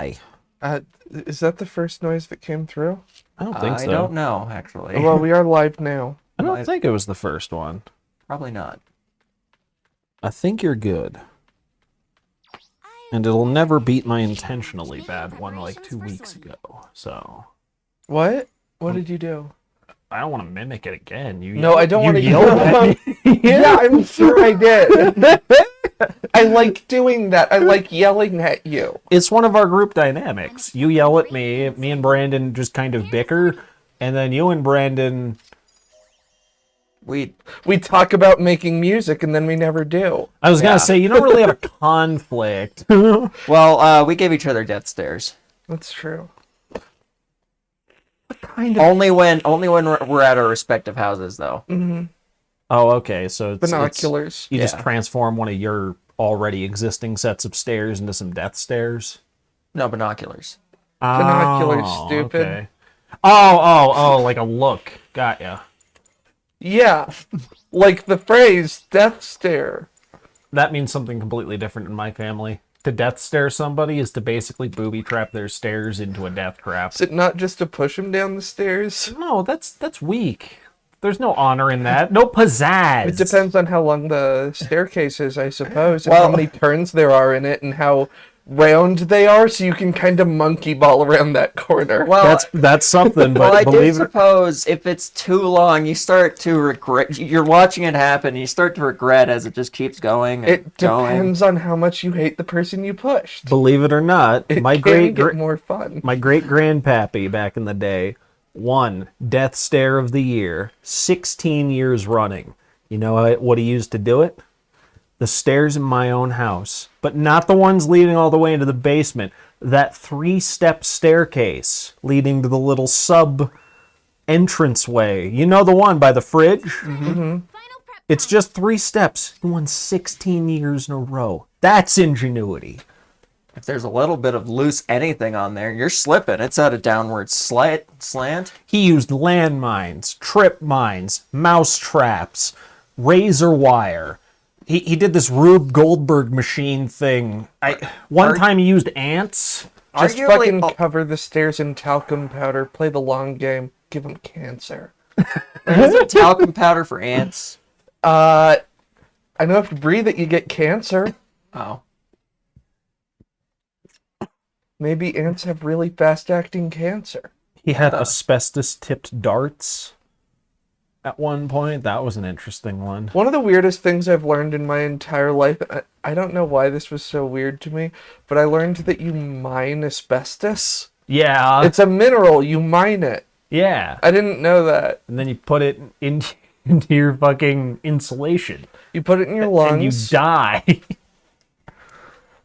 Hey, Is that the first noise that came through? I don't think I so. don't know, actually. Well, we are live now. I don't think it was the first one. Probably not. I think you're good. And it'll never beat my intentionally bad one like 2 weeks ago. So What? What did you do? I don't want to mimic it again. No, I don't want to yelled at me. Yeah, I'm sure I did. I like doing that. I like yelling at you. It's one of our group dynamics. You yell at me, me and Brandon just kind of bicker, and then you and Brandon... We talk about making music and then we never do. I was Yeah. gonna say, you don't really have a conflict. we gave each other death stares. That's true. Only when we're at our respective houses, though. Oh, okay, so it's... Binoculars. You just Yeah. transform one of your already existing sets of stairs into some death stairs? No binoculars. Binoculars, Oh, stupid. okay. Oh, like a look. Got ya. Yeah. Like the phrase death stare. That means something completely different in my family. To death stare somebody is to basically booby trap their stairs into a death trap. Is it not just to push him down the stairs? No, that's weak. There's no honor in that. No pizzazz. It depends on how long the staircase is, I suppose, and Well- how many turns there are in it, and how round they are, so you can kind of monkey ball around that corner. Well, That's something, but well, I do believe it. suppose if it's too long, you start to regret. You're watching it happen, and you start to regret as it just keeps going and It going. depends on how much you hate the person you pushed. Believe it or not, It my can great get more fun. my great grandpappy back in the day won Death Stare of the Year 16 years running. You know what he used to do it? The stairs in my own house, but not the ones leading all the way into the basement. That 3-step staircase leading to the little sub entranceway. You know, the one by the fridge? Mm-hmm. It's just 3 steps. He won 16 years in a row. That's ingenuity. If there's a little bit of loose anything on there, you're slipping. It's at a downward slant. He used landmines, trip mines, mouse traps, razor wire. He did this Rube Goldberg machine thing. One time he used ants. Just Arguably- fucking oh. cover the stairs in talcum powder, play the long game, give them cancer. Is there talcum powder for ants? I know if you breathe it, you get cancer. Oh. Maybe ants have really fast-acting cancer. He had asbestos-tipped darts at one point. That was an interesting one. One of the weirdest things I've learned in my entire life, I don't know why this was so weird to me, but I learned that you mine asbestos. Yeah. It's a mineral, you mine it. Yeah. I didn't know that. And then you put it into your fucking insulation. You put it in your And you lungs. die.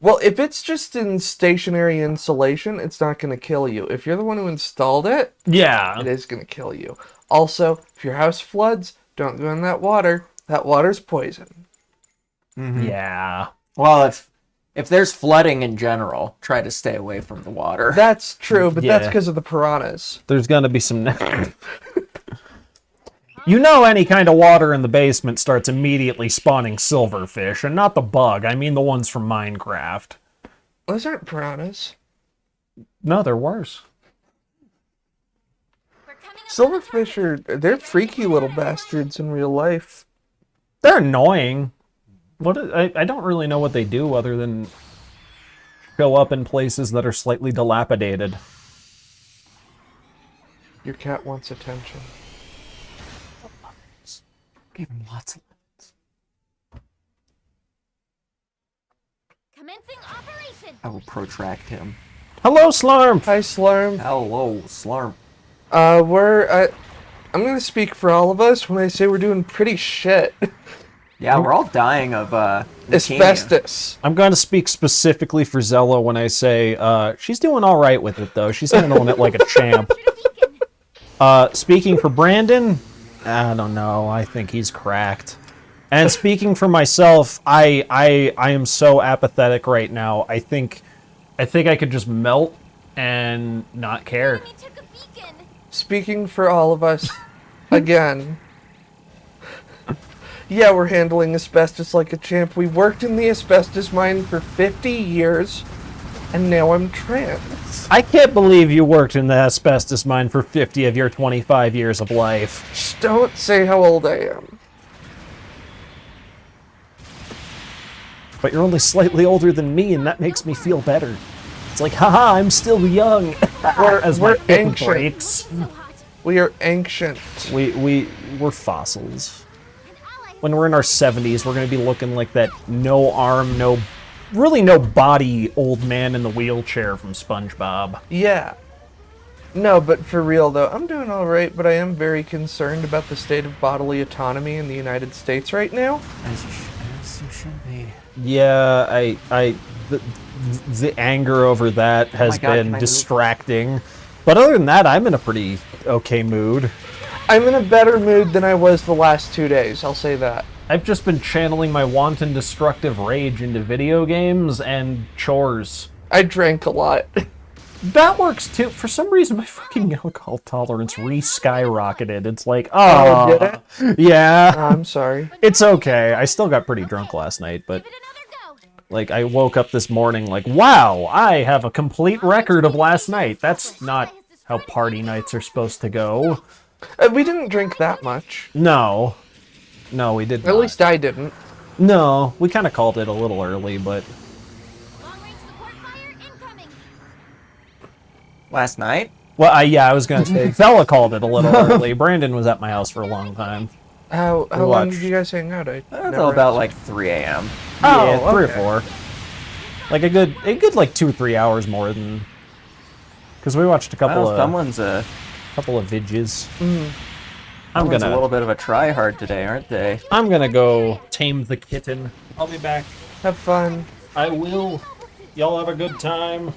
Well, if it's just in stationary insulation, it's not going to kill you. If you're the one who installed it, Yeah. it is going to kill you. Also, if your house floods, don't go in that water. That water's poison. Yeah. Well, if there's flooding in general, try to stay away from the water. That's true, but that's Yeah. because of the piranhas. There's gonna be some negative. You know, any kind of water in the basement starts immediately spawning silverfish, and not the bug. I mean the ones from Minecraft. Those aren't piranhas. No, they're worse. Silverfish they're freaky little bastards in real life. They're annoying. I don't really know what they do other than show up in places that are slightly dilapidated. Your cat wants attention. Give him lots of... Commencing operation. I will protract him. Hello, Slarm! Hi, Slurm. Hello, Slurm. I'm gonna speak for all of us when I say we're doing pretty shit. Yeah, we're all dying of leukemia. Asbestos. I'm going to speak specifically for Zella when I say she's doing all right with it, though. She's handling it like a champ. Speaking for Brandon, I don't know. I think he's cracked. And speaking for myself, I am so apathetic right now. I think I could just melt and not care. Enemy took a beacon. Speaking for all of us, again. Yeah, we're handling asbestos like a champ. We worked in the asbestos mine for 50 years, and now I'm trans. I can't believe you worked in the asbestos mine for 50 of your 25 years of life. Just don't say how old I am. But you're only slightly older than me, and that makes me feel better. It's like, haha, I'm still young. As my we're hip ancient. breaks. So hot. We are ancient. We're fossils. An ally. When we're in our 70s, we're gonna be looking like that no arm, no body old man in the wheelchair from SpongeBob. Yeah. No, but for real though, I'm doing alright, but I am very concerned about the state of bodily autonomy in the United States right now. As you should be. Yeah, the anger over that has God, can I been move? distracting. But other than that, I'm in a pretty okay mood. I'm in a better mood than I was the last 2 days, I'll say that. I've just been channeling my wanton destructive rage into video games and chores. I drank a lot. That works too. For some reason, my fucking alcohol tolerance re-skyrocketed. It's like, Oh, oh, did it? yeah. I'm sorry. It's okay. I still got pretty drunk last night, but Give it another go. like I woke up this morning like, wow, I have a complete record of last night. That's not how party nights are supposed to go. We didn't drink that much. No, we did not. At least I didn't. No, we kind of called it a little early, but Long range support fire incoming. Last night? well, I was gonna say Bella called it a little early. Brandon was at my house for a long time. How long watched. did you guys hang out? Until about like 3 a.m. Yeah, Oh, 3 okay. or 4. Like a good like 2 or 3 hours more than. Because we watched a couple Well, of someone's a vidges. I'm someone's a gonna little bit of a try hard today, aren't they? I'm gonna go tame the kitten. I'll be back. Have fun. I will. Y'all have a good time.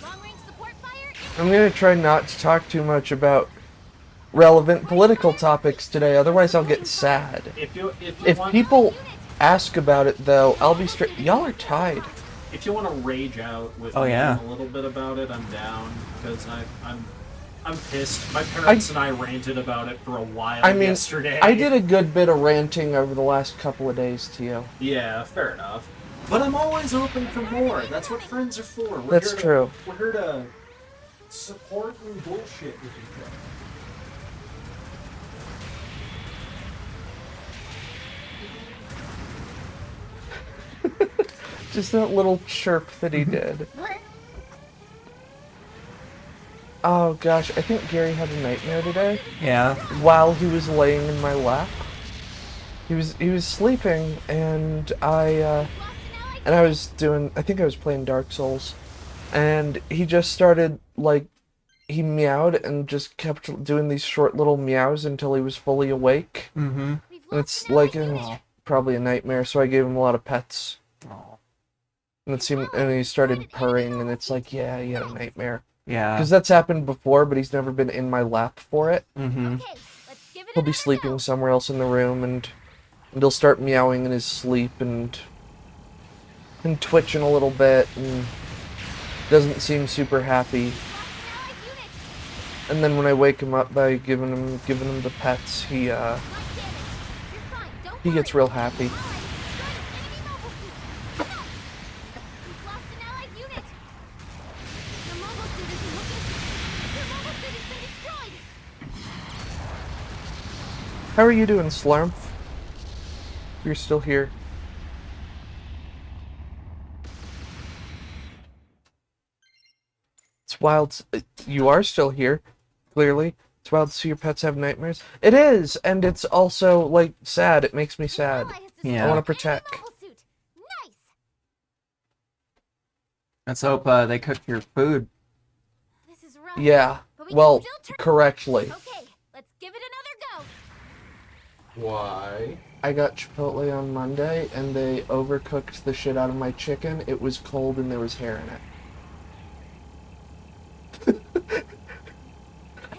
Long range support fire I'm gonna try not to talk too much about relevant political topics today, otherwise I'll get sad. If people ask about it though, I'll be straight. Y'all are tied. if you want to rage out with Oh, me yeah. a little bit about it, I'm down because I'm pissed. My parents and I ranted about it for a while I mean, yesterday. I did a good bit of ranting over the last couple of days to you. Yeah, fair enough. But I'm always open for more. That's what friends are for. That's true. We're here to support and bullshit with each other. Just that little chirp that he did. Oh gosh, I think Gary had a nightmare today Yeah. while he was laying in my lap. He was sleeping and I was doing, I think I was playing Dark Souls, and he just started like, he meowed and just kept doing these short little meows until he was fully awake. Mm-hmm. We've And lost it's an like ally it's unit. probably a nightmare, so I gave him a lot of pets. And it seemed, and he started purring, and it's like, yeah, he had a nightmare. Yeah. Because that's happened before, but he's never been in my lap for it. Mm-hmm. Okay, let's give it He'll be another sleeping go. somewhere else in the room, and he'll start meowing in his sleep and twitching a little bit, and doesn't seem super happy. Lost an allied unit. And then when I wake him up by giving him the pets, he Less damage. You're fine. Don't he gets worry. real happy. Allies destroyed an enemy mobile suit. Nice. We've lost an allied unit. The mobile suit isn't looking. Your mobile suit has been destroyed. How are you doing, Slurm? You're still here. It's wild. You are still here, clearly. It's wild to see your pets have nightmares. It is, and it's also like sad. It makes me sad. Ally has Yeah. destroyed I wanna an protect. enemy mobile suit. Nice. Let's hope they cooked your food. This is rough. Yeah. But we can Well, still turn- correctly. Okay, let's give it another go. Why? I got Chipotle on Monday, and they overcooked the shit out of my chicken. It was cold, and there was hair in it.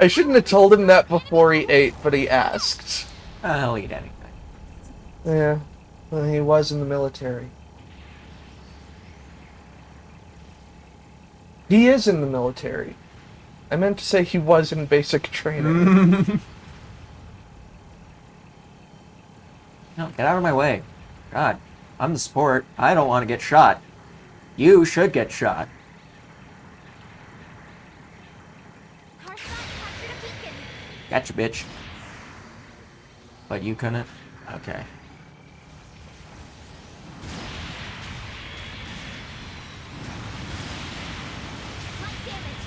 I shouldn't have told him that before he ate, but he asked. I'll eat anything. Yeah, well, he was in the military. He is in the military. I meant to say he was in basic training. No, get out of my way. God, I'm the sport. I don't want to get shot. You should get shot. Our side captured a beacon. Gotcha, bitch. But you couldn't? Okay. Light damage.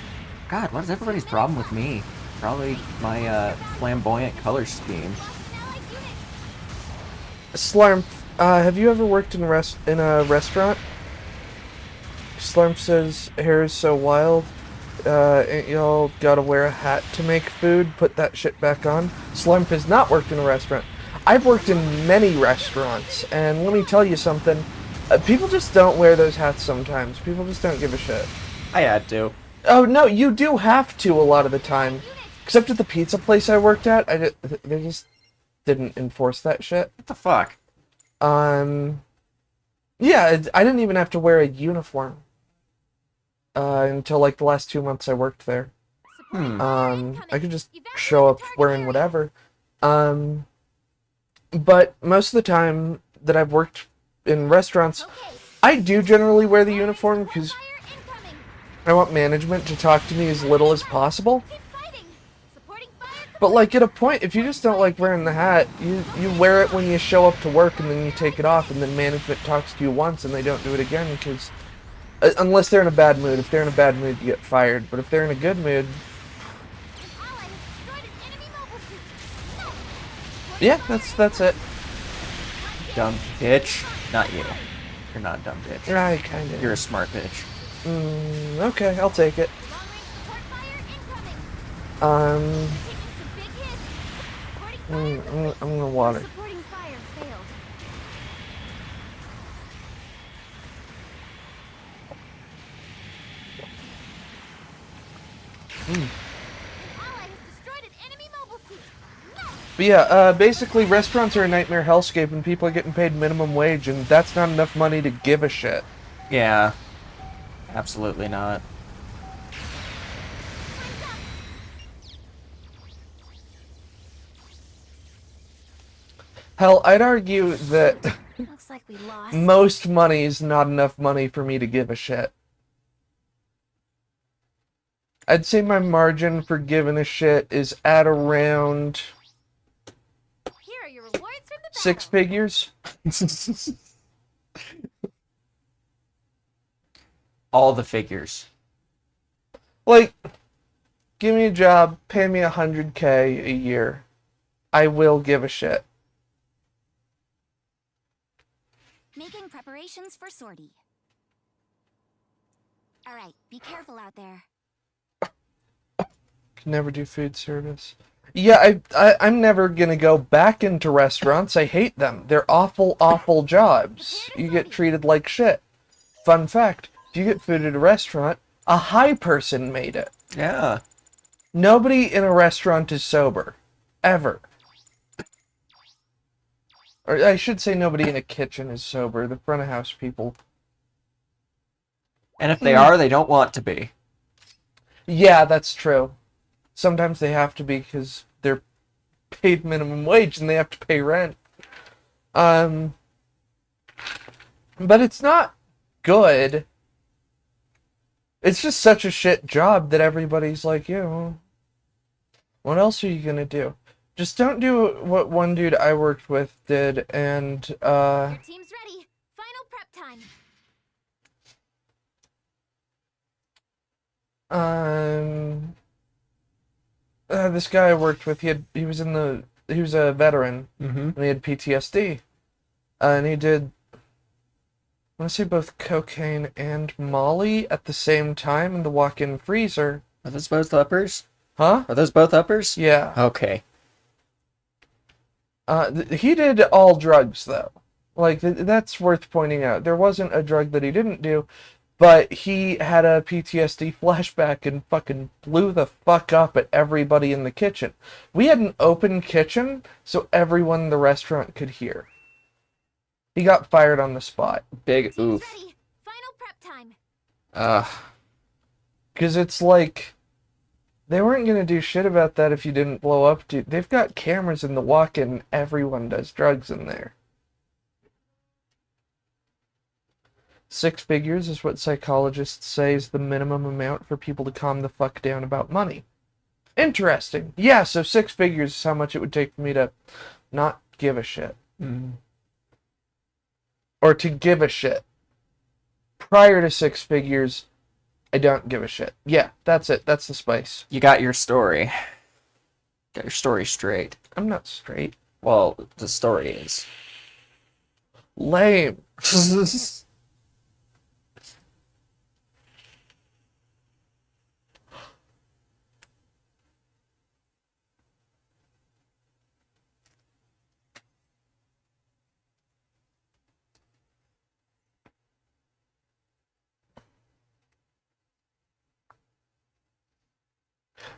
God, what is everybody's problem with me? Probably my flamboyant color scheme. Lost an allied unit. Slarm, have you ever worked in a restaurant? Slarm says, hair is so wild. Ain't y'all gotta wear a hat to make food? Put that shit back on. Slump has not worked in a restaurant. I've worked in many restaurants, and let me tell you something. People just don't wear those hats sometimes. People just don't give a shit. I had to. Oh, no, you do have to a lot of the time. Except at the pizza place I worked at, they just didn't enforce that shit. What the fuck? Yeah, I didn't even have to wear a uniform. Until like the last 2 months I worked there. Supporting fire I incoming. could just Evacuate show up the target wearing area. whatever. But most of the time that I've worked in restaurants, Okay. I do generally wear the uniform because Fire incoming. I want management to talk to me as little as possible. Keep fighting. Supporting fire. But like at a point, if you just don't like wearing the hat, you wear it when you show up to work and then you take it off and then management talks to you once and they don't do it again because unless they're in a bad mood. If they're in a bad mood, you get fired. But if they're in a good mood, An ally has destroyed an enemy mobile suit. Nice. yeah, that's it. Dumb bitch. Not you. You're not a dumb bitch. I kind of. You're a smart bitch. Okay, I'll take it. Long range support fire incoming. Taking some big hits. Supporting fire. I'm gonna water. Supporting fire failed. An ally has destroyed an enemy mobile suit. Nice. But yeah, basically restaurants are a nightmare hellscape and people are getting paid minimum wage and that's not enough money to give a shit. Yeah. Absolutely not. Hell, I'd argue that Looks like we lost. most money is not enough money for me to give a shit. I'd say my margin for giving a shit is at around Here are your rewards from the battle. 6 figures. All the figures. Like, give me a job, pay me $100K a year. I will give a shit. Making preparations for sortie. Alright, be careful out there. Can never do food service. Yeah, I'm never gonna go back into restaurants. I hate them. They're awful, awful jobs. You get treated like shit. Fun fact, if you get food at a restaurant, a high person made it. Yeah. Nobody in a restaurant is sober. Ever. Or I should say nobody in a kitchen is sober. The front of house people. And if they are, they don't want to be. Yeah, that's true. Sometimes they have to be because they're paid minimum wage and they have to pay rent. But it's not good. It's just such a shit job that everybody's like, yeah, well, what else are you gonna do? Just don't do what one dude I worked with did, and, Your team's ready. Final prep time. This guy I worked with, he was a veteran, Mm-hmm. and he had PTSD. And he did, I want to say both cocaine and Molly at the same time in the walk-in freezer. Are those both uppers? Huh? Are those both uppers? Yeah. Okay. He did all drugs, though. Like, that's worth pointing out. There wasn't a drug that he didn't do, but he had a PTSD flashback and fucking blew the fuck up at everybody in the kitchen. We had an open kitchen, so everyone in the restaurant could hear. He got fired on the spot. Big Team's oof. ready. Final prep time. Because it's like, they weren't going to do shit about that if you didn't blow up, dude. They've got cameras in the walk-in. Everyone does drugs in there. 6 figures is what psychologists say is the minimum amount for people to calm the fuck down about money. Interesting. Yeah, so 6 figures is how much it would take for me to not give a shit. Or to give a shit. Prior to 6 figures, I don't give a shit. Yeah, that's it. That's the spice. You got your story. Got your story straight. I'm not straight. Well, the story is. Lame.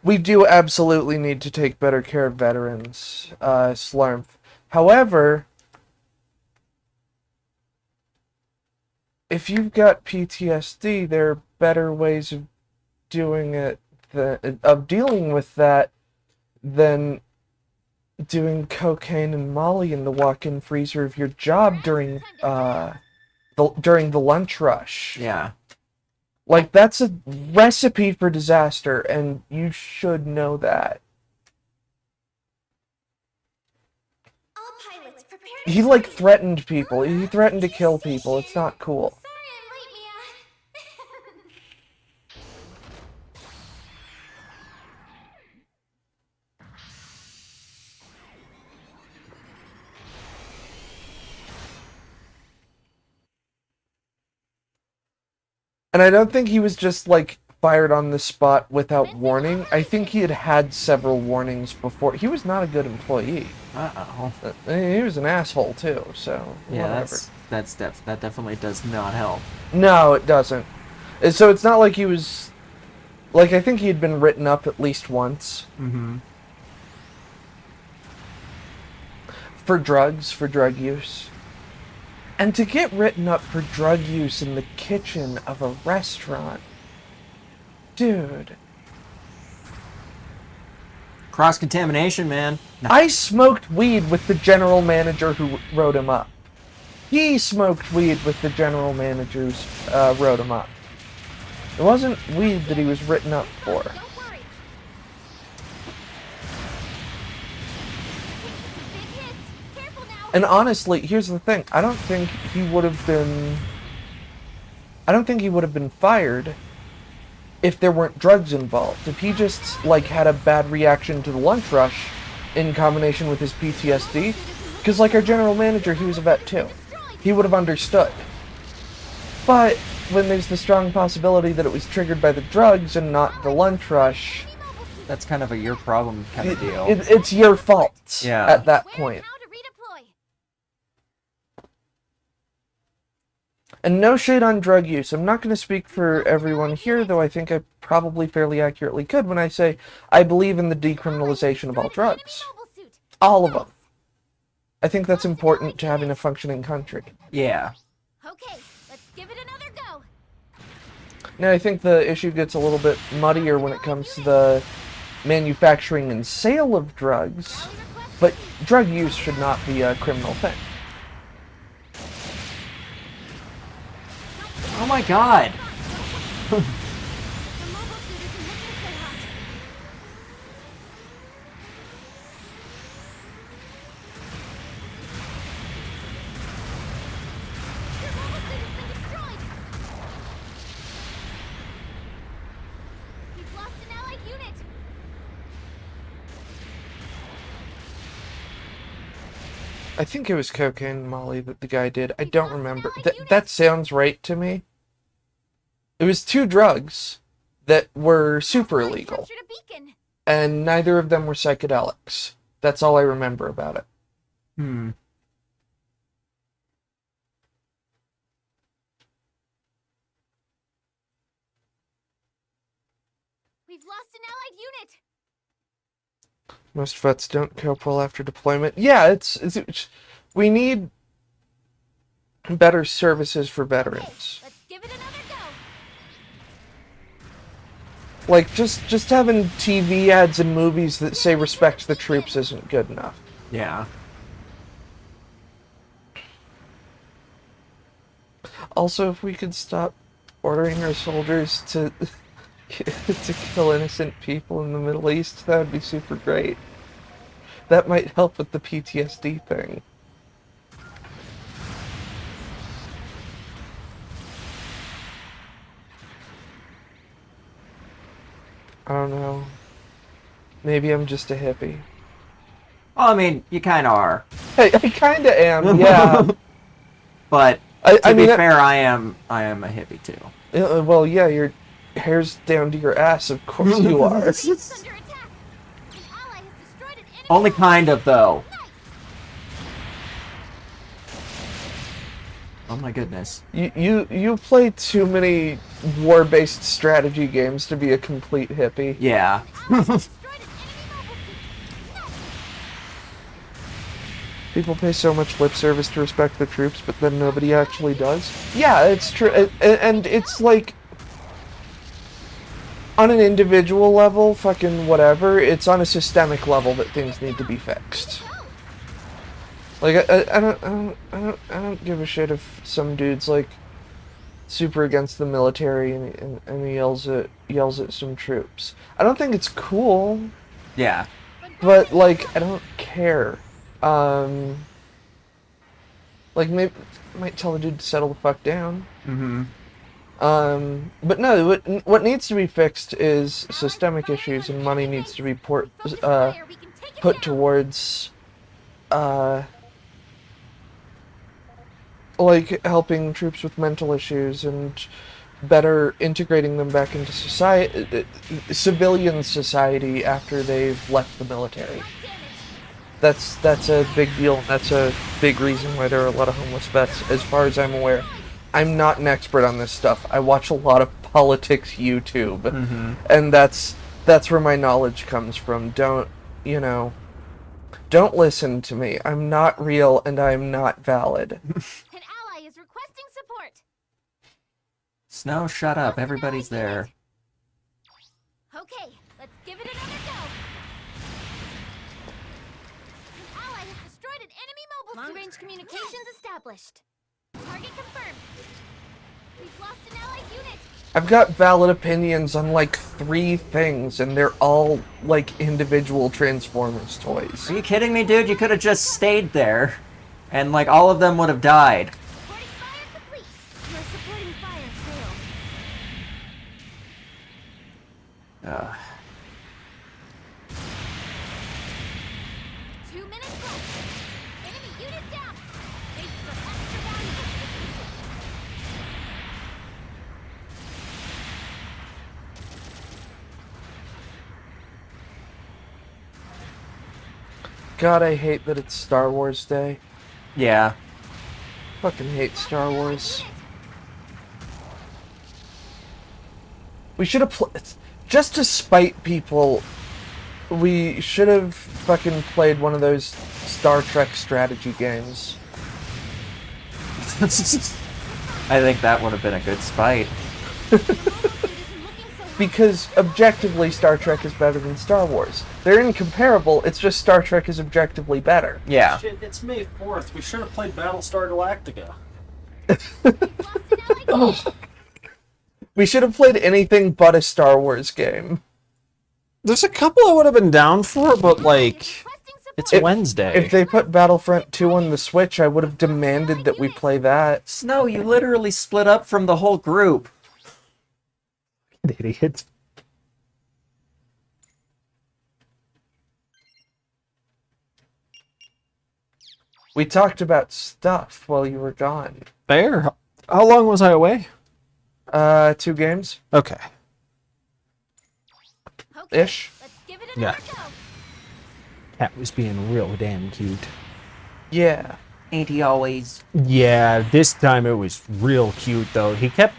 We do absolutely need to take better care of veterans, Slurmp. However, if you've got PTSD, there are better ways of doing it, of dealing with that, than doing cocaine and Molly in the walk-in freezer of your job during the lunch rush. Yeah. Like, that's a recipe for disaster, and you should know that. All pilots prepare to He, like, threatened people. He threatened to kill people. It's not cool. Sorry I'm late, Mia. And I don't think he was just, like, fired on the spot without warning. I think he had had several warnings before. He was not a good employee. Uh-oh. He was an asshole, too, so Yeah, whatever. that definitely does not help. No, it doesn't. So it's not like he was... Like, I think he had been written up at least once. Mm-hmm. For drugs, for drug use. And to get written up for drug use in the kitchen of a restaurant. Dude. Cross-contamination, man. I smoked weed with the general manager who wrote him up. He smoked weed with the general manager who wrote him up. It wasn't weed that he was written up for. Don't worry. Big hits. Careful now. And honestly, here's the thing. I don't think he would have been fired if there weren't drugs involved. If he just, like, had a bad reaction to the lunch rush in combination with his PTSD, because, like, our general manager, he was a vet too. He would have understood. But when there's the strong possibility that it was triggered by the drugs and not the lunch rush, That's kind of a your problem kind of deal. it's your fault Yeah. at that Where point. and how to redeploy. And no shade on drug use. I'm not going to speak for everyone here, though I think I probably fairly accurately could when I say I believe in the decriminalization of all drugs. Mobile suit. All of them. I think that's important to having a functioning country. Yeah. Okay, let's give it another go. Now, I think the issue gets a little bit muddier when it comes to the manufacturing and sale of drugs, but drug use should not be a criminal thing. Oh my god. The mobile suit isn't looking so hot. Your mobile suit has been destroyed. We've lost an allied unit. I think it was cocaine and Molly that the guy did. I don't remember. That sounds right to me. It was 2 drugs that were super I illegal, captured a beacon. and neither of them were psychedelics. That's all I remember about it. Hmm. We've lost an allied unit. Most vets don't cope well after deployment. Yeah, it's we need better services for veterans. Let's give it another go. Like, just having TV ads and movies that say respect the troops isn't good enough. Yeah. Also, if we could stop ordering our soldiers to to kill innocent people in the Middle East, that would be super great. That might help with the PTSD thing. I don't know. Maybe I'm just a hippie. Well, I mean, you kind of are. I kinda am, yeah. But I to mean, be fair, I am a hippie too. Well, yeah, your hair's down to your ass, of course you are. It's under attack. An ally has destroyed an enemy. Only kind of though. Oh my goodness. You play too many war-based strategy games to be a complete hippie. Yeah. Destroyed an enemy mobile suit. People pay so much lip service to respect the troops, but then nobody actually does. Yeah, it's true, and it's like on an individual level, fucking whatever. It's on a systemic level that things need to be fixed. Like I don't give a shit if some dude's like super against the military and he yells at some troops. I don't think it's cool, Yeah. but like I don't care. Like maybe I might tell the dude to settle the fuck down. Mm-hmm. But no, what needs to be fixed is systemic issues, and money needs to be put towards like helping troops with mental issues and better integrating them back into society, civilian society after they've left the military. That's a big deal. That's a big reason why there are a lot of homeless vets, as far as I'm aware. I'm not an expert on this stuff. I watch a lot of politics YouTube, and that's where my knowledge comes from. Don't listen to me. I'm not real, and I'm not valid. An ally is requesting support. Snow, shut up. Everybody's there. Okay, let's give it another go. An ally has destroyed an enemy mobile suit. Long-range communications established. Target confirmed. We've lost an allied unit. I've got valid opinions on like 3 things, and they're all like individual Transformers toys. Are you kidding me, dude? You could have just stayed there, and like all of them would have died. Supporting fire complete. Your supporting fire failed. Ugh. 2 minutes left. Enemy unit down. Thanks for extra valuable. God, I hate that it's Star Wars Day. Yeah. Fucking hate Star Wars. We should have just to spite people. We should have fucking played one of those Star Trek strategy games. I think that would have been a good spite. Because objectively, Star Trek is better than Star Wars. They're incomparable. It's just Star Trek is objectively better. Yeah. Shit, it's May 4th. We should have played Battlestar Galactica. We should have played anything but a Star Wars game. There's a couple I would have been down for, but like, it's Wednesday. If they put Battlefront 2 on the Switch, I would have demanded that we play that. Snow, you literally split up from the whole group. Idiot. We talked about stuff while you were gone. Fair. How long was I away? 2 games? Okay. Okay, Ish. let's give it another Yeah. go. Cat was being real damn cute. Yeah. Ain't he always? Yeah, this time it was real cute though. He kept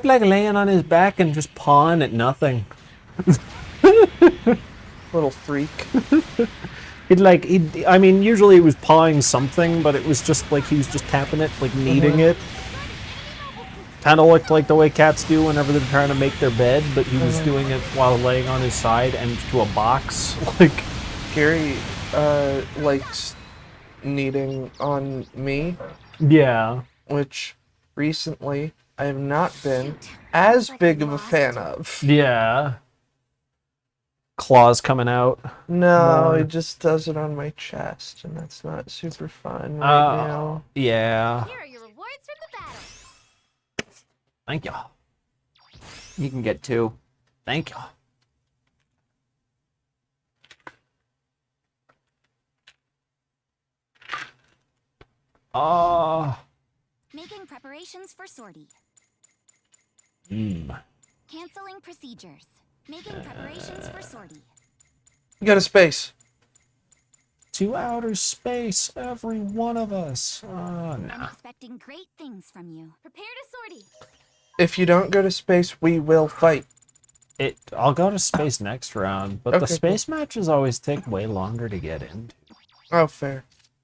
like laying on his back and just pawing at nothing. Little freak. I mean, usually it was pawing something, but it was just like he was just tapping it, like kneading it. Kind of looked like the way cats do whenever they're trying to make their bed, but he was doing it while laying on his side and to a box. Like, Gary likes kneading on me, yeah. which recently I have not been as big of a fan of. Yeah. Claws coming out. No, More. it just does it on my chest, and that's not super fun right now. Yeah. Here are your rewards from the battle. Thank you. You can get 2. Thank you. Making preparations for sortie. Canceling procedures. Making preparations for sortie. You got a space. To outer space, every one of us. I'm Nah. expecting great things from you. Prepare to sortie. If you don't go to space, we will fight. I'll go to space next round, but Okay, the cool. space matches always take way longer to get into. Oh, fair.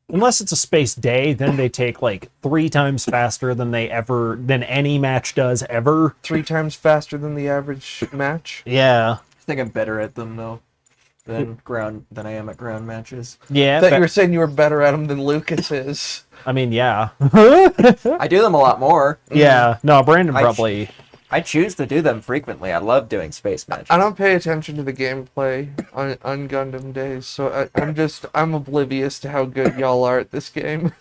Unless it's a space day, then they take like 3 times faster than any match does ever. 3 times faster than the average match. Yeah. I think I'm better at them though than I am at ground matches. Yeah. I thought but- you were saying you were better at them than Lucas is. I mean, yeah. I do them a lot more. Yeah. No, Brandon I- probably. I choose to do them frequently. I love doing space matches. I don't pay attention to the gameplay on Gundam days, so I'm oblivious to how good y'all are at this game.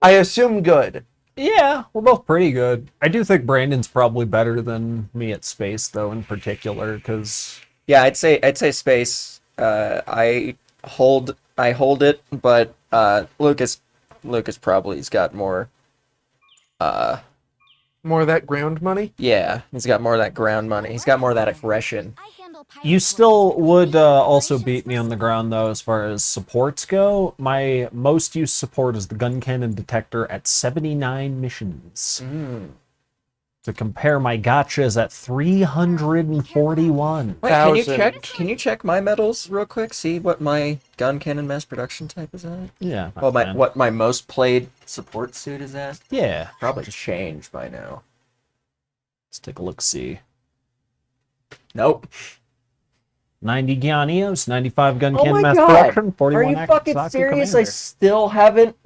I assume good. Yeah, we're both pretty good. I do think Brandon's probably better than me at space, though, in particular, because Yeah, I'd say space. I hold it, but Lucas probably's got more. More of that ground money. Yeah, he's got more of that ground money. He's got more of that aggression. I handle pilot you still orders. would Making also preparations beat me for on the sortie. ground, though, as far as supports go. My most used support is the gun cannon detector at 79 missions. To compare, my gotchas at 341. Wait, Thousand. can you check my medals real quick? See what my gun cannon mass production type is at? Yeah. Well, man. what my most played support suit is at? Yeah. Probably changed by now. Let's take a look. See. Nope. 90 Gyaneos, 95 gun Oh cannon my mass god! production, Are 41 you active fucking Saku serious? I commander. still haven't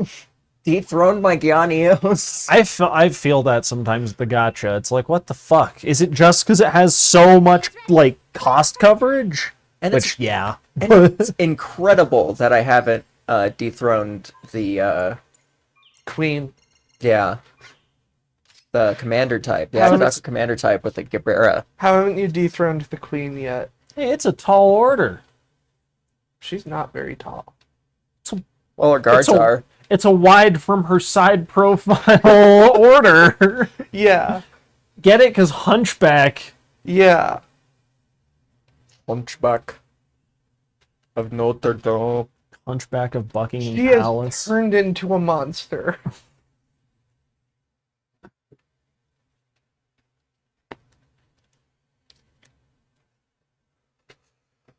dethroned my Gyanios. I feel that sometimes with the gotcha. It's like, what the fuck? Is it just because it has so much like cost coverage? And Which, yeah. And it's incredible that I haven't dethroned the Queen. the commander type, the How Akadaka is- commander type with the Gibera. How haven't you dethroned the queen yet? Hey, it's a tall order. She's not very tall. Well, her guards It's a- are. It's a wide from her side profile order. Yeah. Get it? Because Hunchback. Yeah. Hunchback of Notre Dame. Hunchback of Buckingham She has Palace. turned into a monster.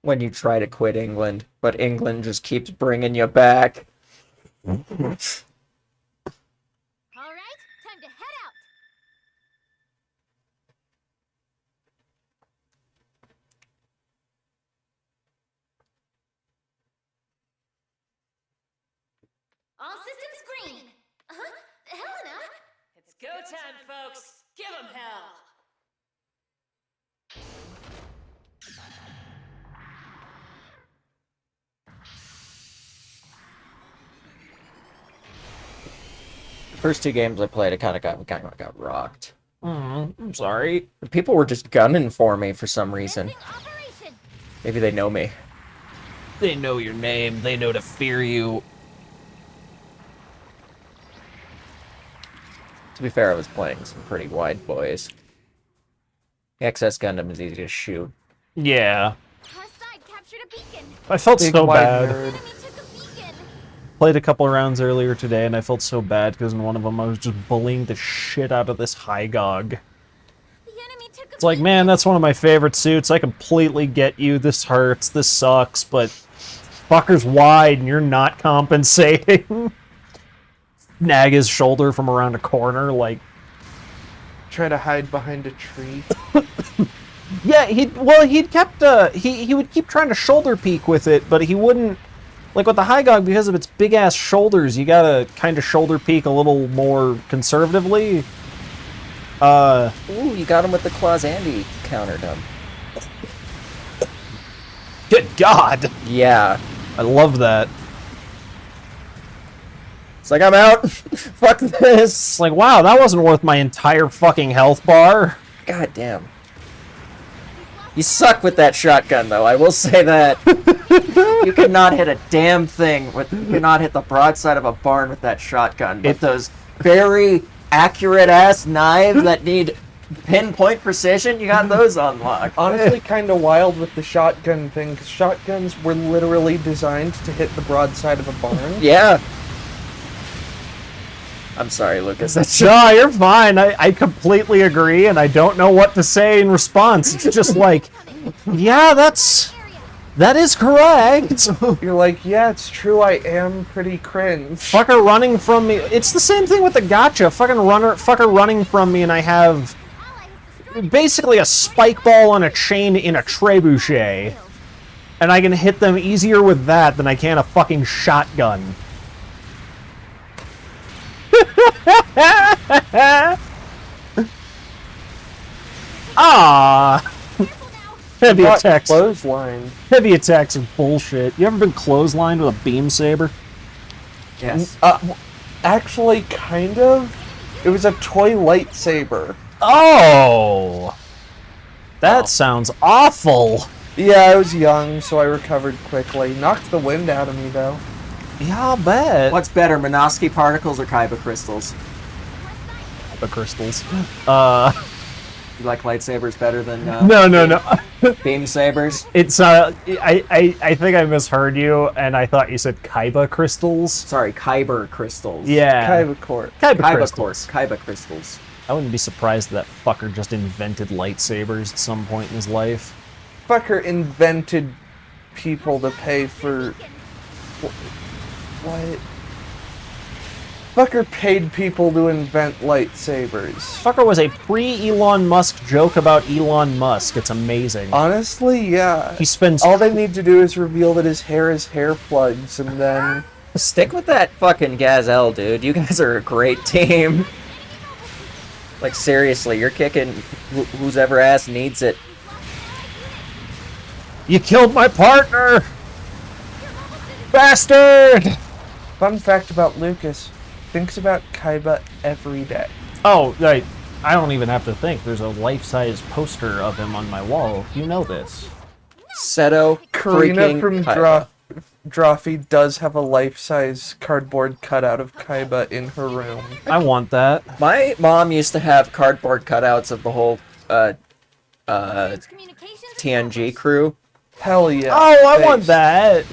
When you try to quit England, but England just keeps bringing you back. All right, time to head out. All systems green. Helena? It's go time, folks. Give 'em hell. First 2 games I played, I kind of got rocked. I'm sorry. People were just gunning for me for some reason. Missing operation. Maybe they know me. They know your name. They know to fear you. To be fair, I was playing some pretty wide boys. The XS Gundam is easy to shoot. Yeah. Our side captured a beacon. I felt Big so wide bad. nerd. Enemy took a beacon. Played a couple rounds earlier today, and I felt so bad because in one of them I was just bullying the shit out of this Hygog. The enemy took a It's like, man, that's one of my favorite suits. I completely get you. This hurts. This sucks, but fucker's wide and you're not compensating. Snag his shoulder from around a corner, like, Try to hide behind a tree. yeah, he would keep trying to shoulder peek with it, but he wouldn't Like with the High Gog, because of its big ass shoulders, you gotta kind of shoulder peek a little more conservatively. Ooh, you got him with the Claus-Andy counter done. Good God! Yeah. I love that. It's like, I'm out. Fuck It's this. like, wow, that wasn't worth my entire fucking health bar. God damn. You suck with that shotgun, though. I will say that. You cannot hit a damn thing with. You cannot hit the broadside of a barn with that shotgun. But those very accurate ass knives that need pinpoint precision, you got those unlocked. Honestly, kind of wild with the shotgun thing, because shotguns were literally designed to hit the broadside of a barn. Yeah. I'm sorry, Lucas. That's No, you're fine. I completely agree, and I don't know what to say in response. It's just like, yeah, that is correct. You're like, yeah, it's true, I am pretty cringe. Fucker running from me. It's the same thing with the gotcha. Fucker running from me, and I have basically a spike ball on a chain in a trebuchet, and I can hit them easier with that than I can a fucking shotgun. Ah. Heavy Got attacks. clothesline. Heavy attacks are bullshit. You ever been clotheslined with a beam saber? yes. Actually, kind of. It was a toy lightsaber. Oh, that sounds awful. Yeah, I was young, so I recovered quickly. Knocked the wind out of me, though. Yeah, I'll bet. What's better, Minovsky particles or Kaiba crystals? the crystals? You like lightsabers better than No. beam sabers? It's I think I misheard you, and I thought you said Kaiba crystals. Sorry, Kyber crystals. Yeah, Kaiba Court. Kaiba Kaiba crystals. Kaiba crystals. I wouldn't be surprised that fucker just invented lightsabers at some point in his life. Fucker invented people to pay for... What? Fucker paid people to invent lightsabers. Fucker was a pre-Elon Musk joke about Elon Musk. It's amazing. Honestly, yeah. He spends All they need to do is reveal that his hair is hair plugs, and then... Stick with that fucking Gazelle, dude. You guys are a great team. Like, seriously, you're kicking whose ever ass needs it. You killed my partner! Bastard! Fun fact about Lucas. Thinks about Kaiba every day. Oh, right. I don't even have to think. There's a life-size poster of him on my wall. You know this. Seto Karina freaking from Kaiba. Drawfee does have a life-size cardboard cutout of Kaiba in her room. I want that. My mom used to have cardboard cutouts of the whole Communications TNG crew. Hell yeah. Oh, I want Thanks. that.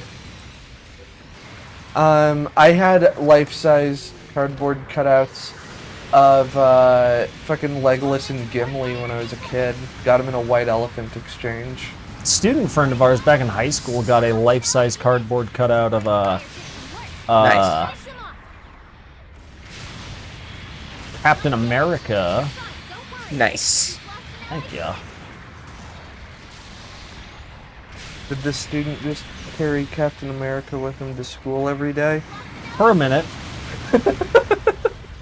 I had life-size cardboard cutouts of fucking Legolas and Gimli when I was a kid. Got them in a white elephant exchange. A student friend of ours back in high school got a life-size cardboard cutout of Nice. Captain America. Nice. Thank you. Did this student just carry Captain America with him to school every day? For a minute.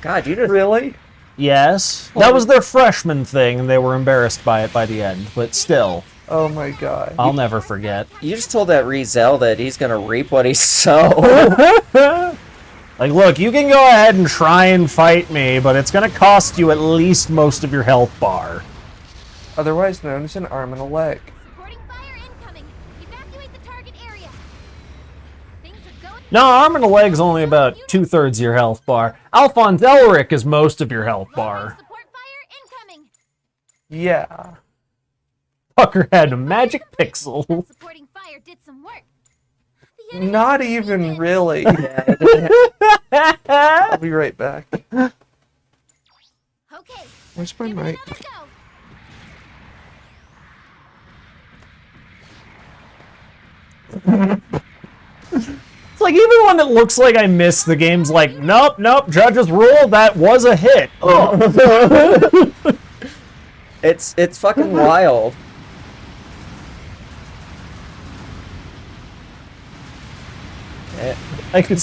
God, you just Really? Yes. That was their freshman thing, and they were embarrassed by it by the end. But still, Oh my god. I'll never forget. you just told that Rizel that he's gonna reap what he sowed. Like, look, you can go ahead and try and fight me, but it's gonna cost you at least most of your health bar. Otherwise known as an arm and a leg. Reporting fire incoming. Evacuate the target area. Things are going. No, arm and a leg's only about 2/3 of your health bar. Alphonse Elric is most of your health bar. Support fire incoming. Yeah. Fucker had a magic pixel. Supporting fire did some work. Not even really. I'll be right back. Okay. Where's my Give it mic? another go. It's like, even when it looks like I missed, the game's like, nope, judges rule, that was a hit. Oh. It's fucking wild. I could.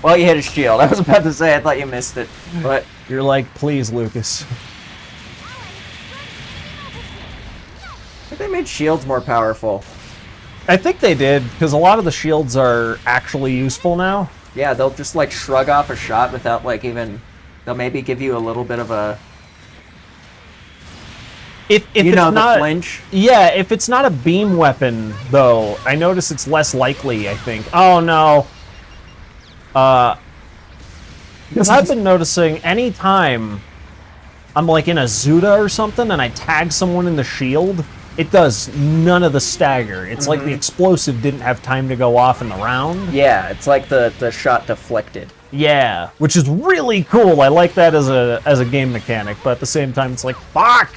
Well, you hit a shield. I was about to say I thought you missed it, but You're like, please, Lucas. I think they made shields more powerful. I think they did because a lot of the shields are actually useful now. Yeah, they'll just like shrug off a shot without like even. They'll maybe give you a little bit of a. If You it's know, not, the flinch. yeah, if it's not a beam weapon though, I notice it's less likely. I think. Oh no. Because I've been noticing anytime I'm like in a Zuda or something and I tag someone in the shield, it does none of the stagger. It's like the explosive didn't have time to go off in the round. Yeah, it's like the shot deflected. Yeah, which is really cool. I like that as a game mechanic, but at the same time, it's like fuck.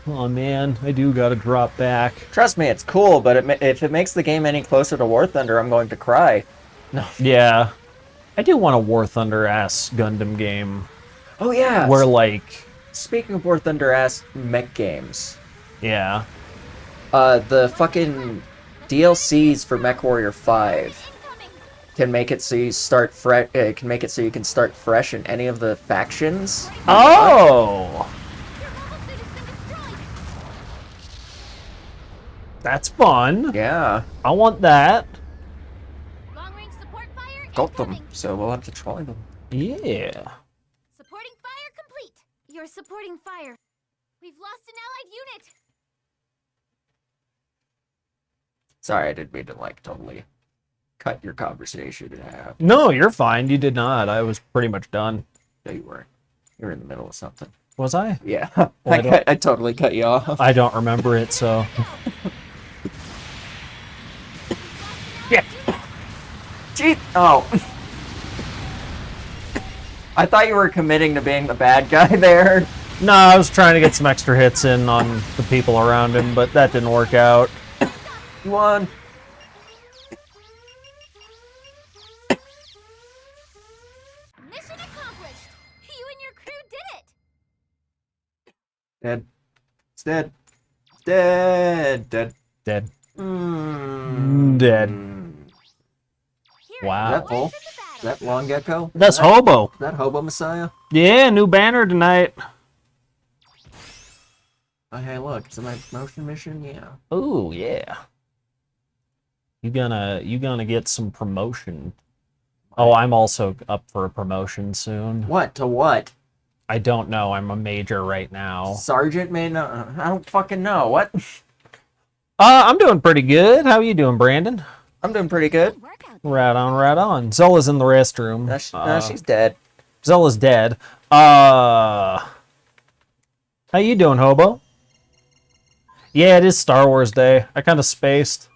Oh man, I do gotta drop back. Trust me, it's cool, but if it makes the game any closer to War Thunder, I'm going to cry. No. Yeah, I do want a War Thunder ass Gundam game Oh yeah. where like, Speaking of War Thunder ass mech games, yeah, the fucking DLCs for MechWarrior 5 can make it so you start fresh. Can make it so you can start fresh in any of the factions. oh, that's fun. Yeah, I want that. Long-range support fire got them. incoming. So we'll have to try them. Yeah. Supporting fire complete. You're supporting fire. We've lost an allied unit. Sorry, I didn't mean to like totally cut your conversation in half. No, you're fine. You did not. I was pretty much done. No, you weren't. You were in the middle of something. Was I? Yeah, Well, I don't- I totally cut you off. I don't remember it, so. Yeah. Gee, oh. I thought you were committing to being the bad guy there. No, I was trying to get some extra hits in on the people around him, but that didn't work out. You won. Mission accomplished. You and your crew did it. Dead. It's dead. It's dead. Dead. Dead. Mm. Dead. Here Wow. are That the full? words of the battle. Is that Long Gecko? That's Is that, Hobo. is that Hobo Messiah? Yeah, new banner tonight. Oh, hey, look. It's a my promotion mission? Yeah. Oh yeah. You gonna get some promotion. Oh, I'm also up for a promotion soon. What? To what? I don't know. I'm a major right now. Sergeant may know. I don't fucking know. What? I'm doing pretty good. How you doing, Brandon? I'm doing pretty good. Work out. Right on, right on. Zella's in the restroom. She's dead. Zella's dead. How you doing, Hobo? Yeah, it is Star Wars Day. I kind of spaced.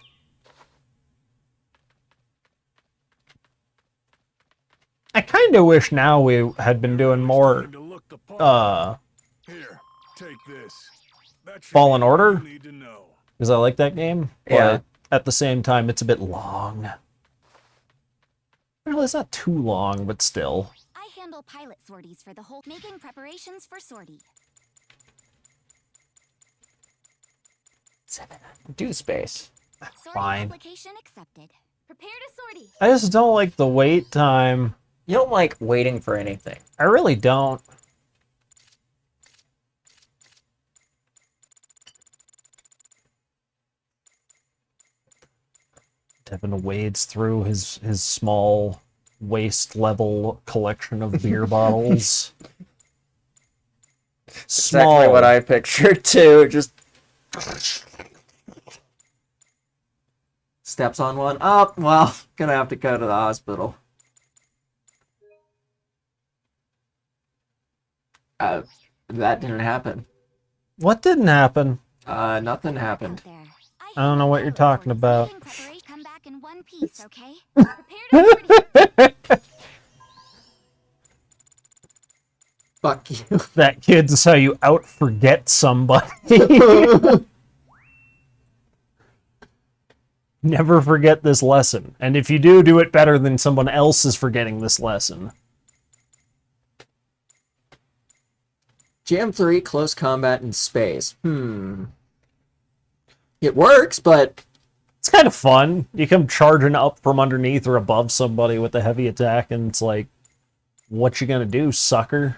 I kind of wish now we had been doing more, Here, take this. That should Fallen be all Order? you need to know. because I like that game. Yeah. But at the same time, it's a bit long. Well, it's not too long, but still. I handle pilot sorties for the whole, making preparations for sortie. Do space. Sortie Fine. application accepted. Prepare to sortie. I just don't like the wait time. You don't like waiting for anything. I really don't. Devin wades through his small waist level collection of beer bottles. Exactly what I pictured too. Just steps on one. Oh, well, gonna have to go to the hospital. That didn't happen. What didn't happen? Nothing happened. Out there. I don't know what you're talking about. Making preparation- Come back in one piece, okay? Prepare to sortie. Fuck you. That kid's how you out forget somebody. Never forget this lesson. And if you do, do it better than someone else is forgetting this lesson. Jam 3, close combat in space. It works, but It's kind of fun. You come charging up from underneath or above somebody with a heavy attack, and it's like, what you gonna do, sucker?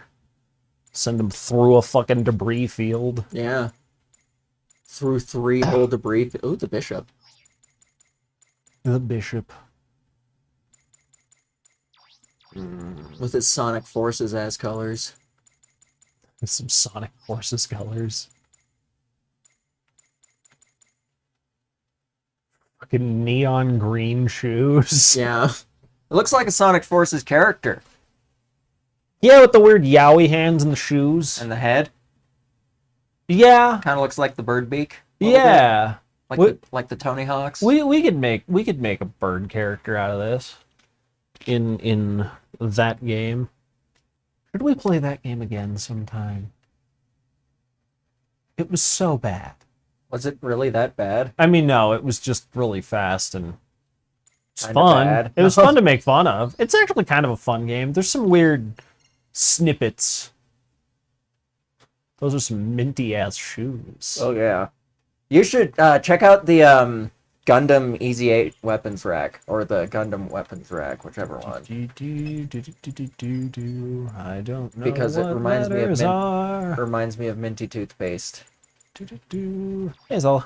Send them through a fucking debris field. Yeah. Through 3 whole debris. Ooh, the bishop. The bishop. With his Sonic Forces as colors. Some Sonic Forces colors. Fucking neon green shoes. Yeah. It looks like a Sonic Forces character. Yeah, with the weird yaoi hands and the shoes. And the head Yeah. kind of looks like the bird beak. a little Yeah. bit. Like the Tony Hawks. We could make a bird character out of this. In that game. Should we play that game again sometime? It was so bad. Was it really that bad? I mean, no, it was just really fast and it's Kinda fun. bad. It was fun to make fun of. It's actually kind of a fun game. There's some weird snippets. Those are some minty ass shoes. Oh yeah. You should check out the Gundam Easy 8 weapons rack, or the Gundam weapons rack, whichever one. I don't know Because it what reminds me of letters mint. are. Reminds me of minty toothpaste. Here's all.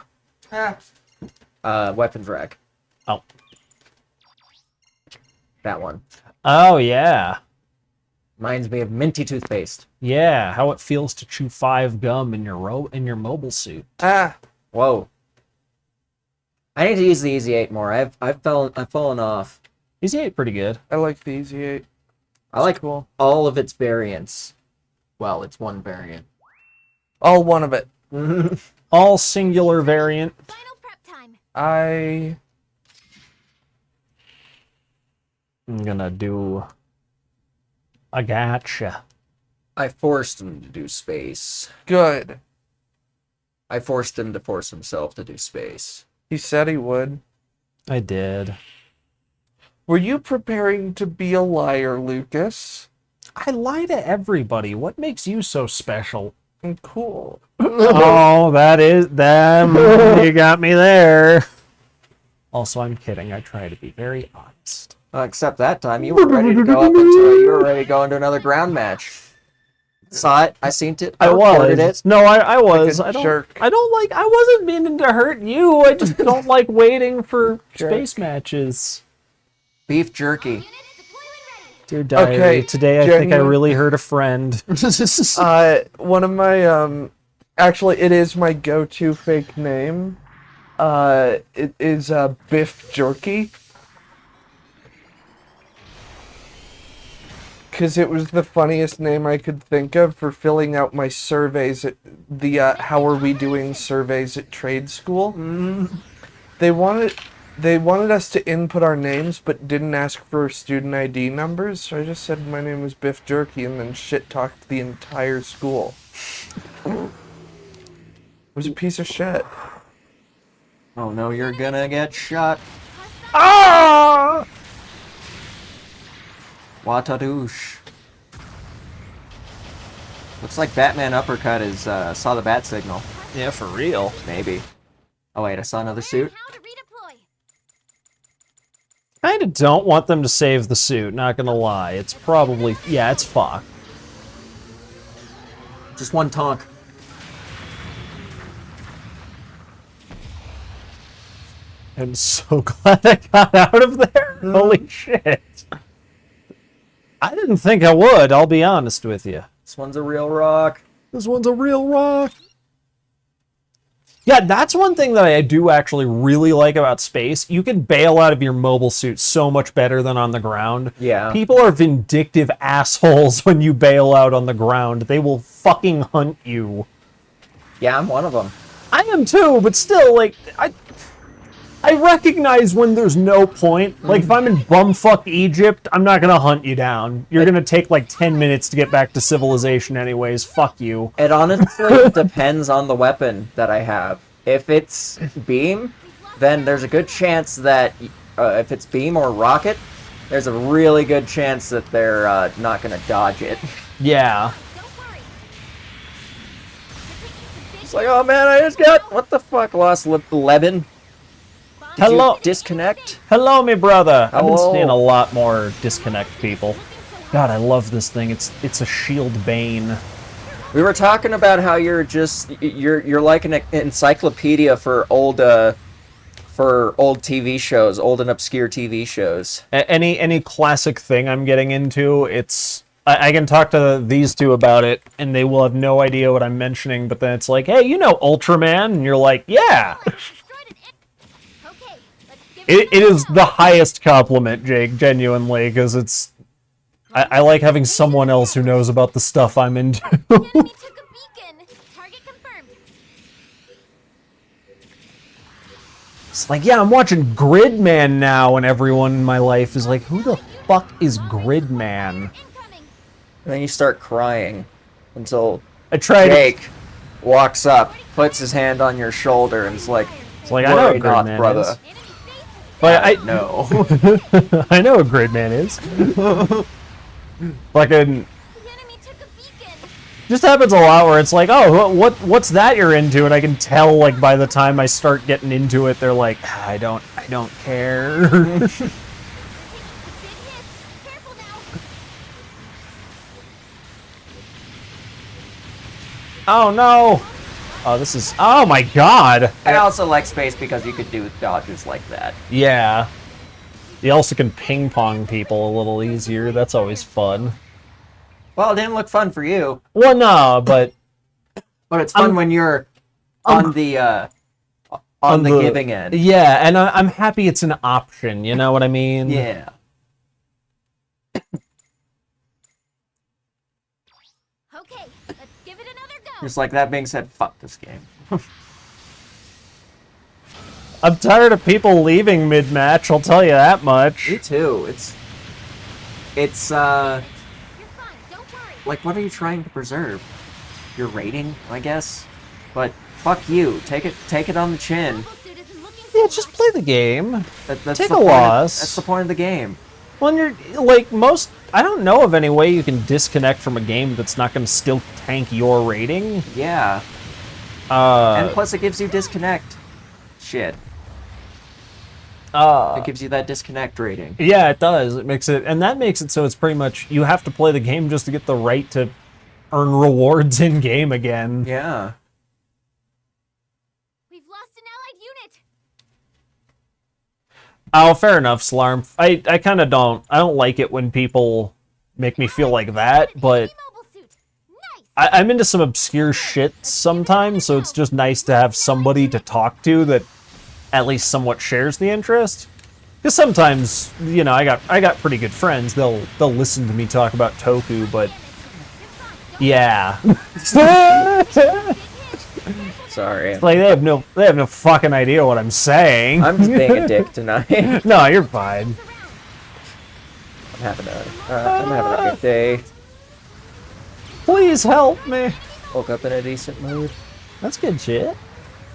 Weapons rack. Oh. That one. Oh yeah. Reminds me of minty toothpaste. Yeah, how it feels to chew 5 gum in your mobile suit. Ah, Whoa. I need to use the Easy 8 more. I've fallen off. Easy 8 pretty good. I like the Easy 8. I like Cool. all of its variants. Well, it's one variant. All one of it. All singular variant. Final prep time. I'm gonna do a gotcha. I forced him to do space. good. I forced him to force himself to do space. He said he would. I did. Were you preparing to be a liar, Lucas? I lie to everybody. What makes you so special? Cool. Oh, that is them. You got me there. Also, I'm kidding. I try to be very honest. Except that time you were ready to go up into you were ready to go into another ground match. Saw it. I seen it. I recorded was. it. No, I was. Like a jerk. I wasn't meaning to hurt you. I just don't like waiting for Jerk. space matches. Beef jerky. Units deployment ready. Dear diary, Okay, today I think I genuine- really hurt a friend. One of my actually it is my go-to fake name. It is Biff Jerky. Because it was the funniest name I could think of for filling out my surveys at the How Are We Doing surveys at trade school. They wanted us to input our names, but didn't ask for student ID numbers. So I just said my name was Biff Jerky, and then shit talked the entire school. It was a piece of shit. Oh no, you're gonna get shot. Ah! Watadoosh. Looks like Batman uppercut is saw the bat signal. Yeah, for real. Maybe. Oh wait, I saw another suit. How to redeploy. Kinda don't want them to save the suit, not gonna lie. It's probably, yeah, it's fucked. Just one tonk. I'm so glad I got out of there. Holy shit. I didn't think I would, I'll be honest with you. This one's a real rock. This one's a real rock. Yeah, that's one thing that I do actually really like about space. You can bail out of your mobile suit so much better than on the ground. Yeah. People are vindictive assholes when you bail out on the ground. They will fucking hunt you. Yeah, I'm one of them. I am too, but still, like, I recognize when there's no point. Like, if I'm in bumfuck Egypt, I'm not gonna hunt you down. You're gonna take, like, 10 minutes to get back to civilization anyways. Fuck you. It honestly depends on the weapon that I have. If it's beam, then there's a good chance that if it's beam or rocket, there's a really good chance that they're not gonna dodge it. Yeah. Don't worry. It's like, oh man, I just got what the fuck lost Leben. Bomb Did Hello. you disconnect? Hello, me brother. I've been Hello. seeing a lot more disconnect people. God, I love this thing. It's a shield bane. We were talking about how you're like an encyclopedia for old TV shows, old and obscure TV shows. Any classic thing I'm getting into, I can talk to these two about it, and they will have no idea what I'm mentioning. But then it's like, hey, you know Ultraman, and you're like, yeah. Okay, let's give it It is the highest compliment, Jake, genuinely, because I like having someone else who knows about the stuff I'm into. The enemy took a beacon. Target confirmed. It's like, yeah, I'm watching Gridman now, and everyone in my life is like, who the fuck is Gridman? Incoming. And then you start crying until I tried. Jake walks up, puts his hand on your shoulder, and is like, It's like, I know "Worry what not, Gridman brother." is. Enemy base is But I No. I know what Gridman is. Like, the enemy took a beacon. just happens a lot where it's like, oh, what's that you're into? And I can tell, like, by the time I start getting into it, they're like, I don't care. Big hits. Careful now. Oh no! Oh, this is. Oh my god! I also like space because you could do dodges like that. Yeah. You also can ping pong people a little easier. That's always fun. Well, it didn't look fun for you, Well, no, but but it's fun when you're on the giving end. yeah, and I'm happy it's an option. You know what I mean? Yeah. Okay, let's give it another go. Just like that being said, fuck this game. I'm tired of people leaving mid-match. I'll tell you that much. Me too. It's You're fine. Don't worry. like, what are you trying to preserve? Your rating, I guess. But fuck you. Take it on the chin. Mobile suit isn't looking so Yeah, just play the game. That's Take the a point loss. That's the point of the game. When you're like most, I don't know of any way you can disconnect from a game that's not going to still tank your rating. Yeah. And Uh, plus, it gives you disconnect. Shit. It gives you that disconnect rating. yeah, it does. It makes it, and that makes it so it's pretty much you have to play the game just to get the right to earn rewards in game again. Yeah. We've lost an allied unit. Oh, fair enough, Slarm. I kind of don't. I don't like it when people make me feel like that, but Mobile suit. Nice. I'm into some obscure shit sometimes, so it's just nice to have somebody to talk to that at least somewhat shares the interest. Because sometimes, you know, I got pretty good friends. They'll listen to me talk about Toku, but yeah, Sorry. like they have no fucking idea what I'm saying. I'm just being a dick tonight. No, you're fine. I'm having a good day. Please help me. Woke up in a decent mood. That's good shit.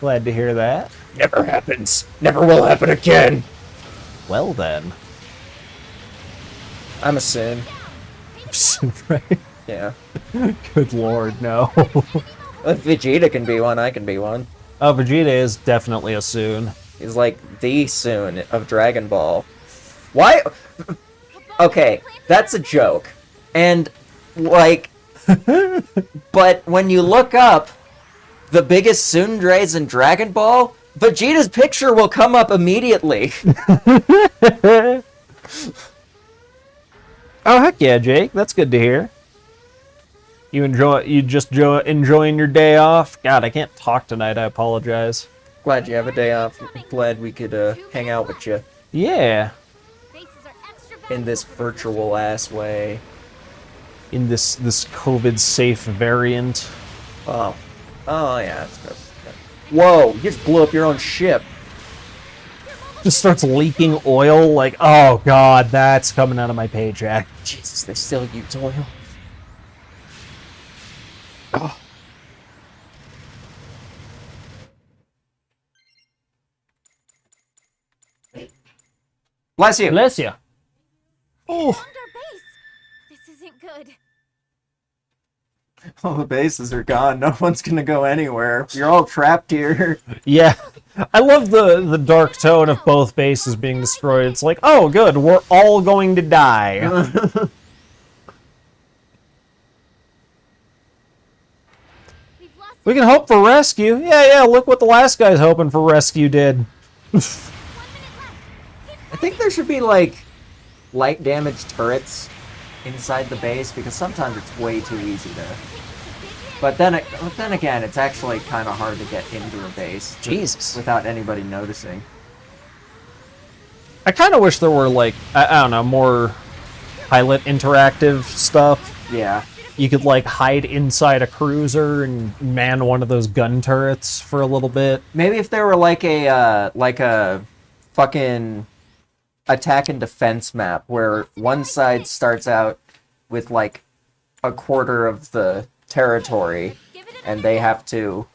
Glad to hear that. Never happens. Never will happen again. Well then. I'm a sin. Right? Yeah. Good lord, no. If Vegeta can be one, I can be one. Oh, Vegeta is definitely a soon. He's like the Soon of Dragon Ball. Why? Okay, that's a joke. And, like, but when you look up the biggest Tsundres in Dragon Ball, Vegeta's picture will come up immediately. Oh heck yeah, Jake. That's good to hear. You enjoying your day off? God, I can't talk tonight. I apologize. Glad you have a day off. Glad we could hang out with you Yeah, Bases are extra in this virtual ass way. in this COVID safe variant. Oh yeah. That's good. Whoa! You just blew up your own ship. Just starts leaking oil. Like, oh god, that's coming out of my paycheck. Jesus, they still use oil. Oh. Bless you. Bless you. under base. This isn't good. All the bases are gone. No one's gonna go anywhere. You're all trapped here. Yeah, I love the dark tone of both bases being destroyed. It's like, oh, good, we're all going to die. We've lost We can hope for rescue. Yeah, look what the last guy's hoping for rescue did. 1 minute left. I think there should be like light damage turrets inside the base because sometimes it's way too easy to. But then again, it's actually kind of hard to get into a base Jesus. without anybody noticing. I kind of wish there were, like, I don't know, more pilot interactive stuff. Yeah. You could, like, hide inside a cruiser and man one of those gun turrets for a little bit. Maybe if there were like a fucking attack and defense map where one side starts out with like a quarter of the territory and they have to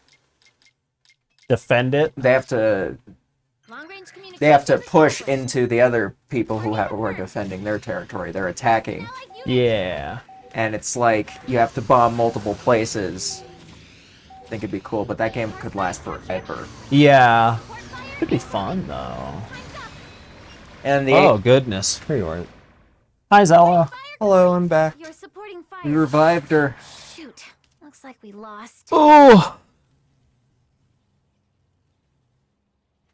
Defend it. Long range they have to communications push established. into the other people who are defending their territory. They're attacking, Allied unit Yeah. and it's like you have to bomb multiple places. I think it'd be cool, but that game could last forever. Yeah. It'd be fun, though. And the Oh, goodness. Here you are. Hi, Zella. Hello, I'm back. You're supporting fire. we revived her. Shoot. Looks like we lost. Oh!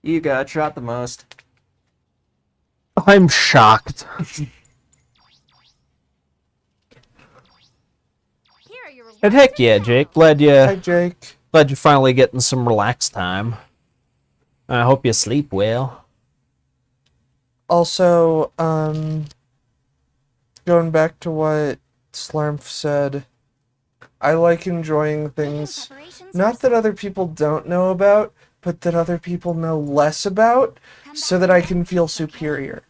You got shot the most. I'm shocked. Here are your rewards And heck yeah, Jake. Glad Hi, you Jake. you're finally getting some relaxed time. I hope you sleep well. Also, going back to what Slurmf said, I like enjoying things, not that other people don't know about, but that other people know less about, so that I can feel superior.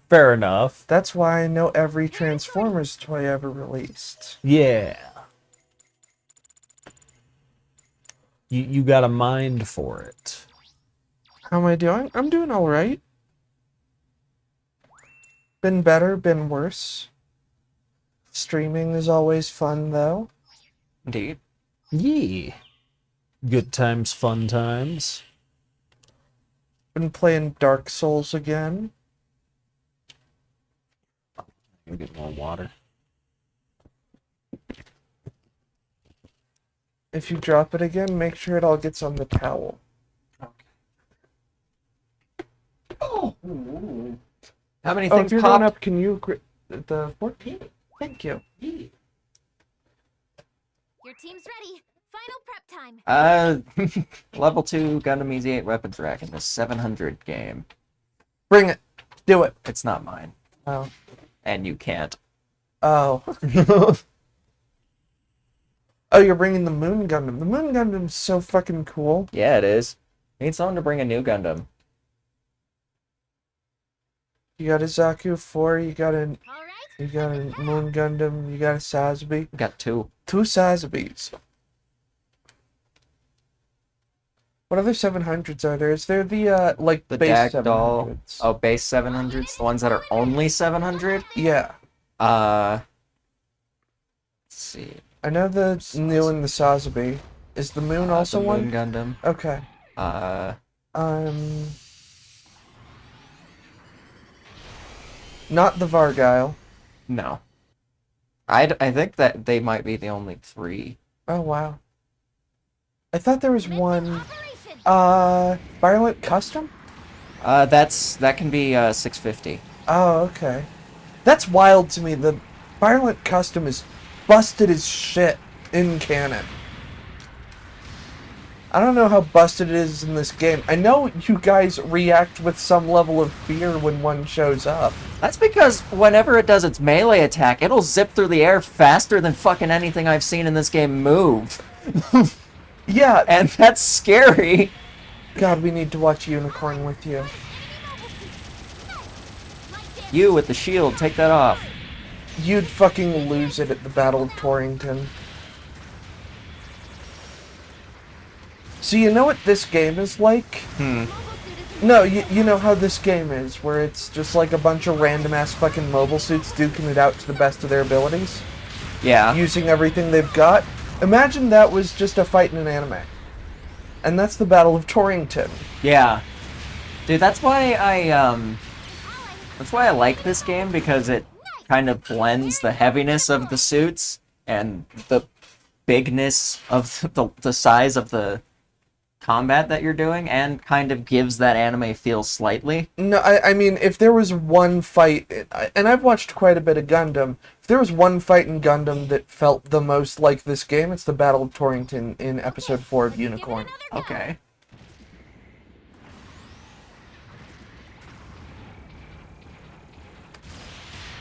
Fair enough. That's why I know every Transformers toy ever released. Yeah. You got a mind for it. How am I doing? I'm doing alright. Been better, been worse. Streaming is always fun, though. Indeed. Yeah. Good times, fun times. Been playing Dark Souls again. Let me get more water. If you drop it again, make sure it all gets on the towel. How many Oh, things if you're popped? going up, can you... The 14? Thank you. Your team's ready. Final prep time. Level 2 Gundam Easy 8 weapons rack in the 700 game. Bring it. Do it. It's not mine. Oh. And you can't. Oh. Oh, you're bringing the Moon Gundam. The Moon Gundam's so fucking cool. Yeah, it is. Need someone to bring a new Gundam. You got a Zaku 4, you got a All right. Moon Gundam, you got a Sazbi. We got 2. 2 Sazbis. What other 700s are there? Is there the, like, The base Dagdoll. 700s? Oh, base 700s? The ones that are only 700? Yeah. Let's see. I know the new and the Sazbi. Is the Moon also the one? Moon Gundam. Okay. Not the Vargile. No. I think that they might be the only 3. Oh, wow. I thought there was one, Operation. Violent Custom? That can be 650. Oh, okay. That's wild to me. The Violent Custom is busted as shit in canon. I don't know how busted it is in this game. I know you guys react with some level of fear when one shows up. That's because whenever it does its melee attack, it'll zip through the air faster than fucking anything I've seen in this game move. Yeah, And that's scary. God, we need to watch Unicorn with you. You with the shield, take that off. You'd fucking lose it at the Battle of Torrington. So you know what this game is like? No, you know how this game is, where it's just like a bunch of random-ass fucking mobile suits duking it out to the best of their abilities, Yeah. using everything they've got? Imagine that was just a fight in an anime. and that's the Battle of Torrington. Yeah. Dude, that's why I like this game, because it kind of blends the heaviness of the suits and the bigness of the size of the combat that you're doing, and kind of gives that anime feel slightly. No, I mean, if there was one fight, and I've watched quite a bit of Gundam, if there was one fight in Gundam that felt the most like this game, it's the Battle of Torrington in Episode 4 of Unicorn. Okay.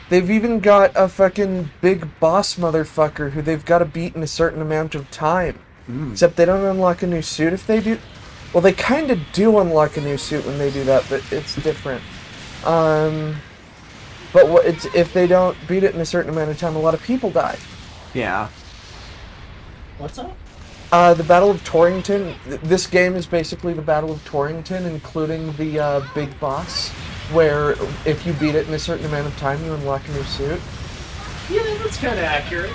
They've even got a fucking big boss motherfucker who they've got to beat in a certain amount of time. Except they don't unlock a new suit if they do. Well, they kind of do unlock a new suit when they do that, but it's different. But if they don't beat it in a certain amount of time, a lot of people die. Yeah. What's up? The Battle of Torrington. This game is basically the Battle of Torrington, including the big boss, where if you beat it in a certain amount of time, you unlock a new suit. Yeah, that's kind of accurate.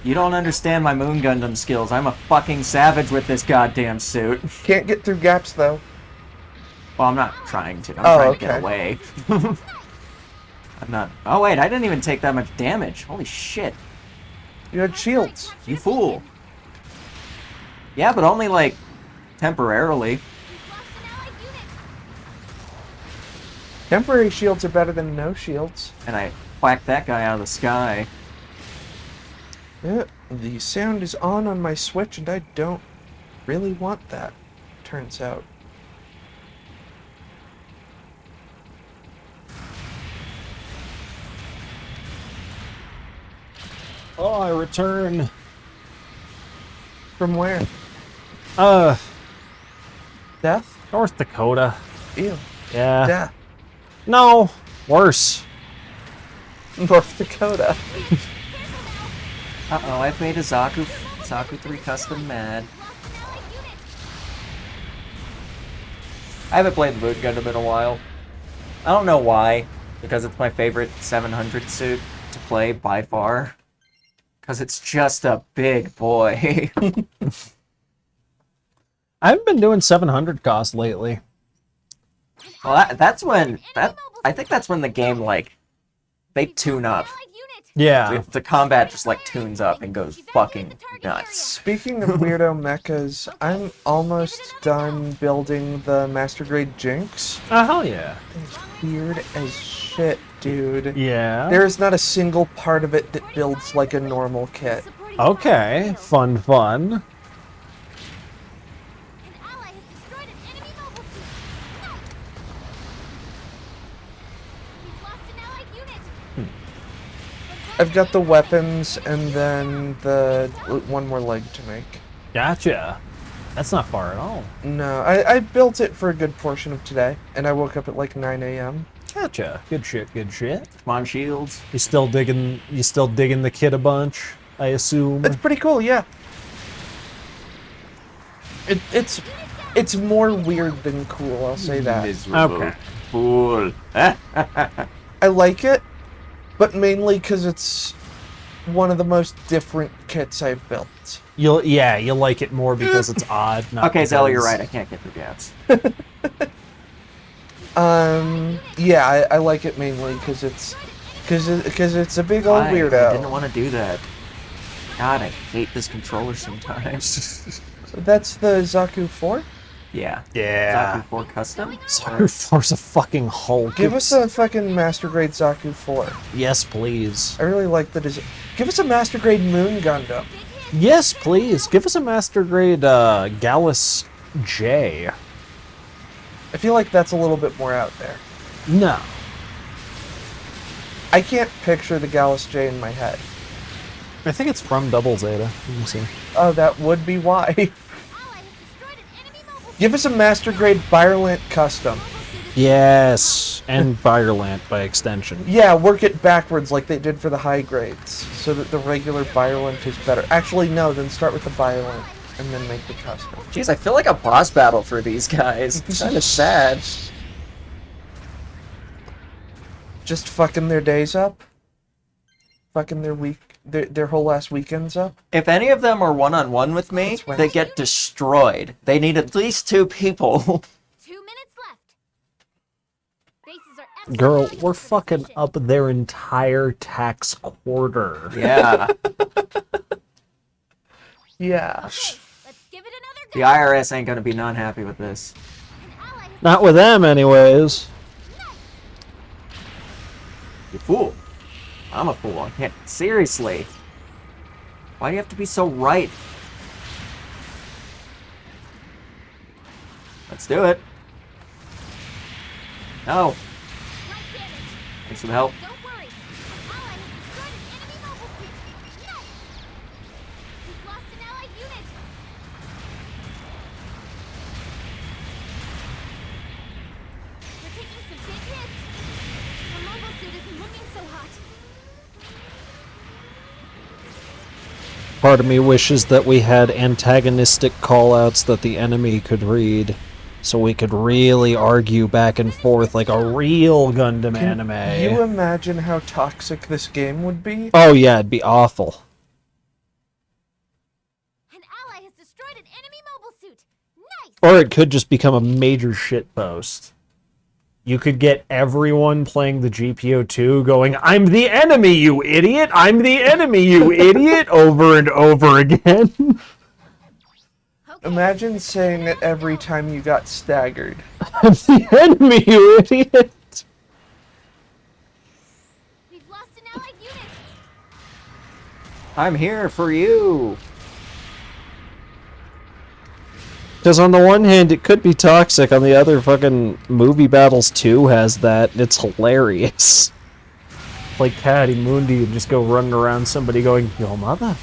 You don't understand my Moon Gundam skills. I'm a fucking savage with this goddamn suit. Can't get through gaps, though. Well, I'm not trying to. I'm Oh, trying to get okay. away. I'm not... Oh, wait, I didn't even take that much damage. Holy shit. You had shields. You fool. Yeah, but only, like, temporarily. Temporary shields are better than no shields. And I whacked that guy out of the sky. Yeah, the sound is on my Switch, and I don't really want that, turns out. Oh, I return. From where? Death? North Dakota. Ew. Yeah. Death. No, worse. North Dakota. Uh-oh, I've made a Zaku 3 custom mad. I haven't played the Moon Gundam in a while. I don't know why, because it's my favorite 700 suit to play by far. Because it's just a big boy. I haven't been doing 700 cost lately. Well, that's when... I think that's when the game, like, they tune up. Yeah. The combat just, like, tunes up and goes fucking nuts. Speaking of weirdo mechas, I'm almost done building the Master Grade Jinx. Oh, hell yeah. Weird as shit, dude. Yeah. There is not a single part of it that builds like a normal kit. Okay. Fun, fun. An ally has destroyed an enemy mobile suit. We've lost an allied unit. I've got the weapons and then the one more leg to make. Gotcha. That's not far at all. No, I built it for a good portion of today, and I woke up at like 9 a.m. Gotcha. Good shit, good shit. Come on, shields. You still digging the kid a bunch, I assume? It's pretty cool, yeah. It's more weird than cool, I'll say that. Okay. Fool. I like it, but mainly because it's one of the most different kits I've built. You'll like it more because it's odd. Not Okay, Zell, you're because- right. I can't get through gaps. Yeah, I like it mainly because it's a big old I weirdo. didn't want to do that. God, I hate this controller sometimes. That's the Zaku 4? Yeah. Yeah. Zaku 4 custom? Zaku 4's a fucking Hulk. Give us a fucking Master Grade Zaku 4. Yes, please. I really like the design. Give us a Master Grade Moon Gundam. Yes, please. Give us a Master Grade Gallus J. I feel like that's a little bit more out there. No. I can't picture the Gallus J in my head. I think it's from Double Zeta. Let me see. Oh, that would be why. Ally has destroyed an enemy mobile suit. Give us a Master Grade Byerlant custom. Yes, and Byerlant by extension. Yeah, work it backwards like they did for the high grades, so that the regular Byerlant is better. Actually, no, then start with the Byerlant, and then make the custom. Jeez, I feel like a boss battle for these guys. It's kind of sad. Just fucking their days up? Fucking their week? their whole last weekend's up. If any of them are one-on-one with me, That's right. they get destroyed. They need at least 2 people. 2 minutes left. Bases are extra Girl, valuable we're for this fucking mission. up their entire tax quarter. Yeah. Yeah. Okay, let's give it another The go. IRS ain't gonna be not happy with this. An ally has Not with them, anyways. You fool. I'm a fool. I can't. Seriously. Why do you have to be so right? Let's do it. No. slight damage. Thanks for the help. Don't worry. An ally has destroyed an enemy mobile suit. Nice. We've lost an allied unit. We're taking some big hits. Our mobile suit isn't looking so hot. Part of me wishes that we had antagonistic callouts that the enemy could read, so we could really argue back and forth like a real Gundam anime. You imagine how toxic this game would be? Oh yeah, it'd be awful. An ally has destroyed an enemy mobile suit. Nice. Or it could just become a major shitpost. You could get everyone playing the GPO2 going, "I'm the enemy, you idiot! I'm the enemy, you idiot!" over and over again. Okay, Imagine saying it every time you got staggered. I'm the enemy, you idiot! we've lost an allied unit. I'm here for you. Because on the one hand, it could be toxic. On the other, fucking Movie Battles 2 has that, and it's hilarious. Like Caddy Mundi and just go running around somebody going, "Your mother,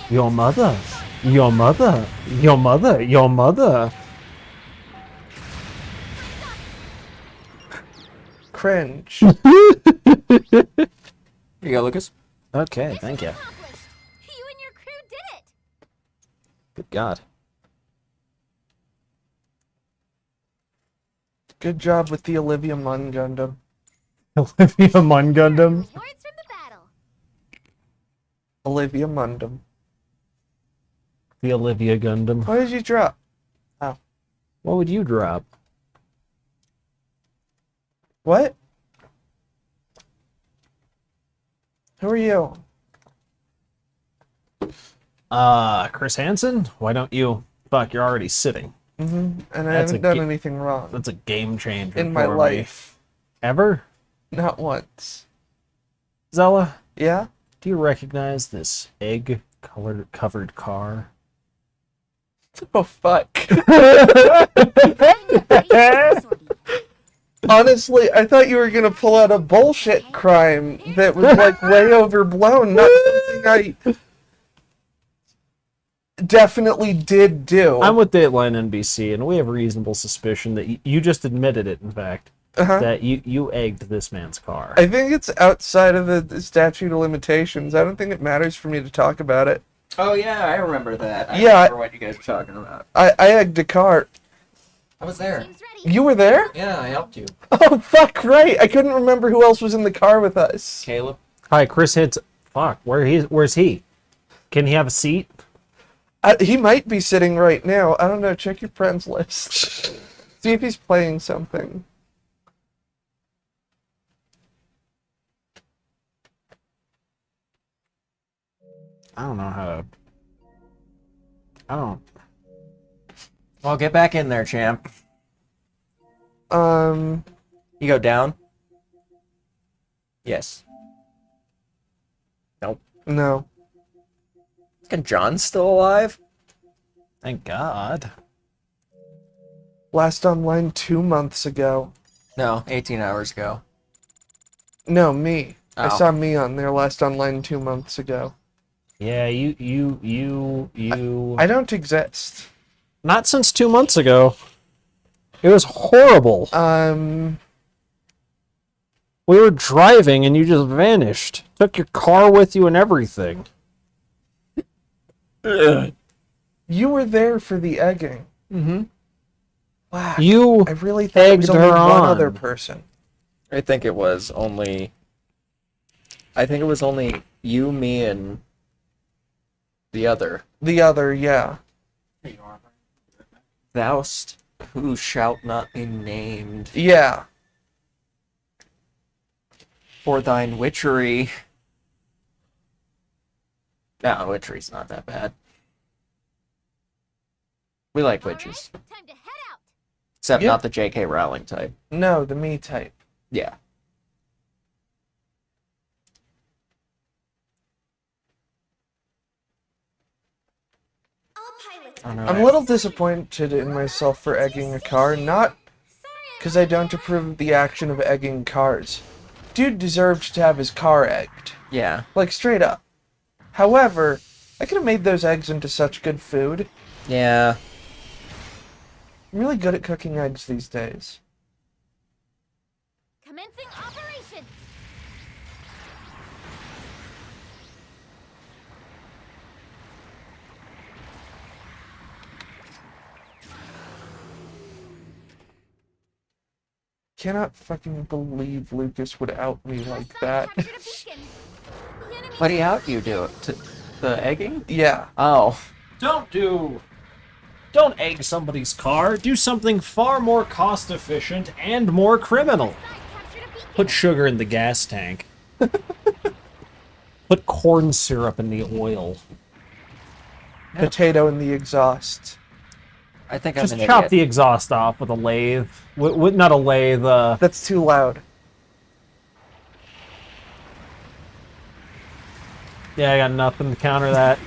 your mother, your mother, your mother, your mother." Cringe. Here you go, Lucas. Okay, thank you. Accomplished. You and your crew did it. Good God. Good job with the Olivia Munn Gundam. Olivia Munn Gundam. Rewards from the battle. Olivia Mundum. The Olivia Gundam. What did you drop? What would you drop? What? Who are you? Chris Hansen? Why don't you? Fuck, you're already sitting. And I That's haven't a done gi- anything wrong. That's a game changer In my for me. life. Ever? Not once. Zella, Yeah? do you recognize this egg-covered car? Oh, fuck. Sortie. Honestly, I thought you were gonna pull out a bullshit crime that was, like, way overblown. Not something I definitely did do. I'm with Dateline NBC, and we have reasonable suspicion that you just admitted it, in fact, Uh-huh. that you egged this man's car. I think it's outside of the statute of limitations. I don't think it matters for me to talk about it. Oh yeah, I remember that. I Yeah. remember what you guys were talking about. I egged a car. I was there. Team's ready. You were there? Yeah, I helped you. Oh, fuck, right. I couldn't remember who else was in the car with us. Caleb. Hi, Chris Hansen. Fuck, where's he? Can he have a seat? He might be sitting right now. I don't know. Check your friends list. See if he's playing something. I don't know how to... I don't... Well, get back in there, champ. Um, You go down. Yes. Nope. no. Is John still alive? Thank God. Last online 2 months ago. No, 18 hours ago. No, me. I Oh. saw me on there last online 2 months ago. Yeah, you... I don't exist. Not since 2 months ago. It was horrible. We were driving and you just vanished. Took your car with you and everything. You were there for the egging. Mm-hmm. Wow. You I really thought it was egged only her one on. other person. I think it was only you, me, and The other. The other, yeah. Thou'st who shalt not be named. Yeah. For thine witchery. No, witchery's not that bad. We like witches. Alright, time to head out. Except Yep. not the J.K. Rowling type. No, the me type. Yeah. All pilots I don't know. I'm a little disappointed in myself for egging a car, not because I don't approve of the action of egging cars. Dude deserved to have his car egged. Yeah. Like, straight up. However, I could have made those eggs into such good food. Yeah. I'm really good at cooking eggs these days. Commencing operation. Cannot fucking believe Lucas would out me like that. Captured a beacon. The enemy What do you out you do? To the egging? Yeah. Oh. Don't egg somebody's car. Do something far more cost efficient and more criminal. side captured a beacon. Put sugar in the gas tank. Put corn syrup in the oil. Potato in the exhaust. I think Just I'm an chop idiot. the exhaust off with a lathe. With not a lathe. That's too loud. Yeah, I got nothing to counter that.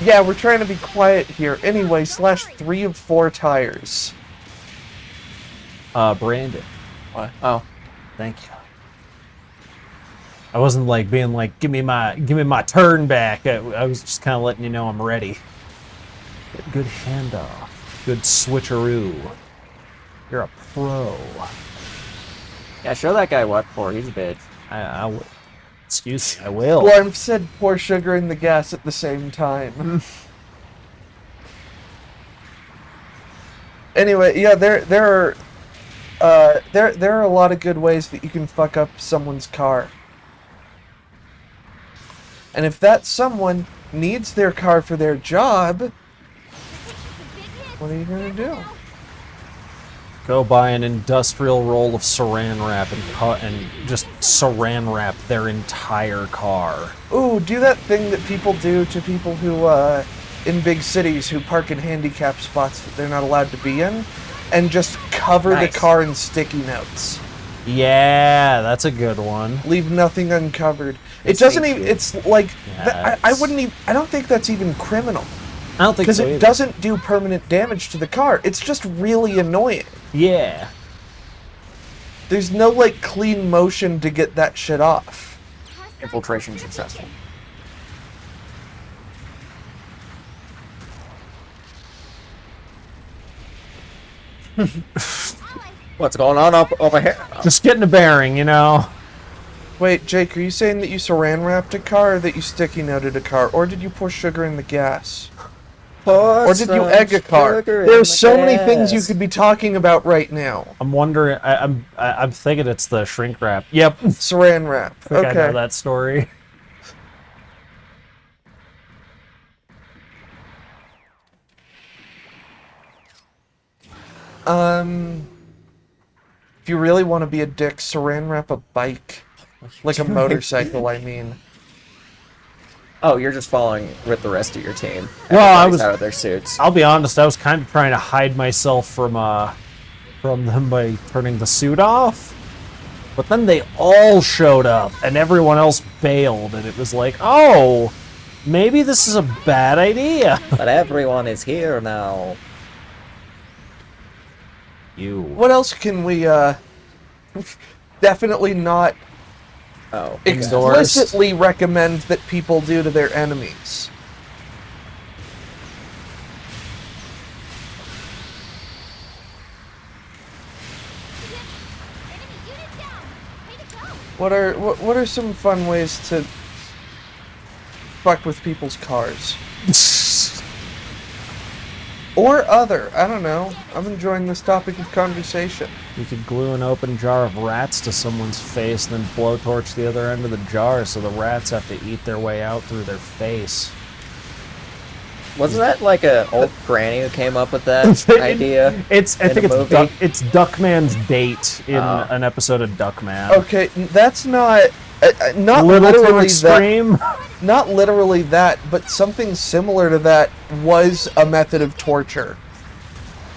Yeah, we're trying to be quiet here. Anyway, slash 3 of 4 tires. Brandon, What? Oh. thank you. I wasn't like being like, give me my turn back. I was just kind of letting you know I'm ready. Good handoff. Good switcheroo. You're a pro. Yeah, show that guy what for. He's a bitch. Excuse me, I will. Well, I've said pour sugar in the gas at the same time. Anyway, yeah, there are a lot of good ways that you can fuck up someone's car. And if that someone needs their car for their job, what are you gonna do? Go buy an industrial roll of saran wrap and just saran wrap their entire car. Ooh, do that thing that people do to people who, in big cities who park in handicap spots that they're not allowed to be in, and just cover Nice. the car in sticky notes. Yeah, that's a good one. Leave nothing uncovered. It That's doesn't thank even, you. it's like, I Yes. wouldn't even, I don't think that's even criminal. I don't think Because so it either. doesn't do permanent damage to the car. It's just really annoying. Yeah. There's no, like, clean motion to get that shit off. Infiltration successful. What's going on up over here? Just getting a bearing, you know. Wait, Jake, are you saying that you saran wrapped a car or that you sticky noted a car? Or did you pour sugar in the gas? Or did you egg a car? There's so many things you could be talking about right now. I'm wondering. I'm thinking it's the shrink wrap. Yep. I Saran wrap. think I know Okay. that story. If you really want to be a dick, saran wrap a bike. Like a motorcycle, I mean. Oh, you're just following with the rest of your team. Well, I Everybody's was- out of their suits. I'll be honest. I was kind of trying to hide myself from them by turning the suit off. But then they all showed up, and everyone else bailed, and it was like, oh, maybe this is a bad idea. But everyone is here now. You. What else can we, definitely not Oh. explicitly recommend that people do to their enemies? Enemy unit down. Way to go. What are some fun ways to fuck with people's cars? Or other, I don't know. I'm enjoying this topic of conversation. You could glue an open jar of rats to someone's face, then blowtorch the other end of the jar so the rats have to eat their way out through their face. Wasn't that like a old granny who came up with that idea? I in think a it's movie? It's Duckman's date in Oh. an episode of Duckman. Okay, that's not not Little too literally that. extreme. Not literally that, but something similar to that was a method of torture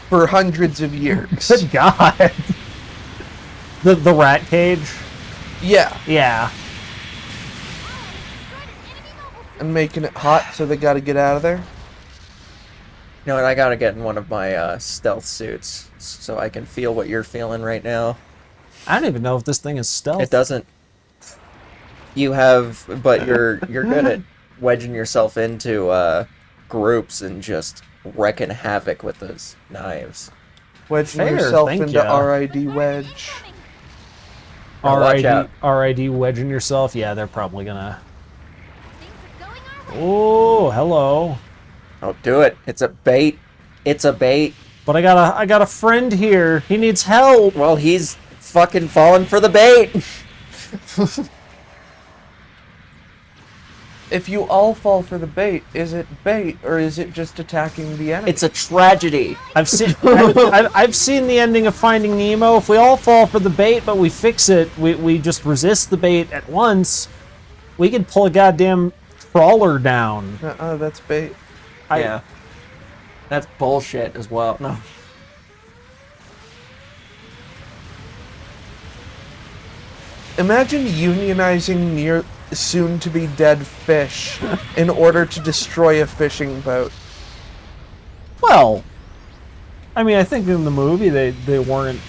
for hundreds of years. Good God. The rat cage. Yeah, Yeah. and making it hot, so they got to get out of there. You know what? I gotta get in one of my stealth suits so I can feel what you're feeling right now. I don't even know if this thing is stealth. It doesn't. You have, but you're good at wedging yourself into groups and just wrecking havoc with those knives. Wedging Fair, yourself thank into ya. RID wedge. Now watch RID, out. RID wedging yourself. Yeah, they're probably gonna. Things are going our way. Oh, hello. Oh, do it! It's a bait. It's a bait. But I got a friend here. He needs help. Well, he's fucking falling for the bait. If you all fall for the bait, is it bait or is it just attacking the enemy? It's a tragedy. I've seen I've seen the ending of Finding Nemo. If we all fall for the bait, but we fix it, we just resist the bait at once, we can pull a goddamn trawler down. That's bait. Yeah. That's bullshit as well. No. Imagine unionizing near soon-to-be dead fish in order to destroy a fishing boat. Well, I mean, I think in the movie they weren't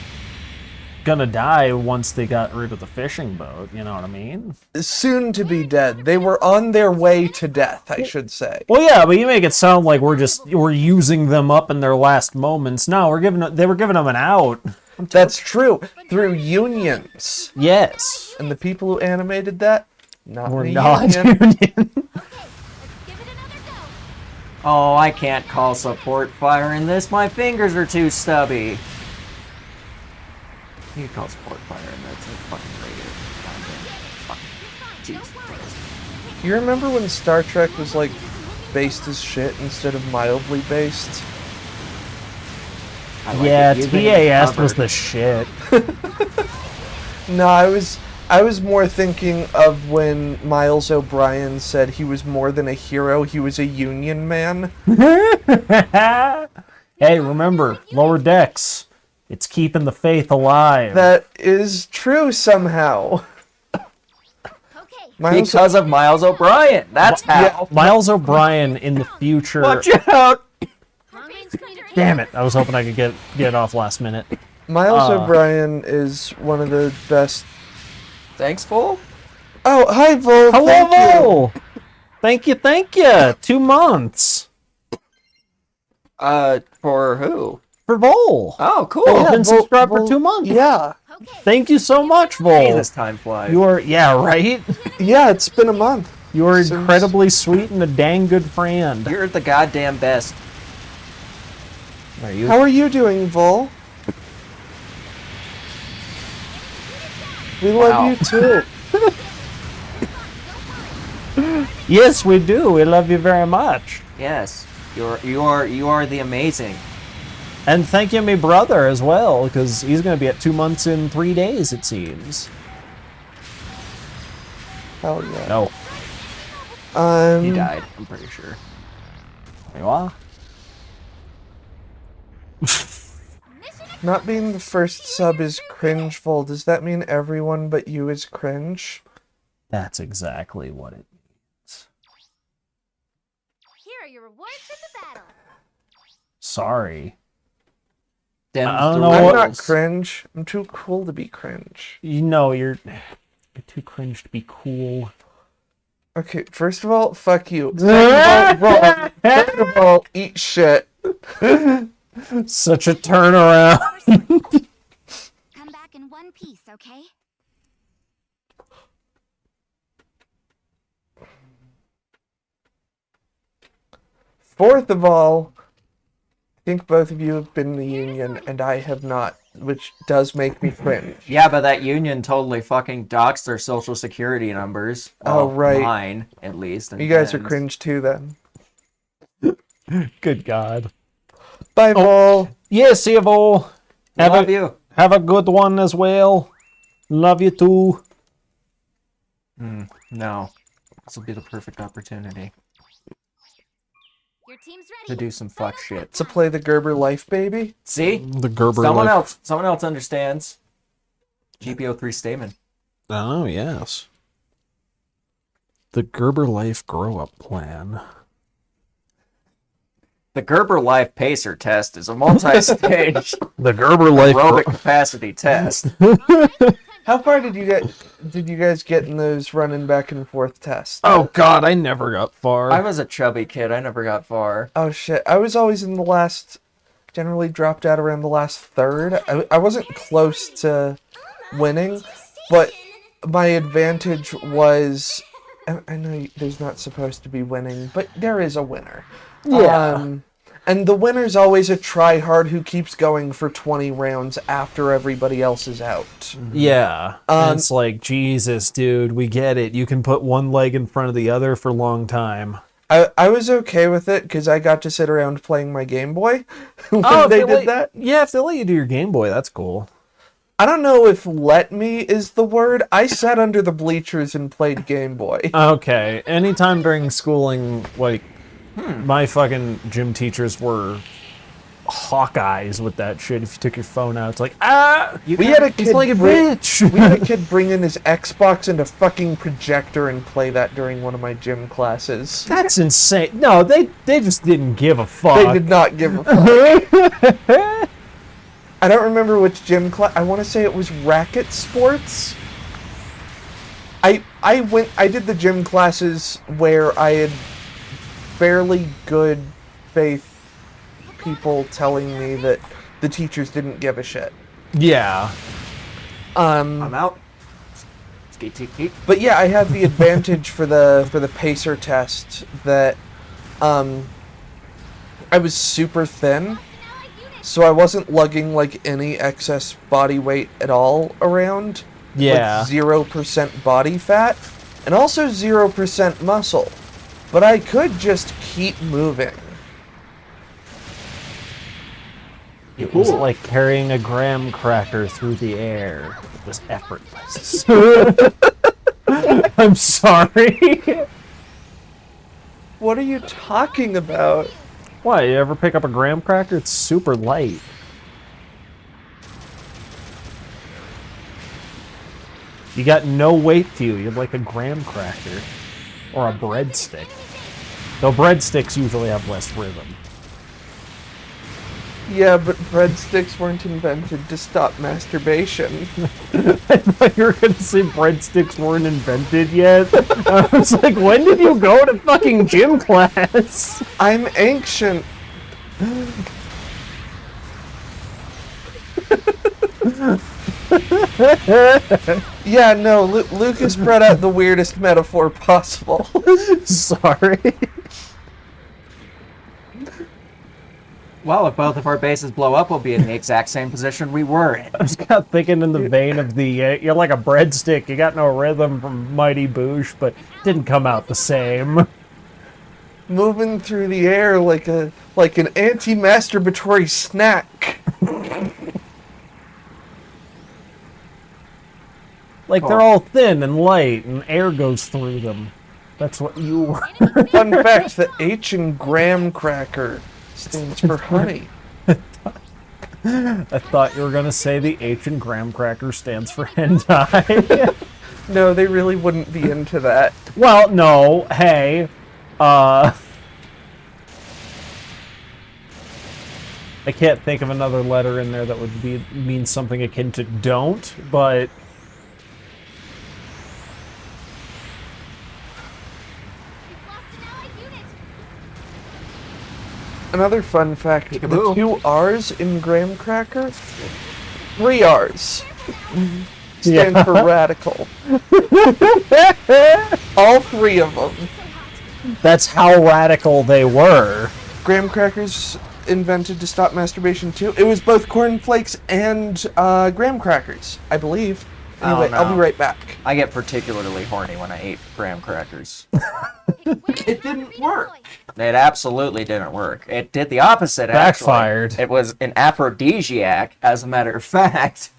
gonna die once they got rid of the fishing boat. You know what I mean? Soon-to-be dead. They were on their way to death, I should say. Well, yeah, but you make it sound like we're using them up in their last moments. No, they were giving them an out. That's true. Through unions. Yes, And the people who animated that, not we're in a not union. Let's give it another go. Oh, I can't call support fire in this. My fingers are too stubby. You can call support fire in that. It's a fucking radio. Fuck. Jesus Christ. You remember when Star Trek was like based as shit instead of mildly based? I like yeah. it. You've been TAS was covered. the shit. No, I was more thinking of when Miles O'Brien said he was more than a hero, he was a union man. Hey, remember, lower decks. It's keeping the faith alive. That is true somehow. Okay. Miles, Because of Miles O'Brien. That's how. yeah. Miles O'Brien in the future. Watch out. Long-range communication. Damn it! I was hoping I could get it off last minute. Miles O'Brien is one of the best. Thanks, fool. Oh, hi, Vol. Hello, Thank you. Vol. Thank you. 2 months For who? for Vol. Oh, cool. Vol. been Vol- subscribed for Vol- 2 months. Yeah, Okay. Thank you so much, Vol. Jesus, time flies. Yeah, right. yeah, it's been a month. You're Since- incredibly sweet and a dang good friend. You're the goddamn best. Are you? How are you doing, Vol? We love Wow. you too. Yes, we do. We love you very much. Yes. You are the amazing. And thank you, my brother, as well, because he's going to be at 2 months in 3 days, it seems. Hell yeah. No. He died, I'm pretty sure. You are? Not being the first sub is cringeful. Does that mean everyone but you is cringe? That's exactly what it means. Here are your rewards from the battle. Sorry. Them's I don't the know I'm what- not rules. cringe. I'm too cool to be cringe. You know, you're too cringe to be cool. Okay, first of all, fuck you. Second of all, third of all, eat shit. Such a turnaround. Come back in one piece, okay? Fourth of all, I think both of you have been in the union and I have not, which does make me cringe. Yeah, but that union totally fucking doxed their social security numbers. Oh, Well, right. Mine, at least. and You guys are Ben's. cringe too then. Good God. Bye, Vol. Yeah, see you, Vol. Love you. Have a good one as well. Love you too. No. This will be the perfect opportunity Your team's to ready. do some fuck shit. To play the Gerber Life Baby. See? The Gerber Someone else understands. GPO3 Stamen. Oh, yes. The Gerber Life Grow Up Plan. The Gerber Life Pacer test is a multi-stage The Gerber Life aerobic capacity test. How far did you guys get in those running back and forth tests? Oh, God, I never got far. I was a chubby kid. I never got far. Oh shit! I was always in the last. Generally dropped out around the last third. I wasn't close to winning, but my advantage was. I know there's not supposed to be winning, but there is a winner. Yeah. And the winner's always a tryhard who keeps going for 20 rounds after everybody else is out. Yeah. And it's like, Jesus, dude, we get it. You can put one leg in front of the other for a long time. I was okay with it because I got to sit around playing my Game Boy when they did that. Yeah, if they let you do your Game Boy, that's cool. I don't know if "let me" is the word. I sat under the bleachers and played Game Boy. Okay. Anytime during schooling, like, my fucking gym teachers were Hawkeyes with that shit. If you took your phone out, it's like, We had a kid like a bring- bitch. We had a kid bring in his Xbox and a fucking projector and play that during one of my gym classes. That's insane. No, they just didn't give a fuck. They did not give a fuck. I don't remember which gym class. I want to say it was racket sports. I did the gym classes where I had fairly good faith people telling me that the teachers didn't give a shit. Yeah. I'm out. Skeet, teet, teet. But yeah, I had the advantage for the pacer test that I was super thin, so I wasn't lugging like any excess body weight at all around. Yeah. With 0% body fat and also 0% muscle. But I could just keep moving. It was like carrying a graham cracker through the air. It was effortless. I'm sorry. What are you talking about? What, you ever pick up a graham cracker? It's super light. You got no weight to you. You're like a graham cracker. Or a breadstick. Though breadsticks usually have less rhythm. Yeah, but breadsticks weren't invented to stop masturbation. I thought you were going to say breadsticks weren't invented yet. I was like, when did you go to fucking gym class? I'm ancient. Yeah, no, Lucas brought out the weirdest metaphor possible. Sorry. Well, if both of our bases blow up, we'll be in the exact same position we were in. I just got thinking in the vein of the, you're like a breadstick, you got no rhythm from Mighty Boosh, but didn't come out the same. Moving through the air like an anti-masturbatory snack. Like, they're all thin and light, and air goes through them. That's what you were. Fun fact, the H in graham cracker stands for honey. I thought you were going to say the H in graham cracker stands for hentai. No, they really wouldn't be into that. Well, no, hey, I can't think of another letter in there that would mean something akin to don't, but Another fun fact, the Peekaboo. 2 R's in graham cracker, 3 R's. Stand Yeah. for radical. All 3 of them. that's how radical they were. Graham crackers invented to stop masturbation too. It was both cornflakes and graham crackers, I believe. Anyway, I'll be no. right back. I get particularly horny when I eat graham crackers. It didn't work. It absolutely didn't work. It did the opposite, actually. Backfired. It was an aphrodisiac, as a matter of fact.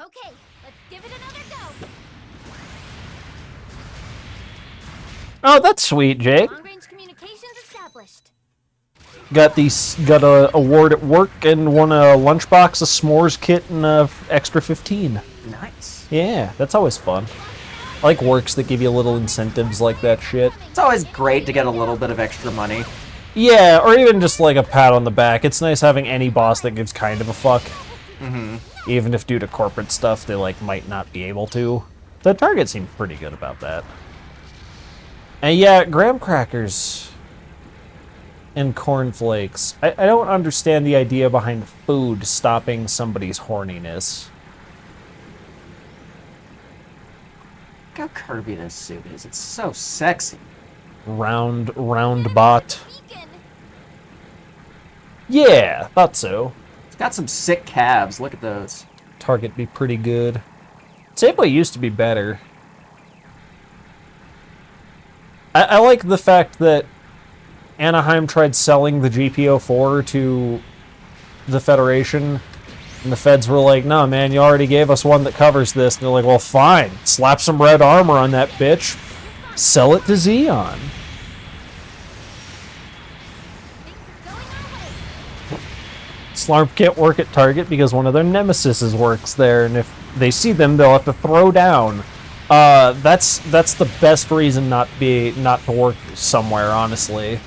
Okay, let's give it another go. Oh, that's sweet, Jake. Long-range communications established. Got a award at work and won a lunchbox, a s'mores kit, and a extra 15. Nice. Yeah, that's always fun. I like works that give you little incentives like that shit. It's always great to get a little bit of extra money. Yeah, or even just like a pat on the back. It's nice having any boss that gives kind of a fuck. Even if due to corporate stuff they like might not be able to. The Target seemed pretty good about that. And yeah, graham crackers and cornflakes. I don't understand the idea behind food stopping somebody's horniness. Look how curvy this suit is. It's so sexy. Round bot. Beacon. Yeah, thought so. It's got some sick calves. Look at those. Target be pretty good. Safeway used to be better. I like the fact that Anaheim tried selling the GPO-4 to the Federation, and the feds were like, "No, man, you already gave us one that covers this." And they're like, "Well, fine. Slap some red armor on that bitch. Sell it to Xeon." Slarp can't work at Target because one of their nemesises works there, and if they see them, they'll have to throw down. That's the best reason not to work somewhere, honestly.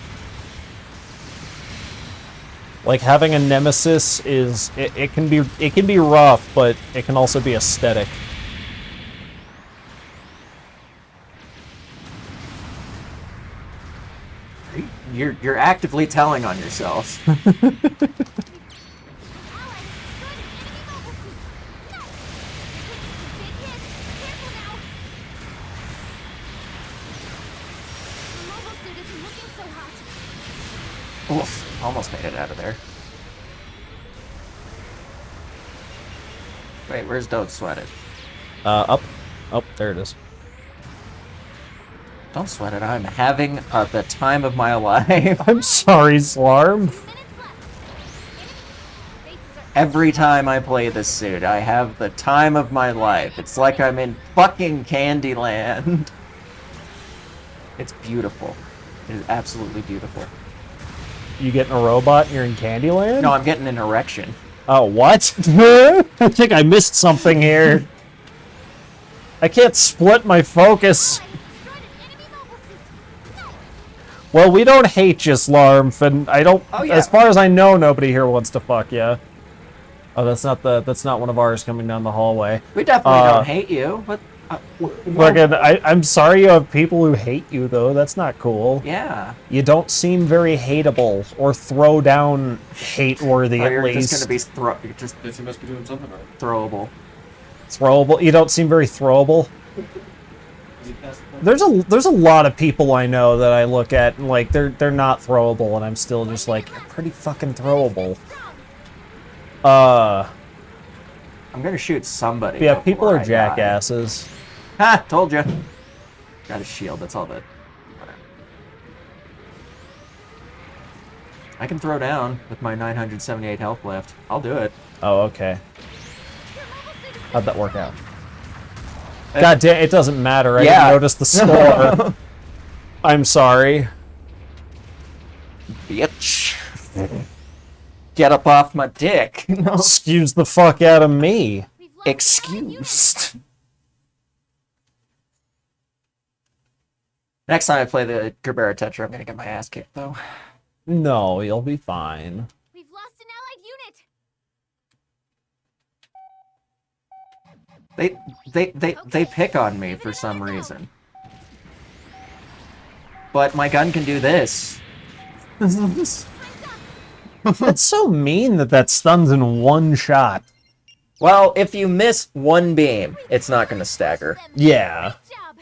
Like having a nemesis is it can be rough, but it can also be aesthetic. You're actively telling on yourself. Oof, almost made it out of there. Wait, where's Don't Sweat It? Up. Oh, there it is. Don't sweat it, I'm having the time of my life. I'm sorry, Slarm. Every time I play this suit, I have the time of my life. It's like I'm in fucking Candyland. It's beautiful. It is absolutely beautiful. You getting a robot and you're in Candyland? No, I'm getting an erection. Oh, what? I think I missed something here. I can't split my focus. Well, we don't hate you, Slarm, and I don't. Oh, yeah. As far as I know, nobody here wants to fuck you. Oh, that's not one of ours coming down the hallway. We definitely don't hate you, but... Fucking, I'm sorry you have people who hate you, though. That's not cool. yeah. You don't seem very hateable or throw down hate-worthy, Oh, at you're least. just gonna be You must be doing something right. throwable. Throwable. You don't seem very throwable. There's a lot of people I know that I look at and like they're not throwable, and I'm still just like, you're pretty fucking throwable. I'm gonna shoot somebody. Yeah, people before are I die. jackasses. Ha! Told you. Got a shield. That's all that. Whatever. I can throw down with my 978 health left. I'll do it. Oh, okay. How'd that work out? God damn, it doesn't matter. I Yeah. didn't notice the score. I'm sorry. Bitch. Get up off my dick. No. Excuse the fuck out of me. Excused. Next time I play the Gerbera Tetra, I'm gonna get my ass kicked, though. No, you'll be fine. We've lost an allied unit. They pick on me for some reason. But my gun can do this. That's so mean that stuns in one shot. Well, if you miss one beam, it's not gonna stagger. Yeah. Great job.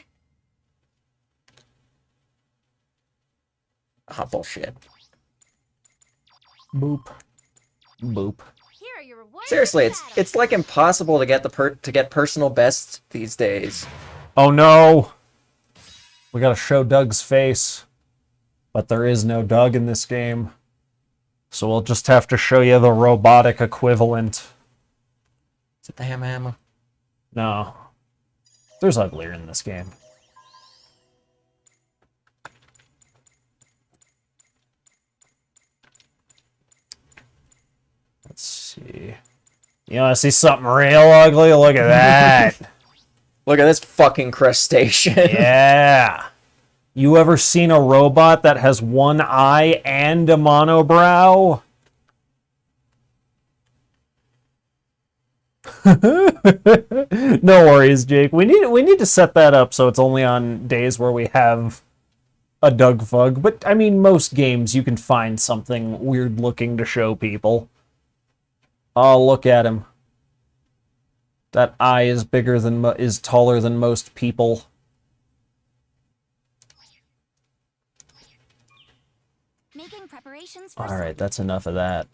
Ah, bullshit. Boop. Boop. Here, are your rewards. Seriously, for battle. it's like impossible to get to get personal best these days. Oh no! We gotta show Doug's face. But there is no Doug in this game. So we'll just have to show you the robotic equivalent. Is it the hammer hammer? No. There's uglier in this game. Let's see. You wanna see something real ugly? Look at that! Look at this fucking crustacean. Yeah! You ever seen a robot that has one eye and a monobrow? No worries, Jake. We need to set that up so it's only on days where we have a Doug Fug. But I mean, most games you can find something weird looking to show people. Oh, look at him. That eye is bigger than is taller than most people. Making preparations for All right, that's enough of that.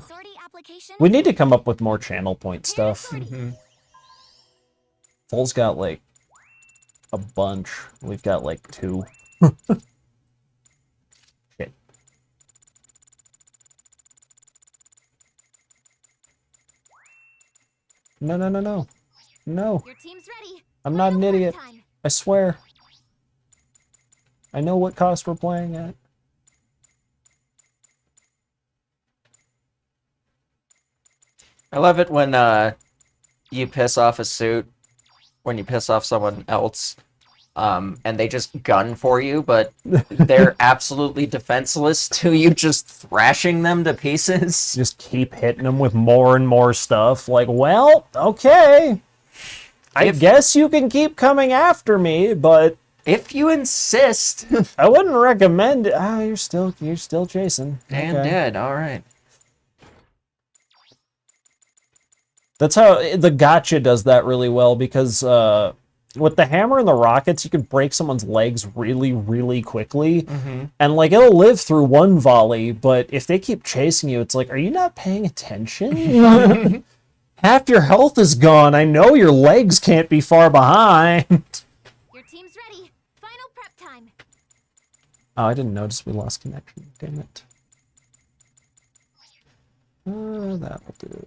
sortie application. We need to come up with more channel point stuff. Sortie. Full's got like a bunch. We've got like 2. Shit. No, no, no, no. No, Your team's ready. I'm not an Final idiot. prep time. I swear. I know what cost we're playing at. I love it when you piss off a suit, when you piss off someone else, and they just gun for you, but they're absolutely defenseless to you just thrashing them to pieces. Just keep hitting them with more and more stuff. Like, well, okay. I guess you can keep coming after me, but If you insist. I wouldn't recommend it. Ah, you're still chasing. And Okay. dead, alright. That's how the gotcha does that really well, because with the hammer and the rockets, you can break someone's legs really, really quickly. And like it'll live through one volley, but if they keep chasing you, it's like, are you not paying attention? Half your health is gone. I know your legs can't be far behind. Your team's ready. Final prep time. Oh, I didn't notice we lost connection. Damn it. That'll do.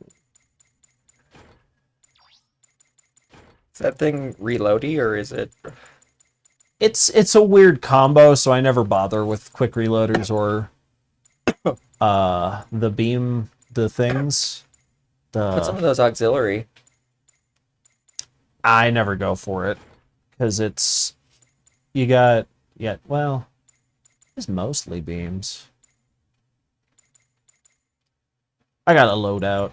Is that thing reloady or is it? It's a weird combo, so I never bother with quick reloaders or the things. Put some of those auxiliary. I never go for it because it's well, it's mostly beams. I got a loadout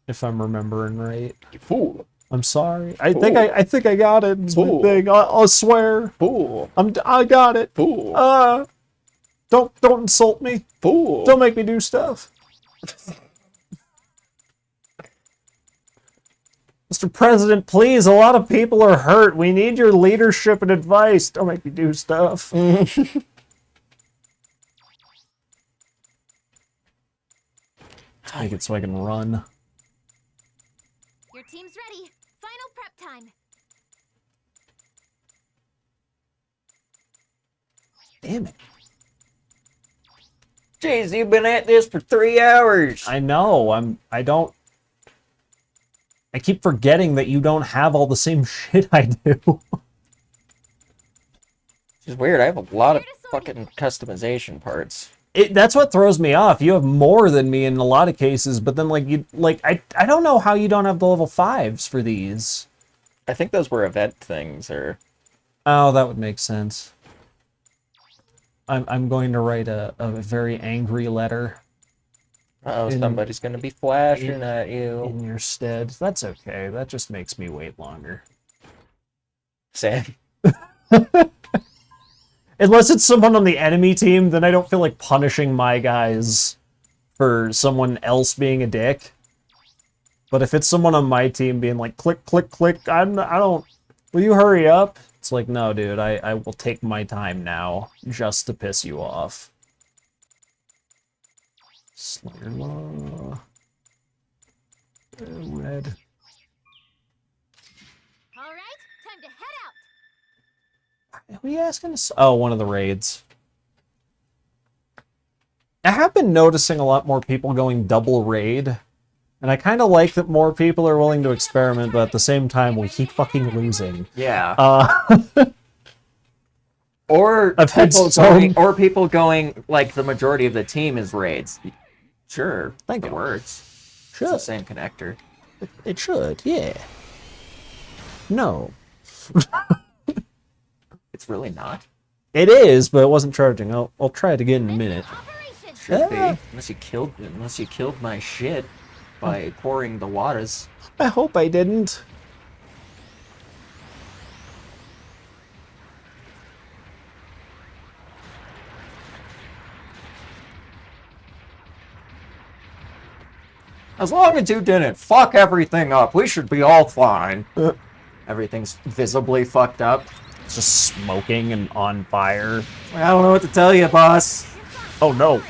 if I'm remembering right. You fool. I'm sorry. I think I got it. It's my thing. I'll swear. Fool. I got it. Fool. Don't insult me. Fool. Don't make me do stuff. Mr. President, please, a lot of people are hurt. We need your leadership and advice. Don't make me do stuff. Make it so I can run. Your team's ready. Final prep time. Damn it. Jeez, you've been at this for 3 hours. I know. I keep forgetting that you don't have all the same shit I do. It's weird. I have a lot of fucking customization parts. That's what throws me off. You have more than me in a lot of cases, but then I don't know how you don't have the level 5s for these. I think those were event things, or Oh, that would make sense. I'm going to write a very angry letter somebody's gonna be flashing at you. in your stead. That's okay. That just makes me wait longer. Sam. Unless it's someone on the enemy team, then I don't feel like punishing my guys for someone else being a dick. But if it's someone on my team being like, click, click, click, I don't, will you hurry up? It's like, no, dude, I will take my time now just to piss you off. Slayer Law. Red. All right, time to head out. Who are you asking us? Oh, one of the raids. I have been noticing a lot more people going double raid. And I kind of like that more people are willing to experiment, but at the same time, we keep fucking losing. Yeah. I've had people going like the majority of the team is raids. Sure, Thank it you. works. Sure. It's the same connector. It should, yeah. No. It's really not. It is, but it wasn't charging. I'll try it again in a minute. Operation. Should Ah. be. Unless you killed my shit by pouring the waters. I hope I didn't. As long as you didn't fuck everything up, we should be all fine. Everything's visibly fucked up. It's just smoking and on fire. I don't know what to tell you, boss. Oh no.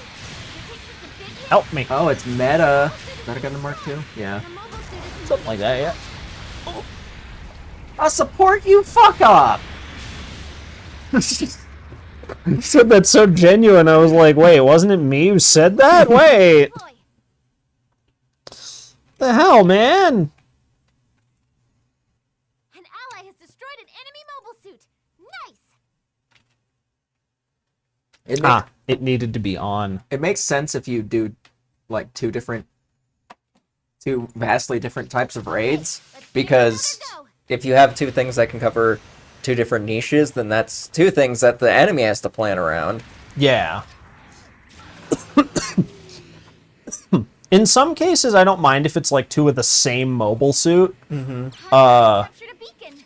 Help me. Oh, it's meta. Is that a Gundam Mark II? Yeah. The mobile suit is Something like that, yeah. I'll support you, fuck up! You said that so genuine, I was like, wait, wasn't it me who said that? Wait. deployed. The hell, man? An ally has destroyed an enemy mobile suit. Nice. It needed to be on. It makes sense if you do like two vastly different types of raids, Let's give it because another go. if you have two things that can cover two different niches, then that's two things that the enemy has to plan around. Yeah. In some cases, I don't mind if it's like two of the same mobile suit. Captured a beacon.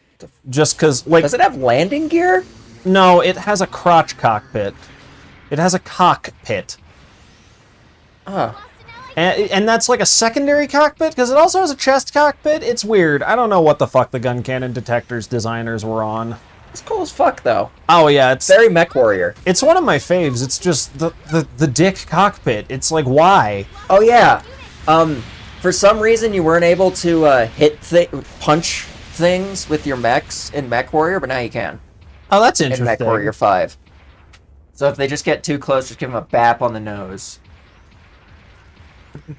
Just because, like, Does it have landing gear? no, it has a crotch cockpit. It has a cockpit. Oh. Lost an ally. And that's like a secondary cockpit, because it also has a chest cockpit. It's weird. I don't know what the fuck the gun cannon detectors designers were on. It's cool as fuck, though. Oh, yeah, it's Very Mech Warrior. it's one of my faves. It's just the dick cockpit. It's like, why? Oh, yeah. For some reason, you weren't able to punch things with your mechs in Mech Warrior, but now you can. Oh, that's In Mech interesting. Warrior 5. So if they just get too close, just give them a bap on the nose.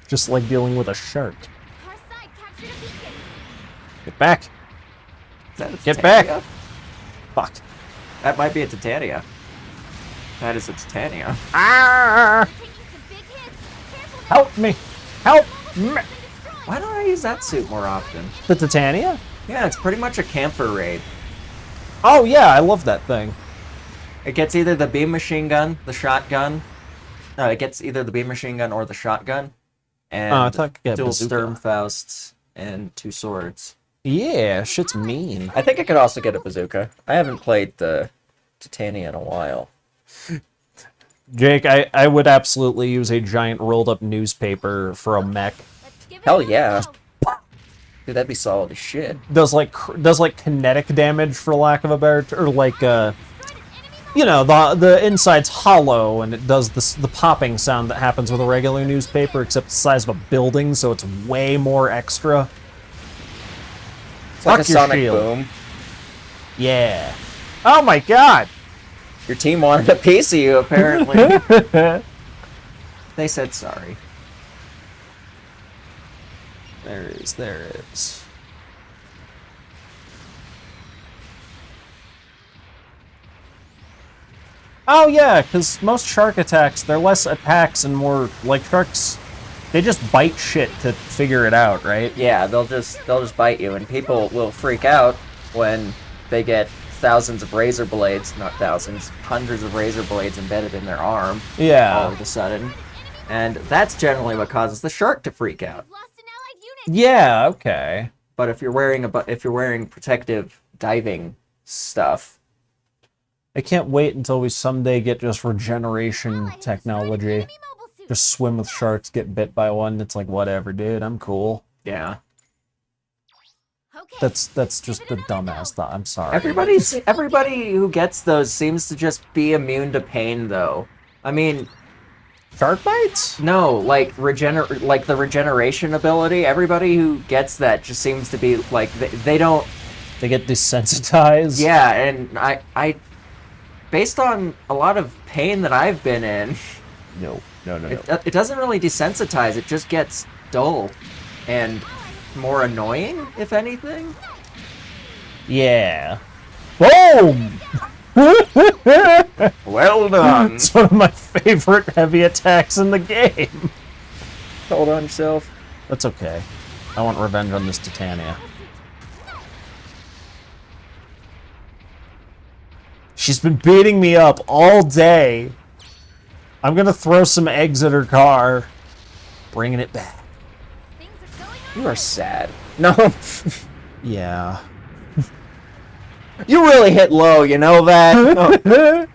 Just like dealing with a shark. Our side captured a beacon. Get back. Is that a Get Titania? back. Fuck. That might be a Titania. That is a Titania. Ah! Taking some big hits. Careful now. Help me. Help me. Been destroyed. Why don't I use that suit more often? The Titania? Yeah, it's pretty much a camper raid. Oh, yeah, I love that thing. It gets either the beam machine gun, the shotgun. No, it gets either the beam machine gun or the shotgun. And Oh, I thought you could get dual bazooka. Sturmfausts and two swords. Yeah, shit's mean. I think I could also get a bazooka. I haven't played the Titania in a while. Jake, I would absolutely use a giant rolled up newspaper for a mech. Let's give it Hell another yeah. go. Dude, that'd be solid as shit. Does like kinetic damage, for lack of a better or like Destroyed an enemy you know, the inside's hollow and it does the popping sound that happens with a regular newspaper, except the size of a building, so it's way more extra. It's like a Fuck your sonic shield. boom. Yeah. Oh my god. Your team wanted a piece of you, apparently. They said sorry. There is. Oh yeah, because most shark attacks, they're less attacks and more like sharks. They just bite shit to figure it out, right? Yeah, they'll just bite you, and people will freak out when they get thousands of razor blades, not thousands, hundreds of razor blades embedded in their arm all Yeah. of a sudden. And that's generally what causes the shark to freak out. Lost an allied unit. Yeah, okay. But if you're wearing protective diving stuff, I can't wait until we someday get just Ally regeneration has destroyed an technology. enemy mobile suit. Just swim with sharks, get bit by one. It's like, whatever, dude. I'm cool. yeah. Okay. That's just the Give it another dumbass go. thought. I'm sorry. Everybody who gets those seems to just be immune to pain, though. I mean, Shark bites? No, like like the regeneration ability. Everybody who gets that just seems to be like they don't. They get desensitized? Yeah, and I, based on a lot of pain that I've been in, No. it doesn't really desensitize. It just gets dull and more annoying, if anything. Yeah. Boom! Well done. It's one of my favorite heavy attacks in the game. Hold on yourself. That's okay. I want revenge on this Titania. She's been beating me up all day. I'm gonna throw some eggs at her car. Bringing it back. Things are going on. You are sad. No. Yeah. You really hit low, you know that?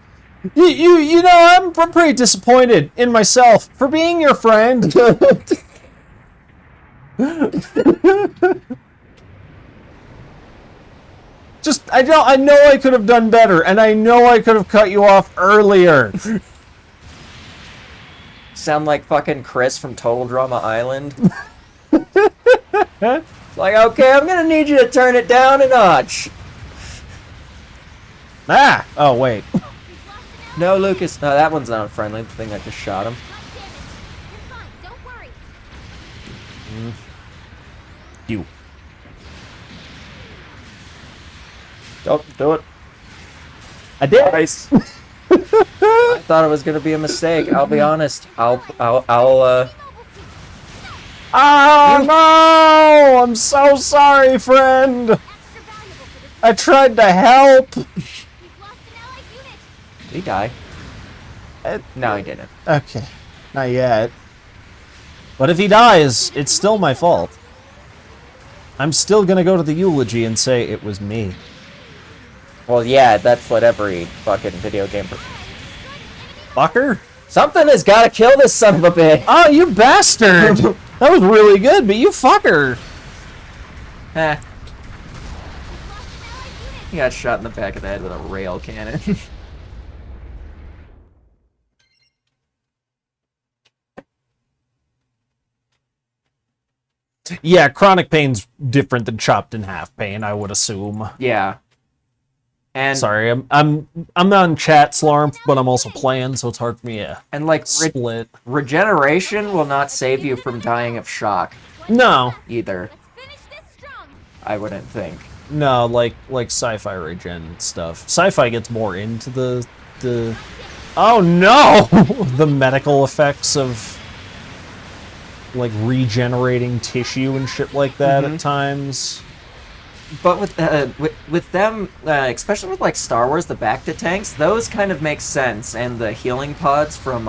You know, I'm pretty disappointed in myself for being your friend. I know I could have done better, and I know I could have cut you off earlier. Sound like fucking Chris from Total Drama Island. It's like, okay, I'm gonna need you to turn it down a notch. Ah! Oh, wait. No, Lucas. No, that one's not friendly. The thing that just shot him. You're fine. Don't worry. You. Don't do it. I did. Nice. I thought it was gonna be a mistake. I'll be honest. I'll Oh, no! I'm so sorry, friend. Extra valuable for this. I tried to help. We've lost an allied unit. Did he die? No, he didn't. Okay. Not yet. But if he dies, it's still my fault. I'm still gonna go to the eulogy and say it was me. Well, yeah, that's what every fucking video game. Fucker? Something has got to kill this son of a bitch. Oh, you bastard! That was really good, but you fucker! Eh. He got shot in the back of the head with a rail cannon. Yeah, chronic pain's different than chopped in half pain, I would assume. Yeah. And Sorry, I'm not in chat, Slarm, but I'm also playing, so it's hard for me to and like split. regeneration will not save you from dying of shock No, either. Let's finish this strong. I wouldn't think. no, like sci-fi regen stuff. Sci-fi gets more into the oh no, the medical effects of like regenerating tissue and shit like that at times. But with them, especially with like Star Wars, the Bacta tanks, those kind of make sense, and the healing pods from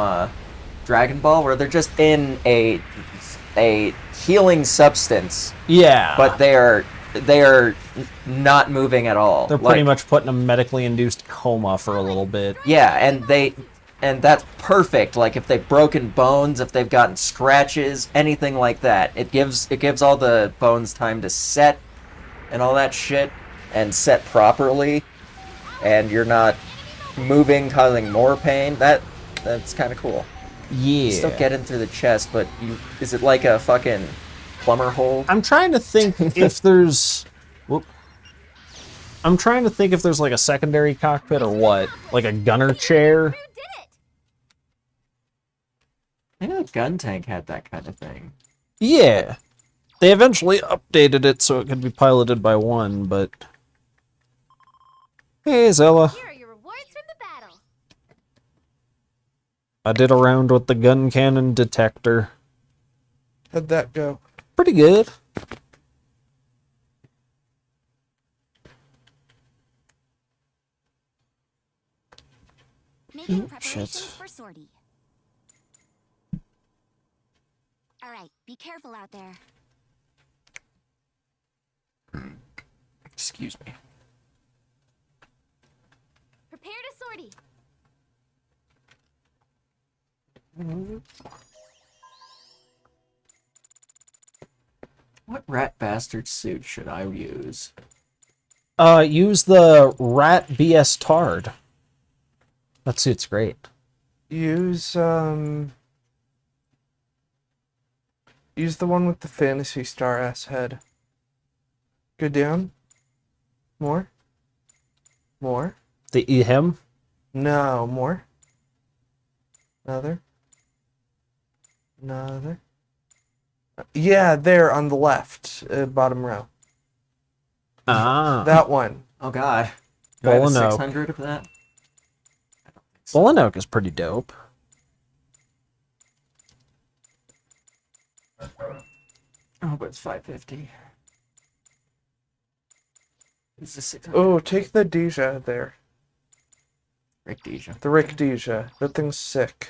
Dragon Ball, where they're just in a healing substance, Yeah, but they are not moving at all. they're pretty much put in a medically induced coma for a little bit. Yeah, and that's perfect. Like if they've broken bones, if they've gotten scratches, anything like that, it gives all the bones time to set and all that shit, and set properly, and you're not moving, causing more pain. That's kind of cool. Yeah. Still getting through the chest, but is it like a fucking plumber hole? I'm trying to think if there's. Whoop. I'm trying to think if there's like a secondary cockpit or what, like a gunner chair. Who did it? I know Gun Tank had that kind of thing. Yeah. They eventually updated it so it could be piloted by one, but. Hey, Zella. Here are your rewards from the battle. I did a round with the gun cannon detector. How'd that go? Pretty good. Making preparations shit. for sortie. All right, be careful out there. Excuse me. Prepare to sortie. What rat bastard suit should I use? Use the Rat BS Tard. That suit's great. Use Use the one with the Fantasy Star ass head. Go down. More. More. Him? No, more. Another. Another. Yeah, there on the left, bottom row. Ah. That one. Oh god. Do I have a Bullen Oak. 600 of that? Bullen Oak is pretty dope. Oh, but it's 550. It's the 600. Oh, take the Deja there. Rick Deja. The Rick Deja. That thing's sick.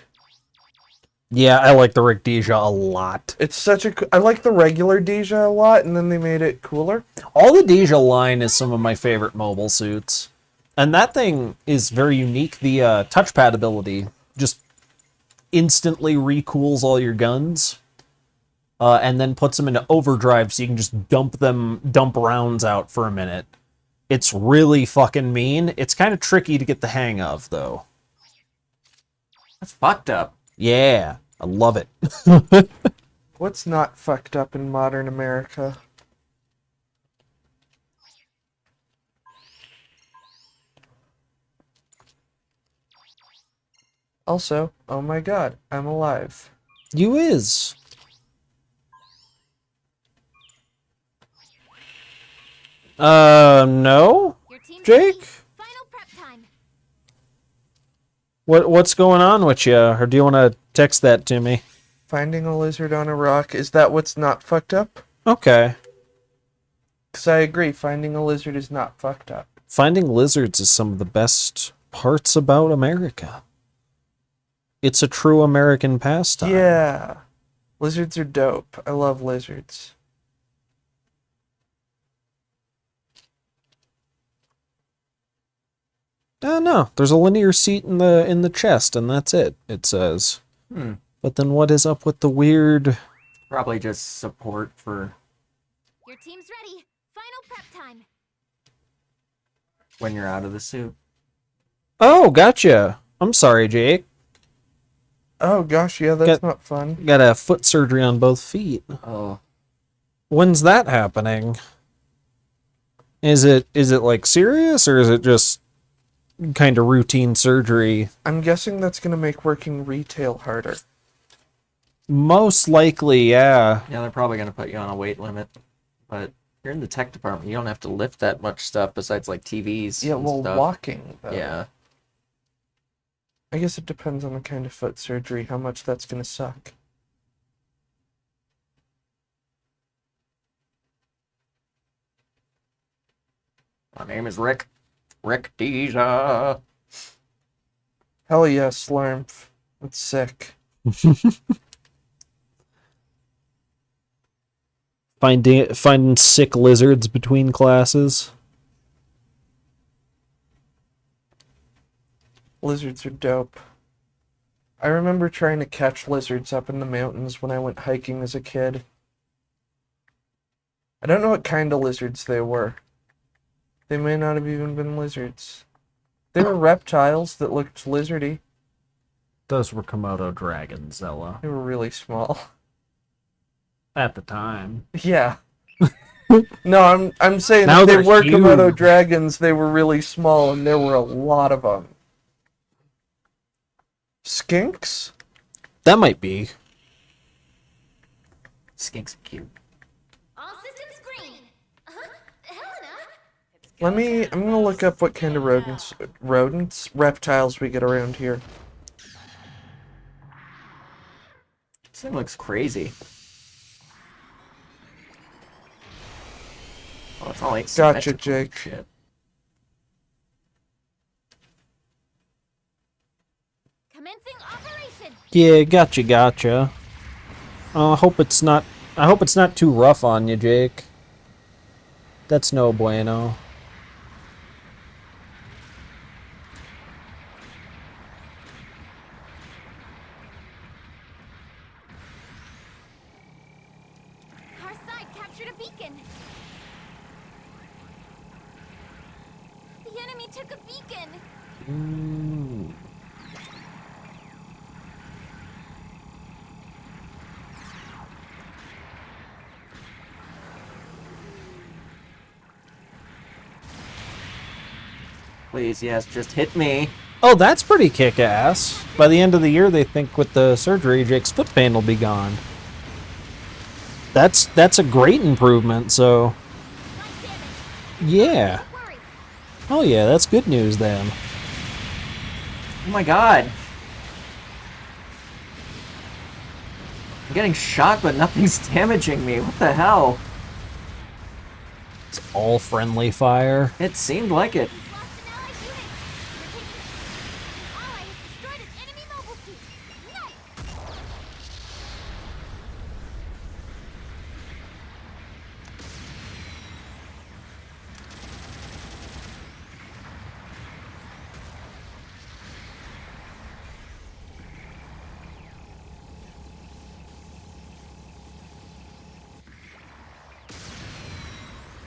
Yeah, I like the Rick Deja a lot. It's such a. I like the regular Deja a lot, and then they made it cooler. All the Deja line is some of my favorite mobile suits. And that thing is very unique. The touchpad ability just instantly recools all your guns. And then puts them into overdrive so you can just dump rounds out for a minute. It's really fucking mean. It's kind of tricky to get the hang of, though. That's fucked up. Yeah, I love it. What's not fucked up in modern America? Also, oh my god, I'm alive. You is. No? Your team's Jake? ready. Final prep time. What's going on with you? Or do you want to text that to me? Finding a lizard on a rock, is that what's not fucked up? Okay. Because I agree, finding a lizard is not fucked up. Finding lizards is some of the best parts about America. It's a true American pastime. Yeah. Lizards are dope. I love lizards. No, there's a linear seat in the chest, and that's it. It says. But then what is up with the weird? Probably just support for Your team's ready. Final prep time. when you're out of the suit. Oh, gotcha. I'm sorry, Jake. Oh gosh, yeah, that's not fun. Got a foot surgery on both feet. Oh. When's that happening? Is it like serious, or is it just kind of routine surgery? I'm guessing that's gonna make working retail harder. Most likely, yeah. Yeah, they're probably going to put you on a weight limit. But you're in the tech department. You don't have to lift that much stuff besides like TVs. Yeah, and well, stuff. walking, though. Yeah. I guess it depends on the kind of foot surgery, how much that's gonna suck. My name is Rick. Rick Deja. Hell yeah, Slurmp. That's sick. Finding sick lizards between classes. Lizards are dope. I remember trying to catch lizards up in the mountains when I went hiking as a kid. I don't know what kind of lizards they were. They may not have even been lizards. They were reptiles that looked lizardy. Those were Komodo dragons, Zella. They were really small. At the time. Yeah. No, I'm saying Now that they they're were Komodo huge. dragons. They were really small, and there were a lot of them. Skinks? That might be. Skinks are cute. All systems green. Helena. I'm gonna look up what kind of rodents, reptiles we get around here. This thing looks crazy. Oh, it's all like Gotcha, symmetrical Jake. shit. Commencing operation. Yeah, gotcha. I hope it's not too rough on you, Jake. That's no bueno. Our side captured a beacon. The enemy took a beacon. Please, yes, just hit me. Oh, that's pretty kick-ass. By the end of the year, they think with the surgery, Jake's foot pain will be gone. That's a great improvement, so... Yeah. Oh yeah, that's good news then. Oh my god. I'm getting shot, but nothing's damaging me. What the hell? It's all friendly fire. It seemed like it.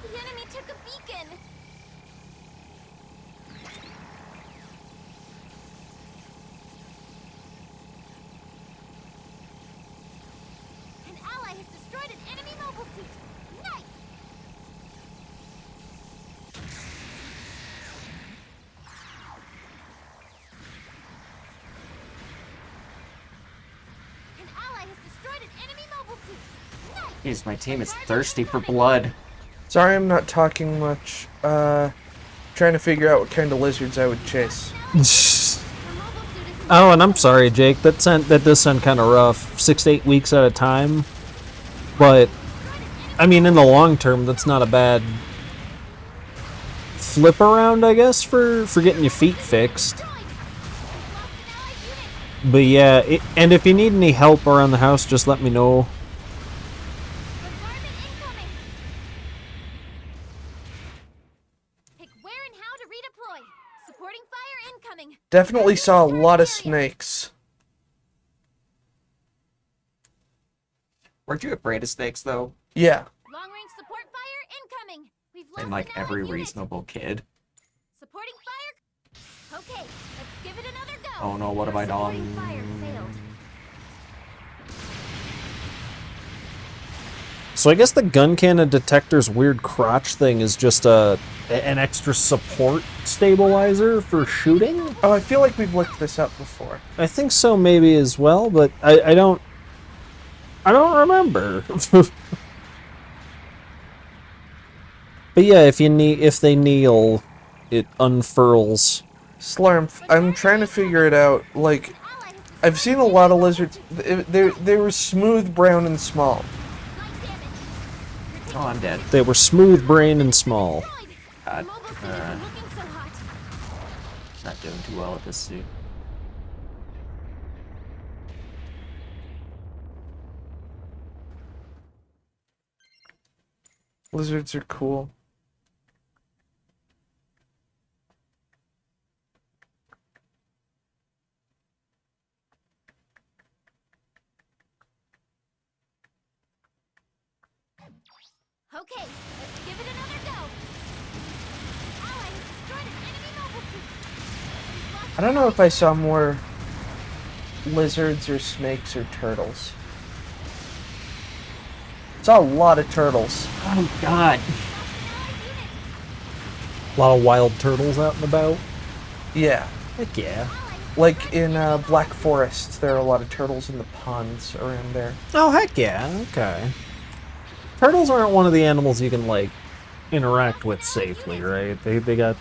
The enemy took a beacon. An ally has destroyed an enemy mobile suit. Nice. An ally has destroyed an enemy mobile suit. Nice. Jeez, my team is thirsty for blood. Sorry I'm not talking much. Trying to figure out what kind of lizards I would chase. Oh, and I'm sorry, Jake. That does sound kind of rough. 6 to 8 weeks at a time. But, I mean, in the long term, that's not a bad flip around, I guess, for getting your feet fixed. But yeah, and if you need any help around the house, just let me know. Bombardment incoming. Pick where and how to redeploy. Supporting fire incoming. Definitely saw a lot of snakes. Weren't you afraid of snakes, though? Yeah. Long range support fire incoming. We've lost And like an allied every unit. reasonable kid. Supporting fire. Okay, let's give it another go. Oh no, what have I Supporting done? fire failed. So I guess the gun cannon detector's weird crotch thing is just an extra support stabilizer for shooting? Oh, I feel like we've looked this up before. I think so, maybe as well, but I don't remember. But yeah, if they kneel, it unfurls. Slurmp, I'm trying to figure it out. Like, I've seen a lot of lizards. They were smooth, brown, and small. Light damage. Oh, I'm dead. They were smooth brain and small. God, Mobile suit isn't looking so hot. not doing too well at this suit. Lizards are cool. Okay, let's give it another go. An ally has destroyed an enemy mobile suit. We've lost I don't know if I saw more lizards or snakes or turtles. Saw a lot of turtles. Oh god. A lot of wild turtles out and about. Yeah. Heck yeah. Like in Black Forest, there are a lot of turtles in the ponds around there. Oh, heck yeah. Okay. Turtles aren't one of the animals you can, like, interact with safely, right? They got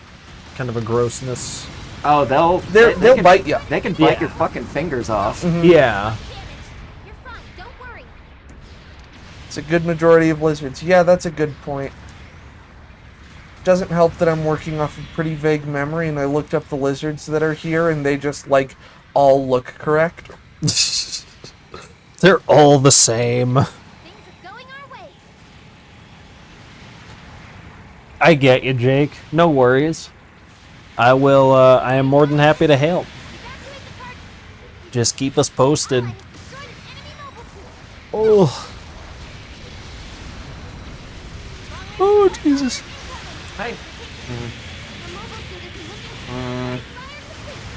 kind of a grossness. Oh, they'll They'll bite ya. They can bite Yeah. your fucking fingers off. Yeah. damage. You're fine, don't worry. It's a good majority of lizards. Yeah, that's a good point. Doesn't help that I'm working off a pretty vague memory and I looked up the lizards that are here and they just, like, all look correct. They're all the same. Things are going our way. I get you, Jake. No worries. I am more than happy to help. Evacuate the target. Just keep us posted. Ally has destroyed an enemy mobile suit. Oh. Oh, Jesus. Hey. The mobile suit isn't looking so hot.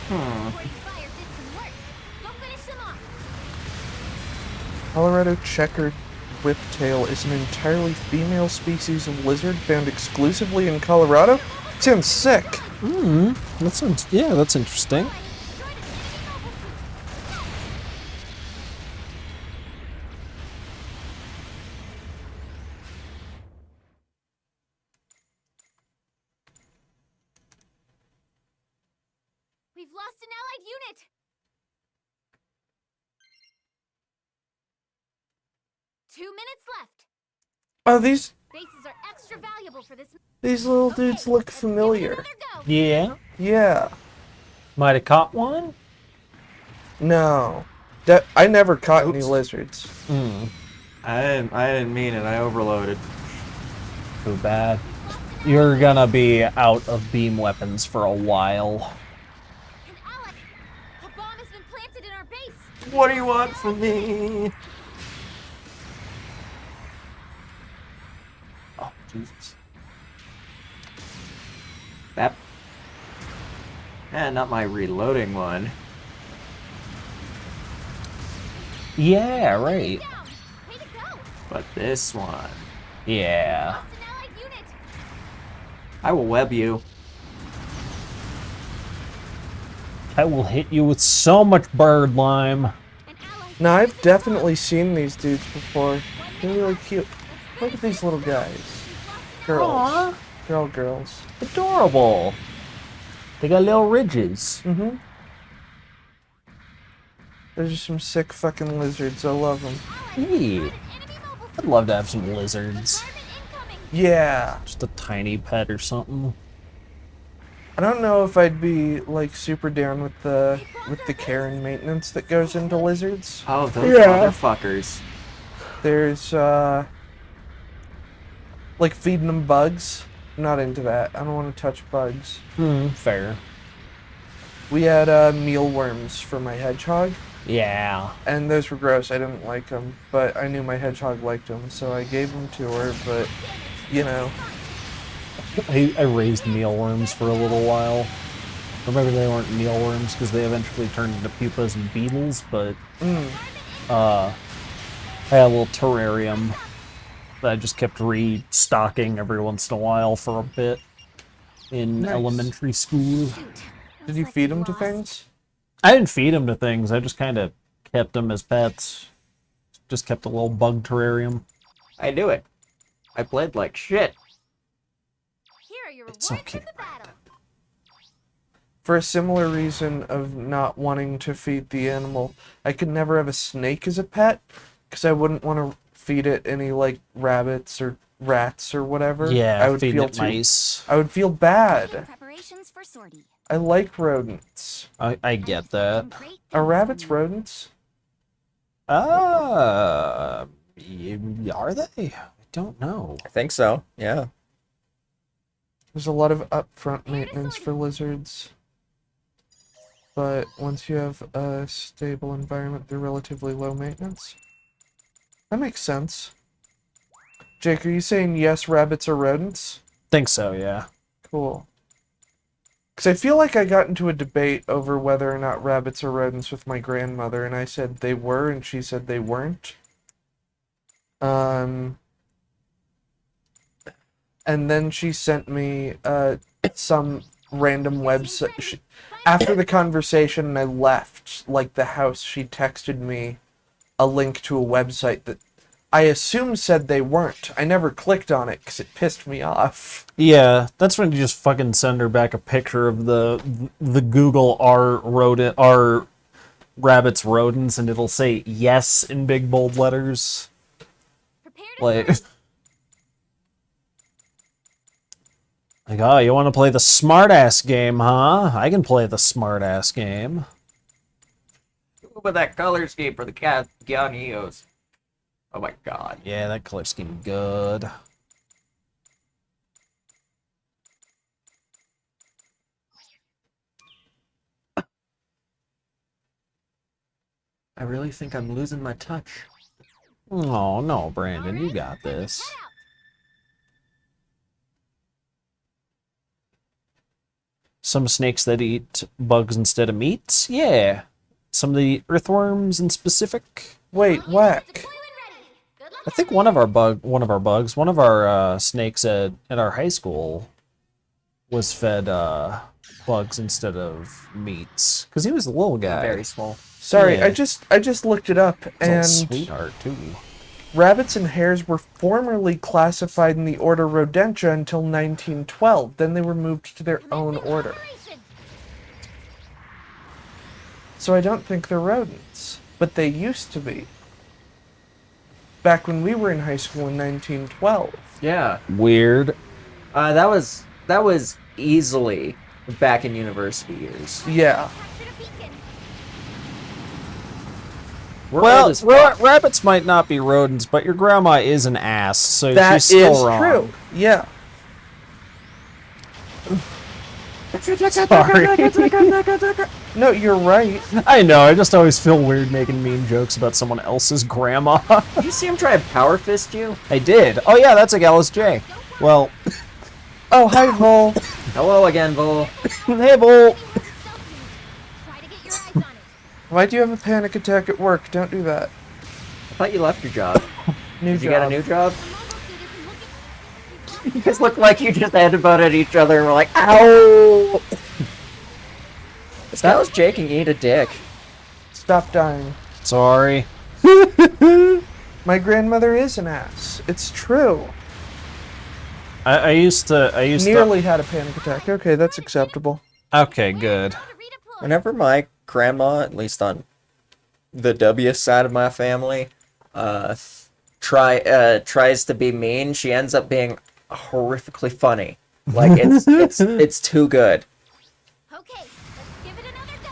Fire complete. Supporting fire did some work. Go finish them off. Colorado checkered whiptail is an entirely female species of lizard found exclusively in Colorado? Sounds sick. That sounds, yeah, that's interesting. Ally has destroyed an enemy mobile suit. We've lost an allied unit. Two minutes left. Oh, these Bases are extra valuable for this. little dudes look Let's give it familiar. another go. Yeah. Yeah. Might have caught one? No. I never caught any lizards. I didn't mean it. I overloaded. Too bad. You're gonna be out of beam weapons for a while. An ally. A bomb has been planted in our base. What do you want from me? Oh, Jesus. That. Not my reloading one. Yeah, right. Down. Way to go. But this one. Yeah. Lost an allied unit. I will web you. I will hit you with so much bird lime. An ally. Now, I've definitely seen these dudes before. They're really cute. Look at these little guys. Girls. Aw, They're all girls. adorable. They got little ridges. Mm-hmm. Those are some sick fucking lizards. I love them. Yeah. Enemy mobile I'd love to have some lizards. bombardment incoming. Yeah. Just a tiny pet or something. I don't know if I'd be like super down with the care and maintenance that goes into lizards. Oh, those Yeah. motherfuckers. There's like feeding them bugs. I'm not into that. I don't want to touch bugs. Fair. We had mealworms for my hedgehog, Yeah. and those were gross. I didn't like them, but I knew my hedgehog liked them, so I gave them to her. But you know, I raised mealworms for a little while. Remember, they weren't mealworms because they eventually turned into pupas and beetles, but I had a little terrarium that I just kept restocking every once in a while for a bit in Nice. elementary school. did you feed them to things? I didn't feed them to things. I just kind of kept them as pets. Just kept a little bug terrarium. I do it. I played like shit. Here are your It's rewards okay, for the battle. For a similar reason of not wanting to feed the animal, I could never have a snake as a pet because I wouldn't want to feed it any like rabbits or rats or whatever. Yeah, I would feeding feel it mice. I would feel Making bad. preparations for sortie. I like rodents. I get that. Great Are things rabbits from you. rodents? Are they? I don't know. I think so. Yeah. There's a lot of upfront maintenance for lizards. But once you have a stable environment, they're relatively low maintenance. That makes sense. Jake, are you saying yes, rabbits are rodents? Think so, yeah. Cool. Because I feel like I got into a debate over whether or not rabbits are rodents with my grandmother, and I said they were, and she said they weren't. And then she sent me some random website. After the conversation and I left, like the house, she texted me a link to a website that I assume said they weren't. I never clicked on it because it pissed me off. Yeah, that's when you just fucking send her back a picture of the Google R rabbits rodents, and it'll say yes in big bold letters. Prepare to Like, strike. like, oh, you want to play the smartass game, huh? I can play the smartass game. With that color scheme for the Giannios. Oh my god. Yeah, that color scheme good. I really think I'm losing my touch. Oh no, Brandon, you got this. Head out. Some snakes that eat bugs instead of meat. Yeah. Some of the earthworms in specific. Wait, whack. Deploy when ready. Good luck. I think one of our snakes at our high school was fed bugs instead of meats. Because he was a little guy. Very small. Sorry, Yeah. I just looked it up, He's a and sweetheart, too. rabbits and hares were formerly classified in the order Rodentia until 1912. Then they were moved to their own order. So I don't think they're rodents, but they used to be. Back when we were in high school in 1912. Yeah. Weird. That was easily back in university years. Yeah. We're Well, old as fuck. rabbits might not be rodents, but your grandma is an ass, so That she's still is wrong. true. Yeah. Sorry. No, you're right. I know, I just always feel weird making mean jokes about someone else's grandma. Did you see him try to power fist you? I did. Oh yeah, that's a Gallus J. Well, Oh, hi, Vol. Hello again, Vol. hey, Bull. Try to get your eyes on it. Why do you have a panic attack at work? Don't do that. I thought you left your job. New Did you job. get a new job? The mobile suit isn't looking. You guys look like you just headbutted each other and were like, ow! That was Jake and eat a dick. Stop dying. Sorry. My grandmother is an ass. It's true. I used to. Nearly had a panic attack. Okay, that's acceptable. Okay, good. Whenever my grandma, at least on the W side of my family, tries to be mean, she ends up being horrifically funny. Like it's too good. Okay, let's give it another go.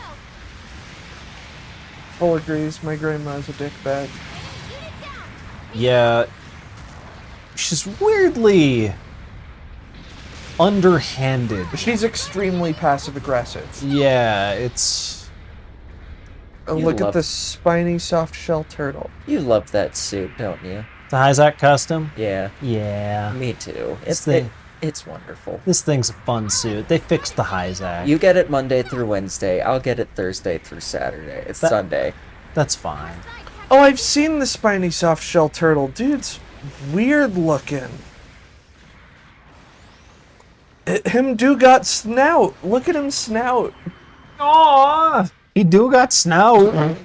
Full agrees. My grandma's a dickbag. Unit down. Yeah. She's weirdly underhanded. She's extremely passive aggressive. Yeah, it's. Oh, You look love- at this spiny soft shell turtle. You love that suit, don't you? The Hyzak custom? Yeah, Yeah. me too. It's wonderful. This thing's a fun suit. They fixed the Hyzak. You get it Monday through Wednesday. I'll get it Thursday through Saturday. It's Sunday. That's fine. Oh, I've seen the spiny soft shell turtle. Dude's weird looking. Him do got snout. Look at him snout. Aww! He do got snout.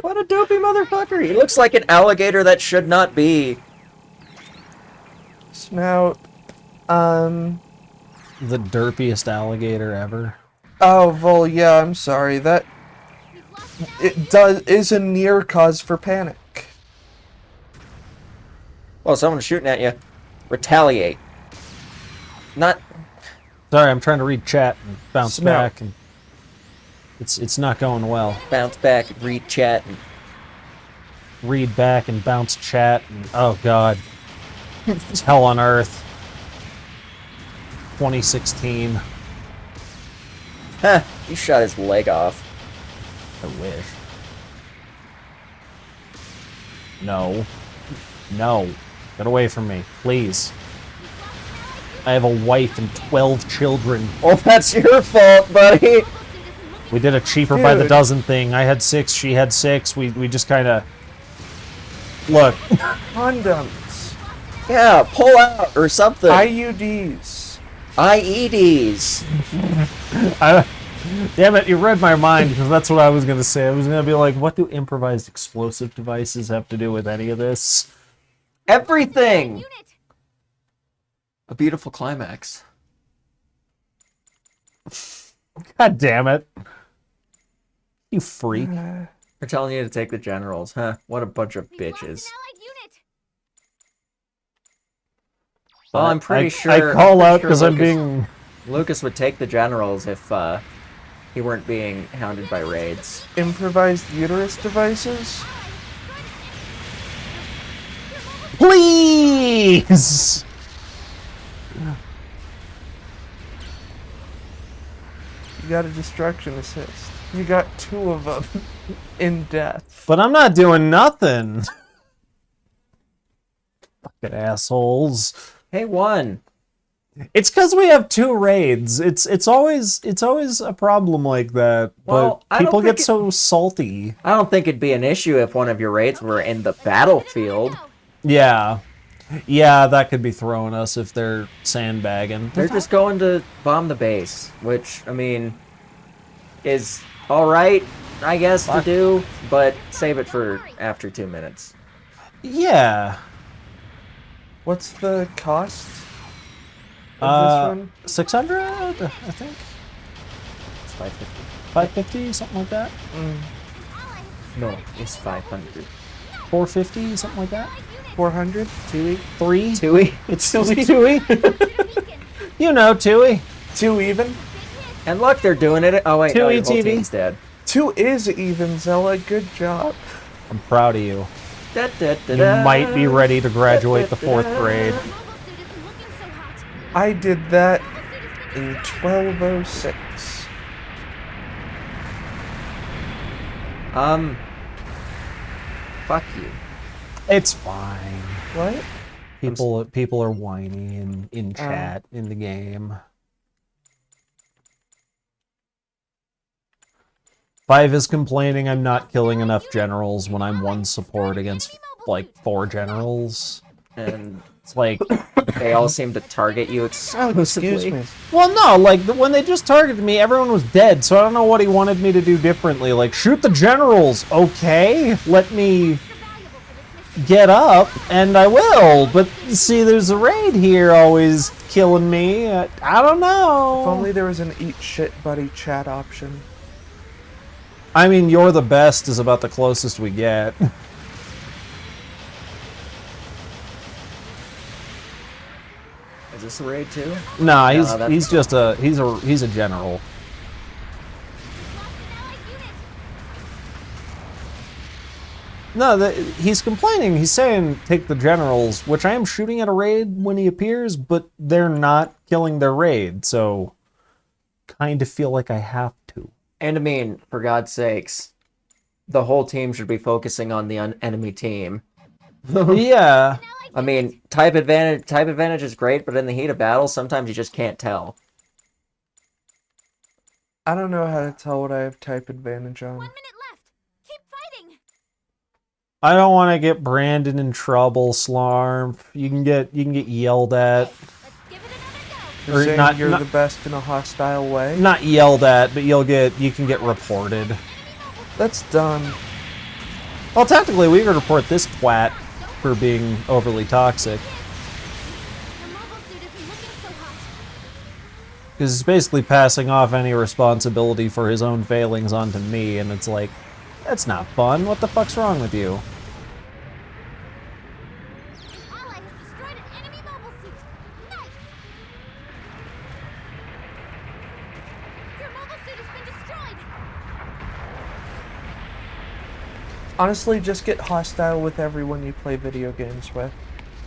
What a dopey motherfucker! He looks like an alligator that should not be. Snout. The derpiest alligator ever. Oh, Vol, yeah, I'm sorry. That is a near cause for panic. Well, someone's shooting at you. Retaliate. Not. Sorry, I'm trying to read chat and bounce Snout. back, and it's not going well. Bounce back, read chat, and Read back and bounce chat, and oh god. It's hell on earth. 2016. huh, you shot his leg off. I wish. No. No. Get away from me, please. I have a wife and 12 children. Well, that's your fault, buddy. We did a cheaper by the Dude. dozen thing. I had 6, she had 6. We just kind of... Look, Condoms. Yeah, pull out or something. IUDs. IEDs. damn it, you read my mind, because that's what I was going to say. I was going to be like, what do improvised explosive devices have to do with any of this? Everything. Unit. A beautiful climax. God damn it. You freak. They're telling you to take the generals, huh? What a bunch of We've lost an bitches. allied unit. Well, I'm pretty I sure. call out pretty because sure I'm being... Lucas would take the generals if he weren't being hounded by raids. Improvised uterus devices. Please! You got a destruction assist. You got 2 of them in death. But I'm not doing nothing. Fucking assholes. Hey, one. It's because we have 2 raids. It's always a problem like that. Well, I but don't people think get so salty. I don't think it'd be an issue if one of your raids were in the battlefield. Yeah. Yeah, that could be throwing us if they're sandbagging. They're just going to bomb the base, which, I mean, is alright, I guess, to do, but save it for after 2 minutes. Yeah. What's the cost of this one? 600, I think. It's 550. 550, something like that. No, it's 500. 450, something like that. 400? Tui? 3. Tui? It's still Tui. You know, Tui. 2 even? And look, they're doing it. Oh, wait, no, Tui your whole TV. team's dead. 2 is even, Zella. Good job. I'm proud of you. Da, da, da, You da. might be ready to graduate the 4th grade. Mobile suit isn't looking so hot. I did that Mobile suit has been in destroyed. 1206. Fuck you. It's fine. What? People are whiny in chat in the game. 5 is complaining I'm not killing enough generals when I'm 1 support against like 4 generals. And It's like, they all seem to target you exclusively. Excuse me. well, no, like when they just targeted me, everyone was dead. So I don't know what he wanted me to do differently. Like, shoot the generals, okay? Let me get up, and I will. But see, there's a raid here always killing me. I don't know. If only there was an eat shit buddy chat option. I mean, you're the best is about the closest we get. Is this a raid too? Nah, that's- he's just he's a general. No, he's complaining. He's saying take the generals, which I am shooting at a raid when he appears, but they're not killing their raid, so kind of feel like I have to. And I mean, for God's sakes, the whole team should be focusing on the enemy team. Yeah. I mean, type advantage is great, but in the heat of battle, sometimes you just can't tell. I don't know how to tell what I have type advantage on. 1 minute left. Keep fighting. I don't want to get Brandon in trouble, Slarm. You can get yelled at. Let's give it another go. You're Or saying not- you're not- the best in a hostile way? Not yelled at, but you can get reported. That's done. Well, technically, we could report this twat for being overly toxic. The mobile suit isn't looking so hot. Because he's basically passing off any responsibility for his own failings onto me, and it's like, that's not fun. What the fuck's wrong with you? An ally has destroyed an enemy mobile suit. Nice. Your mobile suit has been destroyed. Honestly, just get hostile with everyone you play video games with.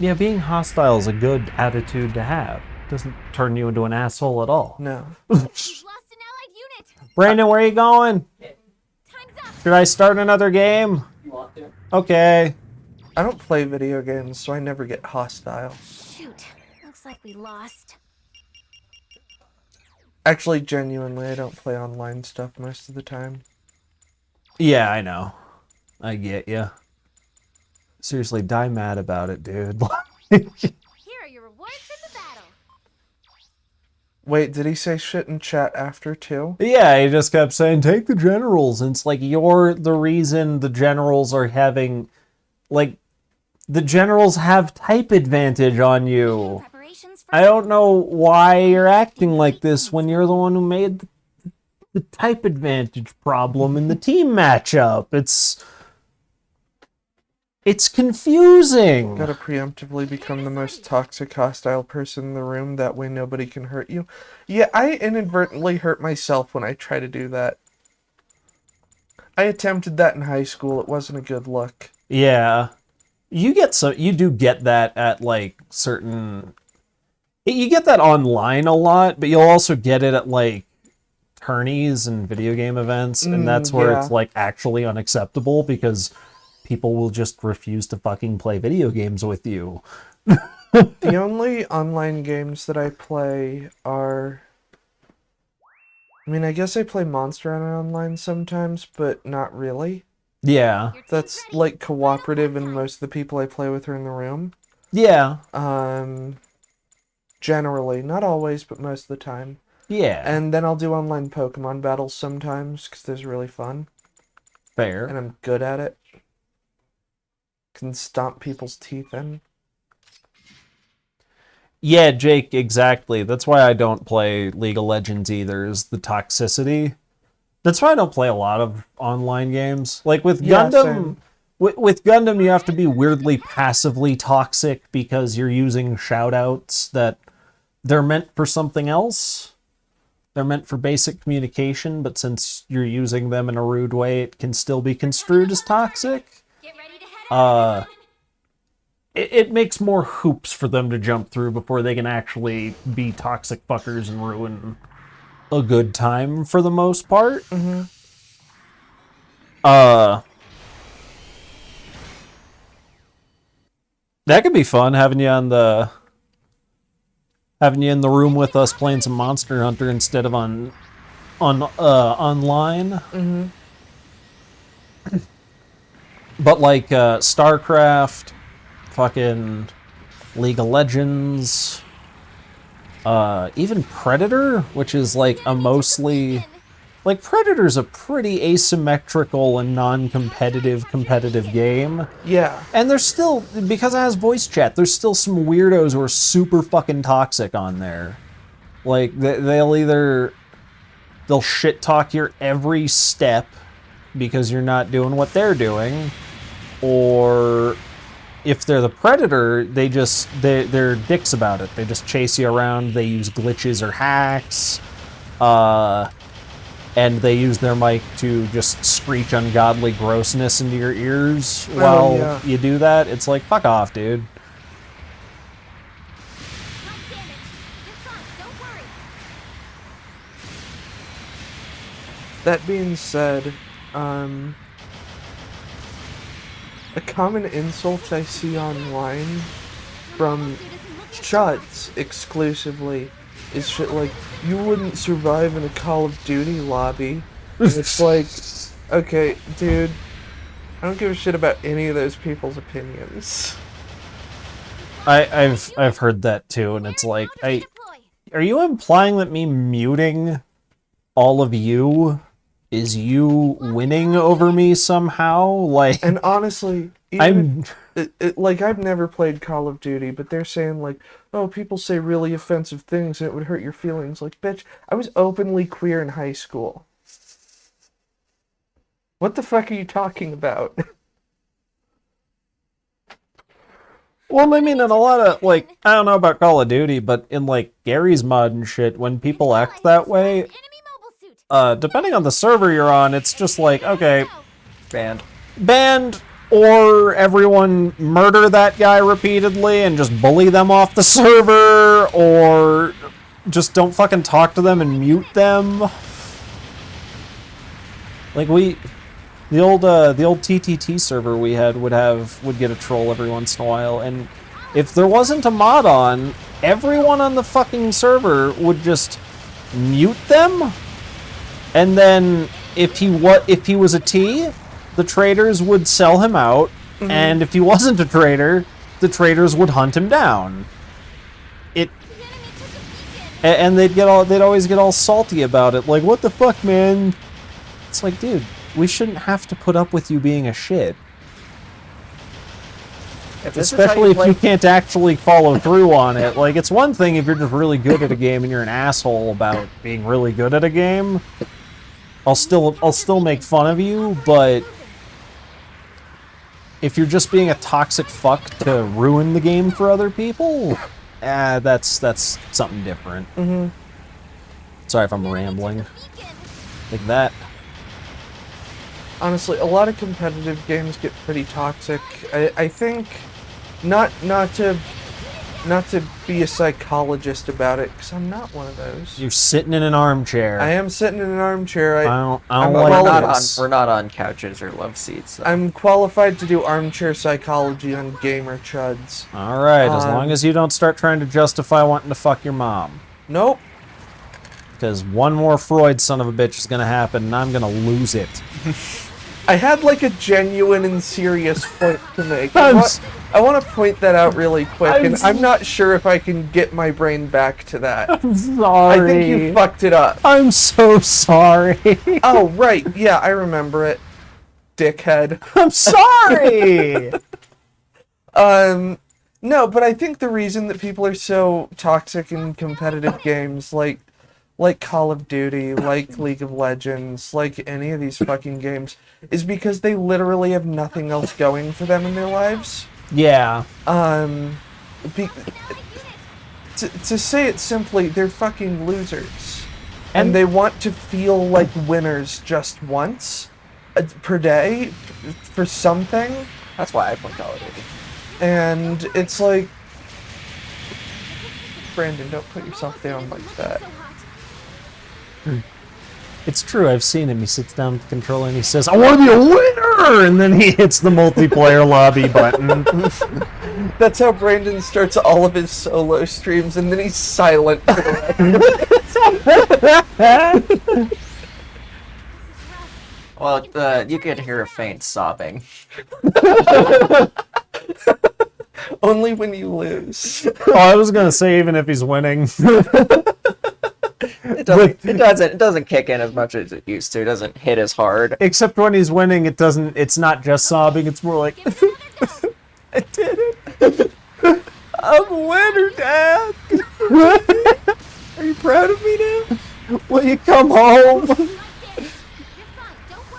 Yeah, being hostile is a good attitude to have. Doesn't turn you into an asshole at all. No. We've lost an allied unit. Brandon, where are you going? Time's up. Should I start another game? You want to? Okay. I don't play video games, so I never get hostile. Shoot. Looks like we lost. Actually, genuinely, I don't play online stuff most of the time. Yeah, I know. I get you. Seriously, die mad about it, dude. Here are your rewards from the battle. Wait, did he say shit in chat after too? Yeah, he just kept saying, take the generals. And it's like, you're the reason the generals are having, like, the generals have type advantage on you. Preparations for I don't know why you're acting like this when you're the one who made the type advantage problem in the team matchup. It's confusing. Gotta preemptively become the most toxic, hostile person in the room, that way nobody can hurt you. Yeah, I inadvertently hurt myself when I try to do that. I attempted that in high school, it wasn't a good look. Yeah. You do get that at like certain, you get that online a lot, but you'll also get it at like tourneys and video game events, and that's where yeah. it's like actually unacceptable because people will just refuse to fucking play video games with you. The only online games that I play are... I mean, I guess I play Monster Hunter Online sometimes, but not really. Yeah. Your team's That's ready. like cooperative and most of the people I play with are in the room. Yeah. Generally, not always, but most of the time. Yeah. And then I'll do online Pokemon battles sometimes because they're really fun, Fair. and I'm good at it. Can stomp people's teeth in. Yeah, Jake, exactly. That's why I don't play League of Legends either, is the toxicity. That's why I don't play a lot of online games. Like with Yeah, Gundam, same. with Gundam, you have to be weirdly passively toxic because you're using shoutouts that they're meant for something else. They're meant for basic communication, but since you're using them in a rude way, it can still be construed as toxic. Get ready to head out. It makes more hoops for them to jump through before they can actually be toxic fuckers and ruin a good time for the most part. Mm-hmm. That could be fun having you in the room with us playing some Monster Hunter instead of online. Mm-hmm. But like StarCraft, fucking League of Legends, even Predator, which is like a mostly like Predator's a pretty asymmetrical and non-competitive competitive game. Yeah. And there's still, because it has voice chat, there's still some weirdos who are super fucking toxic on there. Like they'll shit talk your every step because you're not doing what they're doing, or if they're the predator, they're dicks about it. They just chase you around. They use glitches or hacks, and they use their mic to just screech ungodly grossness into your ears while yeah. you do that. It's like, fuck off, dude. God damn it. You're fine. Don't worry. That being said, a common insult I see online from chuds exclusively is shit like, you wouldn't survive in a Call of Duty lobby. And it's like, okay, dude, I don't give a shit about any of those people's opinions. I've heard that too, and it's like, are you implying that me muting all of you is you winning over me somehow? Like, And honestly, even like, I've never played Call of Duty, but they're saying like, oh, people say really offensive things and it would hurt your feelings. Like, bitch, I was openly queer in high school. What the fuck are you talking about? well, I mean, in a lot of, like, I don't know about Call of Duty, but in, like, Gary's mod and shit, when people act that way, Enemy mobile suit. depending on the server you're on, it's just like, okay, Banned. or everyone murder that guy repeatedly and just bully them off the server, or just don't fucking talk to them and mute them. Like, the old TTT server we had would get a troll every once in a while, and if there wasn't a mod on, everyone on the fucking server would just mute them, and then if he was a T, the traders would sell him out, and if he wasn't a trader, the traders would hunt him down. And they'd always get all salty about it, like, what the fuck, man? It's like, dude, we shouldn't have to put up with you being a shit. Especially if you can't actually follow through on it. Like, it's one thing if you're just really good at a game and you're an asshole about being really good at a game. I'll still make fun of you, but if you're just being a toxic fuck to ruin the game for other people, that's something different. Mm-hmm. Sorry if I'm rambling. Like that. Honestly, a lot of competitive games get pretty toxic. I think not to be a psychologist about it, because I'm not one of those. You're sitting in an armchair. I am sitting in an armchair. I don't I'm like We're not on couches or love seats. So. I'm qualified to do armchair psychology on gamer chuds. All right, as long as you don't start trying to justify wanting to fuck your mom. Nope. Because one more Freud son of a bitch is going to happen, and I'm going to lose it. I had like a genuine and serious point to make. I'm I want to point that out really quick, I'm and s- I'm not sure if I can get my brain back to that. I'm sorry. I think you fucked it up. I'm so sorry. Oh, right. Yeah, I remember it. Dickhead. I'm sorry. No, but I think the reason that people are so toxic in competitive games like Call of Duty, like League of Legends, like any of these fucking games, is because they literally have nothing else going for them in their lives. Yeah. Be- to say it simply, they're fucking losers. And they want to feel like winners just once per day for something. That's why I play Call of Duty. And it's like, Brandon, don't put yourself down like that. It's true, I've seen him. He sits down with the controller and he says, I want to be a winner! And then he hits the multiplayer lobby button. That's how Brandon starts all of his solo streams, and then he's silent for the rest. Well, you could hear a faint sobbing. Only when you lose. Oh, I was going to say, even if he's winning. It doesn't kick in as much as it used to. It doesn't hit as hard. Except when he's winning, it's not just sobbing, it's more like, I did it. I'm a winner, Dad. Are you proud of me now? Will you come home?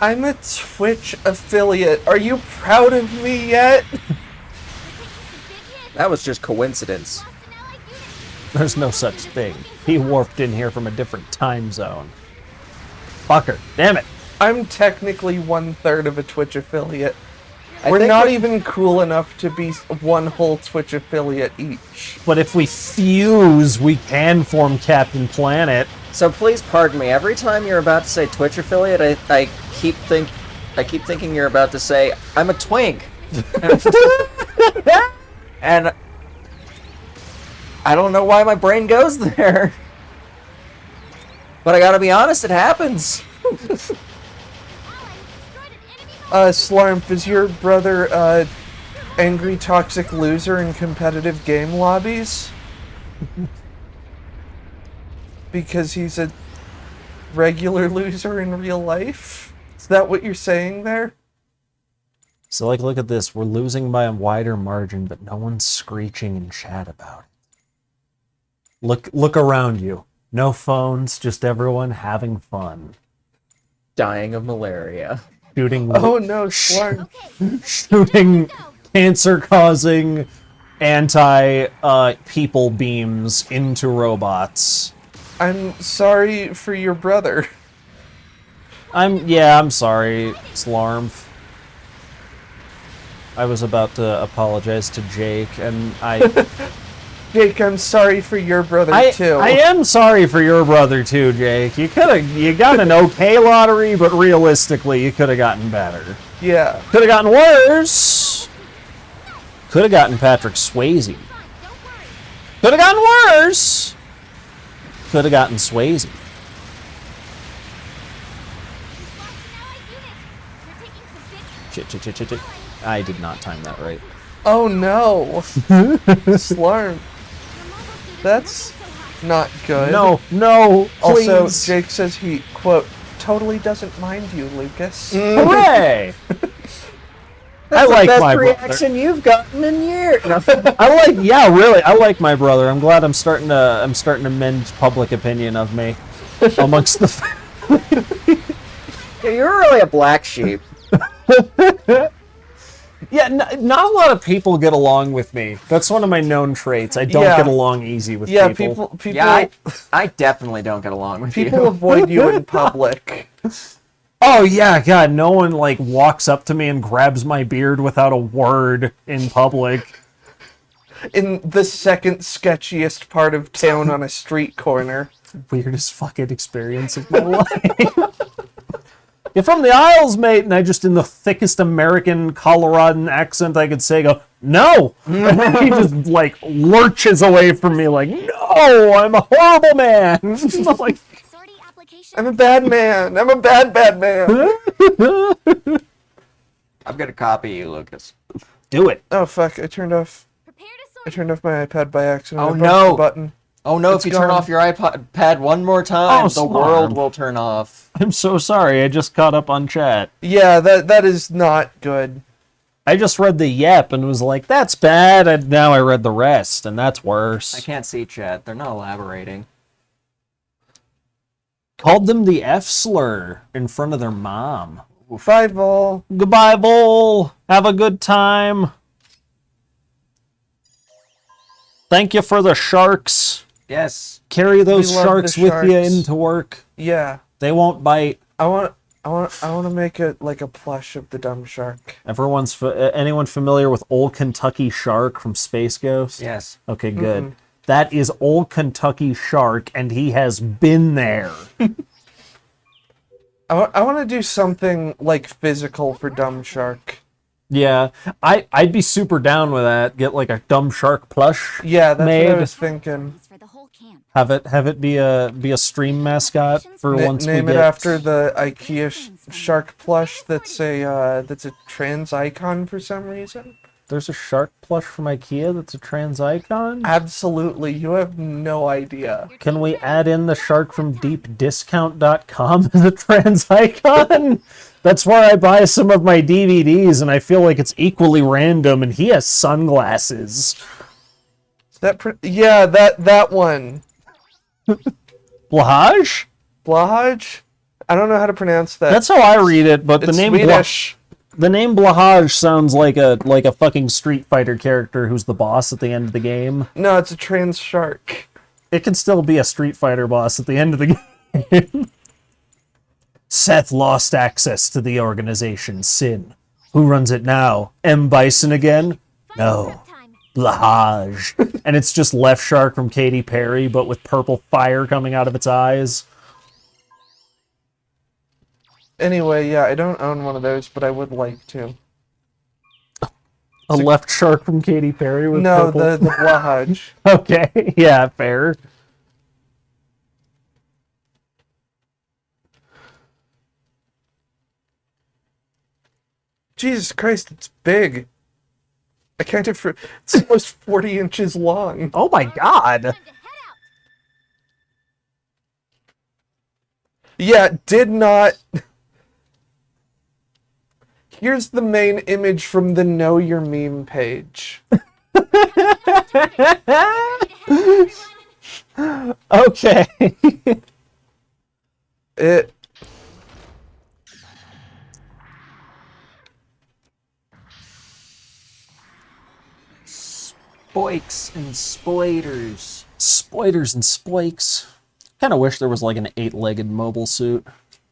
I'm a Twitch affiliate. Are you proud of me yet? That was just coincidence. There's no such thing. He warped in here from a different time zone. Fucker. Damn it. I'm technically 1/3 of a Twitch affiliate. I We're think not we- even cool enough to be one whole Twitch affiliate each. But if we fuse, we can form Captain Planet. So please pardon me. Every time you're about to say Twitch affiliate, I keep thinking you're about to say I'm a twink. And I don't know why my brain goes there. But I gotta be honest, it happens. Slarmp, is your brother, angry toxic loser in competitive game lobbies? Because he's a regular loser in real life? Is that what you're saying there? So, like, look at this. We're losing by a wider margin, but no one's screeching in chat about it. Look around you. No phones, just everyone having fun. Dying of malaria. Shooting, Oh no, Slarmp. shooting cancer-causing anti-people beams into robots. I'm sorry for your brother. I'm sorry, Slarmf. I was about to apologize to Jake, and Jake, I'm sorry for your brother too. I am sorry for your brother too, Jake. You got an okay lottery, but realistically, you could have gotten better. Yeah. Could have gotten worse. Could have gotten Patrick Swayze. Could have gotten worse. Could have gotten Swayze. Shit. I did not time that right. Oh no. Slarmp. That's not good. No, please. Also, Jake says he, quote, totally doesn't mind you, Lucas. Hooray! That's I like the best my reaction you've gotten in years. I like my brother. I'm glad I'm starting to mend public opinion of me amongst the You're really a black sheep. Yeah, not a lot of people get along with me. That's one of my known traits. I don't Yeah. get along easy with Yeah, people. people Yeah, I definitely don't get along with people you. avoid you in public. Oh yeah, God, no one like walks up to me and grabs my beard without a word in public. In the second sketchiest part of town on a street corner. Weirdest fucking experience of my life. You're from the Isles, mate, and I just in the thickest American Coloradan accent I could say go, no! And he just like lurches away from me like, no, I'm a horrible man. I'm like, Sortie application. I'm a bad man. I'm a bad man. I'm gonna copy you, Lucas. Do it. Oh fuck! I turned off Prepare to I sword. turned off my iPad by accident. Oh, I bumped no. the button. Oh no, It's if you turn gone. off your iPad one more time, Oh, the world Slarm. will turn off. I'm so sorry. I just caught up on chat. Yeah, that is not good. I just read the yep and was like, that's bad. And now I read the rest, and that's worse. I can't see chat. They're not elaborating. Called them the F slur in front of their mom. Bye, Vol. Goodbye, Vol. Have a good time. Thank you for the sharks. Yes. Carry those We love sharks the with you sharks. into work. Yeah, They won't bite. I want to make it like a plush of the dumb shark. Anyone familiar with Old Kentucky Shark from Space Ghost? Yes. Okay, good. That is Old Kentucky Shark, and he has been there. I want to do something like physical for dumb shark. Yeah, I'd be super down with that. Get like a dumb shark plush. Yeah, that's made. what I was thinking. For the whole camp. Have it be a stream mascot for once Name we it get. after the IKEA shark plush that's a trans icon for some reason. There's a shark plush from IKEA that's a trans icon. Absolutely, you have no idea. Can we add in the shark from deepdiscount.com as a trans icon? That's where I buy some of my DVDs, and I feel like it's equally random. And he has sunglasses. Yeah, that one. Blahaj? Blahaj? I don't know how to pronounce that. That's how I read it, but it's the name Swedish. The name Blahaj sounds like a fucking Street Fighter character who's the boss at the end of the game. No, it's a trans shark. It can still be a Street Fighter boss at the end of the game. Seth lost access to the organization Sin. Who runs it now? M. Bison again? No. Time. Blahaj. And it's just Left Shark from Katy Perry, but with purple fire coming out of its eyes. Anyway, yeah, I don't own one of those, but I would like to. A Left Shark from Katy Perry with No, purple... the Blahaj. Okay, yeah, fair. Jesus Christ, it's big. I counted for it's almost 40 inches long. Oh my god! Time to head out. Yeah, did not. Here's the main image from the Know Your Meme page. Okay. It. Spoiks and spoiters. Spoiters and spikes. Kind of wish there was like an 8-legged mobile suit.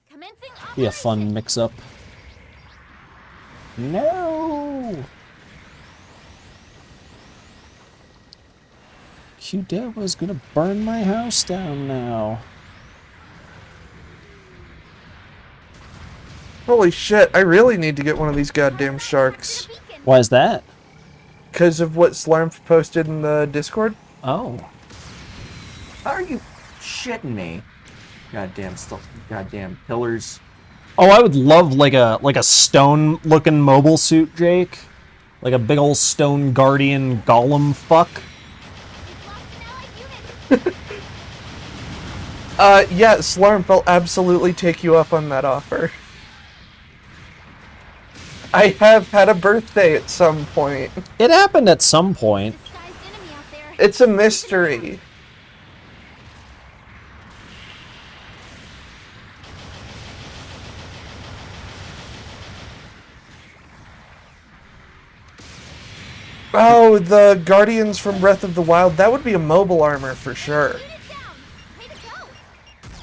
Commencing Be a fun mix-up. No! Qdeva's gonna burn my house down now. Holy shit, I really need to get one of these goddamn sharks. Why is that? Because of what Slarmf posted in the Discord? Oh. How are you shitting me? Goddamn stuff. Goddamn pillars. Oh, I would love like a stone-looking mobile suit, Jake. Like a big old stone guardian golem fuck. Yeah, Slarmf, I'll absolutely take you up on that offer. I have had a birthday at some point. It happened at some point. Disguised enemy out there. It's a mystery. Oh, the Guardians from Breath of the Wild. That would be a mobile armor for sure. Shoot it down. Way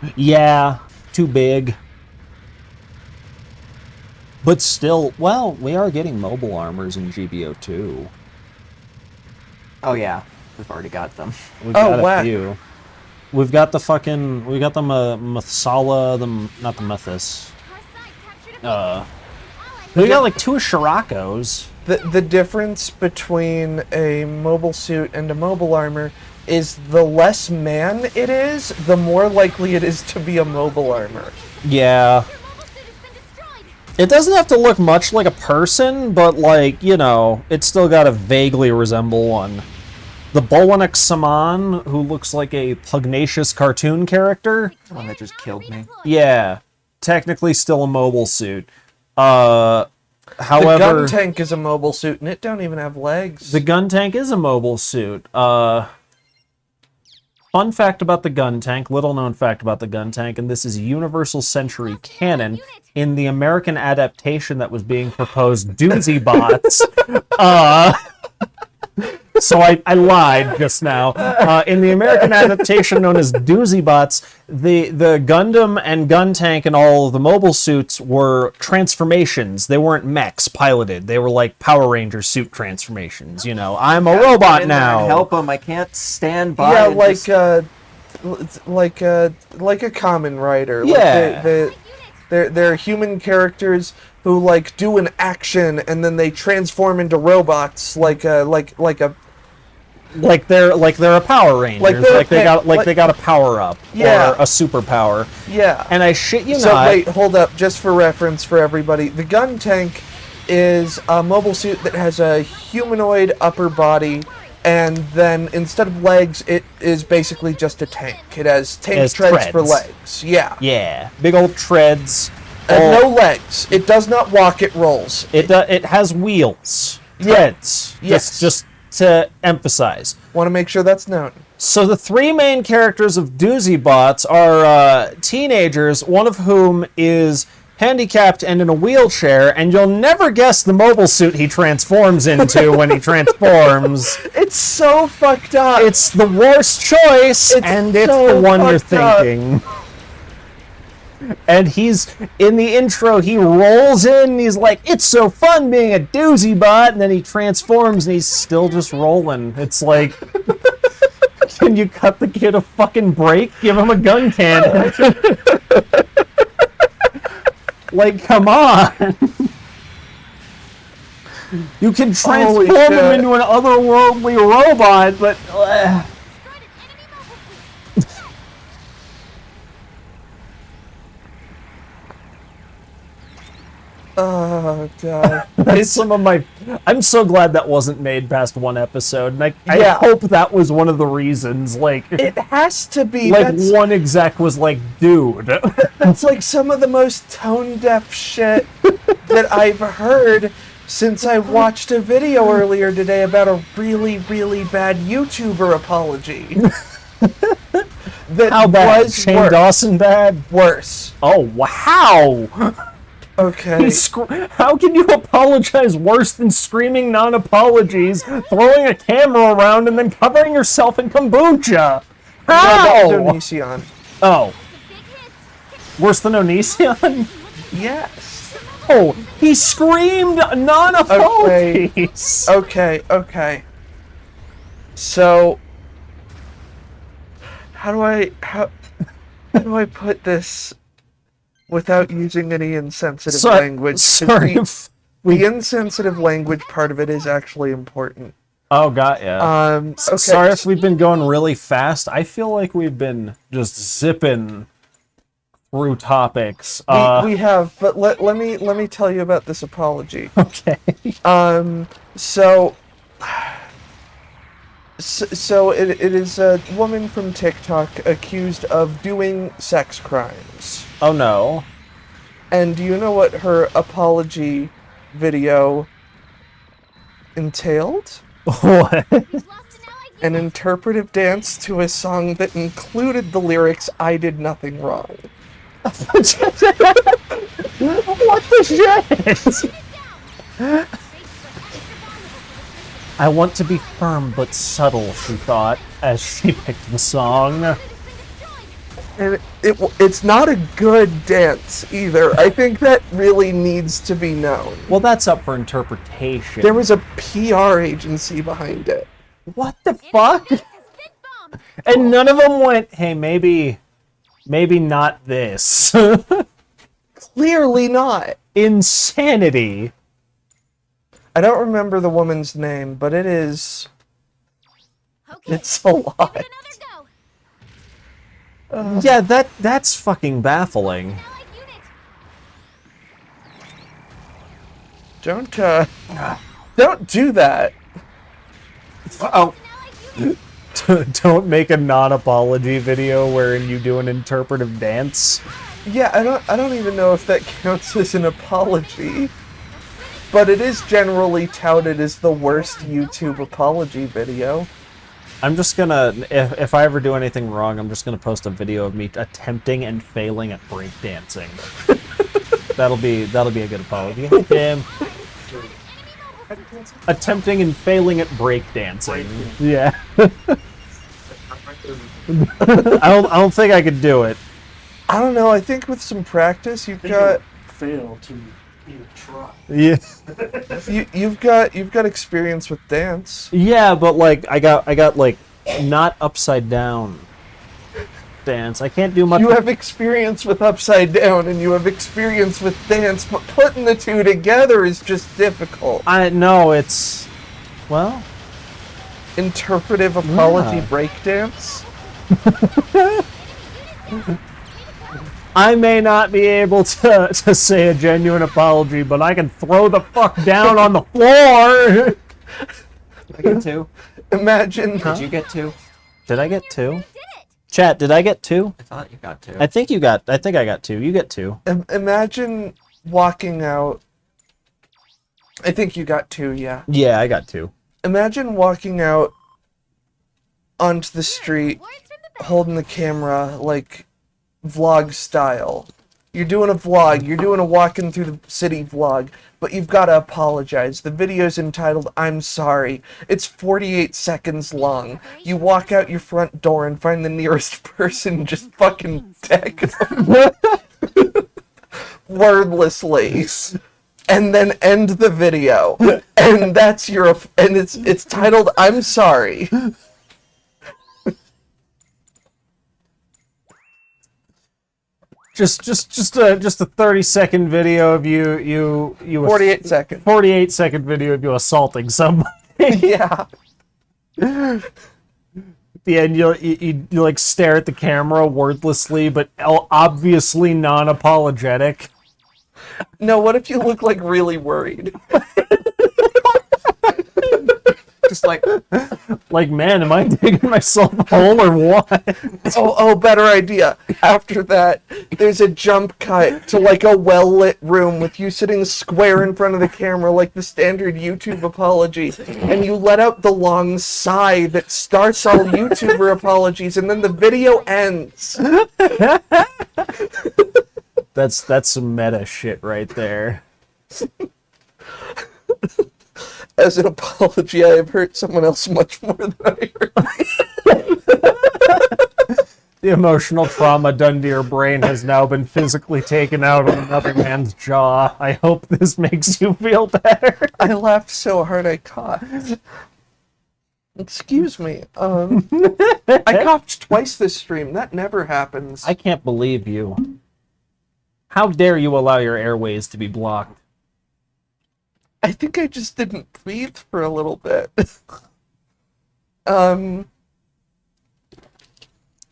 to go. Yeah, too big. But still, well, we are getting mobile armors in GBO2. Oh yeah, we've already got them. We've Oh, got a whack. few. We got the Methala, not the Methus. Our side captured a We got like 2 Shirakos. The difference between a mobile suit and a mobile armor is the less man it is, the more likely it is to be a mobile armor. Yeah. Your mobile suit It doesn't have to look much like a person, but like, you know, it's still got to vaguely resemble one. The Bolwanek Saman, who looks like a pugnacious cartoon character. The one that just killed me. Yeah, technically still a mobile suit. The However, gun tank is a mobile suit, and it don't even have legs. the gun tank is a mobile suit. Fun fact about the gun tank, little known fact about the gun tank, and this is Universal Century canon. In the American adaptation that was being proposed, Doozy Bots. So I lied just now. In the American adaptation known as Doozy Bots, the Gundam and gun tank and all of the mobile suits were transformations. They weren't mechs piloted. They were like Power Ranger suit transformations. You know, I'm a robot now. Help them. I can't stand by. Yeah, and like just- like a common rider. Yeah. Like they're human characters who like do an action and then they transform into robots like a Like they're a Power Ranger. They got a power up Yeah. or a superpower. yeah. And I shit you So not. wait, hold up, just for reference for everybody. The gun tank is a mobile suit that has a humanoid upper body, and then instead of legs, it is basically just a tank. It has tank has treads for treads. legs. Yeah. Yeah, big old treads. And no legs. It does not walk, it rolls. It has wheels. Yeah. Treads. Yes. Just to emphasize. Want to make sure that's known. So the three main characters of Doozy Bots are teenagers, one of whom is handicapped and in a wheelchair, and you'll never guess the mobile suit he transforms into when he transforms. It's so fucked up. It's the worst choice, It's and it's so the one you're fucked up. thinking. And he's, in the intro, he rolls in, and he's like, it's so fun being a Doozy Bot, and then he transforms, and he's still just rolling. It's like, can you cut the kid a fucking break? Give him a gun cannon. Like, come on. You can transform Holy him shit. into an otherworldly robot, but... Oh god. That's some of my. I'm so glad that wasn't made past one episode, and I Yeah. hope that was one of the reasons. Like, It has to be. like one exec was like, "Dude, That's like some of the most tone deaf shit that I've heard since I watched a video earlier today about a really, really bad YouTuber apology. That how bad? was Shane worse. Dawson bad? Worse. Oh wow! Okay. How can you apologize worse than screaming non-apologies, throwing a camera around, and then covering yourself in kombucha? How? Onision. Oh, worse than Onision? Yes. Oh, he screamed non-apologies. Okay. So, how do I put this without using any insensitive language? 'Cause Sorry. the insensitive language part of it is actually important. Oh, got ya. Okay. Sorry if we've been going really fast. I feel like we've been just zipping through topics. We have, but let me tell you about this apology. Okay. So it is a woman from TikTok accused of doing sex crimes. Oh no. And do you know what her apology video entailed? What? An interpretive dance to a song that included the lyrics, "I did nothing wrong." What the shit? I want to be firm but subtle, she thought, as she picked the song. And it's not a good dance either. I think that really needs to be known. Well, that's up for interpretation. There was a PR agency behind it. What the fuck? And none of them went, hey, maybe not this. Clearly not. Insanity. I don't remember the woman's name, but it is... Okay, It's a lot. give it another go. Yeah, that's fucking baffling. Allied unit. Don't do that. Uh-oh. Don't make a non-apology video wherein you do an interpretive dance. Yeah, I don't even know if that counts as an apology. But it is generally touted as the worst YouTube apology video. I'm just gonna, if I ever do anything wrong, I'm just gonna post a video of me attempting and failing at breakdancing. that'll be a good apology. Damn. Attempting and failing at breakdancing. Yeah. I don't think I could do it. I don't know, I think with some practice you've got fail to even try. Yeah. you've got experience with dance. Yeah, but like I got like not upside down dance. I can't do much. You have experience with upside down and you have experience with dance, but putting the two together is just difficult. I know it's well. Interpretive apology Yeah. breakdance. I may not be able to say a genuine apology, but I can throw the fuck down on the floor. Did I get 2? Imagine. Did you get 2? Did I get 2? Chat, did I get 2? I thought you got 2. I think I got 2. You get 2. Imagine walking out. I think you got 2, yeah. Yeah, I got 2. Imagine walking out onto the street Words from the back. holding the camera like vlog style. You're doing a vlog, you're doing a walking through the city vlog, but you've got to apologize. The video's entitled I'm Sorry. It's 48 seconds long. You walk out your front door and find the nearest person and just fucking deck them wordlessly. And then end the video. And that's your and it's titled I'm Sorry. Just a 30-second video of you 48 seconds. 48-second video of you assaulting somebody. Yeah. At the end, you like stare at the camera wordlessly, but obviously non-apologetic. No, what if you look like really worried? Just like, Man, am I digging myself a hole or what? Oh, better idea. After that, there's a jump cut to like a well-lit room with you sitting square in front of the camera like the standard YouTube apology. And you let out the long sigh that starts all YouTuber apologies and then the video ends. That's some meta shit right there. As an apology, I have hurt someone else much more than I hurt. The emotional trauma done to your brain has now been physically taken out on another man's jaw. I hope this makes you feel better. I laughed so hard I coughed. Excuse me. I coughed twice this stream. That never happens. I can't believe you. How dare you allow your airways to be blocked? I think I just didn't breathe for a little bit.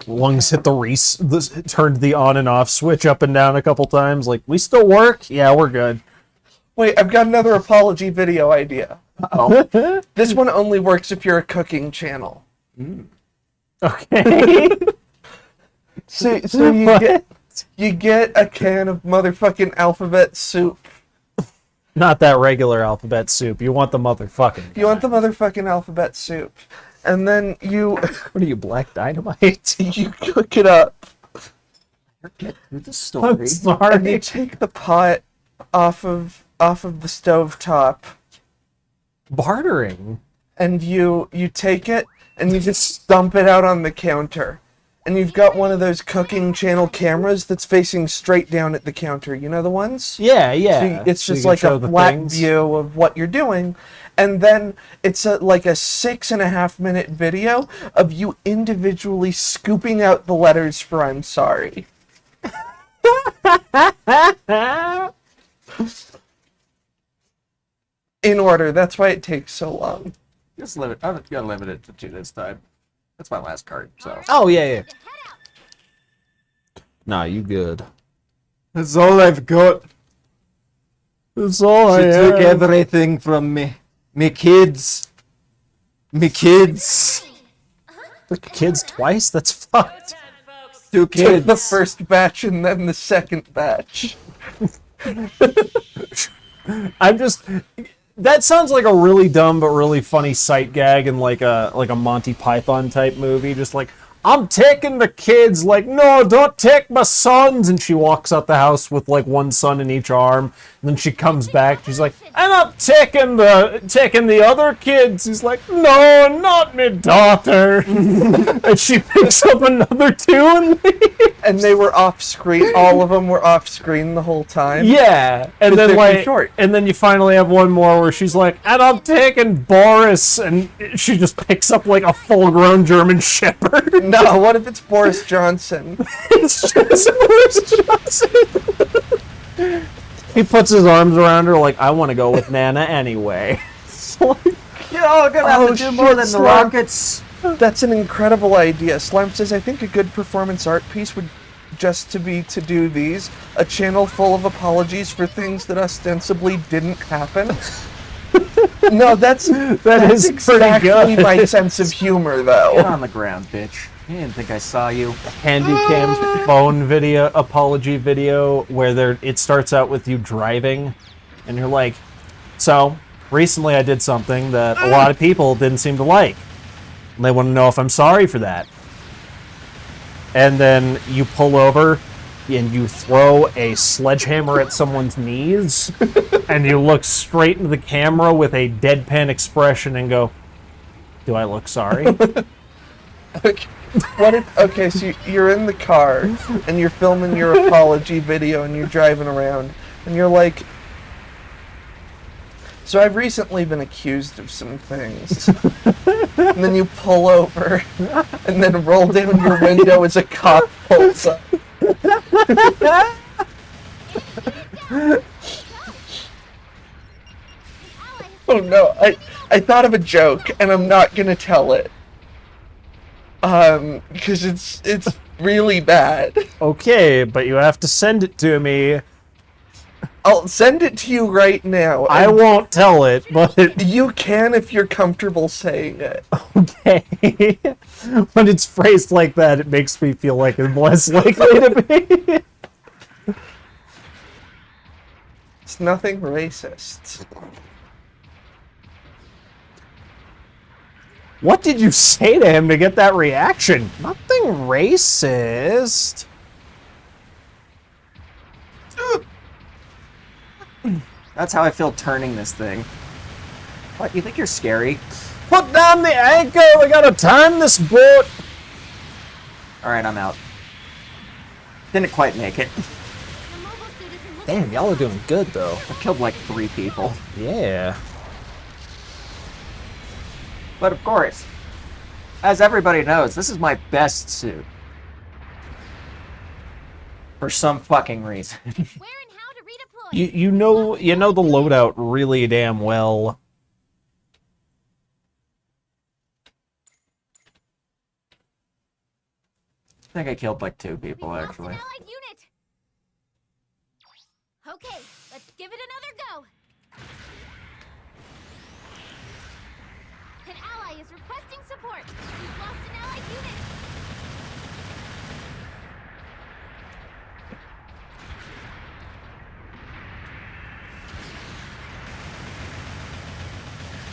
Lungs hit turned the on and off switch up and down a couple times. Like, we still work? Yeah, we're good. Wait, I've got another apology video idea. Oh. This one only works if you're a cooking channel. Okay. So you get a can of motherfucking alphabet soup. Not that regular alphabet soup. You want the motherfucking. You want the motherfucking alphabet soup. And then you What are you, Black Dynamite? you cook it up. get through the I'm story. And you sorry. take the pot off of the stove top. Bartering. And you take it and you just dump it out on the counter. And you've got one of those cooking channel cameras that's facing straight down at the counter. You know the ones? Yeah, So yeah. it's So you just can like show a the flat things. view of what you're doing. And then it's like a 6.5 minute video of you individually scooping out the letters for I'm sorry. In order. That's why it takes so long. Just limit. I'm gonna limit it to 2 this time. That's my last card. So Oh, yeah. Nah, you good. That's all I've got. That's all She took everything from me. Me kids. Me kids. The kids twice? That's fucked. Time, folks. Two Took kids. the first batch and then the second batch. I'm just. That sounds like a really dumb but really funny sight gag in like a Monty Python type movie. Just like, I'm taking the kids. Like, no, don't take my sons. And she walks out the house with like one son in each arm. And then she comes back. She's like, and I'm taking the other kids. He's like, no, not me daughter. And she picks up another two and leaves. And they were off screen. All of them were off screen the whole time. Yeah, and They're then too like, short. and then you finally have one more where she's like, "And I'm taking Boris," and she just picks up like a full-grown German Shepherd. No, what if it's Boris Johnson? It's just Boris Johnson. He puts his arms around her like, "I want to go with Nana anyway." It's like, You're all gonna have to do more than the Slime. rockets. That's an incredible idea. Slime says, I think a good performance art piece would just to do these. A channel full of apologies for things that ostensibly didn't happen. No, that's is pretty exactly good. my sense of humor, Get though. on the ground, bitch. You didn't think I saw you. Handycam phone video apology video where it starts out with you driving, and you're like, "So recently I did something that a lot of people didn't seem to like. And they want to know if I'm sorry for that." And then you pull over and you throw a sledgehammer at someone's knees and you look straight into the camera with a deadpan expression and go, "Do I look sorry?" Okay. What if, okay, so you're in the car and you're filming your apology video and you're driving around and you're like, so I've recently been accused of some things. And then you pull over and then roll down your window as a cop pulls up. Oh no, I thought of a joke and I'm not gonna tell it. Because it's really bad. Okay, but you have to send it to me. I'll send it to you right now. I and won't tell it, but You can if you're comfortable saying it. okay. When it's phrased like that, it makes me feel like it's less likely to be. It's nothing racist. What did you say to him to get that reaction? Nothing racist. That's how I feel turning this thing. What, you think you're scary? Put down the anchor. We gotta time this boat. Alright, I'm out. Didn't quite make it. The mobile suit isn't looking Damn, y'all are doing good though. I killed like 3 people. Yeah. But of course, as everybody knows, this is my best suit. For some fucking reason. where and how to redeploy. You know the loadout really damn well. I think I killed like 2 people We've lost actually. an allied unit. Okay, let's give it another go. An ally is requesting support. We've lost an allied unit.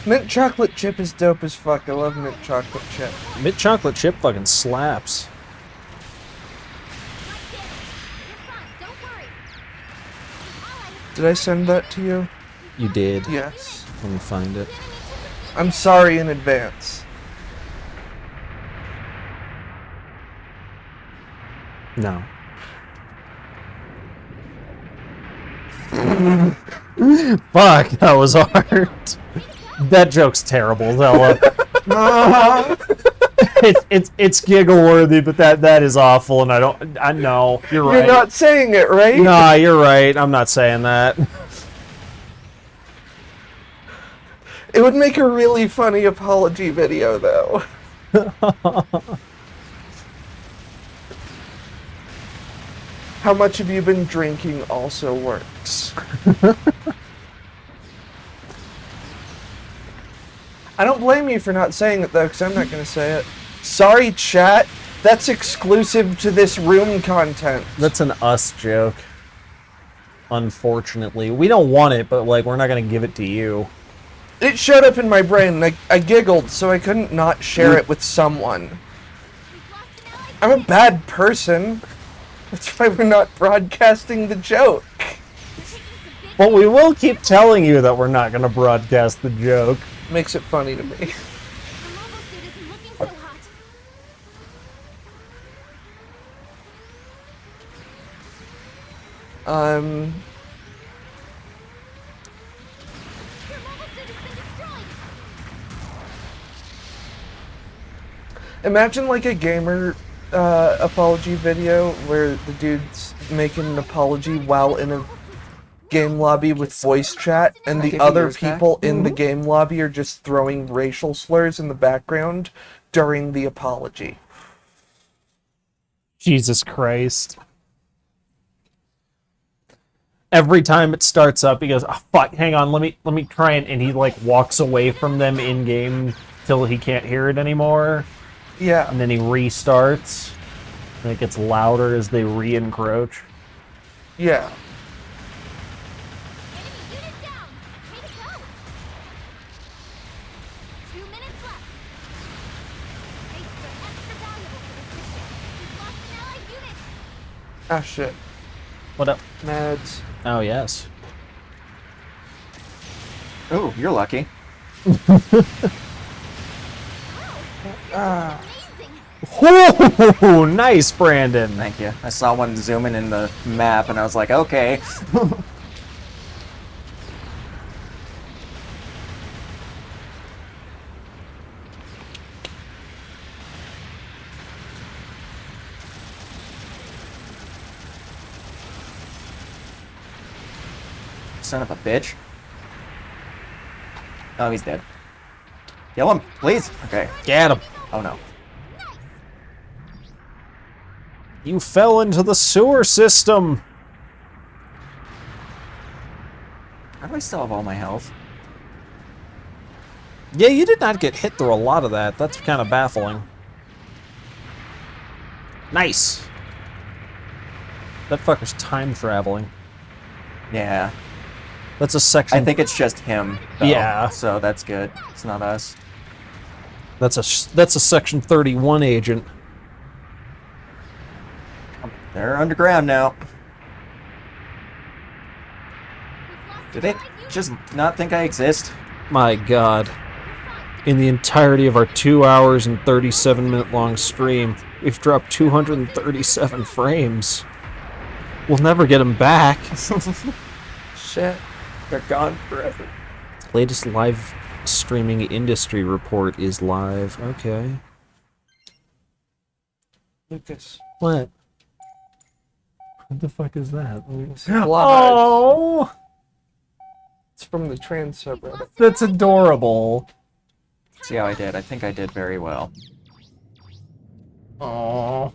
Mint chocolate chip is dope as fuck. I love mint chocolate chip. Mint chocolate chip fucking slaps. Not yet. You're fine, don't worry. An ally has Did I send that to you? You did. Yes. Let me find it. I'm sorry in advance. No. Fuck, that was hard. That joke's terrible, Zella. It's giggle worthy, but that is awful, and I know you're right. You're not saying it, right? Nah, you're right. I'm not saying that. It would make a really funny apology video, though. How much have you been drinking also works. I don't blame you for not saying it, though, because I'm not going to say it. Sorry, chat. That's exclusive to this room content. That's an us joke. Unfortunately. We don't want it, but, like, we're not gonna give it to you. It showed up in my brain, and I giggled, so I couldn't not share it with someone. I'm a bad person. That's why we're not broadcasting the joke. But we will keep telling you that we're not gonna broadcast the joke. Makes it funny to me. The mobile suit isn't looking so hot. Um, Your mobile suit has been destroyed. imagine like a gamer apology video where the dude's making an apology while in a game lobby with voice chat, and the other people in the game lobby are just throwing racial slurs in the background during the apology. Jesus Christ. Every time it starts up, he goes, "Oh, fuck, hang on, let me try," and he like walks away from them in game till he can't hear it anymore, Yeah. and then he restarts, and it gets louder as they re-encroach. Yeah. Enemy unit down. Way to go. 2 minutes left. Bases are extra valuable for this mission. We've lost an allied unit. Ah, shit. What up? Mads. Oh yes. Oh, you're lucky. Amazing. Ooh, nice, Brandon. Thank you. I saw one zooming in the map, and I was like, okay. Son of a bitch. Oh, he's dead. Kill him, please. Okay. Get him. Oh no. You fell into the sewer system. How do I still have all my health? Yeah, you did not get hit through a lot of that. That's kind of baffling. Nice. That fucker's time traveling. Yeah. That's a section. I think it's just him. Though, Yeah. So that's good. It's not us. that's a section 31 agent. They're underground now. We've lost Do an they allied unit. just not think I exist? My God. In the entirety of our 2 hours and 37-minute long stream, we've dropped 237 frames. We'll never get them back. Shit. They're gone forever. Latest live streaming industry report is live. Okay. Lucas. What? What the fuck is that? Live. Oh, It's from the trans subreddit. that's adorable. See how I did? I think I did very well. Oh,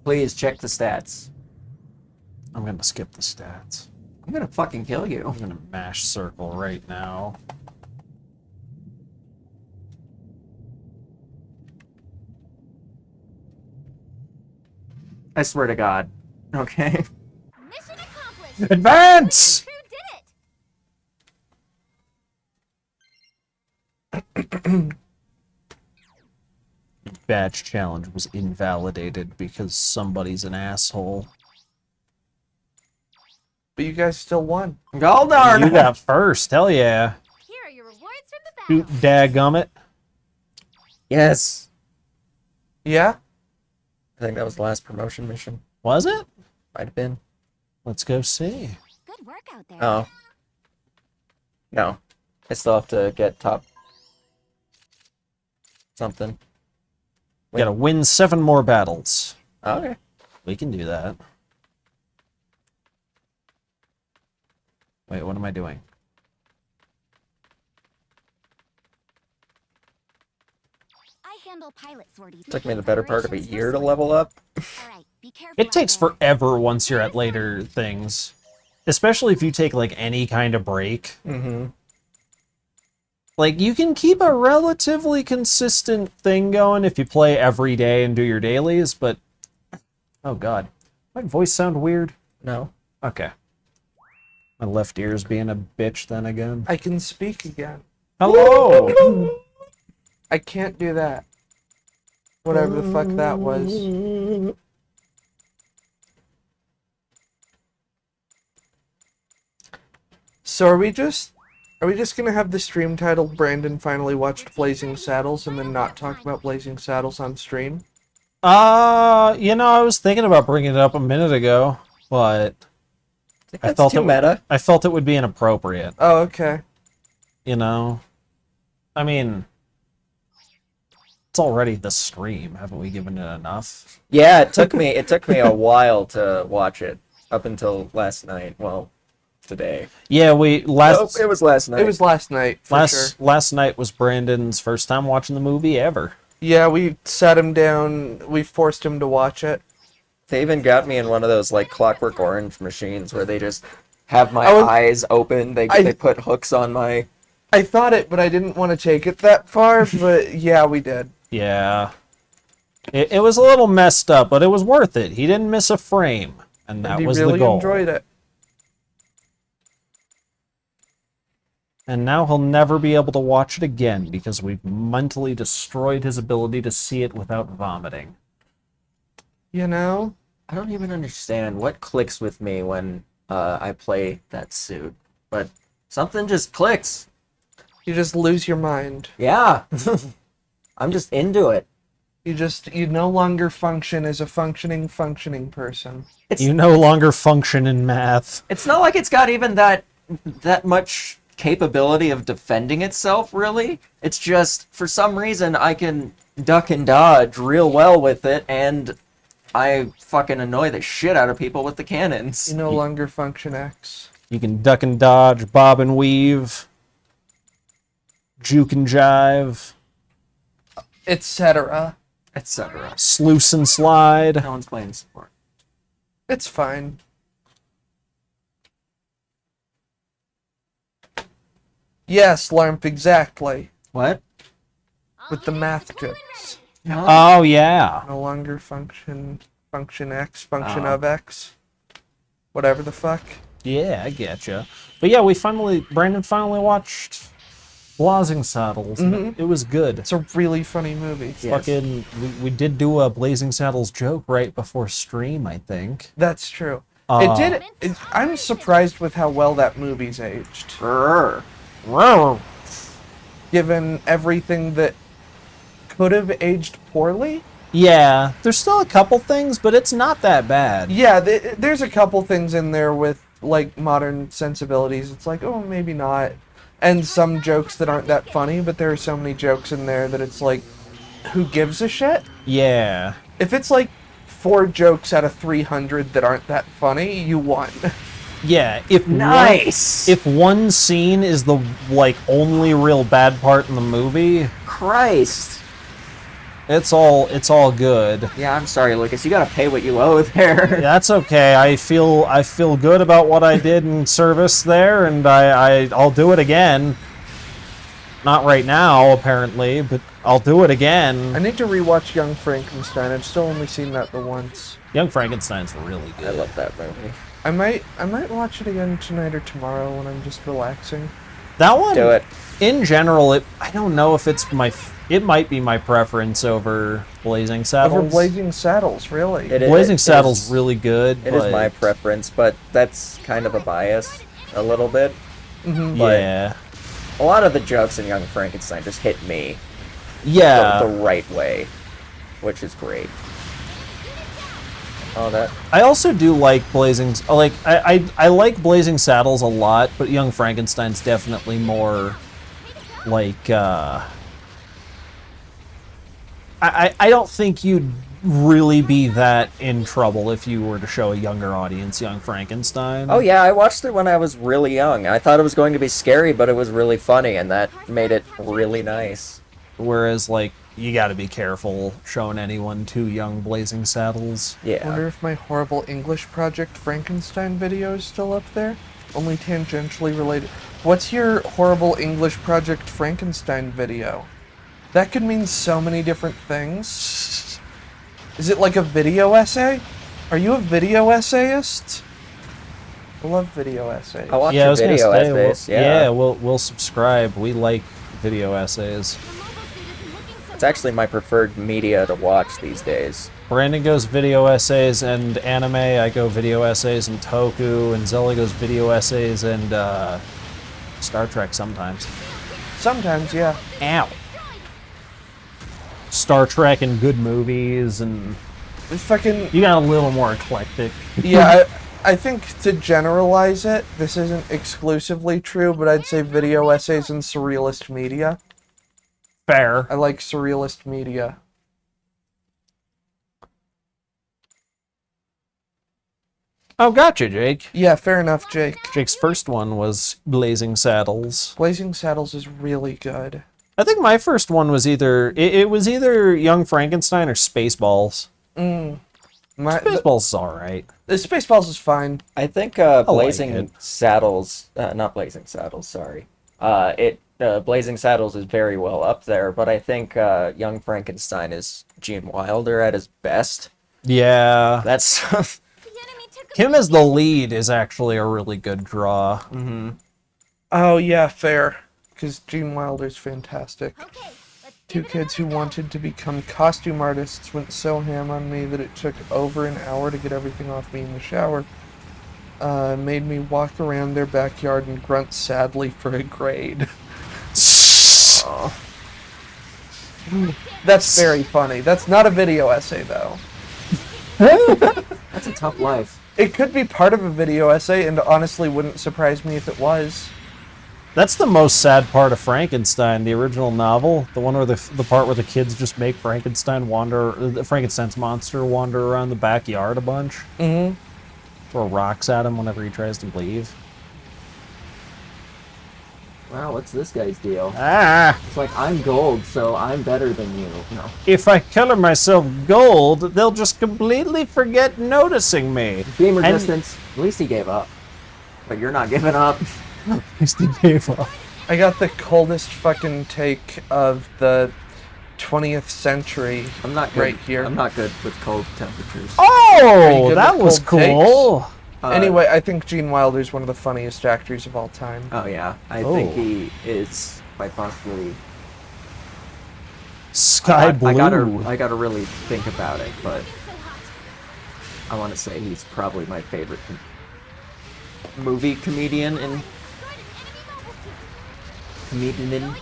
Please check the stats. I'm gonna skip the stats. I'm gonna fucking kill you. I'm gonna mash circle right now. I swear to God. Okay. Mission accomplished. Advance! Crew did it. Badge challenge was invalidated because somebody's an asshole. But you guys still won. Gall darn! You got first, hell yeah. Here are your rewards from the Shoot, battle. dadgummit. Yes. Yeah? I think that was the last promotion mission. Was it? Might have been. Let's go see. Good work out there. Oh. No. I still have to get top something. We gotta win 7 more battles. Okay. We can do that. Wait, what am I doing? I handle pilot sorties. Took me the better part of a year to level up. All right, be careful. It out takes there. forever once you're at later things. Especially if you take like any kind of break. Mm-hmm. Like, you can keep a relatively consistent thing going if you play every day and do your dailies, but... Oh, God. My voice sound weird? No. Okay. My left ear's being a bitch then again. I can speak again. Hello! I can't do that. Whatever the fuck that was. So are we just gonna have the stream titled Brandon finally watched Blazing Saddles and then not talk about Blazing Saddles on stream? You know, I was thinking about bringing it up a minute ago, but I felt too meta. I felt it would be inappropriate, Oh, okay. you know? I mean, it's already the stream. Haven't we given it enough? Yeah, it took me a while to watch it up until last night. Well, today. Yeah, we Nope, it was last night. It was last night, for sure. last night was Brandon's first time watching the movie ever. Yeah, we sat him down, we forced him to watch it. They even got me in one of those like Clockwork Orange machines where they just have my I was- eyes open. They put hooks on my. I thought it, but I didn't want to take it that far, but yeah, we did. Yeah. It was a little messed up, but it was worth it. He didn't miss a frame, and that And he was really the goal. enjoyed it. And now he'll never be able to watch it again because we've mentally destroyed his ability to see it without vomiting. You know? I don't even understand what clicks with me when I play that suit, but something just clicks. You just lose your mind. Yeah, I'm just into it. You no longer function as a functioning person. You no longer function in math. It's not like it's got even that much capability of defending itself, really. It's just, for some reason, I can duck and dodge real well with it, and I fucking annoy the shit out of people with the cannons. You no longer function X. You can duck and dodge, bob and weave, juke and jive, Etc. Etc. sluice and slide. No one's playing sport. It's fine. Yes, Larmp, exactly. What? With the math jokes. Oh, yeah. No longer function X, function Oh. of X. Whatever the fuck. Yeah, I getcha. But yeah, Brandon finally watched Blazing Saddles. and It was good. It's a really funny movie. Yes. Fucking, we did do a Blazing Saddles joke right before stream, I think. That's true. Uh, I'm surprised with how well that movie's aged. Grrr. Given everything that could have aged poorly. Yeah, there's still a couple things, but it's not that bad. Yeah, there's a couple things in there with, like, modern sensibilities. It's like, oh, maybe not. And some jokes that aren't that funny, but there are so many jokes in there that it's like, who gives a shit? Yeah. If it's like 4 jokes out of 300 that aren't that funny, you won. Yeah, if Nice. if one scene is the like only real bad part in the movie, Christ. it's all good. Yeah, I'm sorry, Lucas. You gotta pay what you owe there. That's okay. I feel good about what I did in service there, and I'll do it again. Not right now, apparently, but I'll do it I again. need to rewatch Young Frankenstein. I've still only seen that the once. Young Frankenstein's really I good. love that movie. I might watch it again tonight or tomorrow when I'm just relaxing. That one, Do it. in general, I don't know if it's it might be my preference over Blazing Saddles. Over Blazing Saddles, really. Blazing Saddles really good. It is but- my preference, but that's kind of a bias, a little bit. But Yeah. a lot of the jokes in Young Frankenstein just hit me Yeah. the right way, which is great. Oh, that. I also do like Blazing. Like I like Blazing Saddles a lot, but Young Frankenstein's definitely more like. I don't think you'd really be that in trouble if you were to show a younger audience Young Frankenstein. Oh yeah, I watched it when I was really young. I thought it was going to be scary, but it was really funny, and that made it really nice. Whereas like you got to be careful showing anyone too young Blazing Saddles. I wonder Yeah. if my horrible English project Frankenstein video is still up there. only tangentially related. What's your horrible English Project Frankenstein video? That could mean so many different things. Is it like a video essay? Are you a video essayist? I love video essays. I watch Yeah, I your was gonna video say, essays. yeah, we'll subscribe. We like video essays. It's actually my preferred media to watch these days. Brandon goes video essays and anime. I go video essays and Toku, and Zella goes video essays and Star Trek sometimes. Sometimes, yeah. Ow. Star Trek and good movies, and Fucking you got a little more eclectic. yeah. I think to generalize it, this isn't exclusively true, but I'd say video essays and surrealist media. Fair. I like surrealist media. Oh, gotcha, Jake. Yeah, fair enough, Jake. Jake's first one was Blazing Saddles. Blazing Saddles is really good. I think my first one was it was either Young Frankenstein or Spaceballs. Spaceballs is alright. The Spaceballs is fine. I think like Blazing it. Saddles, not Blazing Saddles, sorry. Blazing Saddles is very well up there, but I think Young Frankenstein is Gene Wilder at his best. Yeah. That's Him as the lead is actually a really good draw. Oh yeah, fair. Because Gene Wilder's fantastic. Okay, let's Two give it kids who another go. wanted to become costume artists went so ham on me that it took over an hour to get everything off me in the shower. Made me walk around their backyard and grunt sadly for a grade. That's very funny. That's not a video essay, though. that's a tough life. It could be part of a video essay, and honestly wouldn't surprise me if it was. That's the most sad part of Frankenstein, the original novel. The one where the part where the kids just make Frankenstein's monster wander around the backyard a bunch. Mm-hmm. Throw rocks at him whenever he tries to leave. Wow, what's this guy's deal? Ah! It's like, I'm gold, so I'm better than you. No. If I color myself gold, they'll just completely forget noticing me. Beam And- resistance. At least he gave up. But you're not giving up. At least he gave up. I got the coldest fucking take of the 20th century. I'm not good. Right here. I'm not good with cold temperatures. Oh, good that with was cold cool. Anyway, I think Gene Wilder's one of the funniest actors of all time. Oh yeah, I Oh. think he is quite possibly. Sky blue. I gotta really think about it, but I want to say he's probably my favorite movie comedian in comedian.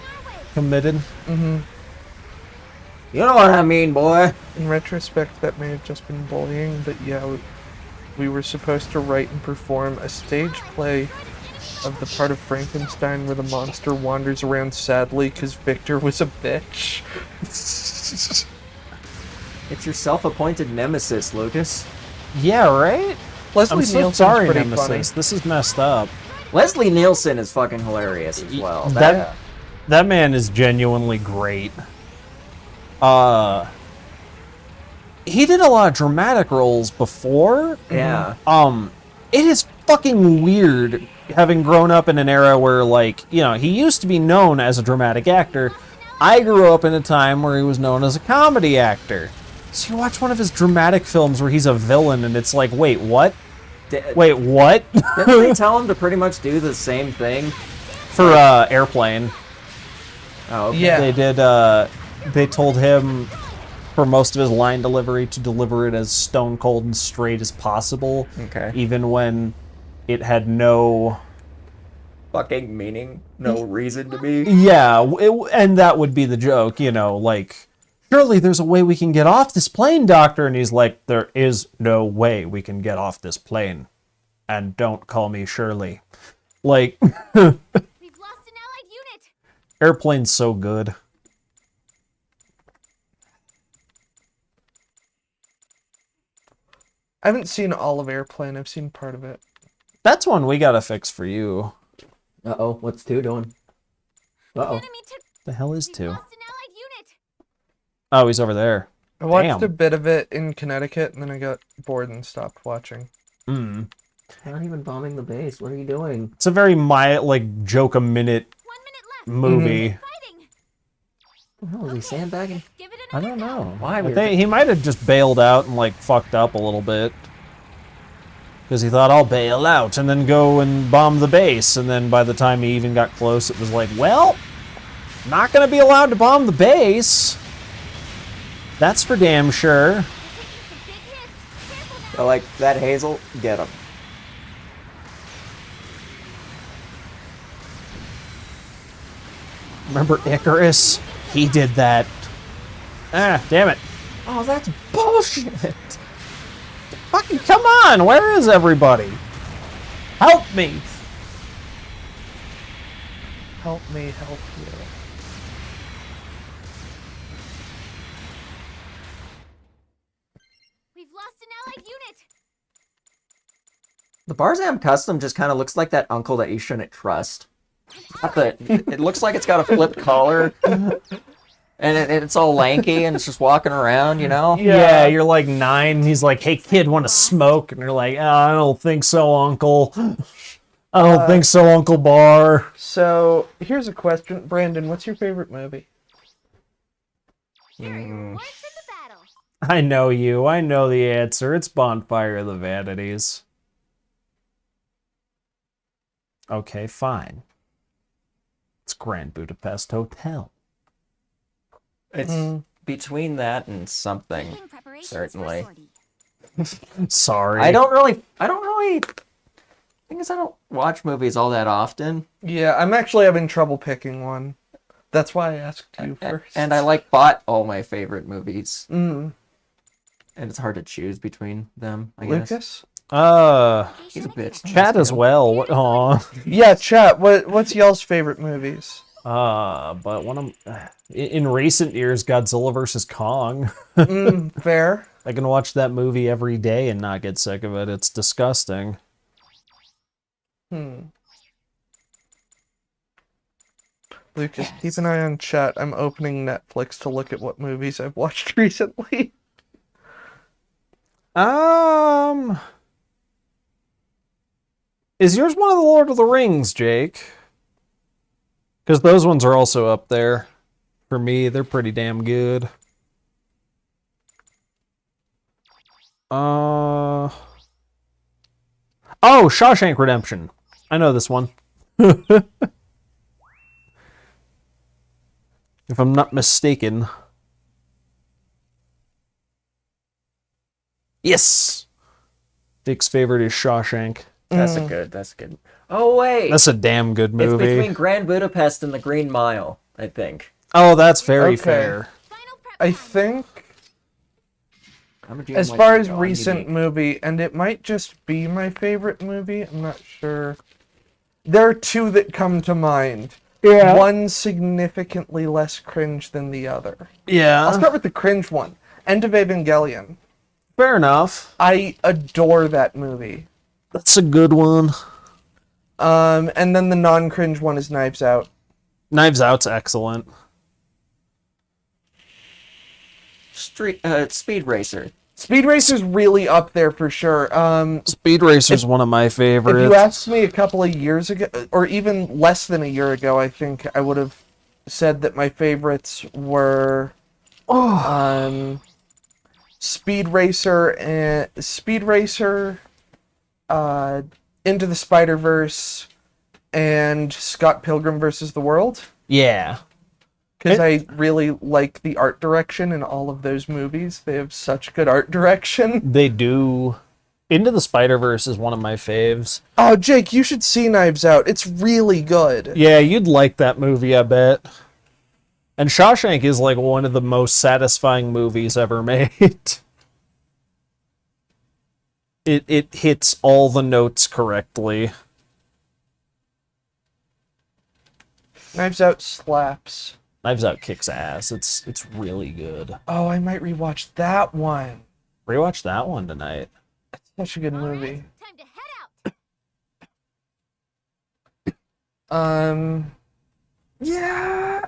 Committed. Mm-hmm. You know what I mean, boy. In retrospect, that may have just been bullying, but yeah, we were supposed to write and perform a stage play of the part of Frankenstein where the monster wanders around sadly because Victor was a bitch. It's your self-appointed nemesis, Lucas. Yeah, right? Leslie I'm so Nielsen's sorry, pretty Nemesis. funny. This is messed up. Leslie Nielsen is fucking hilarious as well. That man is genuinely great. He did a lot of dramatic roles before. Yeah. It is fucking weird having grown up in an era where, like, you know, he used to be known as a dramatic actor. I grew up in a time where he was known as a comedy actor. So you watch one of his dramatic films where he's a villain and it's like, wait, what? Wait, what? Didn't they tell him to pretty much do the same thing? For Airplane. Oh, okay. Yeah. They did, they told him for most of his line delivery to deliver it as stone cold and straight as possible. Okay. Even when it had no... Fucking meaning, no reason to be. Yeah, and that would be the joke, you know, like, surely there's a way we can get off this plane, Doctor. And he's like, there is no way we can get off this plane. And don't call me Shirley. Like, We've lost an allied unit. Airplane's so good. I haven't seen all of Airplane, I've seen part of it. That's one we gotta fix for you. Uh-oh, what's 2 doing? Uh-oh. Enemy took. The hell is We've 2? lost an allied unit. Oh, he's over there. I watched Damn. a bit of it in Connecticut and then I got bored and stopped watching. They're not even bombing the base. What are you doing? It's a very like joke a minute 1 minute left. movie. Fighting. What the hell is he sandbagging? Give it I another don't go. know. Why? I think he might have just bailed out and like fucked up a little bit. Because he thought, I'll bail out and then go and bomb the base. And then by the time he even got close, it was like, well, not going to be allowed to bomb the base. That's for damn sure. Some big hits. Careful now. So, like, that Hazel, get him. Remember Icarus? He did that. Ah, damn it. Oh, that's bullshit. Fucking come on, where is everybody? Help me. Help me help you. We've lost an allied unit. The Barzam custom just kind of looks like that uncle that you shouldn't trust. It looks like it's got a flipped collar. And it's all lanky and it's just walking around, you know? Yeah, you're like 9. He's like, hey kid, want to smoke? And you're like, oh, I don't think so, uncle. I don't think so, Uncle Bar. So, here's a question. Brandon, what's your favorite movie? Here are your rewards in the battle. I know you. I know the answer. It's Bonfire of the Vanities. Okay, fine. It's Grand Budapest Hotel. It's between that and something, Making preparations certainly. for sortie. Sorry. I don't really, thing is I don't watch movies all that often. Yeah, I'm actually having trouble picking one. That's why I asked you first. And I bought all my favorite movies. Mm. And it's hard to choose between them, I guess. Lucas? He's a bitch. Chat as well. What? Aw. Yeah, chat. What's y'all's favorite movies? But one of in recent years, Godzilla vs Kong. Fair. I can watch that movie every day and not get sick of it. It's disgusting. Lucas, keep an eye on chat. I'm opening Netflix to look at what movies I've watched recently. Is yours one of the Lord of the Rings, Jake? Because those ones are also up there. For me, they're pretty damn good. Oh, Shawshank Redemption. I know this one. If I'm not mistaken. Yes! Dick's favorite is Shawshank. That's good. Oh, wait. That's a damn good It's movie. between Grand Budapest and the Green Mile, I think. Oh, that's very Okay. fair. Final prep I round. think, I'm a GM as like far you, as John, recent unique. movie, and it might just be my favorite movie, I'm not sure. There are two that come to mind. Yeah. One significantly less cringe than the other. I'll Yeah. start with the cringe one. End of Evangelion. Fair enough. I adore that movie. That's a good one. And then the non-cringe one is Knives Out. Knives Out's excellent. Speed Racer. Speed Racer's really up there for sure. Speed Racer's one of my If favorites. you asked me a couple of years ago, or even less than a year ago, I think I would have said that my favorites were Speed Racer Into the Spider-Verse, and Scott Pilgrim versus the World. Yeah. Because I really like the art direction in all of those movies. They have such good art direction. They do. Into the Spider-Verse is one of my faves. Oh, Jake, you should see Knives Out. It's really good. Yeah, you'd like that movie, I bet. And Shawshank is like one of the most satisfying movies ever made. It hits all the notes correctly. Knives Out slaps. Knives Out kicks ass. It's really good. Oh, I might rewatch that one. Rewatch that one tonight. Such a good movie. Time to head out. Yeah.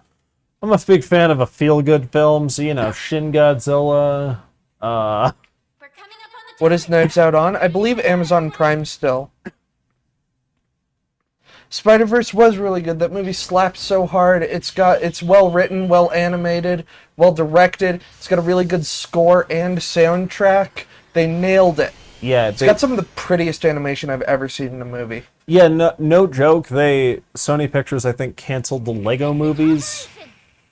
I'm a big fan of a feel-good film, so, you know, Shin Godzilla. We're coming up on the What is Knives Out on? I believe Amazon Prime still. Spider-Verse was really good. That movie slaps so hard. It's well written, well animated, well directed. It's got a really good score and soundtrack. They nailed it. Yeah, It's got some of the prettiest animation I've ever seen in a movie. yeah, no joke. Sony Pictures, I think, canceled the Lego movies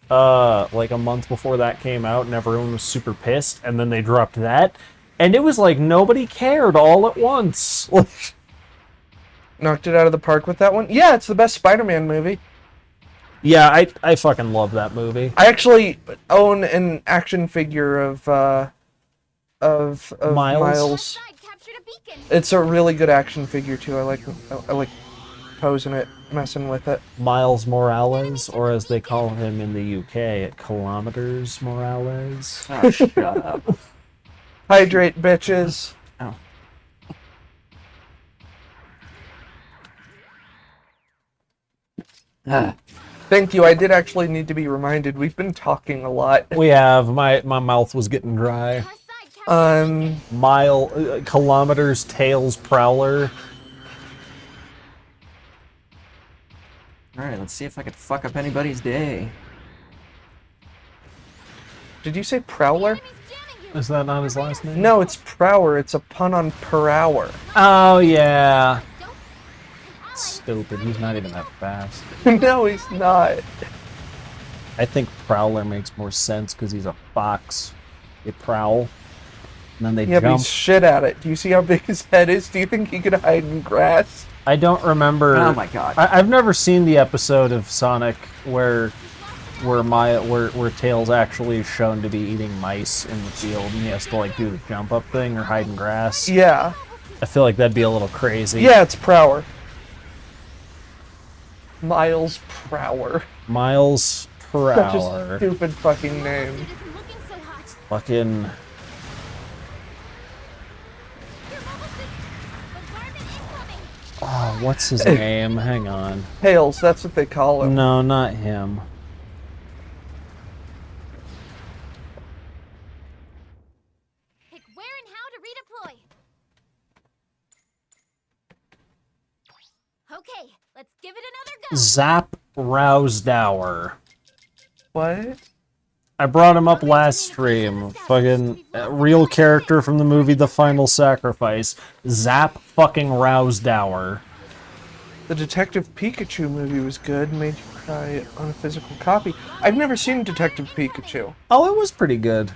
like a month before that came out, and everyone was super pissed. And then they dropped that, and it was like nobody cared all at once. Knocked it out of the park with that one. Yeah, it's the best Spider-Man movie. Yeah, I fucking love that movie. I actually own an action figure of Miles? Miles. Side captured a beacon. It's a really good action figure too. I like posing it, messing with it. Miles Morales, or as they call him in the UK, Kilometers Morales. Oh, shut up. Hydrate, bitches. Oh. Ah. Thank you. I did actually need to be reminded. We've been talking a lot. We have my mouth was getting dry. Our side captured Kilometers Tails Prowler. Alright, let's see if I can fuck up anybody's day. Did you say Prowler? enemies jamming you. Is that not his last name? No, it's Prower. It's a pun on per hour. Oh yeah. Don't. An ally Stupid. He's not even that fast. No, he's not. I think Prowler makes more sense because he's a fox. They prowl, and then they Yeah, but jump. he's shit at it. Do you see how big his head is? Do you think he could hide in grass? I don't remember. Oh my god. I've never seen the episode of Sonic where Tails actually is shown to be eating mice in the field, and he has to like do the jump up thing or hide in grass. Yeah. I feel like that'd be a little crazy. Yeah, it's Prower. Miles Prower. Miles Such a Prowler. stupid fucking name. isn't looking so hot. Fucking. Your mobile suit. Bombardment incoming. Oh, what's his name? Hang on. Tails, that's what they call him. No, not him. Pick where and how to redeploy. Okay, let's give it another go. Zap Rousdower. What? I brought him up last stream. Fucking real character from the movie The Final Sacrifice. Zap fucking Rousdower. The Detective Pikachu movie was good. Made you cry on a physical copy. I've never seen Detective Pikachu. Oh, it was pretty good.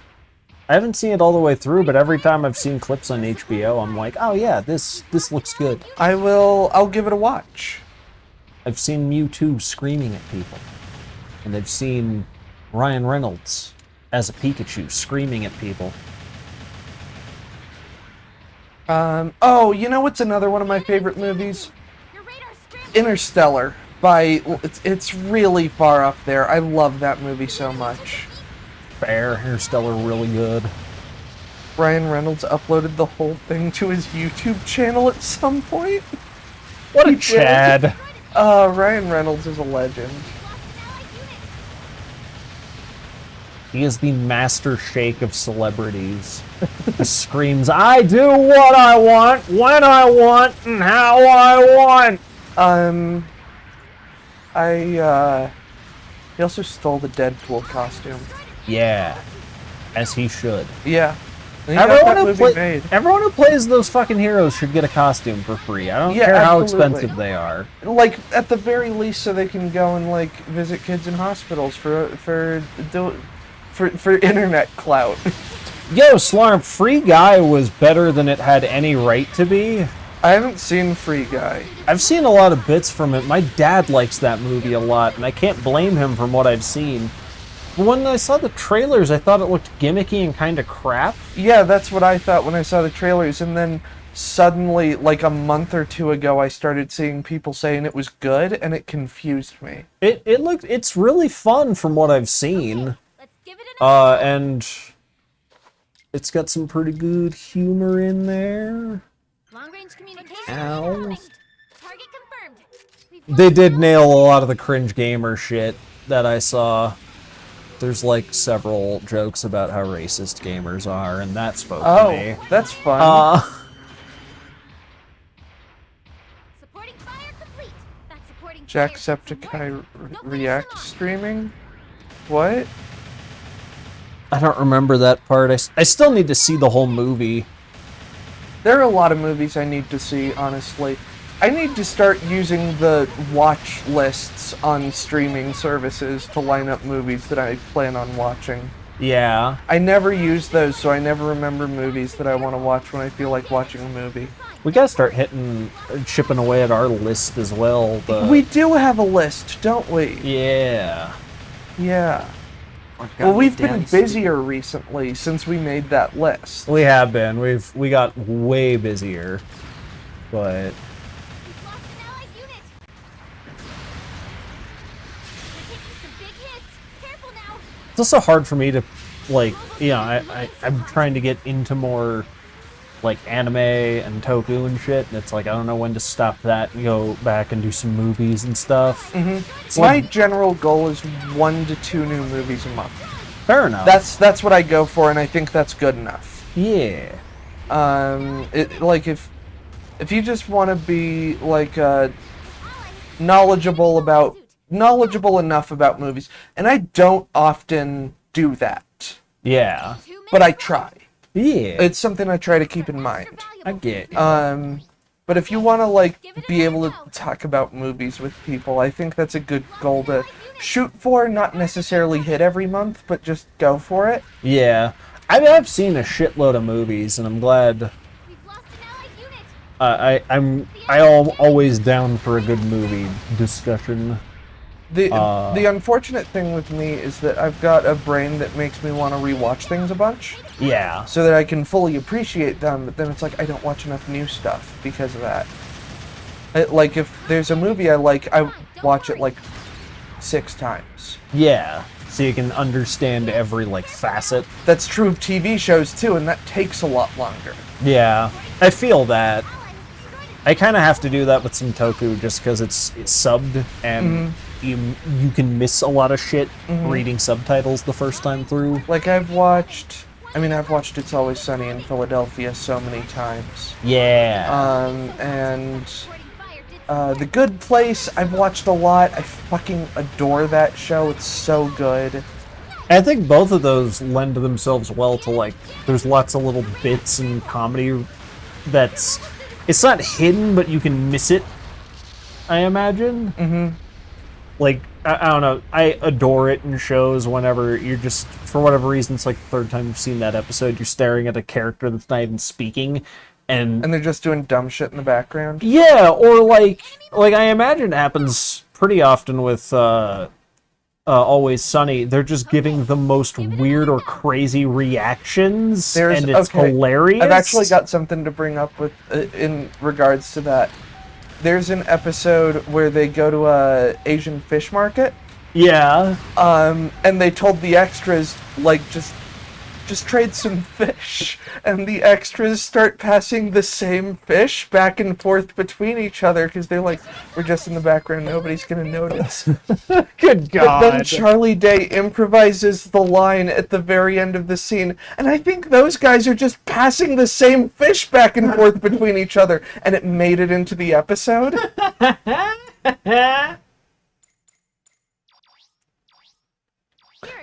I haven't seen it all the way through, but every time I've seen clips on HBO, I'm like, oh yeah, this looks good. I'll give it a watch. I've seen Mewtwo screaming at people. And I've seen Ryan Reynolds as a Pikachu screaming at people. Oh, you know what's another one of my favorite movies? Your radar scrambled. Interstellar. It's really far up there. I love that movie so much. Fair, Interstellar, really good. Ryan Reynolds uploaded the whole thing to his YouTube channel at some point. What a He did. Chad. Ryan Reynolds is a legend. He is the master shake of celebrities. He screams, I do what I want, when I want, and how I want. He also stole the Deadpool costume. Yeah, as he should. Yeah. And he got that movie made. Everyone who plays those fucking heroes should get a costume for free. I don't Yeah, care how absolutely. expensive they are. Like, at the very least, so they can go and, like, visit kids in hospitals for internet clout. Yo, Slarm, Free Guy was better than it had any right to be. I haven't seen Free Guy. I've seen a lot of bits from it. My dad likes that movie a lot, and I can't blame him from what I've seen. But when I saw the trailers, I thought it looked gimmicky and kind of crap. Yeah, that's what I thought when I saw the trailers, and then suddenly, like a month or two ago, I started seeing people saying it was good, and it confused me. It's really fun from what I've seen. Let's give it another. And it's got some pretty good humor in there. Long range communication. Ow. established. Target confirmed. We've They did nail a lot of the cringe gamer shit that I saw. there's like several jokes about how racist gamers are, and that spoke Oh, to me. that's fun. Supporting fire complete. That's supporting Jacksepticeye React streaming? What? I don't remember that part. I still need to see the whole movie. There are a lot of movies I need to see, honestly. I need to start using the watch lists on streaming services to line up movies that I plan on watching. Yeah. I never use those, so I never remember movies that I want to watch when I feel like watching a movie. We gotta start chipping away at our list as well. We do have a list, don't we? Yeah. Yeah. Oh, Well, God, we've damn been busier recently since we made that list. We have been. We got way busier. But We've lost an allied unit. We're taking some big hits. Careful now. it's also hard for me to, like, I'm trying to get into more, like, anime and toku and shit, and it's like, I don't know when to stop that and go back and do some movies and stuff. It's My like, general goal is 1 to 2 new movies a month. fair enough. That's what I go for, and I think that's good enough. Yeah. Like if you just want to be like knowledgeable enough about movies, and I don't often do that, Yeah. but I try. Yeah. It's something I try to keep in mind. I get you. But if you want to like be able to talk about movies with people, I think that's a good goal to shoot for. Not necessarily hit every month, but just go for it. Yeah. I mean, I've seen a shitload of movies, and I'm glad. We've lost an allied unit. I'm always down for a good movie discussion. The unfortunate thing with me is that I've got a brain that makes me want to rewatch things a bunch, Yeah. so that I can fully appreciate them. But then it's like I don't watch enough new stuff because of that. Like if there's a movie I like, I watch it like 6 times. Yeah. So you can understand every, like, facet. That's true of TV shows too, and that takes a lot longer. Yeah. I feel that. I kind of have to do that with some toku just because it's subbed, and you can miss a lot of shit reading subtitles the first time through. Like I've watched It's Always Sunny in Philadelphia so many times. Yeah. And The Good Place, I've watched a lot. I fucking adore that show. It's so good. I think both of those lend themselves well to, like, there's lots of little bits and comedy that's, it's not hidden, but you can miss it, I imagine. Mm-hmm. Like, I don't know, I adore it in shows whenever you're just, for whatever reason, it's like the third time you've seen that episode, you're staring at a character that's not even speaking, and they're just doing dumb shit in the background. yeah, or like I imagine it happens pretty often with Always Sunny. They're just giving the most weird or crazy reactions, and it's hilarious. I've actually got something to bring up with in regards to that. There's an episode where they go to a Asian fish market. Yeah. And they told the extras, like, just trade some fish. And the extras start passing the same fish back and forth between each other because they're like, we're just in the background, nobody's gonna notice. Good God. But then Charlie Day improvises the line at the very end of the scene, and I think those guys are just passing the same fish back and forth between each other, and it made it into the episode.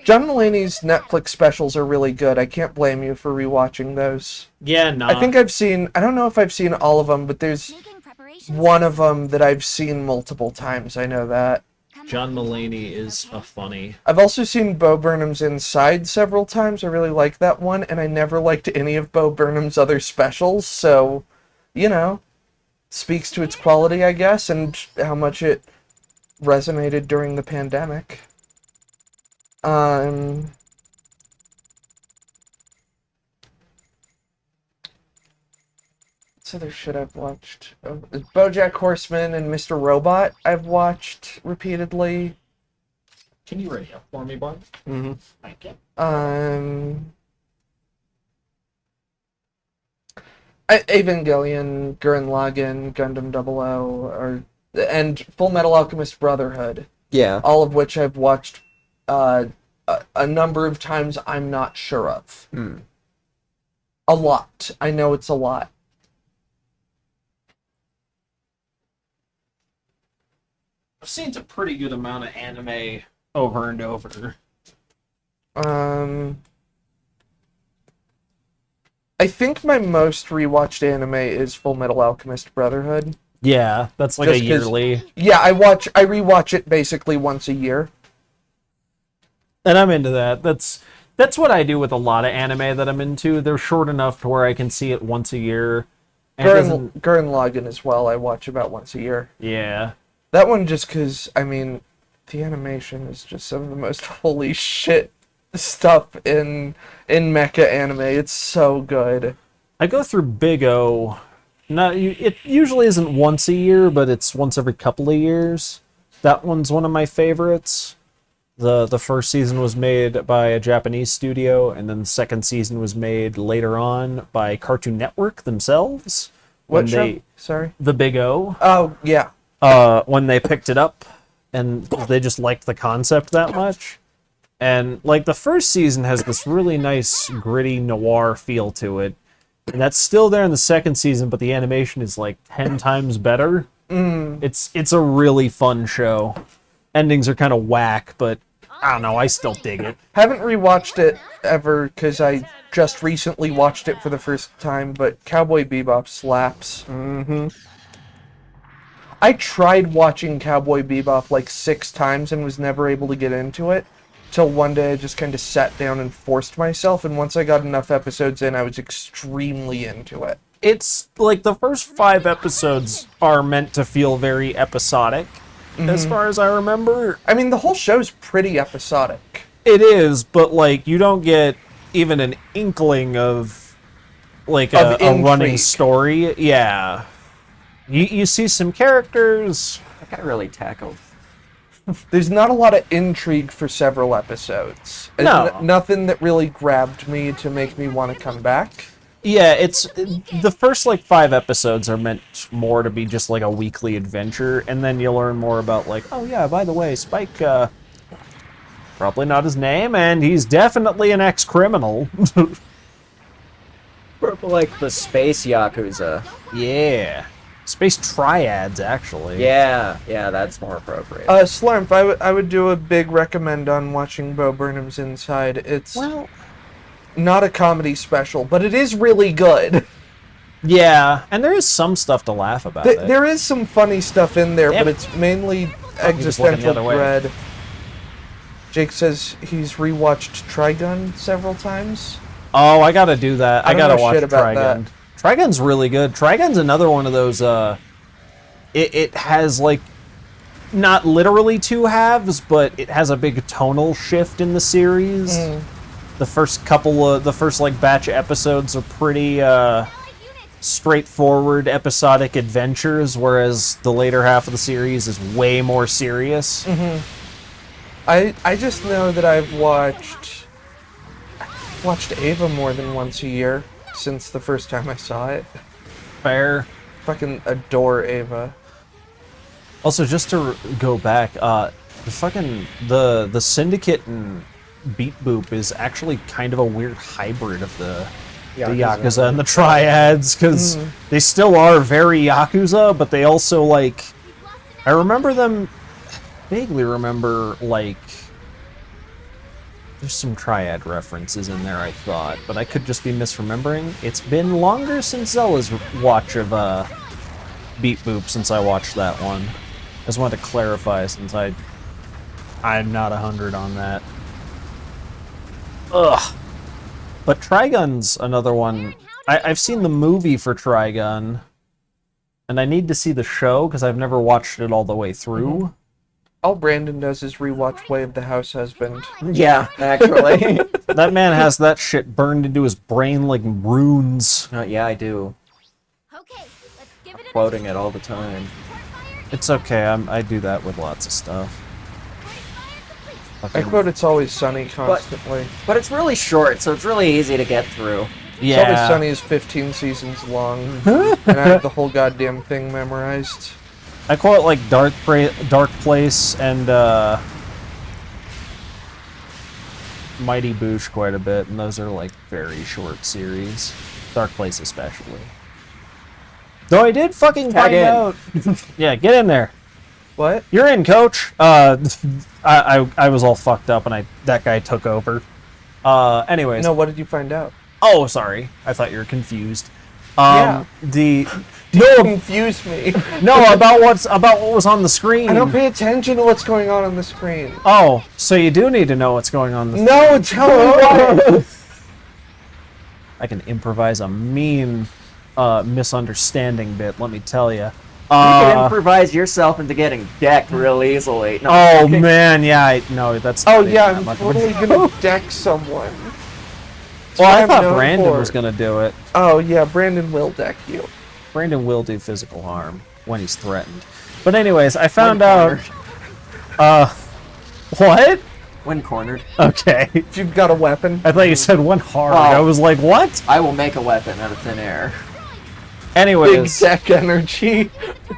John Mulaney's Netflix specials are really good. I can't blame you for rewatching those. Yeah, no. I don't know if I've seen all of them, but there's Making preparations one of them that I've seen multiple times. I know that. John Mulaney is a funny. I've also seen Bo Burnham's Inside several times. I really like that one, and I never liked any of Bo Burnham's other specials, so, you know, speaks to its quality, I guess, and how much it resonated during the pandemic. What's other shit I've watched? BoJack Horseman and Mr. Robot I've watched repeatedly. Can you ready up for me, bud? Mm-hmm. Thank you. Evangelion, Gurren Lagann, Gundam 00, and Full Metal Alchemist Brotherhood. Yeah. All of which I've watched a number of times I'm not sure of. A lot. I know it's a lot. I've seen a pretty good amount of anime over and over. I think my most rewatched anime is Full Metal Alchemist Brotherhood. Yeah, that's like Just a 'cause- yearly. Yeah, I rewatch it basically once a year. And I'm into that. That's what I do with a lot of anime that I'm into. They're short enough to where I can see it once a year. And it doesn't- Gurren Lagann as well, I watch about once a year. yeah. That one just because, I mean, the animation is just some of the most holy shit stuff in mecha anime. It's so good. I go through Big O. It usually isn't once a year, but it's once every couple of years. That one's one of my favorites. The first season was made by a Japanese studio, and then the second season was made later on by Cartoon Network themselves. What show? Sorry. The Big O. Oh, yeah. When they picked it up, and they just liked the concept that much. And like the first season has this really nice gritty noir feel to it, and that's still there in the second season, but the animation is like 10 times better. It's a really fun show. Endings are kind of whack, but I don't know, I still dig it. Haven't rewatched it ever because I just recently watched it for the first time, but Cowboy Bebop slaps. I tried watching Cowboy Bebop like 6 times and was never able to get into it. Till one day I just kind of sat down and forced myself, and once I got enough episodes in, I was extremely into it. It's like the first 5 episodes are meant to feel very episodic, as far as I remember. I mean, the whole show's pretty episodic. It is, but like you don't get even an inkling of like Of a running intrigue. story. Yeah. You see some characters. That guy really tackled. There's not a lot of intrigue for several episodes. No. Nothing that really grabbed me to make me want to come back. Yeah, it's the first like 5 episodes are meant more to be just like a weekly adventure, and then you learn more about like, oh yeah, by the way, Spike, probably not his name, and he's definitely an ex-criminal. Like the space Yakuza. Yeah. Space Triads, actually. Yeah, that's more appropriate. Slurmp, I would do a big recommend on watching Bo Burnham's Inside. It's Well, not a comedy special, but it is really good. yeah, and there is some stuff to laugh about. There is some funny stuff in there, Damn but it. it's mainly was looking the existential other way. dread. Jake says he's rewatched Trigun several times. Oh, I gotta do that. I I don't gotta know watch shit about Trigun. Trigun's really good. Trigun's another one of those, it has, like, not literally 2 halves, but it has a big tonal shift in the series. The first like, batch of episodes are pretty, straightforward, episodic adventures, whereas the later half of the series is way more serious. I just know that I've watched Ava more than once a year since the first time I saw it. Fair. Fucking adore Ava. Also, just to go back, the Syndicate and Beat Boop is actually kind of a weird hybrid of the Yakuza and the Triads, because they still are very Yakuza, but they also, like, I vaguely remember, like, there's some Triad references in there, I thought, but I could just be misremembering. It's been longer since Zella's watch of Beat Boop since I watched that one. I just wanted to clarify since I'm not 100 on that. Ugh. But Trigun's another one. I've seen the movie for Trigun, and I need to see the show because I've never watched it all the way through. All Brandon does is rewatch Way of the House Husband. Yeah, actually. That man has that shit burned into his brain like runes. Yeah, I do. Okay, let's give it Quoting it all the time. It's okay, I do that with lots of stuff. I quote It's Always Sunny constantly. But it's really short, so it's really easy to get through. It's Always Sunny is 15 seasons long, and I have the whole goddamn thing memorized. I quote like Dark Place and Mighty Boosh quite a bit, and those are like very short series. Dark Place especially. Though I did fucking Tag find in. out. Yeah, get in there. What? You're in, coach. I was all fucked up, and that guy took over. Anyways. No, what did you find out? Oh, sorry. I thought you were confused. Yeah. No, Confuse me. no, about what was on the screen. I don't pay attention to what's going on the screen. Oh, so you do need to know what's going on. No, tell me why. I can improvise a mean misunderstanding bit. Let me tell you. You can improvise yourself into getting decked real easily. No, Oh man, yeah, no, that's. Oh not yeah, even I'm that much of a- totally gonna deck someone. That's Well, what I I'm thought known Brandon for. was gonna do it. Oh yeah, Brandon will deck you. Brandon will do physical harm when he's threatened. But anyways, I found out. What? When cornered, Okay. If you've got a weapon. I thought you said one hard. Oh. I was like, what? I will make a weapon out of thin air. Big Anyways, deck energy.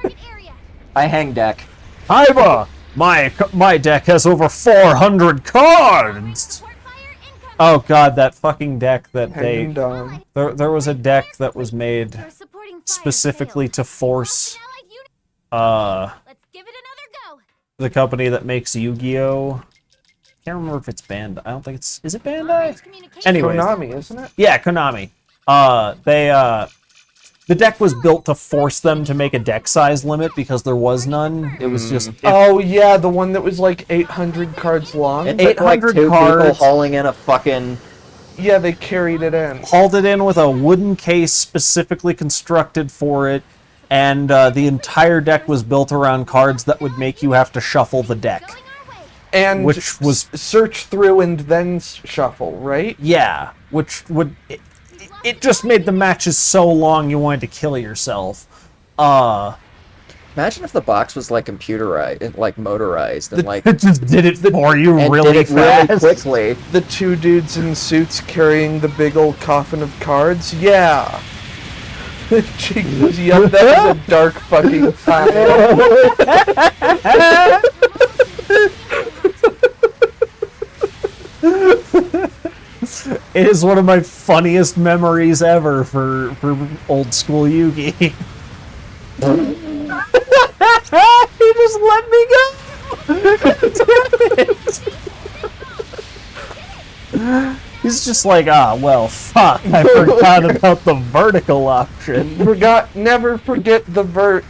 Area. I hang deck. Iva, my deck has over 400 cards. Support fire incoming. Oh god, that fucking deck that Hanging they down. there was a deck that was made Our supporting fire specifically failed. to force Lost an allied unit. Let's give it another go. the company that makes Yu-Gi-Oh. Can't remember if it's Bandai. I don't think it's. Is it Bandai? Long-range communications Anyways. Konami, isn't it? Yeah, Konami. The deck was built to force them to make a deck size limit because there was none. It was just Oh yeah, the one that was like 800 cards long. It took like 800 two people cards. hauling in a fucking. Yeah, they carried it in. hauled it in with a wooden case specifically constructed for it, and the entire deck was built around cards that would make you have to shuffle the deck. Going our way. And Which was- search through and then shuffle, right? Yeah, which would it just made the matches so long you wanted to kill yourself. Imagine if the box was like computerized, like motorized, and like It just did it for you and really did it fast. really quickly. The two dudes in suits carrying the big old coffin of cards. Yeah. Jeez, yep, that was a dark fucking time. It is one of my funniest memories ever for old school Yugi. He just let me go. Damn it. He's just like, well, fuck. I forgot about the vertical option. Never forget the vert.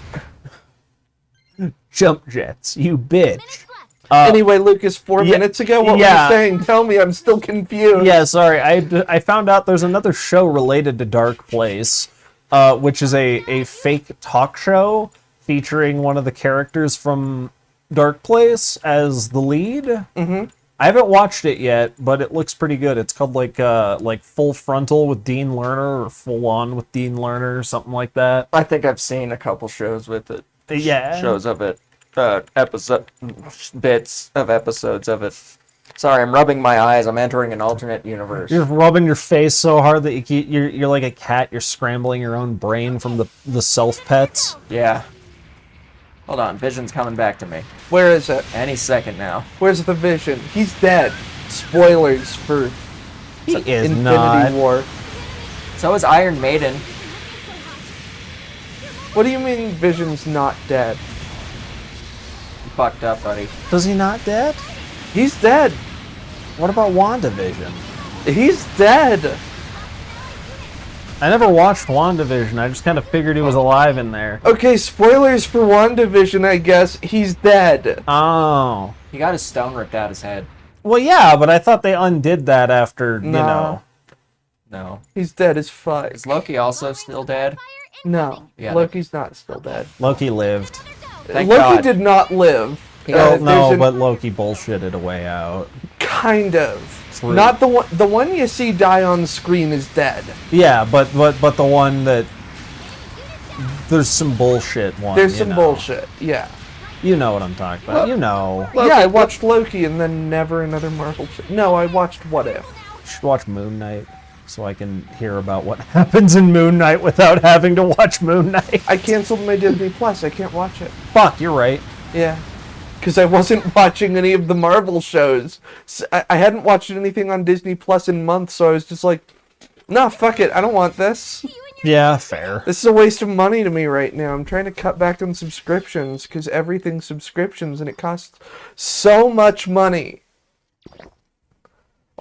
Jump jets, you bitch. Minutes left. Anyway, Lucas, 4 yeah, minutes ago, what yeah. were you saying? Tell me, I'm still confused. Yeah, sorry. I found out there's another show related to Dark Place, which is a fake talk show featuring one of the characters from Dark Place as the lead. Mm-hmm. I haven't watched it yet, but it looks pretty good. It's called like Full Frontal with Dean Lerner or Full On with Dean Lerner, something like that. I think I've seen a couple shows with it. Yeah. Shows of it. Bits of episodes of it. Sorry, I'm rubbing my eyes. I'm entering an alternate universe. You're rubbing your face so hard that you're like a cat. You're scrambling your own brain from the self pets. Yeah. Hold on, Vision's coming back to me. Where is it? Any second now. Where's the Vision? He's dead. Spoilers for He is Infinity not. War. So is Iron Maiden. What do you mean Vision's not dead? You fucked up, buddy. Is he not dead? He's dead. What about WandaVision? He's dead. I never watched WandaVision. I just kind of figured he was alive in there. Okay, spoilers for WandaVision, I guess. He's dead. Oh. He got his stone ripped out his head. Well, yeah, but I thought they undid that after, you No. know. No. He's dead as fuck. Is Loki also still dead? No, Yeah, Loki's not still dead. Loki lived. Thank Loki God. did not live. Oh, no, there's an- but Loki bullshitted a way out. kind of. True. Not the one. The one you see die on screen is dead. Yeah, but the one that... There's some bullshit one, There's you some know. bullshit. Yeah. You know what I'm talking about. You know. Yeah, I watched Loki and then never another Marvel shit. No, I watched What If. You should watch Moon Knight so I can hear about what happens in Moon Knight without having to watch Moon Knight. I canceled my Disney Plus. I can't watch it. Fuck, you're right. Yeah. because I wasn't watching any of the Marvel shows. I hadn't watched anything on Disney Plus in months, so I was just like, nah, fuck it, I don't want this. Yeah, fair. This is a waste of money to me right now. I'm trying to cut back on subscriptions because everything's subscriptions and it costs so much money. I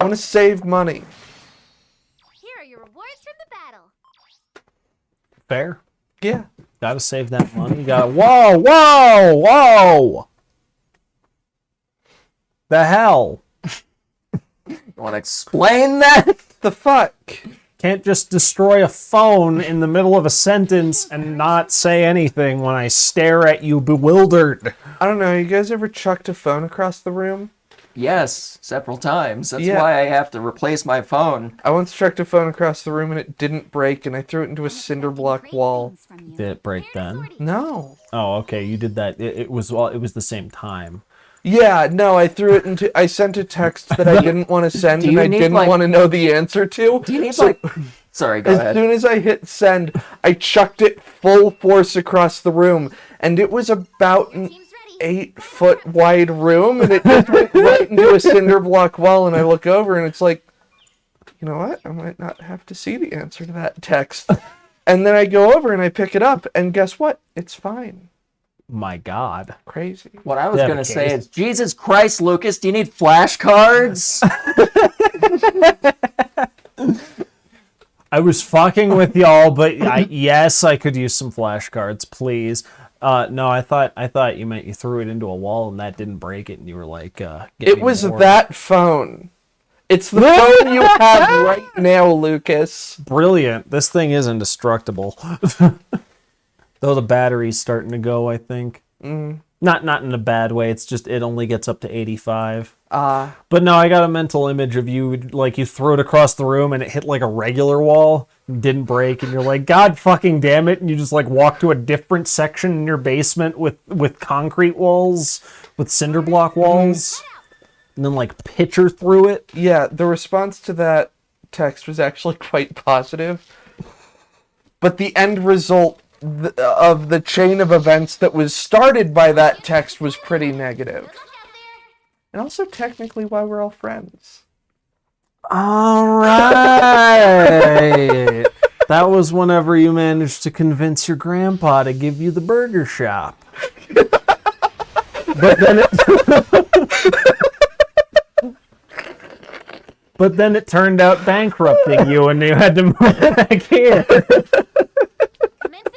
want to save money. Here are your rewards from the battle. Fair. Yeah. Gotta save that money. Gotta. Whoa, whoa, whoa! The hell? You want to explain that? The fuck? Can't just destroy a phone in the middle of a sentence and not say anything when I stare at you bewildered. I don't know. You guys ever chucked a phone across the room? Yes, several times. That's Yeah. why I have to replace my phone. I once chucked a phone across the room and it didn't break, and I threw it into a cinder block wall. Did it break then? No. Oh, okay. You did that. It was the same time. Yeah, no, I threw it into. I sent a text that I didn't want to send Do and you I need, didn't like- want to know the answer to. Do you need, So- like... Sorry, go As ahead. soon as I hit send, I chucked it full force across the room, and it was about an Team's ready. 8-foot wide room, and it just went right into a cinder block wall. And I look over, and it's like, you know what? I might not have to see the answer to that text. And then I go over and I pick it up, and guess what? It's fine. My God. Crazy. What I was Yeah, going to the say case. is, Jesus Christ, Lucas, do you need flashcards? I was fucking with y'all, but yes, I could use some flashcards, please. No, I thought you meant you threw it into a wall and that didn't break it, and you were like, get It me was more. that phone. It's the phone you have right now, Lucas. Brilliant. This thing is indestructible. Though the battery's starting to go, I think. Not in a bad way. It's just it only gets up to 85. But no, I got a mental image of you, like you throw it across the room and it hit like a regular wall, didn't break, and you're like, God fucking damn it, and you just like walk to a different section in your basement with concrete walls, with cinder block walls, and then like pitcher through it. Yeah, the response to that text was actually quite positive. But the end result of the chain of events that was started by that text was pretty negative. Look out there. And also technically why we're all friends. All right. That was whenever you managed to convince your grandpa to give you the burger shop. But then it turned out bankrupting you and you had to move back here. Commencing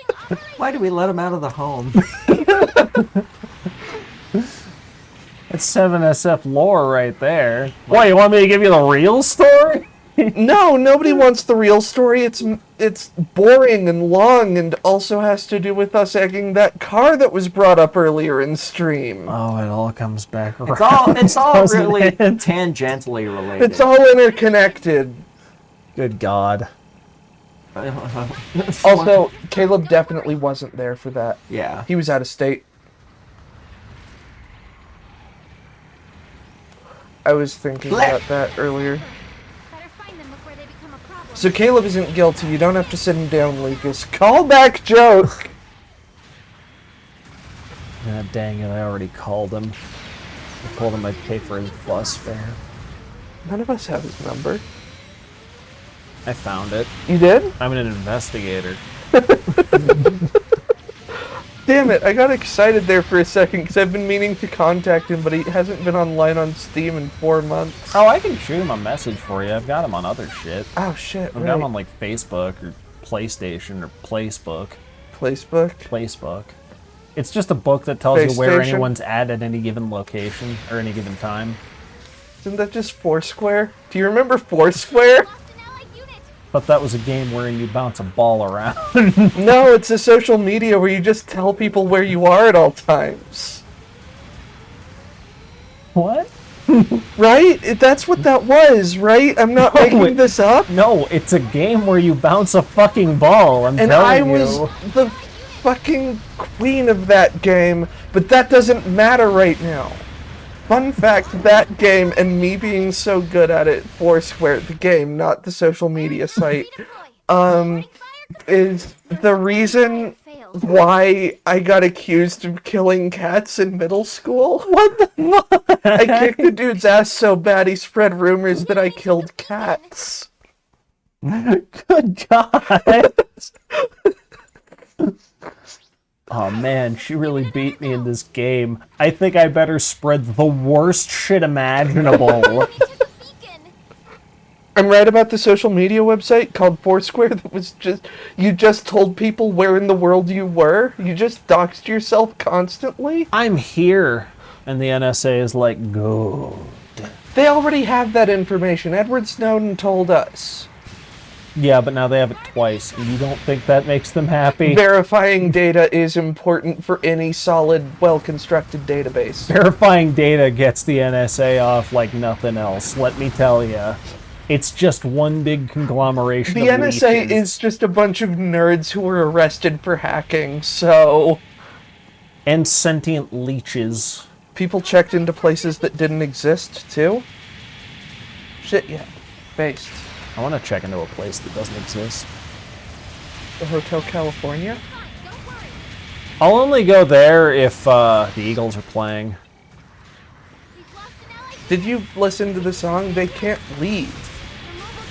operation. Why do we let him out of the home? That's 7SF lore right there. What, you want me to give you the real story? No, nobody wants the real story. It's boring and long and also has to do with us egging that car that was brought up earlier in stream. Oh, it all comes back around. It's all Doesn't really it? tangentially related. It's all interconnected. Good God. Also, Caleb definitely wasn't there for that. Yeah. He was out of state. I was thinking about that earlier. Better find them before they become a problem. So Caleb isn't guilty. You don't have to sit him down, Lucas. Callback joke! Ah, dang it, I already called him. I told him I'd pay for his bus fare. None of us have his number. I found it. You did? I'm an investigator. Damn it, I got excited there for a second because I've been meaning to contact him, but he hasn't been online on Steam in 4 months. Oh, I can shoot him a message for you. I've got him on other shit. Oh shit, I've got him right. on like Facebook or PlayStation or Placebook. Facebook? Placebook. It's just a book that tells you where PlayStation? anyone's at any given location or any given time. Isn't that just Foursquare? Do you remember Foursquare? Lost an allied unit. But that was a game where you bounce a ball around. No, it's a social media where you just tell people where you are at all times. What? Right? That's what that was, right? I'm not making it- this up. No, it's a game where you bounce a fucking ball. I'm And telling I you. was the fucking queen of that game, but that doesn't matter right now. Fun fact, that game and me being so good at it, Foursquare, the game, not the social media site, Redeploy. is the reason Failed. why I got accused of killing cats in middle school. What the fuck? I kicked the dude's ass so bad he spread rumors that I killed cats. Good God. Oh man, she really beat me in this game. I think I better spread the worst shit imaginable. To the beacon. I'm right about the social media website called Foursquare that was you just told people where in the world you were. You just doxed yourself constantly. I'm here. And the NSA is like, good. They already have that information. Edward Snowden told us. Yeah, but now they have it twice. And you don't think that makes them happy? Verifying data is important for any solid, well-constructed database. Verifying data gets the NSA off like nothing else, let me tell ya. It's just one big conglomeration The of NSA leeches. is just a bunch of nerds who were arrested for hacking, so... And sentient leeches. People checked into places that didn't exist, too? Shit, yeah. Based. I want to check into a place that doesn't exist. The Hotel California? Fine, don't worry. I'll only go there if the Eagles are playing. We've lost an ally. Did you listen to the song? They can't leave.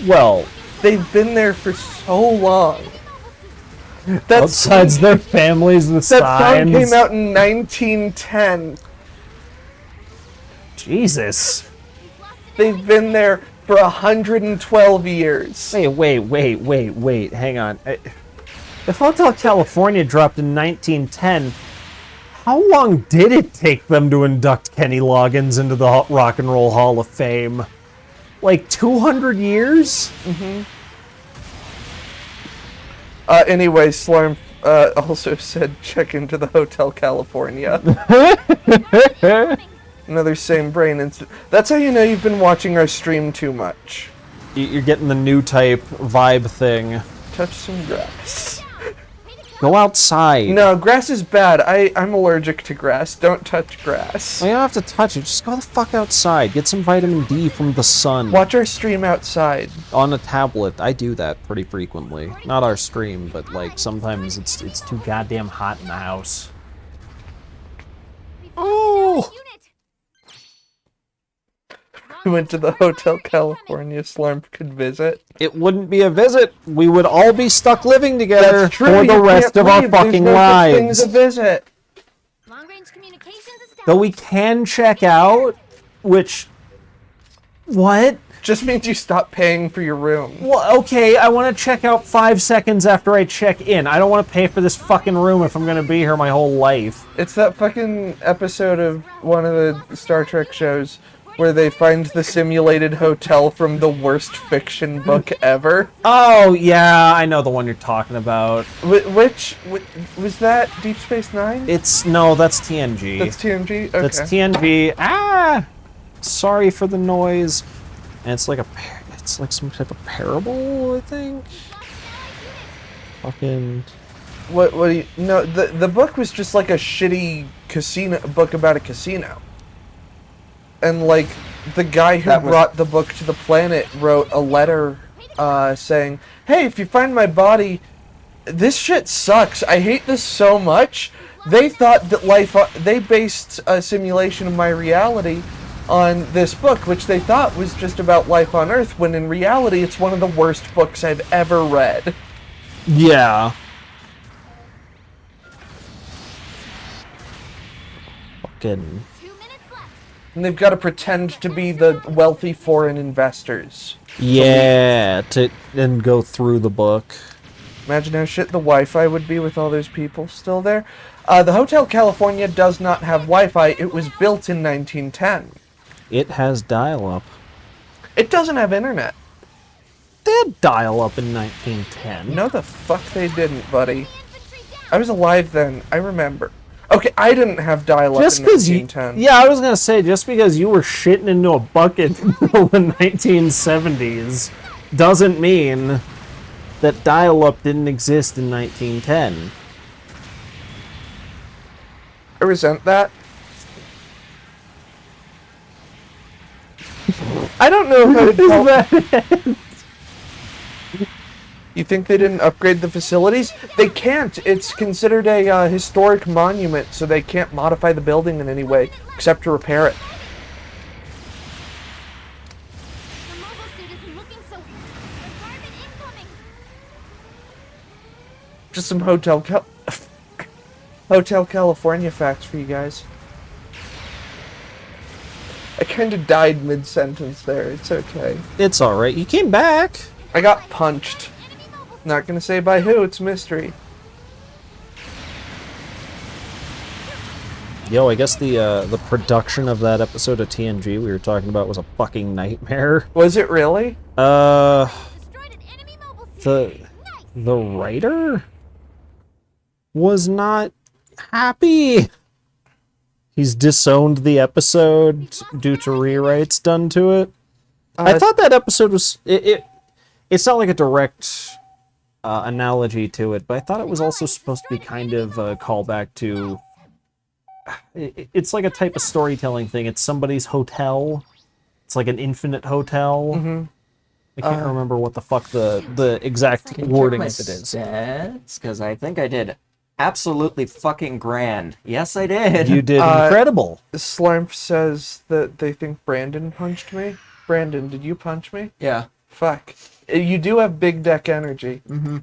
Well, They've been there for so long. That's outside's their families with that song signs. came out in 1910. Jesus. They've been there for 112 years. Wait. Hang on. If Hotel California dropped in 1910, how long did it take them to induct Kenny Loggins into the Rock and Roll Hall of Fame? Like 200 years? Anyway, Slurm also said check into the Hotel California. Another same brain incident. That's how you know you've been watching our stream too much. You're getting the new type vibe thing. Touch some grass. Go outside. No, grass is bad. I'm allergic to grass. Don't touch grass. You don't have to touch it. Just go the fuck outside. Get some vitamin D from the sun. Watch our stream outside. On a tablet. I do that pretty frequently. Not our stream, but like sometimes it's too goddamn hot in the house. Oh! Unit. We went to the Hotel California. Slurm could visit. It wouldn't be a visit. We would all be stuck living together That's true. for the you rest can't of our leave. There's fucking no such thing as lives. a visit. Long range communications established. Though we can check out, which... What? Just means you stop paying for your room. Well, okay, I want to check out 5 seconds after I check in. I don't want to pay for this fucking room if I'm going to be here my whole life. It's that fucking episode of one of the Star Trek shows where they find the simulated hotel from the worst fiction book ever. Oh, yeah, I know the one you're talking about. Which was that Deep Space Nine? No, that's TNG. That's TNG? Okay. That's TNG. Ah! Sorry for the noise. And it's like it's like some type of parable, I think. Fucking... What do you... No, the book was just like a shitty book about a casino. And like, the guy who brought the book to the planet wrote a letter saying, hey, if you find my body, this shit sucks. I hate this so much. They thought that they based a simulation of my reality on this book, which they thought was just about life on Earth, when in reality it's one of the worst books I've ever read. Yeah. Fucking... 2 minutes left. And they've got to pretend to be the wealthy foreign investors. Yeah, and go through the book. Imagine how shit the Wi-Fi would be with all those people still there. The Hotel California does not have Wi-Fi. It was built in 1910. It has dial-up. It doesn't have internet. They had dial-up in 1910. No, the fuck they didn't, buddy. I was alive then. I remember. Okay, I didn't have dial-up Just in because you... 1910. Yeah, I was going to say, just because you were shitting into a bucket in the 1970s doesn't mean that dial-up didn't exist in 1910. I resent that. I don't know how to tell... You think they didn't upgrade the facilities? They can't. It's considered a historic monument, so they can't modify the building in any way except to repair it. The mobile suit isn't looking so. Requirement incoming. Just some Hotel California facts for you guys. I kind of died mid-sentence there. It's okay. It's alright. You came back. I got punched. Not gonna say by who. It's a mystery. Yo, I guess the production of that episode of TNG we were talking about was a fucking nightmare. Was it really? Destroyed an enemy mobile suit. The writer was not happy. He's disowned the episode due to rewrites done to it. I thought that episode was it's not like a direct analogy to it, but I thought it was also supposed to be kind of a callback to. It's like a type of storytelling thing. It's somebody's hotel. It's like an infinite hotel. Mm-hmm. I can't remember what the fuck the exact wording of it is. Stats, because I think I did absolutely fucking grand. Yes, I did. You did incredible. Slurp says that they think Brandon punched me. Brandon, did you punch me? Yeah. Fuck. You do have big deck energy. Mm-hmm.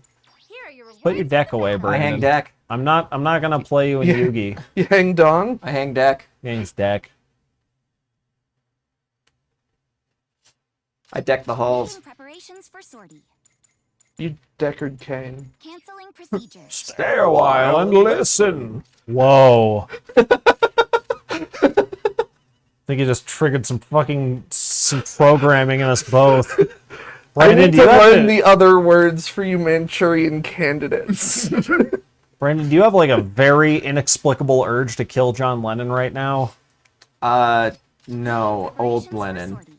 Here are your rewards Put your deck away, I Brandon. hang deck. I'm not gonna play you in Yeah. Yugi. You hang dong? I hang deck. Game's deck. I deck the halls. Making preparations for sortie. You Deckard Kane. Canceling procedures. Stay a while and listen. Whoa. I think you just triggered some programming in us both. I Brandon, need do to you have learn the other words for you Manchurian candidates. Brandon, do you have like a very inexplicable urge to kill John Lennon right now? No, old Preparations for Lennon. sortie.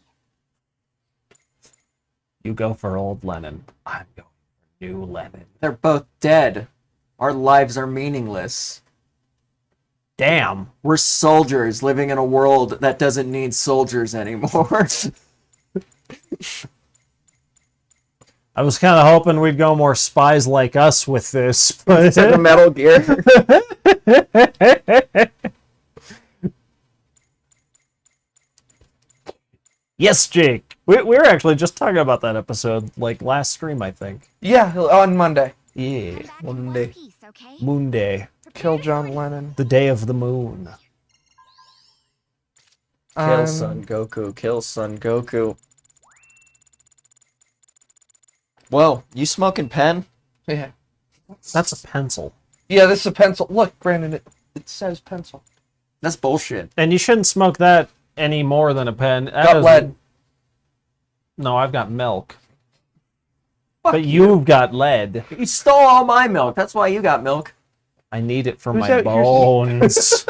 You go for old Lennon. I'm going for new Lennon. They're both dead. Our lives are meaningless. Damn. We're soldiers living in a world that doesn't need soldiers anymore. I was kind of hoping we'd go more spies like us with this, but Instead of Metal Gear. yes, Jake. We were actually just talking about that episode like last stream, I think. Yeah, on Monday. Yeah, Come back in one one day. piece, okay? Moon Day, Kill John Lennon. the day of the moon. Kill Son Goku. Kill Son Goku. Whoa, you smoking pen? Yeah. That's a pencil. Yeah, this is a pencil. Look, Brandon, it says pencil. That's bullshit. And you shouldn't smoke that any more than a pen. That Got is- lead. No, I've got milk. Fuck But you've got lead. You stole all my milk. That's why you got milk. I need it for Who's my out here- bones.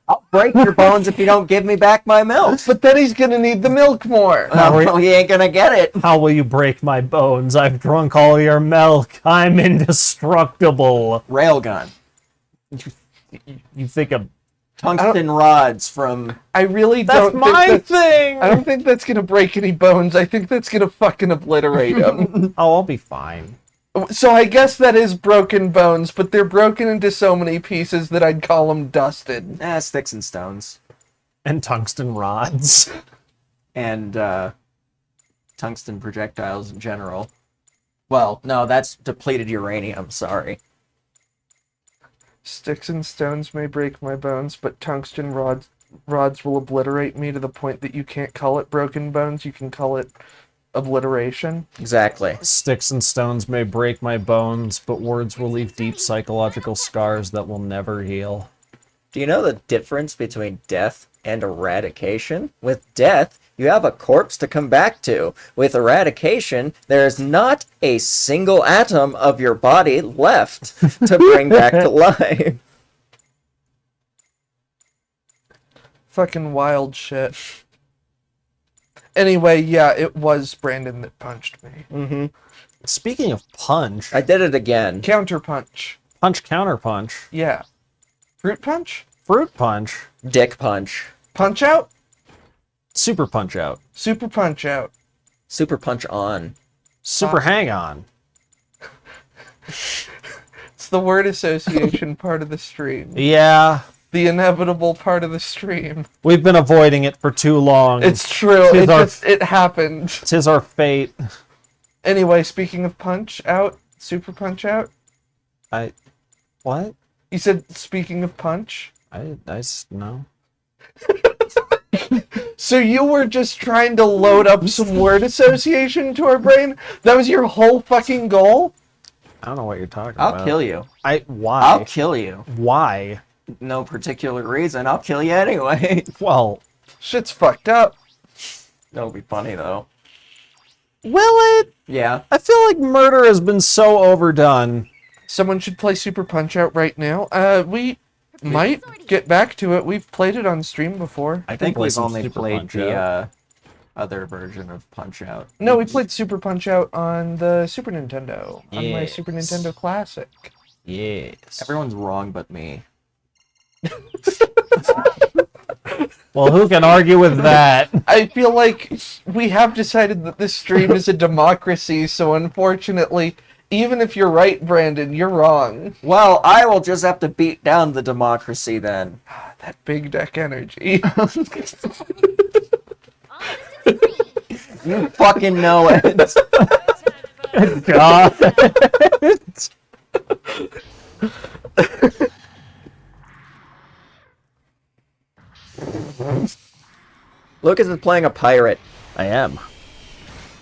I'll break your bones if you don't give me back my milk. But then he's gonna need the milk more. Well, he ain't gonna get it. How will you break my bones? I've drunk all your milk. I'm indestructible. Railgun. You think of Tungsten rods from... I really that's don't my think that's, thing. I don't think that's gonna break any bones. I think that's gonna fucking obliterate them. Oh, I'll be fine. So I guess that is broken bones, but they're broken into so many pieces that I'd call them dusted. Sticks and stones. And tungsten rods. And tungsten projectiles in general. Well, no, that's depleted uranium, sorry. Sticks and stones may break my bones, but tungsten rods will obliterate me to the point that you can't call it broken bones, you can call it obliteration. Exactly. Sticks and stones may break my bones, but words will leave deep psychological scars that will never heal. Do you know the difference between death and eradication? With death, you have a corpse to come back to. With eradication, there is not a single atom of your body left to bring back to life. Fucking wild shit. Anyway, yeah, it was Brandon that punched me. Mm-hmm. Speaking of punch, I did it again. Counter punch. punch counter punch, Yeah. Fruit punch? fruit punch, Dick punch. Punch out? super punch out, Super punch out. Super punch on. super hang on. It's the word association part of the stream. Yeah, The inevitable part of the stream. we've been avoiding it for too long. It's true. Tis It happened. 'Tis our fate. Anyway, speaking of Punch Out, Super Punch Out. What? You said speaking of Punch. No. So you were just trying to load up some word association to our brain? That was your whole fucking goal? I don't know what you're talking about. I'll kill you. Why? I'll kill you. Why? No particular reason. I'll kill you anyway. Well, Shit's fucked up. That'll be funny though. will it? Yeah. I feel like murder has been so overdone. Someone should play Super Punch Out right now. We might get back to it. We've played it on stream before. I think play we've some only Super played Punch the Out. other version of Punch Out. No, we played Super Punch Out on the Super Nintendo. On my Yes. Super Nintendo Classic. Yes. Everyone's wrong but me. Well, who can argue with that? I feel like we have decided that this stream is a democracy, so unfortunately, even if you're right, Brandon, you're wrong. Well, I will just have to beat down the democracy then. That big deck energy. All systems green. You fucking know it. God. Lucas is playing a pirate. I am.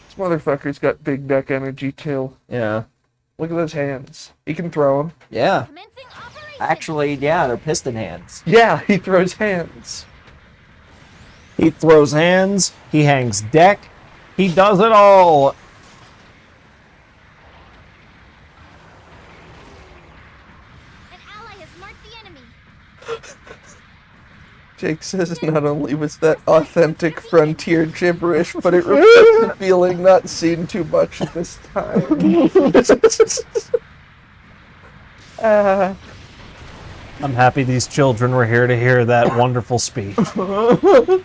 This motherfucker's got big deck energy too. Yeah. Look at those hands. He can throw them. Yeah. Commencing operation. Actually, yeah, they're piston hands. Yeah, he throws hands. He throws hands. He hangs deck. He does it all. An ally has marked the enemy. Jake says not only was that authentic frontier gibberish, but it reflects a feeling not seen too much this time. I'm happy these children were here to hear that wonderful speech. An ally has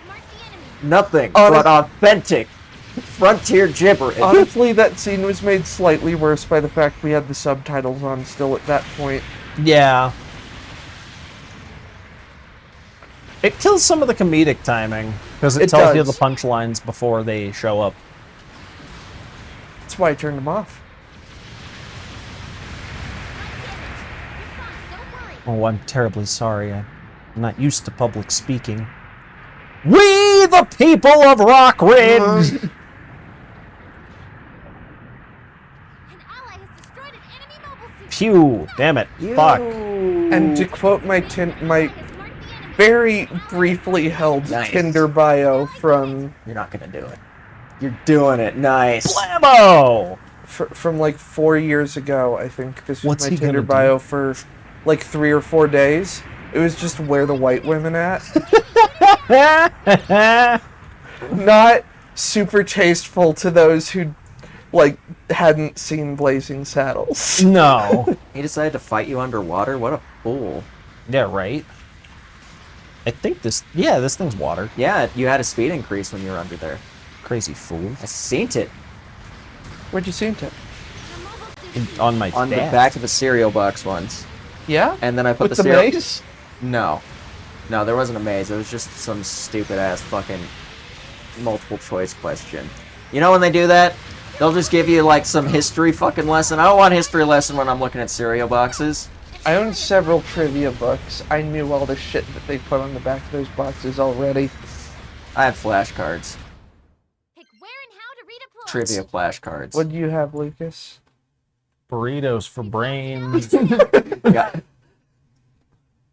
marked the enemy. Nothing Honest- but authentic frontier gibberish. Honestly, that scene was made slightly worse by the fact we had the subtitles on still at that point. Yeah. It kills some of the comedic timing, because it It tells you does. the punchlines before they show up. That's why I turned them off. Don't worry. Oh, I'm terribly sorry. I'm not used to public speaking. We, the people of Rockridge! An ally has destroyed an enemy mobile suit. Phew, damn it. Fuck. And to quote my Has marked the enemy. very briefly held Nice. Tinder bio from You're not gonna do it. You're doing it. Nice. Blammo! from like 4 years ago, I think. This was What's my he Tinder gonna do? bio for like 3 or 4 days. It was just where the white women at. Not super tasteful to those who like hadn't seen Blazing Saddles. No. He decided to fight you underwater? What a fool. Yeah, right? I think this... Yeah, this thing's water. Yeah, you had a speed increase when you were under there. Crazy fool. I seen it Where'd you see it? The mobile suit On my on the desk. back of a cereal box once. Yeah? And then I put With the the cereal... maze? No. No, there wasn't a maze. It was just some stupid ass fucking multiple choice question. You know when they do that? They'll just give you like some history fucking lesson. I don't want history lesson when I'm looking at cereal boxes. I own several trivia books. I knew all the shit that they put on the back of those boxes already. I have flashcards. pick where and how to redeploy. Trivia flashcards. What do you have, Lucas? Burritos for brains. Yeah.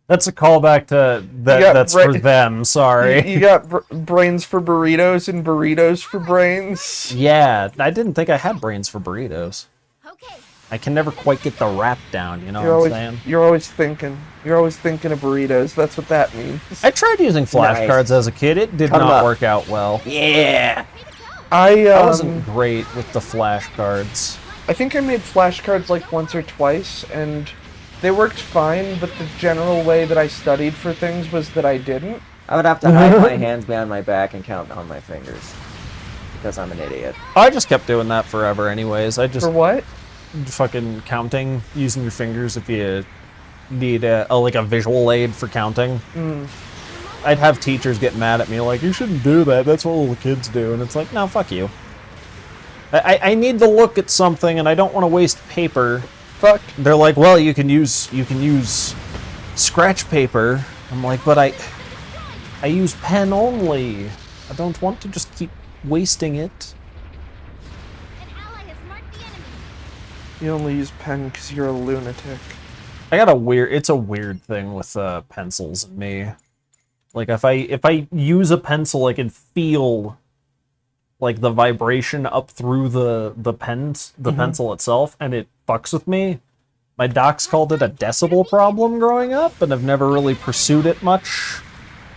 That's a callback to... got That's for bra- them, sorry. You got brains for burritos and burritos for brains? Yeah, I didn't think I had brains for burritos. Okay. I can never quite get the rap down, you know You're what I'm always, saying? you're always thinking. You're always thinking of burritos. That's what that means. I tried using flashcards as a kid. It did Cut 'em not up. work out well. Yeah. I I wasn't great with the flashcards. I think I made flashcards like once or twice, and they worked fine. But the general way that I studied for things was that I didn't. I would have to hide my hands behind my back and count on my fingers. because I'm an idiot. I just kept doing that forever anyways. I just For what? fucking counting, using your fingers if you need like a visual aid for counting. I'd have teachers get mad at me like, you shouldn't do that, that's what little kids do. And it's like, no, fuck you. I need to look at something and I don't want to waste paper. Fuck. They're like, well, you can use scratch paper. I'm like, but I use pen only. I don't want to just keep wasting it. An ally has marked the enemy. You only use pen because you're a lunatic. I got it's a weird thing with pencils and me. Like if I use a pencil, I can feel like the vibration up through the pencil itself, and it fucks with me. My docs called it a decibel problem growing up, and I've never really pursued it much.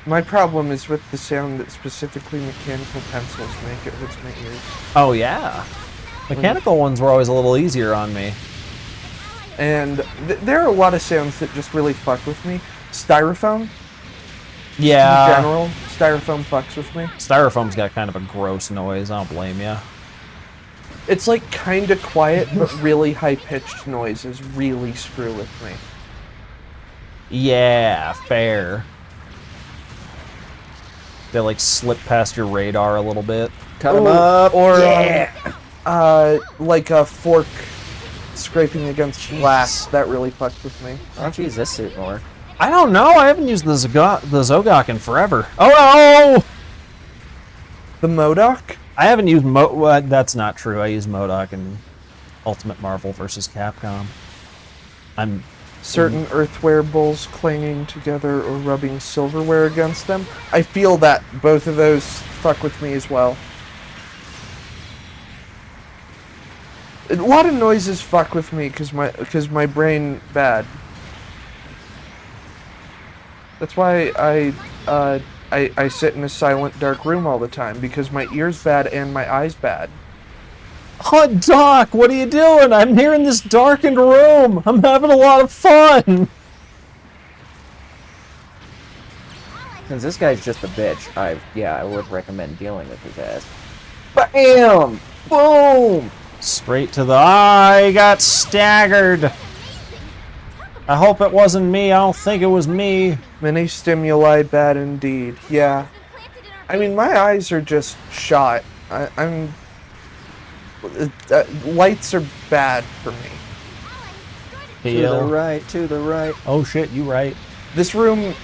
My problem is with the sound that specifically mechanical pencils make. It hurts my ears. Oh yeah, mechanical ones were always a little easier on me. And there are a lot of sounds that just really fuck with me. Styrofoam, in Yeah, general, styrofoam fucks with me. styrofoam's got kind of a gross noise. I don't blame you. It's like kind of quiet, but really high-pitched noises really screw with me. Yeah, fair. They like slip past your radar a little bit. Cut him Ooh, up. or Yeah. like a fork scraping against glass. That really fucked with me. Why don't you use this suit more? I don't know. I haven't used the Zogok in forever. Oh no! The MODOK? I haven't used that's not true. I use MODOK in Ultimate Marvel vs. Capcom. I'm Certain earthware bowls clanging together or rubbing silverware against them. I feel that both of those fuck with me as well. A lot of noises fuck with me because my brain bad. That's why I sit in a silent, dark room all the time, because my ears bad and my eyes bad. Oh, Doc, what are you doing? I'm here in this darkened room. I'm having a lot of fun. Since this guy's just a bitch, I would recommend dealing with his ass. Bam! Boom! Straight to the I got staggered. I hope it wasn't me. I don't think it was me. Many stimuli bad indeed. Yeah. I mean, my eyes are just shot. Lights are bad for me. To the right, to the right. Oh shit, you right. This room,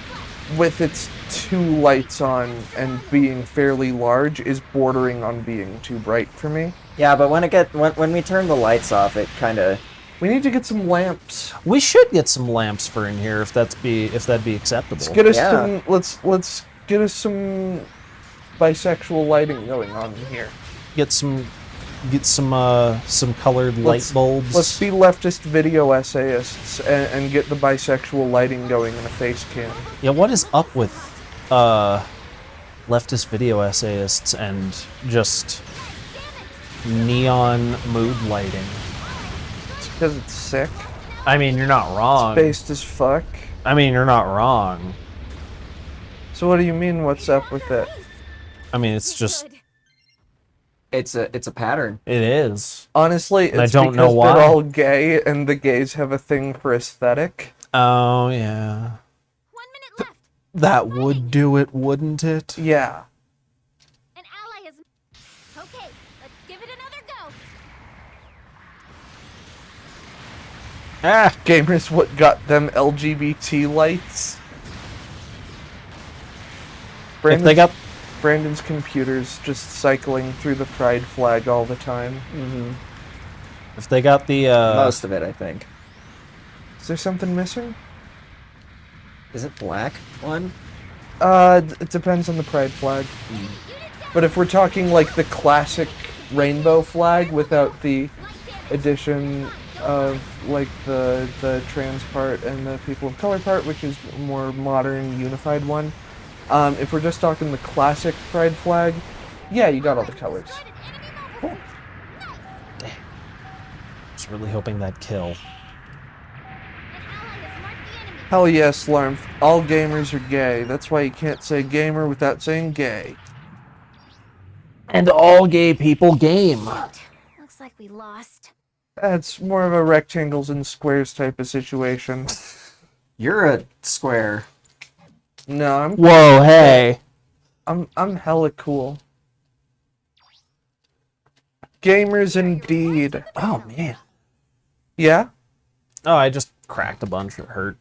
with its 2 lights on and being fairly large, is bordering on being too bright for me. Yeah, but when we turn the lights off, it kind of. We need to get some lamps. We should get some lamps for in here if that'd be acceptable. Let's get us Yeah. some. Let's get us some bisexual lighting going on in here. Get some colored light bulbs. Let's be leftist video essayists and get the bisexual lighting going in a face cam. Yeah, what is up with leftist video essayists and just neon mood lighting? It's because it's sick. I mean, you're not wrong. Based as fuck. I mean, you're not wrong. So what do you mean? What's up with it? I mean, it's just It's a pattern. it is. Honestly, it's I don't because know why. they're all gay and the gays have a thing for aesthetic. Oh yeah, 1 minute left. that would do it, wouldn't it? Yeah. An ally has. Okay, let's give it another go. Ah, Gamers, what got them LGBT lights? if they got Brandon's computer's just cycling through the pride flag all the time. if they got the Most of it, I think. Is there something missing? Is it black one? It depends on the pride flag. But if we're talking like the classic rainbow flag without the addition of like the trans part and the people of color part, which is a more modern, unified one. If we're just talking the classic pride flag, yeah, you got all the colors. I was really hoping that'd kill. An ally has marked the enemy. Hell yes, Larmf. All gamers are gay. That's why you can't say gamer without saying gay. And all gay people game. Looks like we lost. That's more of a rectangles and squares type of situation. You're a square. No, Whoa, hey. I'm hella cool. Gamers indeed. Oh, man. Yeah? Oh, I just cracked a bunch. It hurt.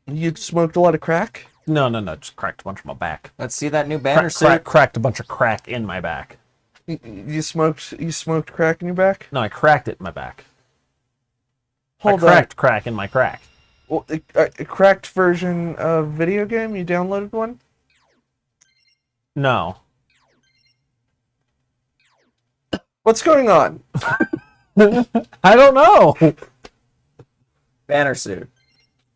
You smoked a lot of crack? No. Just cracked a bunch of my back. Let's see that new banner suit. Cracked a bunch of crack in my back. You smoked crack in your back? No, I cracked it in my back. Hold I cracked crack in my crack. on. Well, a cracked version of video game? You downloaded one? No. What's going on? I don't know. Banner suit.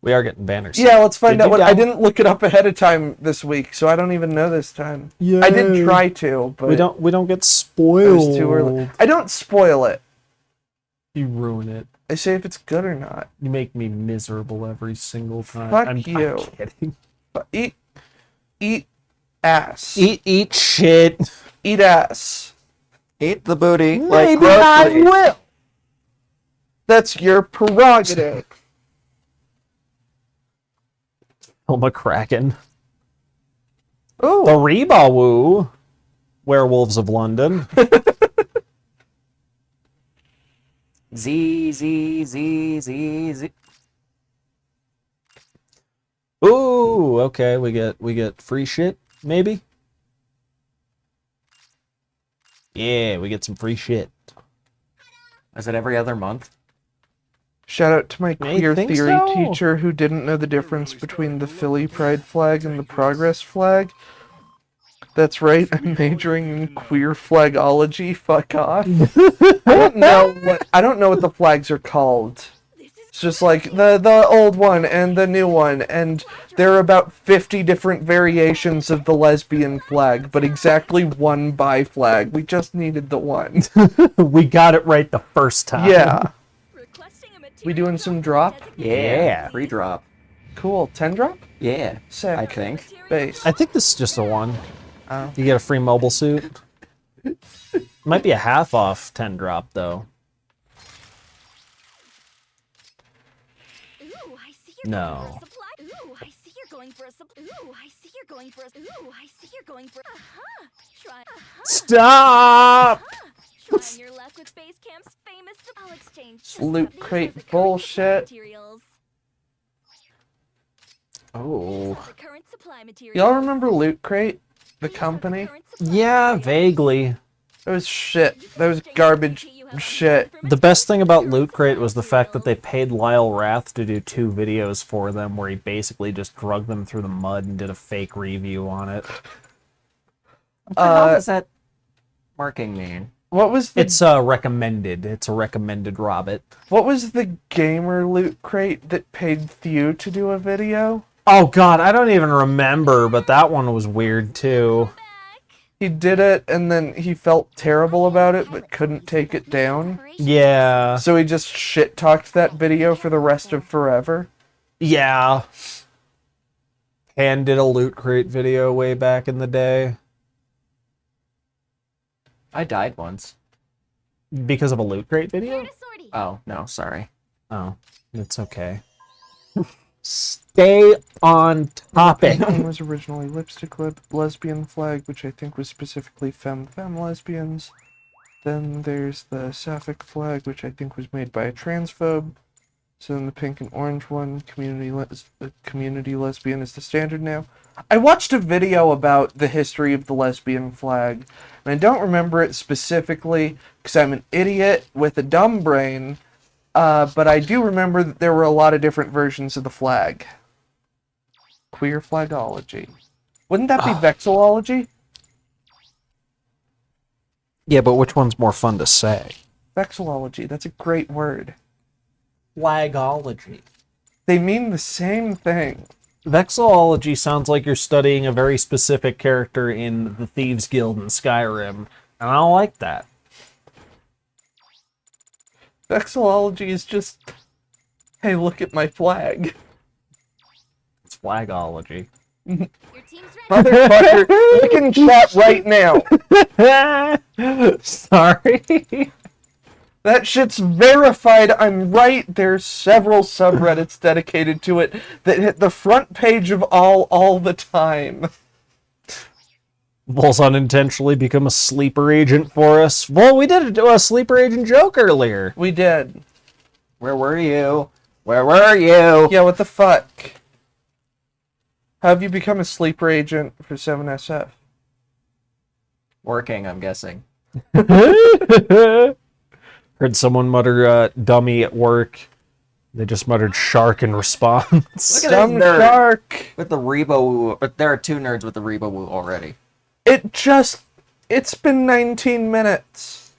We are getting banners. Yeah, let's find Did out you what. I down- didn't look it up ahead of time this week, so I don't even know this time. I did try to, but We don't get it spoiled. was too early. I don't spoil it. You ruin it. I say if it's good or not. You make me miserable every single time. Fuck I'm you. kidding. But eat ass. Eat shit. Eat ass. Eat the booty. Maybe I will. That's your prerogative. Oh, McCracken. The Oh, Rebawoo. Werewolves of London. Z. Ooh, okay, we get free shit, maybe? Yeah, we get some free shit. Is it every other month? shout out to my I queer think theory so. teacher who didn't know the difference between the Philly pride flag and the progress flag. That's right, I'm majoring in queer flagology. Fuck off. I don't know what the flags are called. It's just like the old one and the new one, and there are about 50 different variations of the lesbian flag, but exactly one bi flag. We just needed the one. We got it right the first time. Yeah. We doing some drop? Yeah. Free drop. Cool. 10 drop? Yeah. Sick. I think. Base. I think this is just a one. Oh. You get a free mobile suit. Might be a half off 10 drop though. Ooh, I see you're No. going for a supply. Ooh, I see you're going for a supply. Ooh, I see you're going for a. Ooh, I see you're going for. Try. Stop! Trying your luck with base camp's famous. I'll exchange. just Loot copies of crate the current bullshit. supply materials. Oh. The current supply materials. Y'all remember Loot Crate? The These are company? current supply Yeah, materials. vaguely. That was shit. That was garbage shit. The best thing about Loot Crate was the fact that they paid Lyle Rath to do 2 videos for them where he basically just drugged them through the mud and did a fake review on it. What the hell does that marking mean? What was the It's recommended. It's a recommended Robbit. what was the gamer Loot Crate that paid Thew to do a video? Oh god, I don't even remember, but that one was weird too. He did it and then he felt terrible about it but couldn't take it down. Yeah. So he just shit talked that video for the rest of forever. Yeah. Pan did a Loot Crate video way back in the day. I died once. Because of a Loot Crate video? Here to sortie. Oh, no, sorry. Oh, it's okay. Stay on topic. It was originally lipstick lesbian flag, which I think was specifically femme lesbians. Then there's the sapphic flag, which I think was made by a transphobe. So then the pink and orange one, community lesbian is the standard now. I watched a video about the history of the lesbian flag, and I don't remember it specifically because I'm an idiot with a dumb brain. But I do remember that there were a lot of different versions of the flag. Queer flagology. Wouldn't that be vexillology? Yeah, but which one's more fun to say? Vexillology, that's a great word. Flagology. They mean the same thing. Vexillology sounds like you're studying a very specific character in the Thieves Guild in Skyrim, and I don't like that. Vexillology is just, hey, look at my flag. It's flagology. Your team's ready. Motherfucker, you can chat right now. Sorry. That shit's verified. I'm right. There's several subreddits dedicated to it that hit the front page of all the time. Vol's unintentionally become a sleeper agent for us. Vol, we did a sleeper agent joke earlier. We did. Where were you? Where were you? Yeah, what the fuck? How have you become a sleeper agent for 7SF? Working, I'm guessing. Heard someone mutter dummy at work. They just muttered shark in response. Look at Dumb this nerd shark. with the Rebo. But there are 2 nerds with the Rebo already. It's been 19 minutes.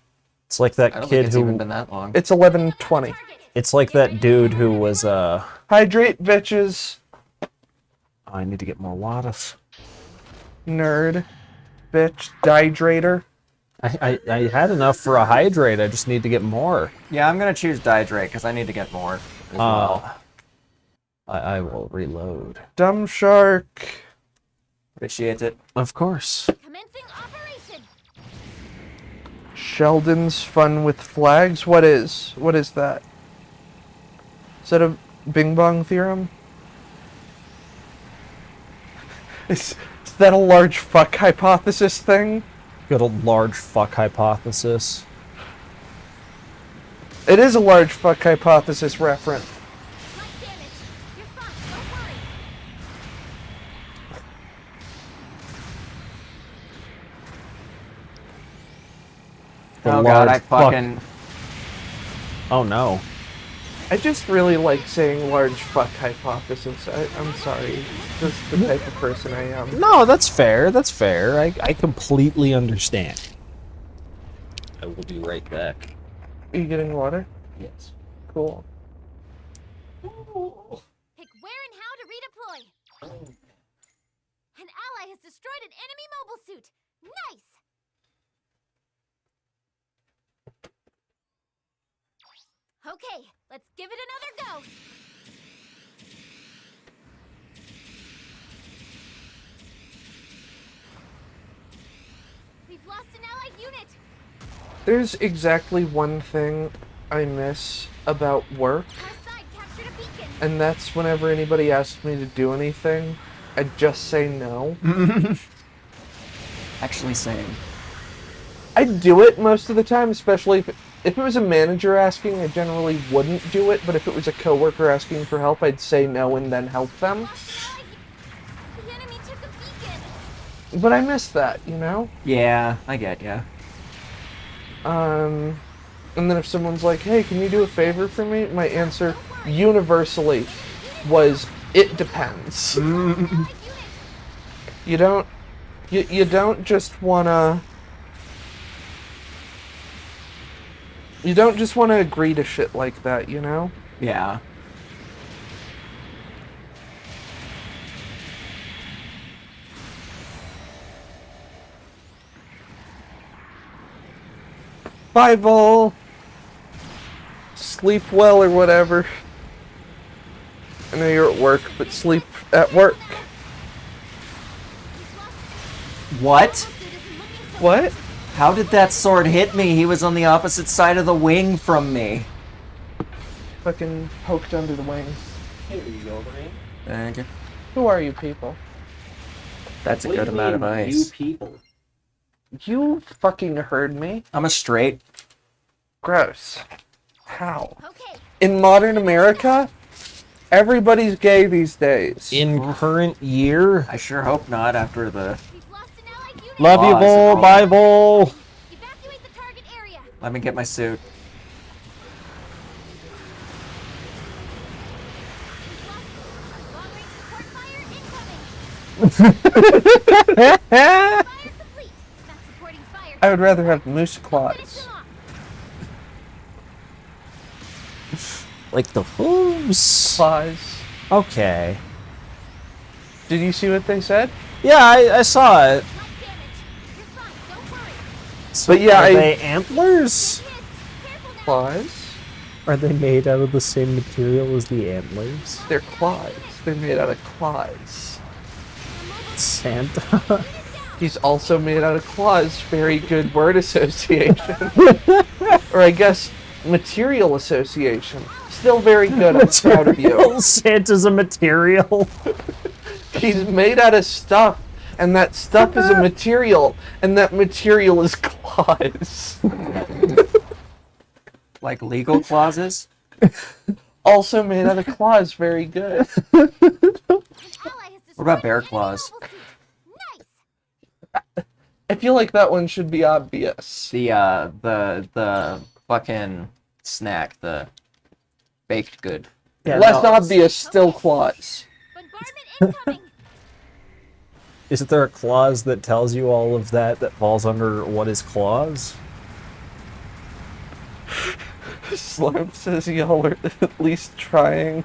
It's like I that don't think kid it's even who. been that long. It's 11:20. It's like that dude who was Hydrate, bitches. I need to get more waters. Nerd. Bitch. Dehydrator. I had enough for a hydrate. I just need to get more. Yeah, I'm gonna choose Dihydrate because I need to get more as well. I will reload. Dumb shark. Appreciate it. Of course. Commencing operation. Sheldon's fun with flags. What is that? Is that a Bing Bong theorem? Is that a large fuck hypothesis thing? Got a large fuck hypothesis. It is a large fuck hypothesis reference. Light damage. You're fine. Don't worry. The Oh god, I large fuck- fucking... Oh no. I just really like saying large fuck hypothesis. I'm sorry. Just the type of person I am. No, that's fair. That's fair. I completely understand. I will be right back. Are you getting water? Yes. Cool. Pick where and how to redeploy. An ally has destroyed an enemy mobile suit. Nice. Okay, let's give it another go. We've lost an allied unit. There's exactly one thing I miss about work, Our side captured a beacon. and that's whenever anybody asks me to do anything, I just say no. Actually saying. I do it most of the time, especially if it was a manager asking, I generally wouldn't do it, but if it was a coworker asking for help, I'd say no and then help them. The enemy took a beacon. But I miss that, you know? Yeah, I get ya. And then if someone's like, hey, can you do a favor for me? My answer, universally, was, it depends. You don't just wanna... You don't just want to agree to shit like that, you know? Yeah. Bye, Vol. Sleep well or whatever. I know you're at work, but sleep at work. What? Suit isn't looking so What? How did that sword hit me? He was on the opposite side of the wing from me. Fucking poked under the wing. Here you go, Brain. Thank you. Who are you people? That's a What do good you amount of mean, ice. You people. You fucking heard me? I'm a straight. Gross. How? okay. In modern America, everybody's gay these days. In current year. I sure hope not after the... We've lost an allied unit. Love you, Pause. Vol. Bye, Vol. Evacuate the target area. Let me get my suit. Long range support fire incoming. Fire complete. Not supporting fire. I would rather have moose Finish claws. them off. Like the hooves. Claws. Okay. Did you see what they said? Yeah, I saw it. Light damage. You're fine. Don't worry. But yeah, Are they antlers? Kids, careful now. Claws? Are they made out of the same material as the antlers? They're claws. They're made out of claws. Santa. He's also made out of claws. Very good word association. Or I guess material association. Still very good. I'm proud of you. Santa's a material. He's made out of stuff, and that stuff is a material, and that material is claws. Like legal clauses? Also made out of claws. Very good. An ally has What about destroyed bear an enemy claws? mobile suit. Nice. I feel like that one should be obvious. The fucking snack, the baked good. Yeah, Less no. obvious, still claws. Bombardment incoming. Isn't there a clause that tells you all of that falls under what is clause? Slurp says y'all are at least trying.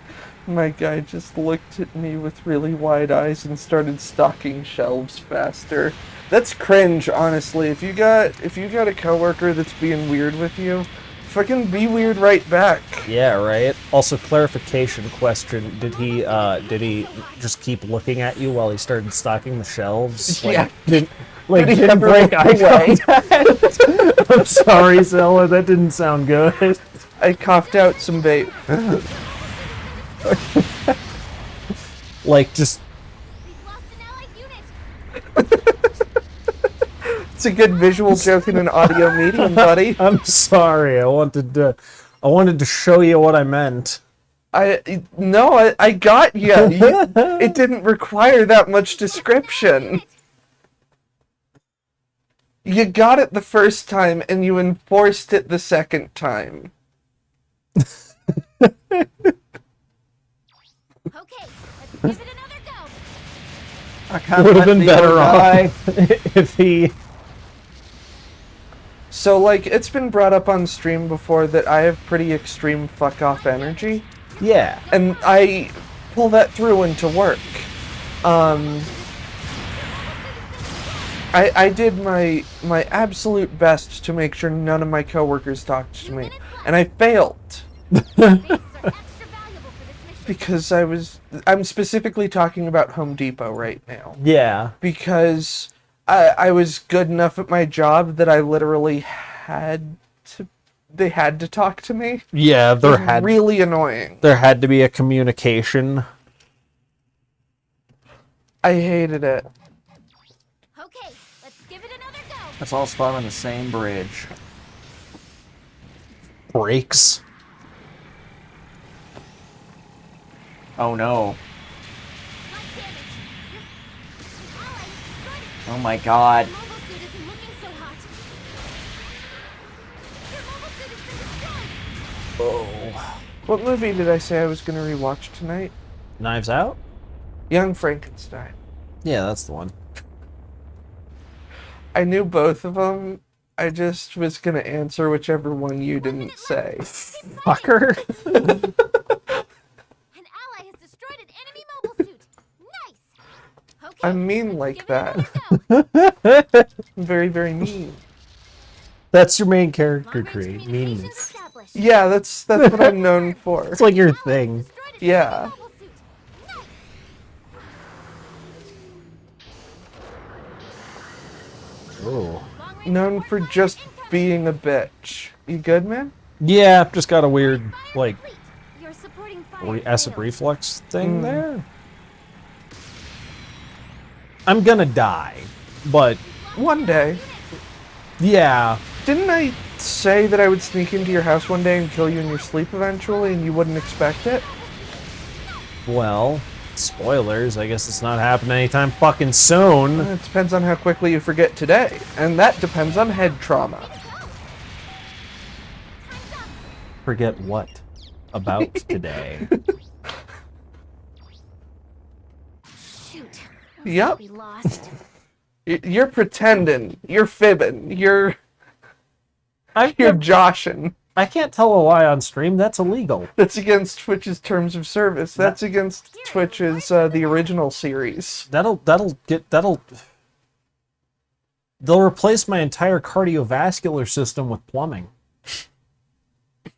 My guy just looked at me with really wide eyes and started stocking shelves faster. That's cringe, honestly. If you got a coworker that's being weird with you, fucking be weird right back. Yeah, right. Also, clarification question: Did he just keep looking at you while he started stocking the shelves? Yeah. Didn't Did he didn't ever break look eye away? contact? I'm sorry, Zella. That didn't sound good. I coughed out some vape. Like just We've lost an allied unit. It's a good visual joke in an audio medium, buddy. I'm sorry. I wanted to show you what I meant. I got you. It didn't require that much description. You got it the first time, and you enforced it the second time. Okay, let's give it another go. I can't Would have let been the better old guy- off if he. So, like, it's been brought up on stream before that I have pretty extreme fuck-off energy, Yeah. and I pull that through into work. I did my absolute best to make sure none of my coworkers talked to me, and I failed. Bases are extra valuable for this mission. Because I'm specifically talking about Home Depot right now. Yeah. Because I was good enough at my job that I literally they had to talk to me. Yeah. It was really annoying. there had to be a communication. I hated it. Okay, let's give it another go. Let's all spawn on the same bridge. Breaks. Oh no. God damn it. Your ally has destroyed it. Oh my god. Your mobile suit isn't looking so hot. Your mobile suit has been destroyed. Oh. What movie did I say I was going to rewatch tonight? Knives Out? Young Frankenstein. Yeah, that's the one. I knew both of them. I just was going to answer whichever one you didn't say. Fucker. An ally has destroyed an enemy mobile suit. Nice. Okay. I'm mean let's like give that. it another go. I'm very, very mean. That's your main character Long-range trait. communications Meanness. established. Yeah, that's what I'm known for. It's like your Ally has thing. destroyed an Yeah. enemy mobile suit. Nice. Oh. Long-range Known support for fire just incoming. being a bitch. You good, man? Yeah, just got a weird, like, Fleet. You're supporting fire acid sales. reflux thing Mm. there. I'm gonna die, but One day. yeah, Didn't I say that I would sneak into your house one day and kill you in your sleep eventually and you wouldn't expect it? well, spoilers. I guess it's not happening anytime fucking soon. It depends on how quickly you forget today. And that depends on head trauma. Forget what about today? Shoot. Yep. We lost. You're pretending. You're fibbing. You're I joshing. I can't tell a lie on stream. That's illegal. That's against Twitch's terms of service. That's against Twitch's the original series. They'll replace my entire cardiovascular system with plumbing.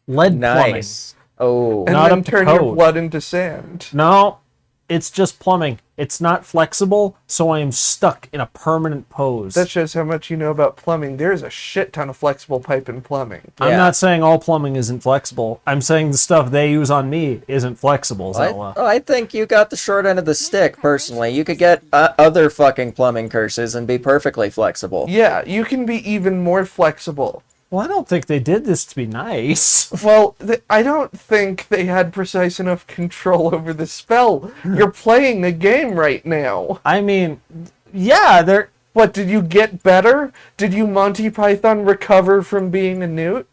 Lead plumbing. Nice. Oh. And Not then up to turn your code. blood into sand. No, It's just plumbing. It's not flexible, so I am stuck in a permanent pose. That shows how much you know about plumbing. There's a shit ton of flexible pipe in plumbing. I'm Yeah. not saying all plumbing isn't flexible. I'm saying the stuff they use on me isn't flexible, Zella. I think you got the short end of the stick, personally. You could get other fucking plumbing curses and be perfectly flexible. Yeah, you can be even more flexible. Well, I don't think they did this to be nice. Well, I don't think they had precise enough control over the spell. You're playing a game right now. I mean, yeah, they're... What, did you get better? Did you Monty Python recover from being a newt?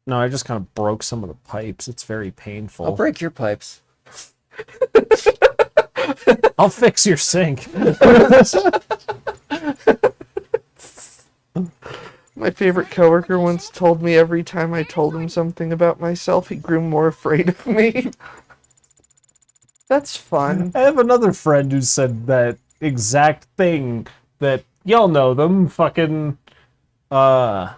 No, I just kind of broke some of the pipes. It's very painful. I'll break your pipes. I'll fix your sink. My favorite coworker once told me every time I told him something about myself, he grew more afraid of me. That's fun. I have another friend who said that exact thing that y'all know them fucking they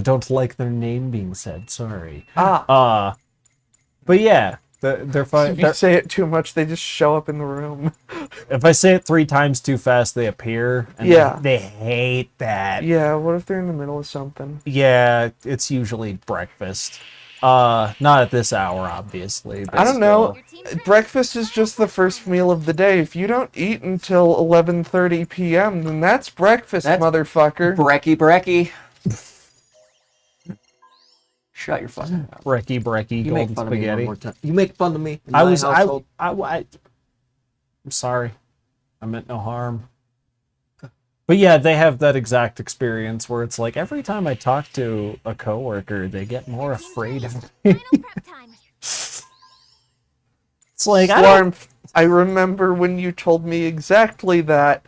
don't like their name being said, sorry. But yeah, they're fine. If you say it too much, they just show up in the room. If I say it 3 times too fast, they appear. And Yeah. they hate that. Yeah, what if they're in the middle of something? Yeah, it's usually breakfast. Not at this hour, obviously. But I don't know. still. Breakfast is just the first meal of the day. If you don't eat until 11:30 p.m., then that's breakfast, That's motherfucker. Brecky. Shut your fucking mouth. Brekkie, You make golden fun of me one spaghetti. more time. You make fun of me. in I my was, household. I'm sorry. I meant no harm. But yeah, they have that exact experience where it's like every time I talk to a coworker, they get more afraid of me. Final prep time. It's like, I don't, Slarm, I remember when you told me exactly that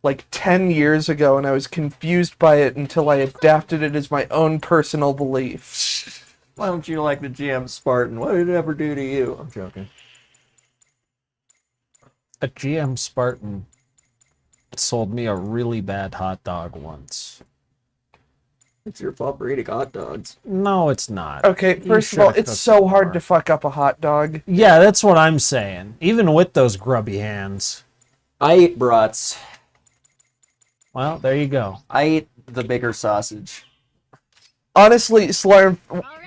like 10 years ago, and I was confused by it until I adapted it as my own personal belief. Why don't you like the GM Spartan? What did it ever do to you? I'm joking. a GM Spartan sold me a really bad hot dog once. It's your fault for eating hot dogs. No, it's not. Okay, You first of all, should've it's cooked so it hard more. to fuck up a hot dog. Yeah, that's what I'm saying. Even with those grubby hands. I eat brats. Well, there you go. I eat the bigger sausage. Honestly, Slarm,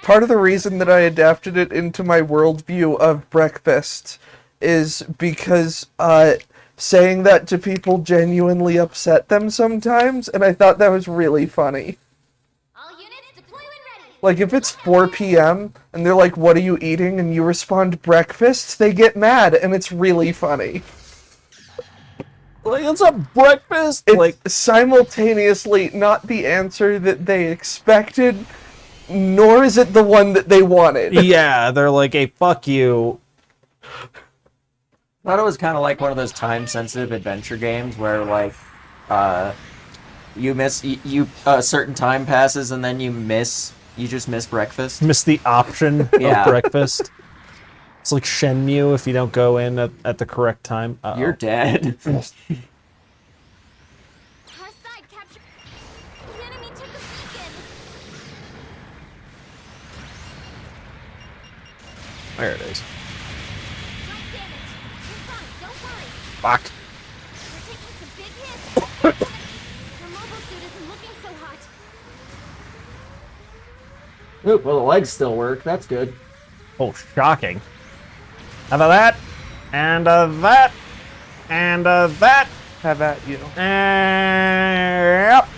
part of the reason that I adapted it into my worldview of breakfast is because saying that to people genuinely upset them sometimes, and I thought that was really funny. All units deploy when ready. Like, if it's 4 p.m. and they're like, "What are you eating?" and you respond, "Breakfast," they get mad, and it's really funny. Like, it's a breakfast. It's Like, simultaneously not the answer that they expected, nor is it the one that they wanted. yeah, they're like, "Hey, fuck you." I thought it was kind of like one of those time-sensitive adventure games where, like, you miss a certain time passes and then you just miss breakfast. Miss the option Yeah. of breakfast. It's like Shenmue if you don't go in at the correct time. Uh-oh. You're dead. Press side capture. The enemy took a beacon. There it is. Don't damage. You're fine. Don't worry. Fuck. We're taking some big hits. Your mobile suit isn't looking so hot. Oop, well, the legs still work. That's good. Oh, shocking. How about that? And that. And that. Have at you. And yep.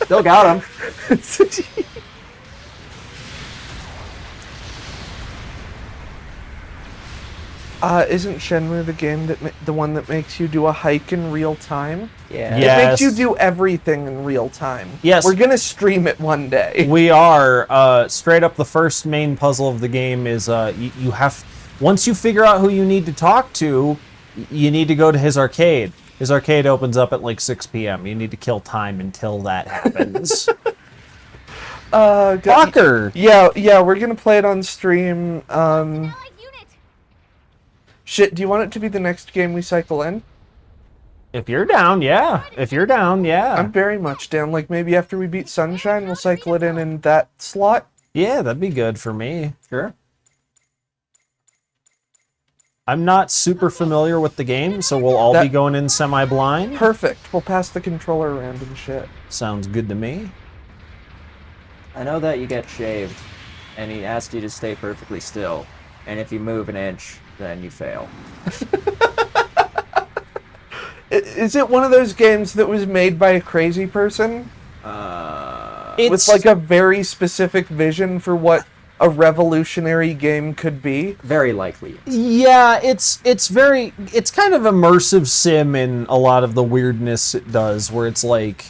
Still got him. Isn't Shenmue the game that the one that makes you do a hike in real time? Yeah. Yeah. It makes you Yes. do everything in real time. Yes. We're gonna stream it one day. We are straight up. The first main puzzle of the game is you have, once you figure out who you need to talk to, you need to go to his arcade. His arcade opens up at like 6 p.m. You need to kill time until that happens. Fucker. Yeah, we're gonna play it on stream. Allied unit. Shit, do you want it to be the next game we cycle in? If you're down, yeah. If you're down, yeah. I'm very much down. Like, maybe after we beat Sunshine, we'll cycle it in that slot. Yeah, that'd be good for me. Sure. I'm not super familiar with the game, so we'll all be going in semi-blind. Perfect. We'll pass the controller around and shit. Sounds good to me. I know that you get shaved, and he asked you to stay perfectly still, and if you move an inch, then you fail. Is it one of those games that was made by a crazy person? With It's like a very specific vision for what a revolutionary game could be? Very likely. yeah, it's kind of immersive sim in a lot of the weirdness it does, where it's like,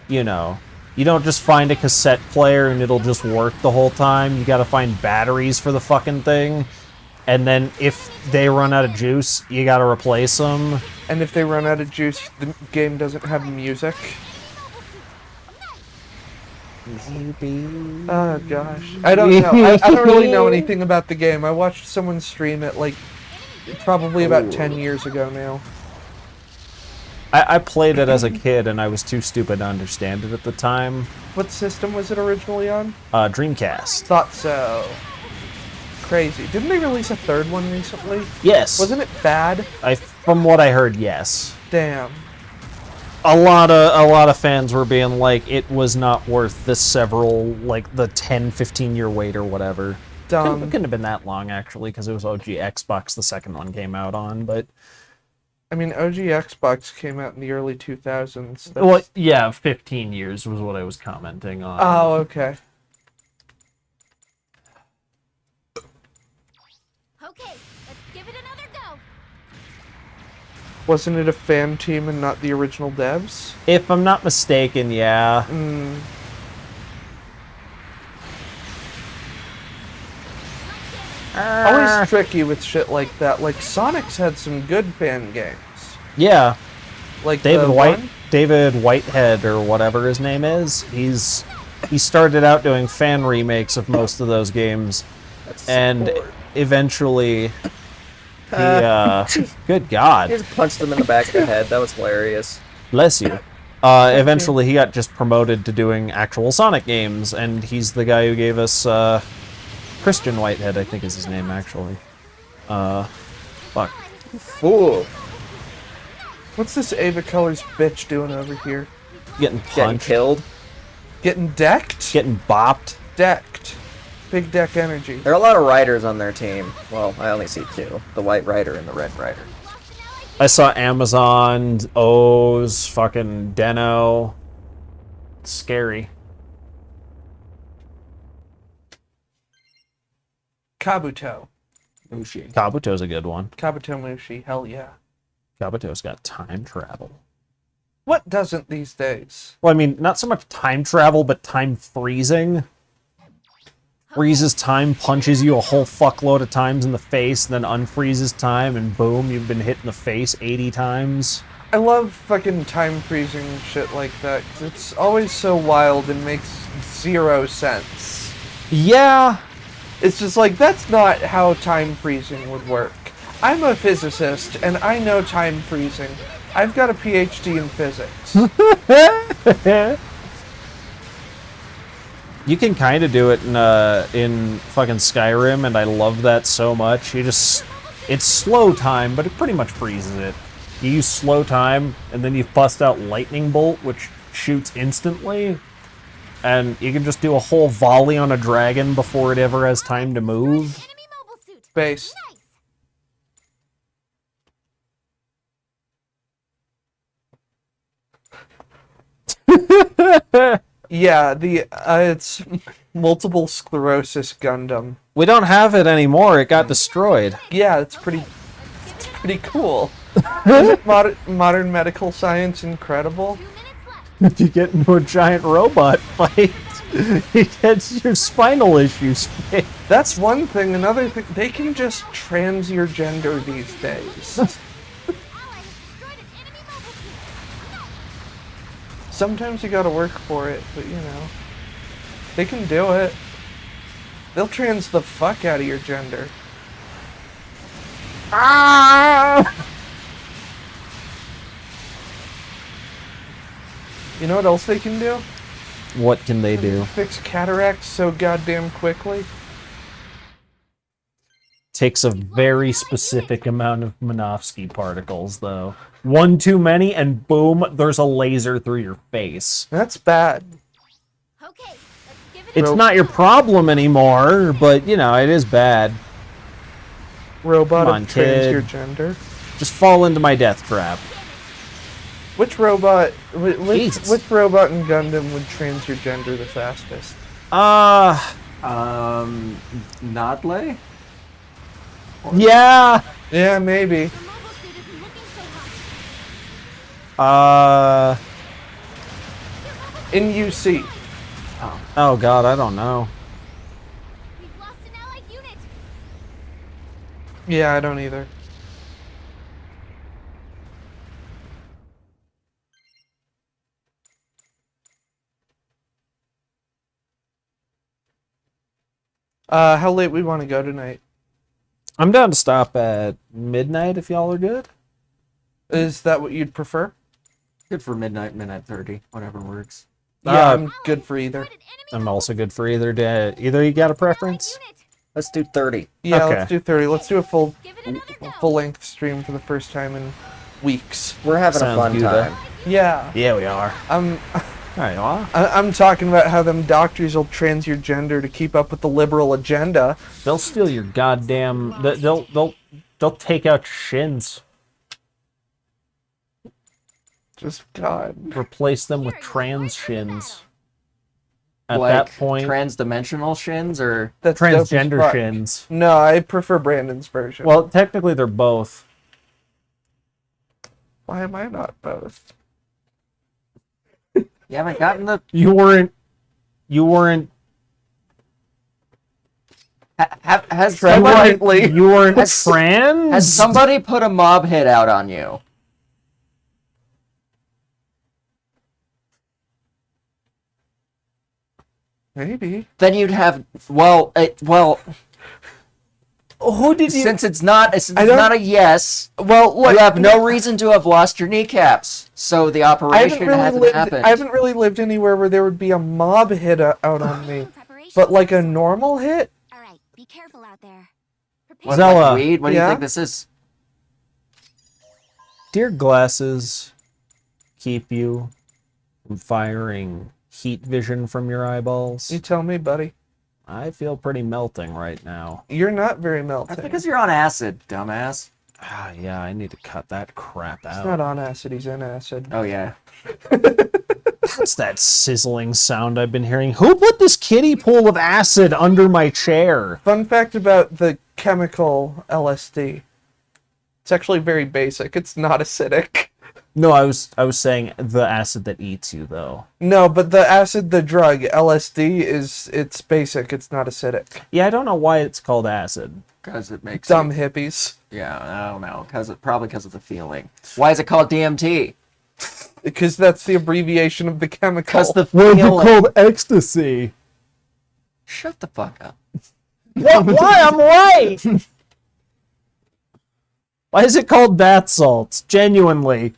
you know, you don't just find a cassette player and it'll just work the whole time. You got to find batteries for the fucking thing, and then if they run out of juice, you got to replace them. And if they run out of juice, the game doesn't have music. Oh gosh, I don't know. I don't really know anything about the game. I watched someone stream it like probably about 10 years ago now. I played it as a kid and I was too stupid to understand it at the time. What system was it originally on? Dreamcast. Thought so. Crazy. Didn't they release a third one recently? Yes. Wasn't it bad? From what I heard, yes. Damn. A lot of fans were being like, it was not worth the the 10-15 year wait or whatever. Dumb. Couldn't have been that long actually, because it was OG Xbox the second one came out on. But I mean, OG Xbox came out in the early 2000s. well, yeah, 15 years was what I was commenting on. Oh, okay. Okay, let's give it another go. Wasn't it a fan team and not the original devs? If I'm not mistaken, yeah. Always tricky with shit like that. Like, Sonic's had some good fan games. Yeah. Like David the White, one- David Whitehead or whatever his name is. He started out doing fan remakes of most of those games, and eventually, he good God, He just punched him in the back of the head. That was hilarious. bless you. Eventually, he got just promoted to doing actual Sonic games, and he's the guy who gave us Christian Whitehead, I think is his name actually. Fuck. Fool. What's this Ava Colors bitch doing over here? Getting Getting punched, killed. Getting decked? getting bopped. Decked. Big deck energy. There are a lot of riders on their team. Well, I only see two. The white rider and the red rider. I saw Amazon, O's, fucking Deno. It's scary. Kabuto. Mushi. Kabuto's a good one. Kabuto Mushi. Hell yeah. Kabuto's got time travel. What doesn't these days? Well, I mean, not so much time travel, but time freezing. Freezes time, punches you a whole fuckload of times in the face, then unfreezes time, and boom, you've been hit in the face 80 times. I love fucking time freezing shit like that, 'cause it's always so wild and makes zero sense. Yeah, It's just like, that's not how time freezing would work. I'm a physicist, and I know time freezing. I've got a PhD in physics. you can kind of do it in fucking Skyrim, and I love that so much. It's slow time, but it pretty much freezes it. You use slow time, and then you bust out lightning bolt, which shoots instantly, and you can just do a whole volley on a dragon before it ever has time to move. Enemy mobile suit. Based. Nice. Yeah, it's multiple sclerosis Gundam. We don't have it anymore. It got destroyed. Yeah, it's pretty cool. Isn't modern medical science incredible? 2 minutes left. If you get into a giant robot fight, it gets your spinal issues fixed. That's one thing. Another thing, they can just trans your gender these days. Ally has destroyed an enemy mobile suit. Sometimes you gotta work for it, but you know, they can do it. They'll trans the fuck out of your gender. You know what else they can do? What can they do? Fix cataracts so goddamn quickly. Takes a very specific amount of Minovsky particles, though. One too many, and boom, there's a laser through your face. That's bad. Okay, let's give it It's not your problem anymore, but, you know, it is bad. Robot Come on, of kid. transgender. Just fall into my death trap. Which robot? Jesus. Which robot in Gundam would transgender the fastest? Nodley? Yeah! Yeah, maybe. the mobile suit isn't looking so hot. In UC. Oh god, I don't know. We've lost an allied unit. Yeah, I don't either. How late we want to go tonight? I'm down to stop at midnight if y'all are good. Is that what you'd prefer? Good for midnight, midnight 30, whatever works. Yeah, Uh, I'm good for either. Spotted enemy I'm also good for either day. Either you got a preference? unit. Let's do 30. Yeah, Okay. let's do 30. Let's do a Give it another go. full-length stream for the first time in weeks. We're having Sounds a fun good, time. Yeah, Yeah, we are. I'm Alright, well, I'm talking about how them doctors will trans your gender to keep up with the liberal agenda. they'll steal your goddamn. They'll take out your shins. Just God. Replace them with trans shins. At Like that point, transdimensional shins or That's dope as transgender fuck. shins. No, I prefer Brandon's version. Well, technically, they're both. Why am I not both? you haven't gotten the You weren't. has You somebody, weren't, you weren't Has- trans. has somebody put a mob hit out on you? Maybe. Then you'd have well Who did you? since it's not I don't- not a yes. Well, look, You have no reason to have lost your kneacaps, so the I operation haven't really hasn't lived. happened. I haven't really lived anywhere where there would be a mob hit out on me. Preparations. But like a normal hit, All right, be careful out there. What, Zella. like weed? What do Yeah? you think this is? Dear glasses, keep you from firing heat vision from your eyeballs. you tell me, buddy. I feel pretty melting right now. You're not very That's melting. because you're on acid, dumbass. Ah, yeah, I need to cut that crap He's out. not on acid. He's in acid. Oh yeah. What's that sizzling sound I've been hearing? Who put this kiddie pool of acid under my chair? Fun fact about the chemical LSD. It's actually very basic. It's not acidic. No, I was saying the acid that eats you, though. No, but the acid, the drug, LSD, it's basic. It's not acidic. Yeah, I don't know why it's called acid. Because it makes Dumb you- hippies. Yeah, I don't know. Probably because of the feeling. Why is it called DMT? Because that's the abbreviation of the chemical. Because the feeling. ecstasy? Shut the fuck up. Why? I'm right! Why is it called bath salts? Genuinely.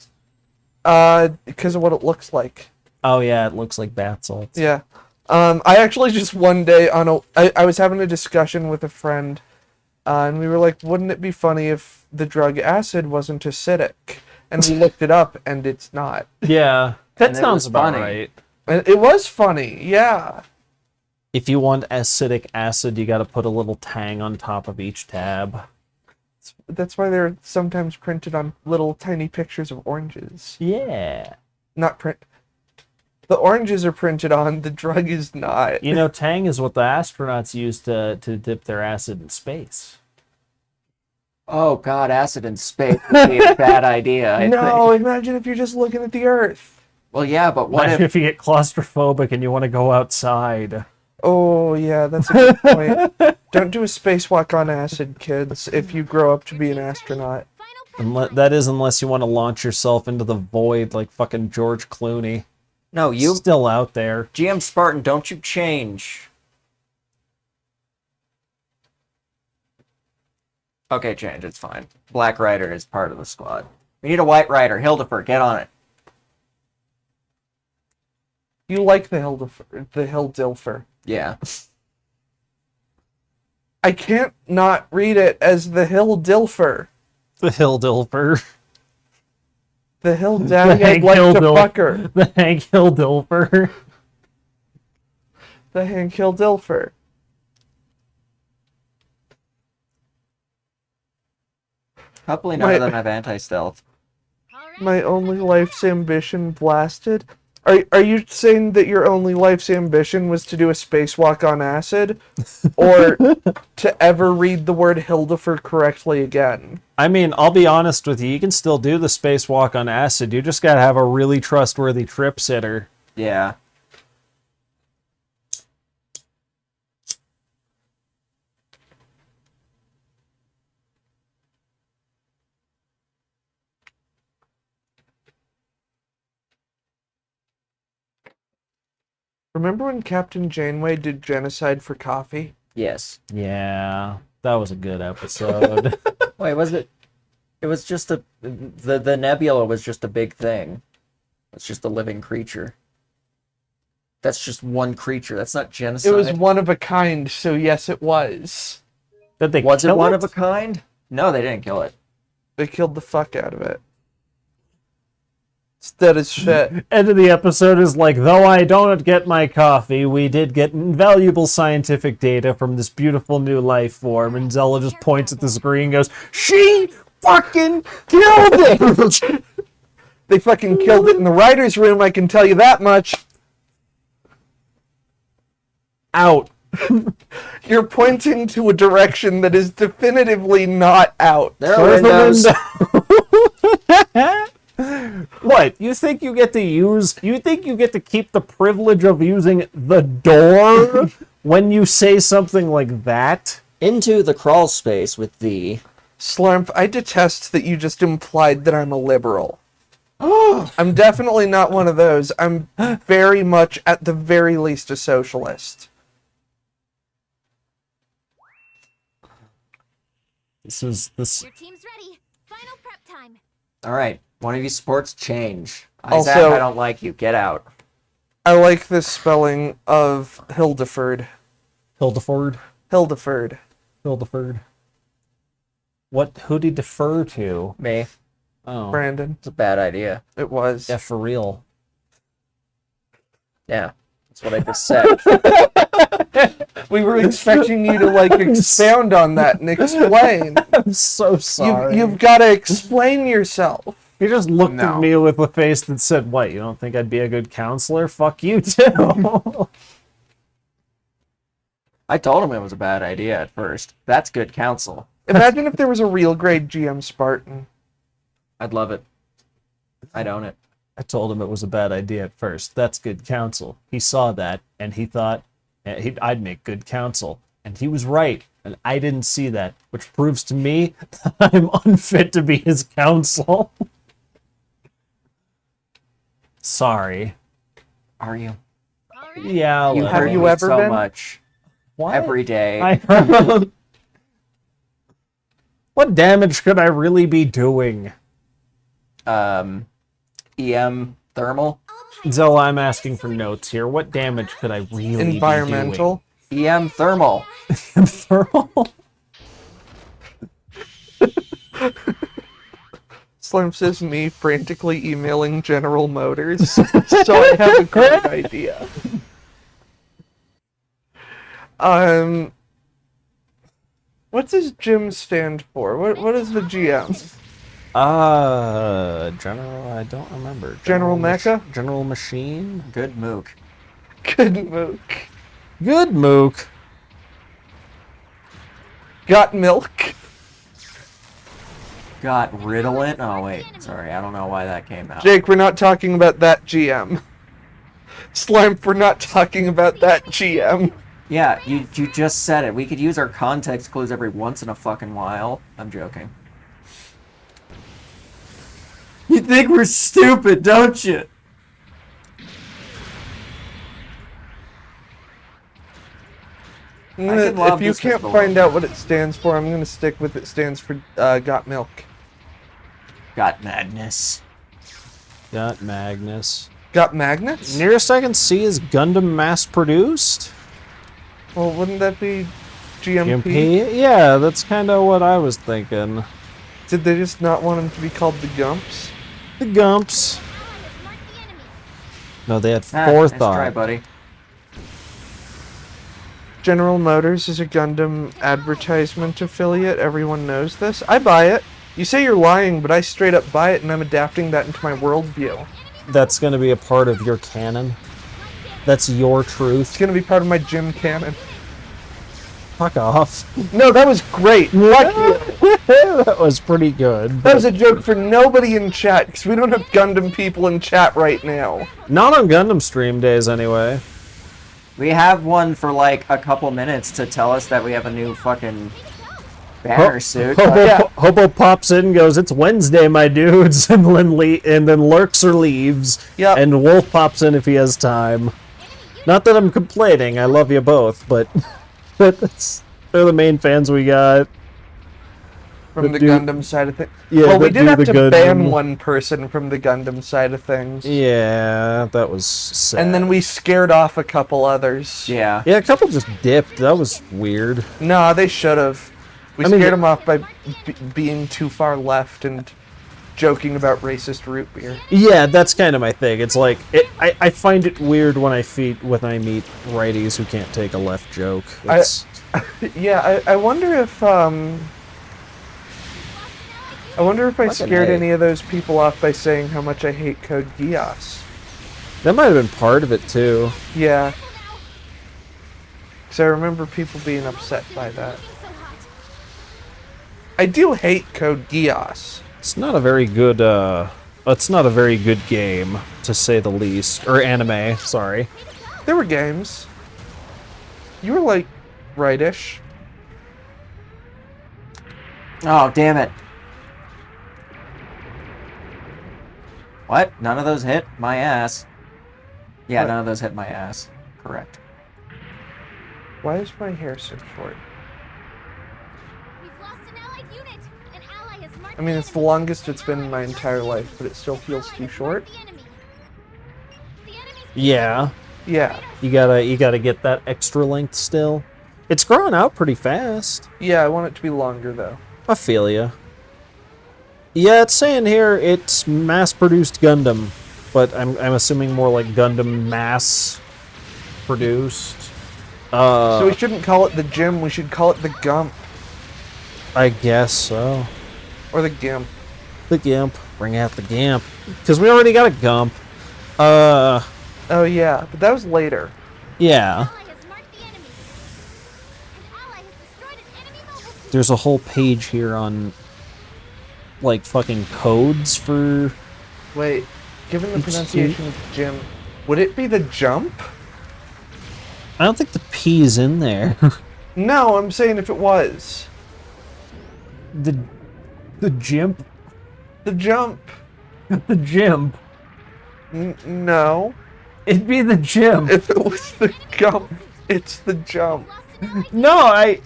Because of what it looks like. Oh, yeah, it looks like bath salts. Yeah. I actually just one day I was having a discussion with a friend, and we were like, wouldn't it be funny if the drug acid wasn't acidic? And we looked it up, and it's not. Yeah, that And it sounds was about funny. right. And it was funny, yeah. If you want acidic acid, you gotta put a little tang on top of each tab. That's why they're sometimes printed on little tiny pictures of oranges. Yeah. Not print. The oranges are printed on, the drug is not. You know, tang is what the astronauts use to dip their acid in space. Oh god, acid in space would be a bad idea. I No, think. imagine if you're just looking at the Earth. Well, yeah, but what Imagine if? if you get claustrophobic and you want to go outside. Oh, yeah, that's a good point. Don't do a spacewalk on acid, kids, if you grow up to be an astronaut. Unless you want to launch yourself into the void like fucking George Clooney. No, you, Still out there. GM Spartan, don't you change? Okay, change. It's fine. Black Rider is part of the squad. We need a White Rider. Hildeford, get on it. You like the Hildilfer. Yeah. I can't not read it as the Hildilfer. The Hildilfer. The Hill Daddy, I'd Hank like to Hildil- fuck her. The Hank Hildilfer. The Hank Hildilfer. Hopefully none of them have anti-stealth. Alright. My only life's ambition blasted. Are you saying that your only life's ambition was to do a spacewalk on acid? Or to ever read the word Hildilfer correctly again? I mean, I'll be honest with you. You can still do the spacewalk on acid. You just gotta have a really trustworthy trip sitter. Yeah. Remember when Captain Janeway did genocide for coffee? Yes. Yeah, that was a good episode. Wait, was it? It was just the nebula was just a big thing. It's just a living creature. That's just one creature. That's not genocide. It was one of a kind, so yes, it was. Did they Was it kill one of a kind? No, they didn't kill it. They killed the fuck out of it. It's dead as shit. End of the episode is like, though I don't get my coffee, we did get invaluable scientific data from this beautiful new life form. And Zella just points at the screen and goes, "She fucking killed it!" They fucking killed it in the writer's room, I can tell you that much. Out. You're pointing to a direction that is definitively not out. There are Close the windows. window. What? You think you get to keep the privilege of using the door when you say something like that? Into the crawl space with the... Slurp, I detest that you just implied that I'm a liberal. I'm definitely not one of those. I'm very much, at the very least, a socialist. This Your team's ready. Final prep time. Alright, one of you sports change. Also- Isaac, I don't like you. Get out. I like the spelling of Hildeford. Hildeford. Hildeford. Hildeford. Who did he defer to? Me. Oh, Brandon. It's a bad idea. It was. yeah, for real. Yeah. That's what I just said. We were expecting you to, like, expound on that and explain. I'm so sorry. You've got to explain yourself. You just looked No. at me with a face that said, "What? You don't think I'd be a good counselor? Fuck you too." I told him it was a bad idea at first. That's good counsel. Imagine if there was a real grade GM Spartan. I'd love it. I'd own it. I told him it was a bad idea at first. That's good counsel. He saw that, and he thought I'd make good counsel. And he was right, and I didn't see that, which proves to me that I'm unfit to be his counsel. Sorry. Are you? Alright. Yeah, You well, Have hurt you me ever so been? much. what? Every day. What damage could I really be doing? EM thermal. Zola, I'm asking for notes here. What damage could I really Environmental. EM thermal. be doing? Thermal? Slurp says me frantically emailing General Motors. So I have a great idea. What does GM stand for? What is the GM? General, I don't remember. General Mecha? General Machine? Good mook. Good mook. Good Mook. Got milk. Got Ritalin. Oh wait, sorry. I don't know why that came out. Jake, we're not talking about that GM. Slurp, we're not talking about that GM. Yeah, you just said it. We could use our context clues every once in a fucking while. I'm joking. You think we're stupid, don't you? can love If you this can't Mr. find out what it stands for, I'm gonna stick with it stands for got milk. Got madness. Got Magnus. Got magnets? Nearest I can see is Gundam mass-produced. Well, wouldn't that be GMP? GMP? Yeah, that's kind of what I was thinking. Did they just not want them to be called the Gumps? The Gumps. No, they had Nice forethought. try, buddy. General Motors is a Gundam advertisement affiliate. Everyone knows this. I buy it. You say you're lying, but I straight up buy it, and I'm adapting that into my worldview. That's going to be a part of your canon. That's your It's truth. gonna be part of my gym canon. Fuck off. No, that was great. Fuck you. That was pretty good. That was a joke for nobody in chat, because we don't have Gundam people in chat right now. Not on Gundam stream days, anyway. We have one for like a couple minutes to tell us that we have a new fucking banner suit. Hobo pops in and goes, "It's Wednesday, my dudes," and then lurks or leaves. Yep. And Wolf pops in if he has time. Not that I'm complaining, I love you both, but they're the main fans we got. From the dude- Gundam side of things. Yeah, well, we that did dude, have the to ban Gundam. one person from the Gundam side of things. Yeah, that was sad. And then we scared off a couple others. Yeah. Yeah, a couple just dipped. That was weird. No, they should have. We I mean, scared them off by being too far left and joking about racist root beer. Yeah, that's kind of my thing. It's like I find it weird when I meet righties who can't take a left joke. It's, Yeah, I wonder if I scared A. any of those people off by saying how much I hate Code Geass. that might have been part of it too. Yeah. Because I remember people being upset by that. I do hate Code Geass. It's not a very good it's not a very good game, to say the least. Or anime, sorry. There were games. You were like rightish. Oh, damn it. What? None of those hit my ass. Yeah, What? none of those hit my ass. Correct. Why is my hair so short? We've lost an allied unit. An ally has marked I mean, it's the longest it's been in my entire life, but it still feels too short. the enemy. The enemy's Yeah. Yeah. You gotta get that extra length still. It's growing out pretty fast. Yeah, I want it to be longer, though. I feel ya. Yeah, it's saying here it's mass-produced Gundam, but I'm assuming more like Gundam mass-produced. So we shouldn't call it the gym, we should call it the Gump. I guess so. Or the Gimp. The Gimp. Bring out the Gimp. Because we already got a Gump. Oh yeah, but that was later. Yeah. ally has marked the enemy. An ally has destroyed an enemy mobile suit. There's a whole page here on, like, fucking codes for... Wait, given the It's pronunciation of gym, would it be the Jump? I don't think the P's in there. No, I'm saying if it was. the Gimp? The Jump. The Gimp. No. It'd be the Gimp. If it was the Gump, it's the Jump. No, I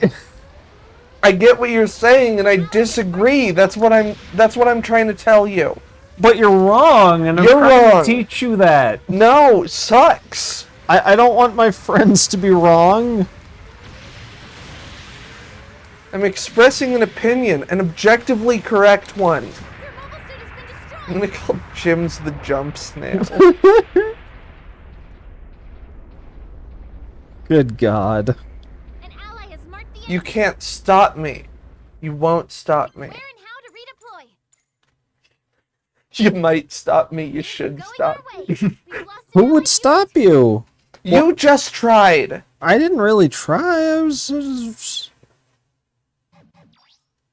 get what you're saying, and I disagree. That's what I'm trying to tell you. But you're wrong, and I'm You're trying wrong. to teach you that. No, sucks. I don't want my friends to be wrong. I'm expressing an opinion, an objectively correct one. Your mobile suit has been destroyed. I'm gonna call Jim's the Jump Snail. Good God. An ally has marked the enemy. You can't stop me. You won't stop me. Where and how to redeploy. You might stop me. You should Going stop our way. me. We've lost an Who allied would unit. stop you? You just tried. I didn't really try. I was...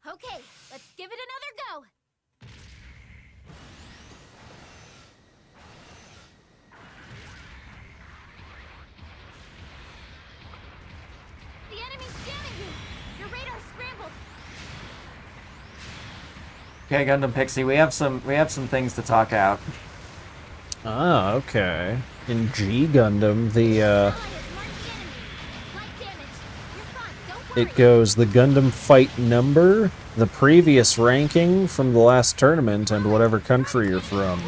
Okay, let's give it another go. The enemy's jamming you. Your radar's scrambled. Okay, Gundam Pixie, we have some things to talk out. Ah, okay. In G Gundam, the, Ally has marked the enemy. Light damage. You're fine. Don't worry. it goes the Gundam fight number, the previous ranking from the last tournament, and whatever country you're from.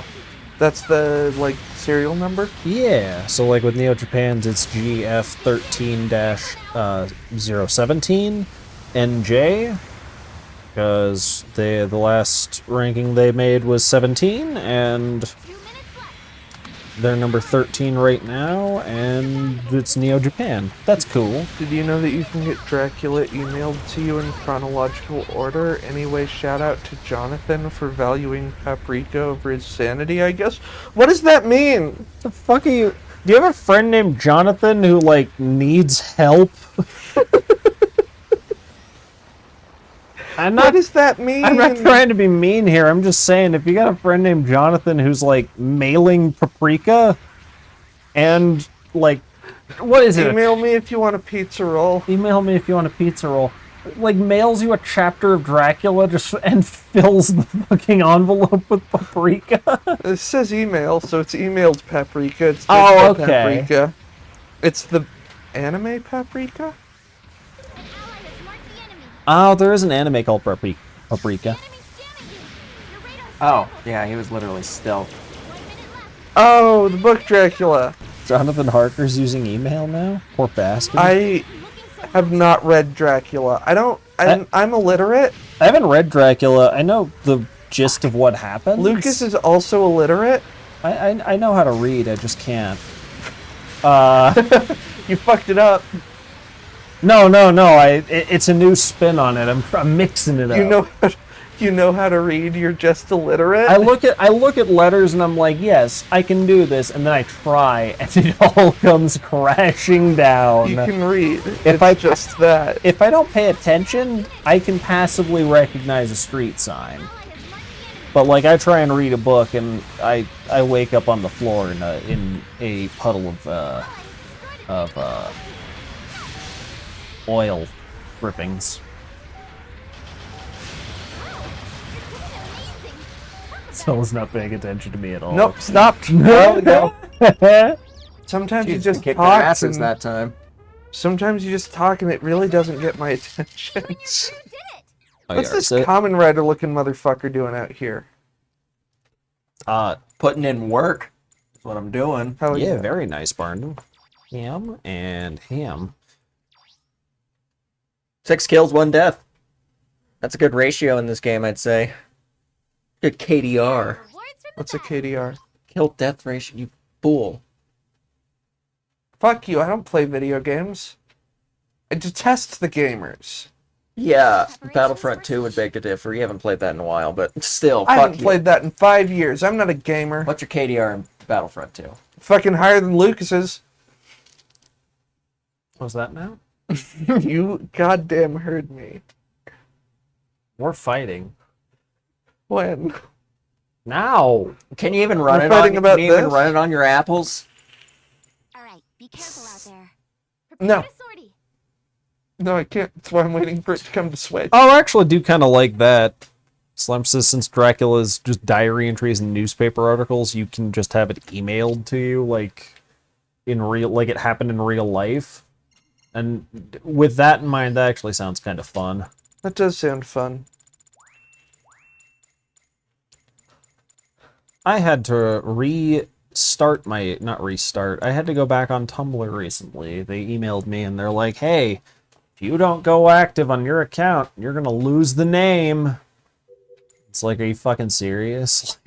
That's the, like, serial number? Yeah, so like with Neo Japan's, it's GF13-017 NJ, because the last ranking they made was 17, and 2 minutes left. they're number 13 right now, and it's Neo Japan. That's cool. Did you know that you can get Dracula emailed to you in chronological order? Anyway, shout out to Jonathan for valuing Paprika over his sanity, I guess. What does that mean? The fuck are you? Do you have a friend named Jonathan who, like, needs help? What does that mean? I'm not trying to be mean here. I'm just saying, if you got a friend named Jonathan who's, like, mailing Paprika, and, like, what is it? Email me if you want a pizza roll. Email me if you want a pizza roll. Like, mails you a chapter of Dracula and fills the fucking envelope with Paprika. It says email, so it's emailed Paprika. It's Oh, different okay. Paprika. It's the anime Paprika? An ally has marked the enemy. Oh, there is an anime called Paprika. Enemy's jamming you. Your radar's Oh, disabled. yeah, he was literally stealth. 1 minute left. Oh, the book Dracula. Jonathan Harker's using email now? Poor bastard. I Looking so have not read Dracula. I'm illiterate. I haven't read Dracula. I know the gist of what happens. Lucas is also illiterate. I know how to read, I just can't. You fucked it up. No. It's a new spin on it. I'm mixing it up. You know how to read. You're just illiterate. I look at letters and I'm like, yes, I can do this, and then I try, and it all comes crashing down. You can read. If It's I- just that. If I don't pay attention, I can passively recognize a street sign. But like, I try and read a book, and I wake up on the floor in a puddle of oil drippings. Someone's not paying attention to me at all. Nope. Stop. No, no. no. Sometimes you Jeez, just we kicked talk. their asses and- that time. Sometimes you just talk and it really doesn't get my attention. did it. What's this Kamen Rider looking motherfucker doing out here? Putting in work is what I'm doing. Hell Yeah, very nice, Barnum. Him and him. 6 kills, 1 death. That's a good ratio in this game, I'd say. Good KDR. Rewards from the What's a bag. KDR? Kill death ratio, you fool. Fuck you, I don't play video games. I detest the gamers. Yeah, Battlefront 2 would beg to differ. You haven't played that in a while, but still, I fuck haven't you. played that in 5 years. I'm not a gamer. What's your KDR in Battlefront 2? Fucking higher than Lucas's. What's that now? You goddamn heard me. We're fighting. When? Now! Can you even run We're it fighting on? about Can you even this? run it on your apples? All right, be careful out there. No. Prepare a sortie. No, I can't. That's why I'm waiting for it to come to Switch. Oh, I actually do kind of like that. Slime says since Dracula's just diary entries and newspaper articles, you can just have it emailed to you, like it happened in real life. And with that in mind, that actually sounds kind of fun. That does sound fun. I had to restart not restart. I had to go back on Tumblr recently. They emailed me and they're like, "Hey, if you don't go active on your account, you're gonna lose the name." It's like, are you fucking serious?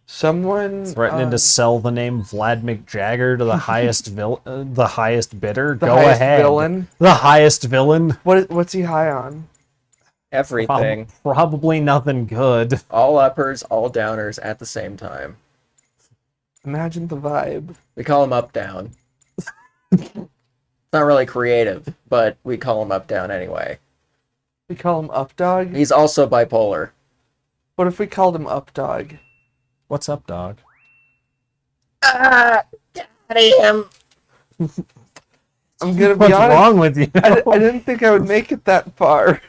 Someone Threatening to sell the name Vlad McJagger to the highest the highest bidder? the Go highest ahead. villain. The highest villain? What's he high on? Everything. Probably nothing good. All uppers, all downers at the same time. Imagine the vibe. We call them up down. It's not really creative, but we call him up down anyway. We call him Updog. He's also bipolar. What if we called him Updog? What's up, dog? Damn. I'm gonna be What's honest. wrong with you? I didn't think I would make it that far.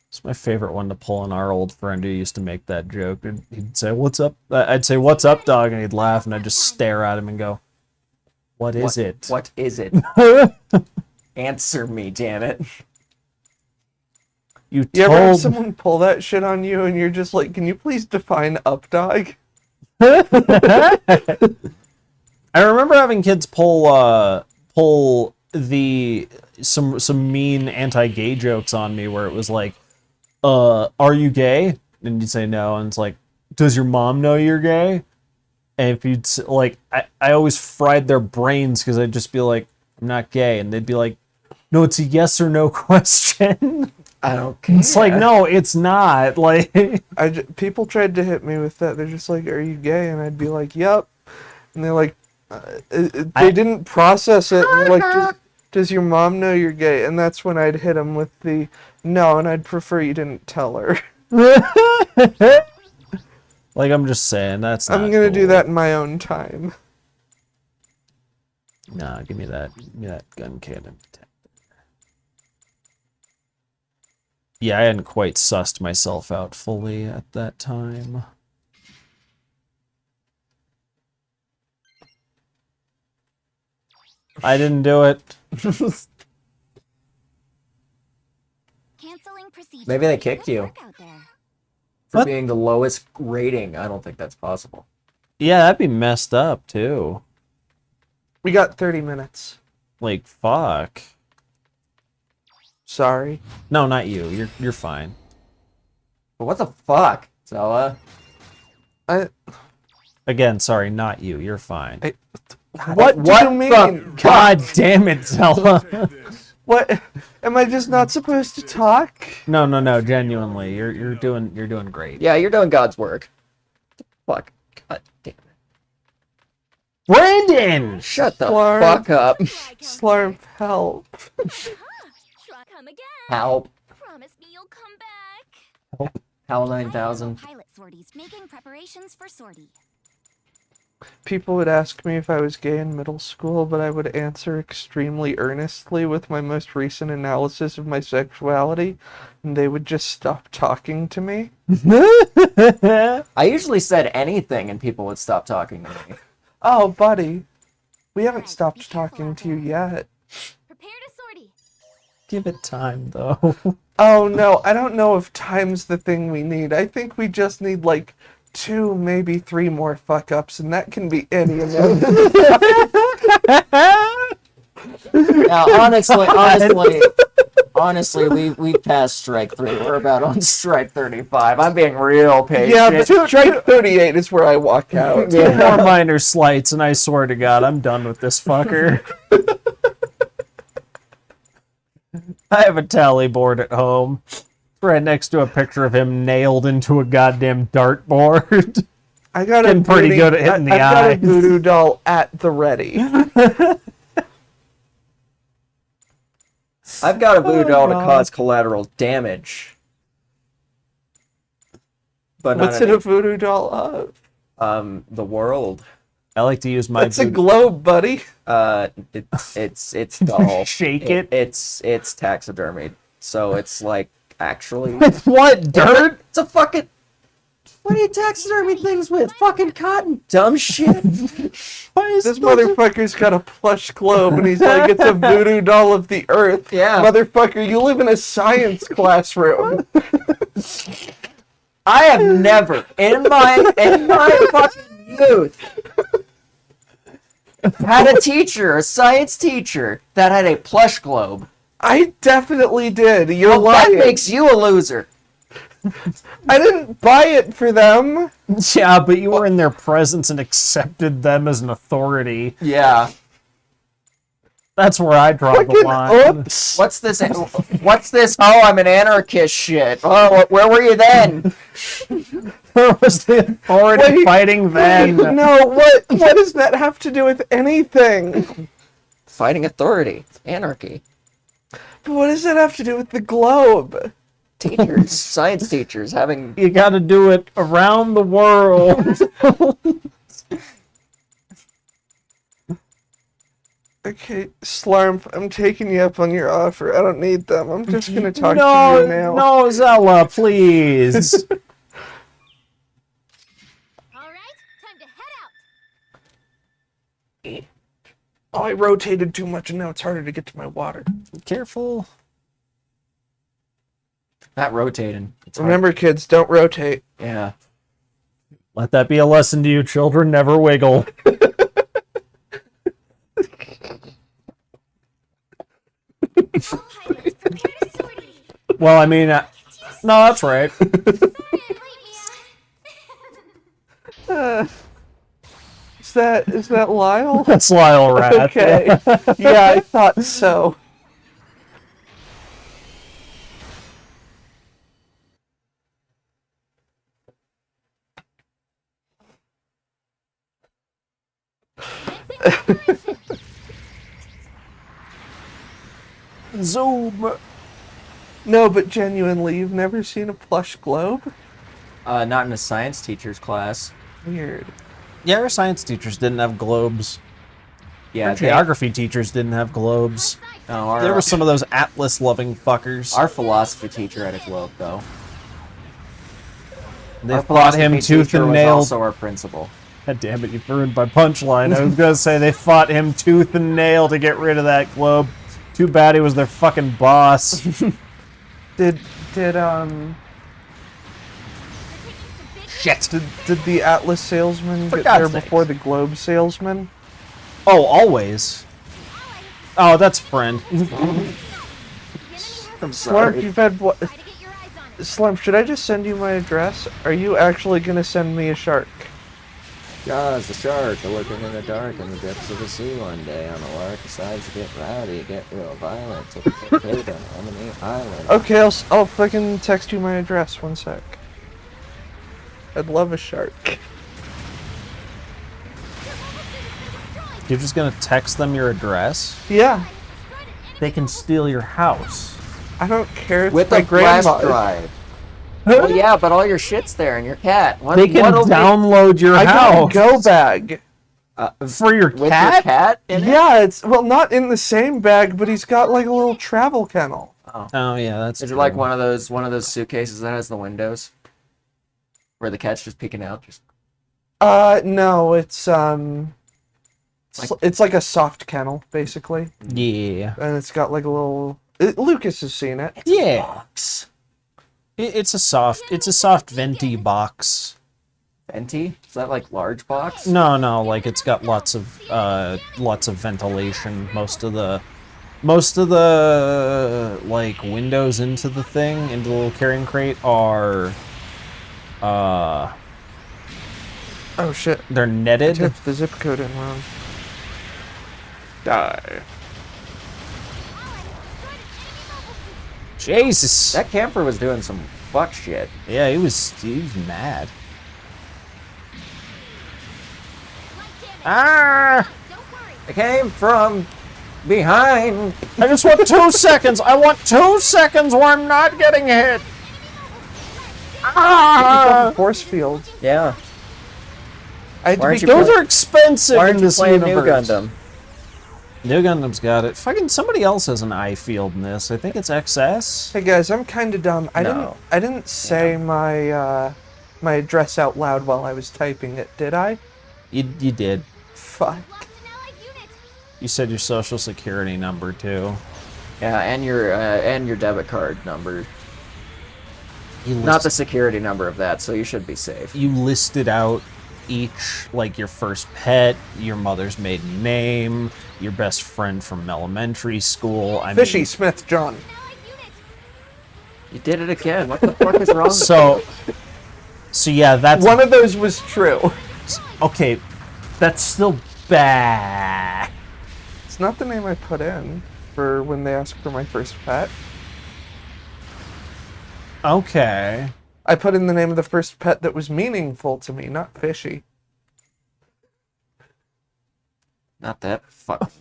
It's my favorite one to pull on our old friend who used to make that joke. And he'd say, "What's up?" I'd say, "What's up, dog?" And he'd laugh, and I'd just stare at him and go, "What is it?" What is it? Answer me, damn it. You You ever have told someone pull that shit on you and you're just like, can you please define updog? I remember having kids pull some mean anti-gay jokes on me where it was like, are you gay? And you'd say no, and it's like, does your mom know you're gay? And if you'd like, I always fried their brains because I'd just be like, I'm not gay, and they'd be like, no, it's a yes or no question. I don't care. It's like, no, it's not. Like, People tried to hit me with that. They're just like, are you gay? And I'd be like, yep. And they're like, they didn't process it. And they're like, does your mom know you're gay? And that's when I'd hit them with the no, and I'd prefer you didn't tell her. like I'm just saying, that's not I'm gonna do cool. that in my own time. Nah, give me that gun cannon. Yeah, I hadn't quite sussed myself out fully at that time. I didn't do it. Canceling procedure. Maybe they kicked Good you. work out there. For What? being the lowest rating. I don't think that's possible. Yeah, that'd be messed up too. We got 30 minutes. Like, fuck. Sorry. No, not you. You're fine. But what the fuck, Zella? Again, sorry, not you. You're fine. What do you mean? God damn it, Zella. Take this. What? Am I just not supposed to talk? No, genuinely. You're doing great. Yeah, you're doing God's work. Fuck. God damn it. Brandon! Shut the Slurp. fuck up. Slurp, help. Try come again. Help. Promise me you'll come back. Hal High-level 9000. pilot sorties, making preparations for sortie. People would ask me if I was gay in middle school, but I would answer extremely earnestly with my most recent analysis of my sexuality, and they would just stop talking to me. I usually said anything and people would stop talking to me. Oh, buddy. We haven't Right, stopped be careful talking out to you there. yet. Prepare to sortie. Give it time, though. Oh, no, I don't know if time's the thing we need. I think we just need, like, 2, maybe 3 more fuck-ups, and that can be any amount. Now, honestly, we passed strike 3. We're about on strike 35. I'm being real patient. Yeah, but strike 38 is where I walk out. Two more minor slights, and I swear to God, I'm done with this fucker. I have a tally board at home. It's right next to a picture of him nailed into a goddamn dartboard. I got Getting pretty good at hitting the I've got a eyes. voodoo doll at the ready. I've got a voodoo doll to God. cause collateral damage. But not What's it a voodoo doll of? the world. I like to use my It's a globe, buddy. It's dull. Shake it. It's taxidermied. So it's like actually What, dirt? It's a fucking what do you taxidermy things with? Fucking cotton, dumb shit. Why is This motherfucker's got a plush globe, and he's like, it's a voodoo doll of the earth. Yeah. Motherfucker, you live in a science classroom. I have never in my fucking youth had a teacher, a science teacher, that had a plush globe. I definitely did. You're Well, that lying. makes you a loser. I didn't buy it for them. Yeah, but you were in their presence and accepted them as an authority. Yeah. That's where I draw the Fucking line. oops. What's this? What's this? Oh, I'm an anarchist shit. Oh, where were you then? Where was the authority Wait, fighting then? No, what does that have to do with anything? Fighting authority. Anarchy. What does that have to do with the globe? Teachers, science teachers having. You gotta do it around the world. Okay, Slurp, I'm taking you up on your offer. I don't need them. I'm just gonna talk to No, you now. no, Zella, please. All right, time to head out. Oh, I rotated too much and now it's harder to get to my water. Careful. Not rotating. It's hard. Remember, kids, don't rotate. Yeah. Let that be a lesson to you, children. Never wiggle. Pilots, prepare to sortie. Well, I mean, no, that's right. Sorry I'm late, Mia. Is that Lyle? That's Lyle Rat. Okay. Yeah, I thought so. Zoom. No, but genuinely, you've never seen a plush globe? Not in a science teacher's class. Weird. Yeah, our science teachers didn't have globes. Yeah, Our geography teachers didn't have globes. no, There were some of those atlas-loving fuckers. our philosophy teacher had a globe, though. They Our fought him philosophy tooth teacher and was nail. also our principal. God damn it, you ruined my punchline. I was gonna say they fought him tooth and nail to get rid of that globe. Too bad he was their fucking boss. Did Shit. did the Atlas salesman For get God's there sakes. before the Globe salesman? Oh, always. Oh, that's a friend. I'm Slurp, you've had what? Try to get your eyes on it. Slump, should I just send you my address? Are you actually gonna send me a shark? Jaws, the shark, lurking in the dark in the depths of the sea one day. On a lark, decides to get rowdy, get real violent, to get paid on enemy island. Okay, I'll fucking text you my address. One sec. I'd love a shark. You're just gonna text them your address? Yeah, They can steal your house. I don't care. It's With my a flash grandma. drive. Well, yeah, but all your shit's there and your cat. They can download your I got a house go bag. for your with cat. your cat in it? Yeah, it's well not in the same bag, but he's got like a little travel kennel. Oh yeah, that's. Is it true. like one of those suitcases that has the windows? Where the cat's just peeking out? Just No, it's it's like a soft kennel basically, Yeah. and it's got like a little. Lucas has seen it. Yeah. box. It's a soft venti box. Venti? Is that like large box? No, like it's got lots of ventilation. Most of the like windows into the thing, into the little carrying crate are Oh shit! they're I netted. typed the zip code in wrong. Die. Jesus. That camper was doing some fuck shit. Yeah, he was mad. Ah! Don't worry. It came from behind. I just want 2 seconds. I want 2 seconds where I'm not getting hit. Ah! Force field. Yeah. I had Why to aren't be you Those play- are expensive Why in aren't you this playing New universe. Gundam? New Gundam's got it. Fucking somebody else has an eye field in this. I think it's XS. Hey guys, I'm kind of dumb. No. I didn't say my my address out loud while I was typing it, did I? You did. Fuck. Lost an allied unit. You said your social security number too. Yeah, and your debit card number. You Not the security number of that, so you should be safe. You listed out each, like your first pet, your mother's maiden name, your best friend from elementary school. I Fishy mean, Smith John. Allied unit. You did it again. What the fuck is wrong? so yeah, that's One of those was true. okay. That's still bad. It's not the name I put in for when they asked for my first pet. Okay. I put in the name of the first pet that was meaningful to me, not Fishy. Not that fuck.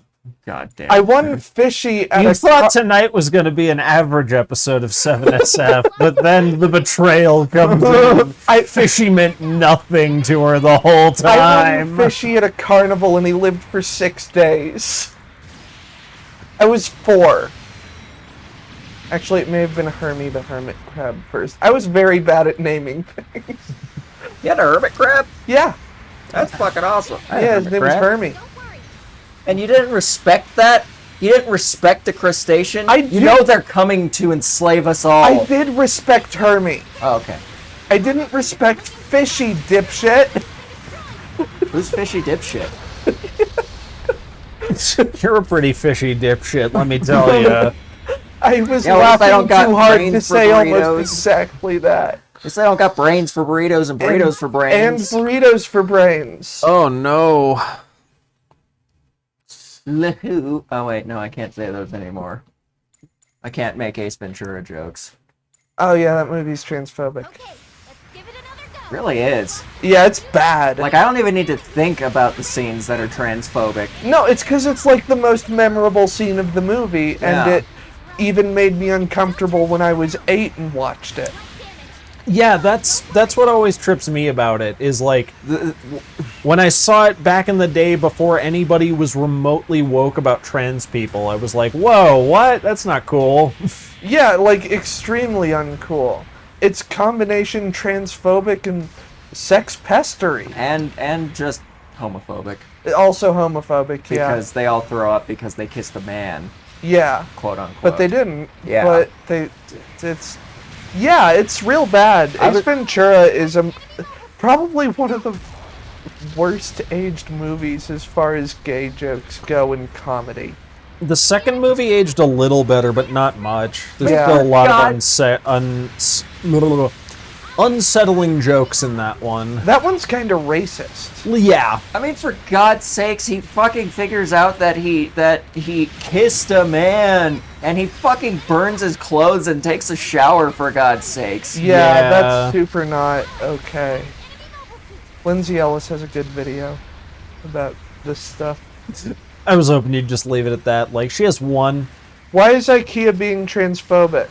God damn. I won Fishy at You a thought tonight was going to be an average episode of 7SF, but then the betrayal comes in. Fishy meant nothing to her the whole I won time. Fishy at a carnival and he lived for 6 days. I was 4. Actually, it may have been Hermie the Hermit Crab first. I was very bad at naming things. You had a hermit crab? Yeah, That's fucking awesome. yeah, his name was Hermie. Don't worry. And you didn't respect that? You didn't respect the crustacean? I You did- know they're coming to enslave us all. I did respect Hermie. Oh, okay. I didn't respect Fishy, dipshit. Who's fishy dipshit? You're a pretty fishy dipshit, let me tell you. I was Yeah, well, if I laughing don't got too hard to brains for say burritos. almost exactly that. At least I don't got brains for burritos and burritos for And brains. burritos for brains. Oh no. Oh wait, no, I can't say those anymore. I can't make Ace Ventura jokes. Oh yeah, that movie's transphobic. Okay, let's give it another go. Really is. Yeah, it's bad. Like, I don't even need to think about the scenes that are transphobic. No, it's because it's like the most memorable scene of the movie, and Yeah. it even made me uncomfortable when I was 8 and watched it. Yeah, that's what always trips me about it, is like, when I saw it back in the day before anybody was remotely woke about trans people, I was like, whoa, what? That's not cool. Yeah, like extremely uncool. It's combination transphobic and sex pestery. And just homophobic. Also homophobic, yeah. Because they all throw up because they kissed a man, Yeah, quote unquote. but they didn't. Yeah. But it's real bad. Ace Ventura is probably one of the worst aged movies as far as gay jokes go in comedy. The second movie aged a little better, but not much. There's Yeah. still a lot God. of unsettling jokes in that one. That one's kind of racist. Yeah. I mean, for God's sakes, he fucking figures out that he kissed a man, and he fucking burns his clothes and takes a shower, for God's sakes. Yeah, Yeah. that's super not okay. Lindsay Ellis has a good video about this stuff. I was hoping you'd just leave it at that. Like, she has one. Why is IKEA being transphobic?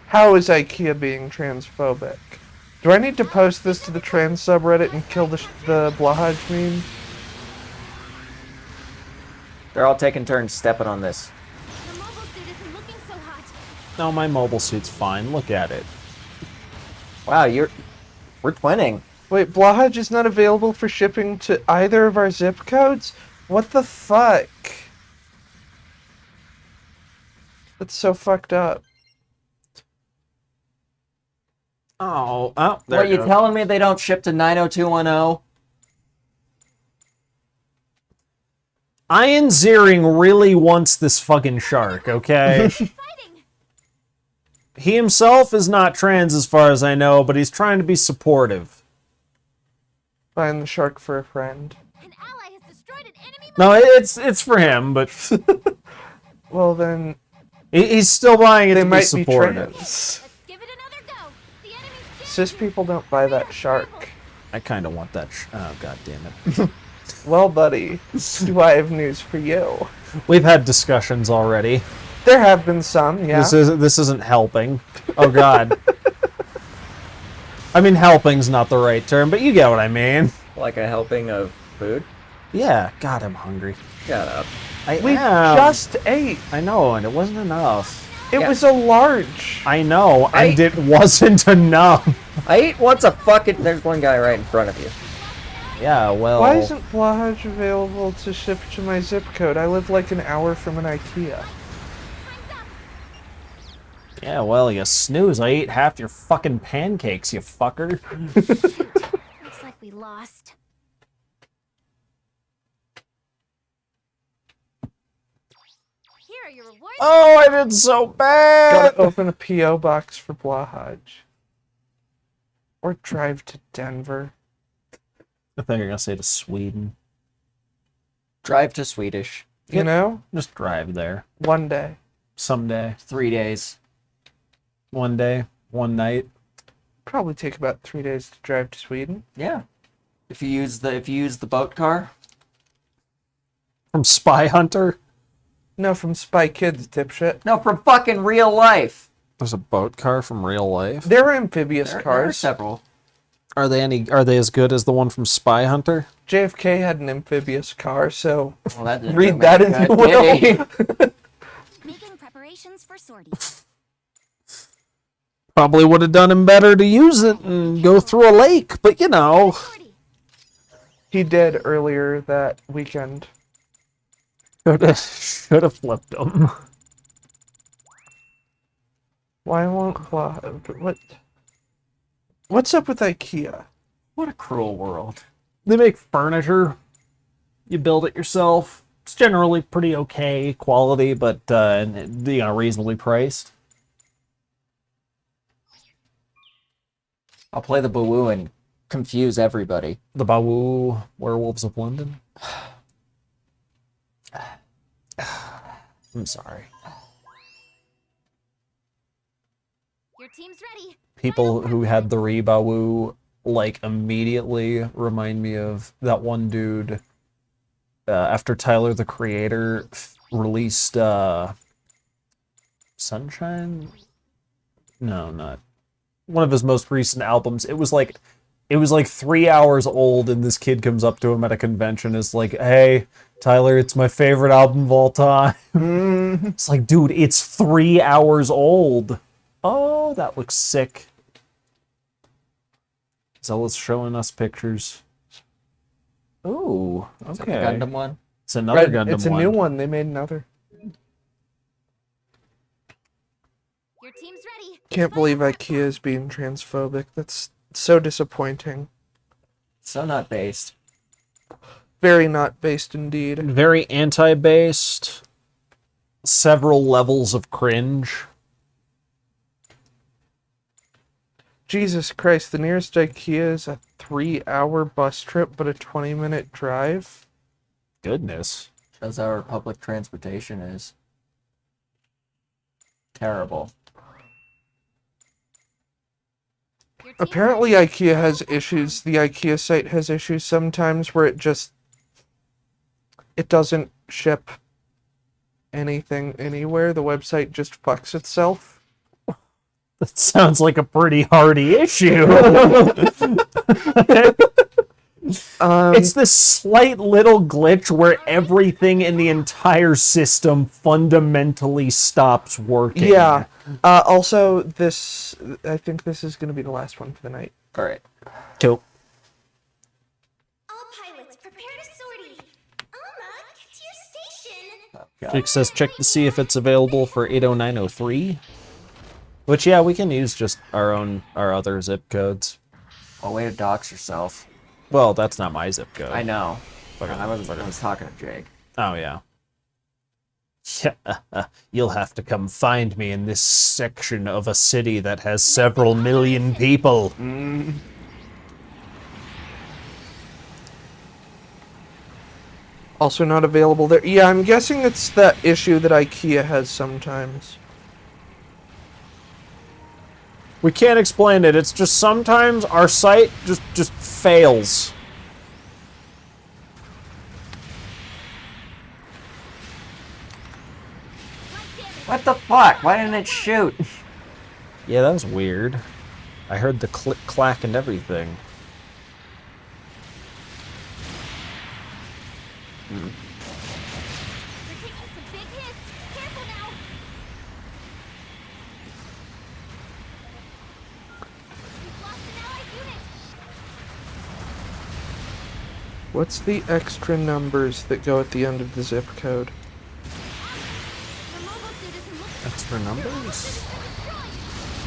How is IKEA being transphobic? Do I need to post this to the trans subreddit and kill the Blahaj meme? They're all taking turns stepping on this. The mobile suit isn't looking so hot. No, my mobile suit's fine. Look at it. Wow, we're twinning. Wait, Blahaj is not available for shipping to either of our zip codes? What the fuck? That's so fucked up. Oh, What, there are you go. telling me they don't ship to 90210? Ian Ziering really wants this fucking shark, okay? He himself is not trans as far as I know, but he's trying to be supportive. Find the shark for a friend. An ally has destroyed an enemy No, it's for him, but Well then, he's still buying it they to be might be supportive. trans. Let's give it another go. The enemy's Cis people don't buy that shark. I kind of want that. Oh, god damn it. Well, buddy, do I have news for you? We've had discussions already. There have been some, yeah. This isn't helping. Oh god. I mean, helping's not the right term, but you get what I mean. Like a helping of food? Yeah, god, I'm hungry. Shut up. We am. just ate. I know, and it wasn't enough. It Yeah. was a large. I know, and I- it wasn't enough. I ate once a fucking... There's one guy right in front of you. Yeah, well... Why isn't Blahaj available to ship to my zip code? I live like an hour from an IKEA. Yeah, well, you snooze. I ate half your fucking pancakes, you fucker. Looks like we lost. Here are your rewards. Oh, I did so bad! Gotta open a P.O. box for Blahaj. Or drive to Denver. I think you're gonna say to Sweden. Drive to Swedish. You know? Just drive there. One day. Someday. 3 days. One day. One night. Probably take about 3 days to drive to Sweden. Yeah. If you use the boat car. From Spy Hunter? No, from Spy Kids, dipshit. No, from fucking real life. There's a boat car from real life. There are amphibious There are cars. several. Are they as good as the one from Spy Hunter? JFK had an amphibious car, so Well, that didn't read make that it in the good, will. did he? Making preparations for sortie. Probably would have done him better to use it and go through a lake, but you know. He did earlier that weekend. Should have flipped them. Why won't What's up with IKEA? What a cruel world. They make furniture. You build it yourself. It's generally pretty okay quality, but reasonably priced. I'll play the Bawoo and confuse everybody. The Bawoo Werewolves of London. I'm sorry. Your team's ready. People who had the Rebawoo like immediately remind me of that one dude after Tyler the Creator released Sunshine? No, not one of his most recent albums. It was like 3 hours old, and this kid comes up to him at a convention and is like, "Hey, Tyler, it's my favorite album of all time." It's like, dude, it's 3 hours old. Oh, that looks sick. Zella's showing us pictures. Ooh, okay. Is that the Gundam one? It's another Gundam one. It's a new one. They made another. Your team's ready. Can't believe IKEA is being transphobic. That's so disappointing. So not based. Very not based indeed. Very anti-based. Several levels of cringe. Jesus Christ, the nearest IKEA is a 3-hour bus trip, but a 20-minute drive? Goodness. Shows how our public transportation is. Terrible. Your team's Apparently IKEA has issues. The IKEA site has issues sometimes where it doesn't ship anything anywhere. The website just fucks itself. That sounds like a pretty hardy issue. It's this slight little glitch where everything in the entire system fundamentally stops working. Yeah. Also, I think this is going to be the last one for the night. All right. Cool. All pilots, prepare to sortie. Alma, get to your station. Jake says check to see if it's available for 80903. Which, yeah, we can use just our other zip codes. Well, way to dox yourself. Well, that's not my zip code. I know. Fucking- I was talking to Jake. Oh, yeah. You'll have to come find me in this section of a city that has several million people. Also not available there. Yeah, I'm guessing it's that issue that IKEA has sometimes. We can't explain it. It's just sometimes our site just fails. What the fuck? Why didn't it shoot? Yeah, that was weird. I heard the click, clack, and everything. You're taking some big hits. Careful now. We've lost an allied unit. What's the extra numbers that go at the end of the zip code? The mobile suit isn't looking. Extra numbers?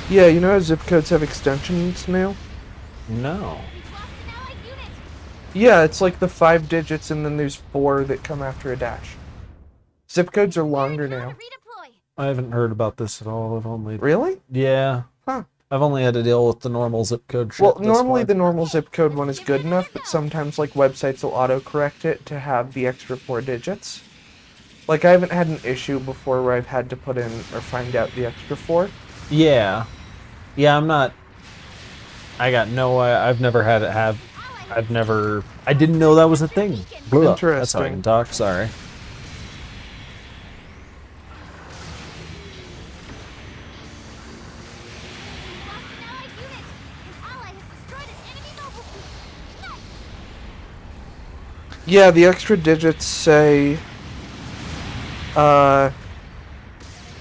Yeah, you know how zip codes have extensions now? No. We've lost an allied unit. Yeah, it's like the 5 digits and then there's 4 that come after a dash. Zip codes are longer now. Redeploy. I haven't heard about this at all. I've only... Really? Yeah. Huh. I've only had to deal with the normal zip code shit Well, thus normally far. the normal zip code one is good enough, but sometimes like websites will autocorrect it to have the extra 4 digits. Like I haven't had an issue before where I've had to put in or find out the extra 4. Yeah. Yeah, I'm not... I got no... I've never had it have... I've never... I didn't know that was a thing. Blah. That's how I Interesting. can talk, sorry. Yeah, the extra digits say,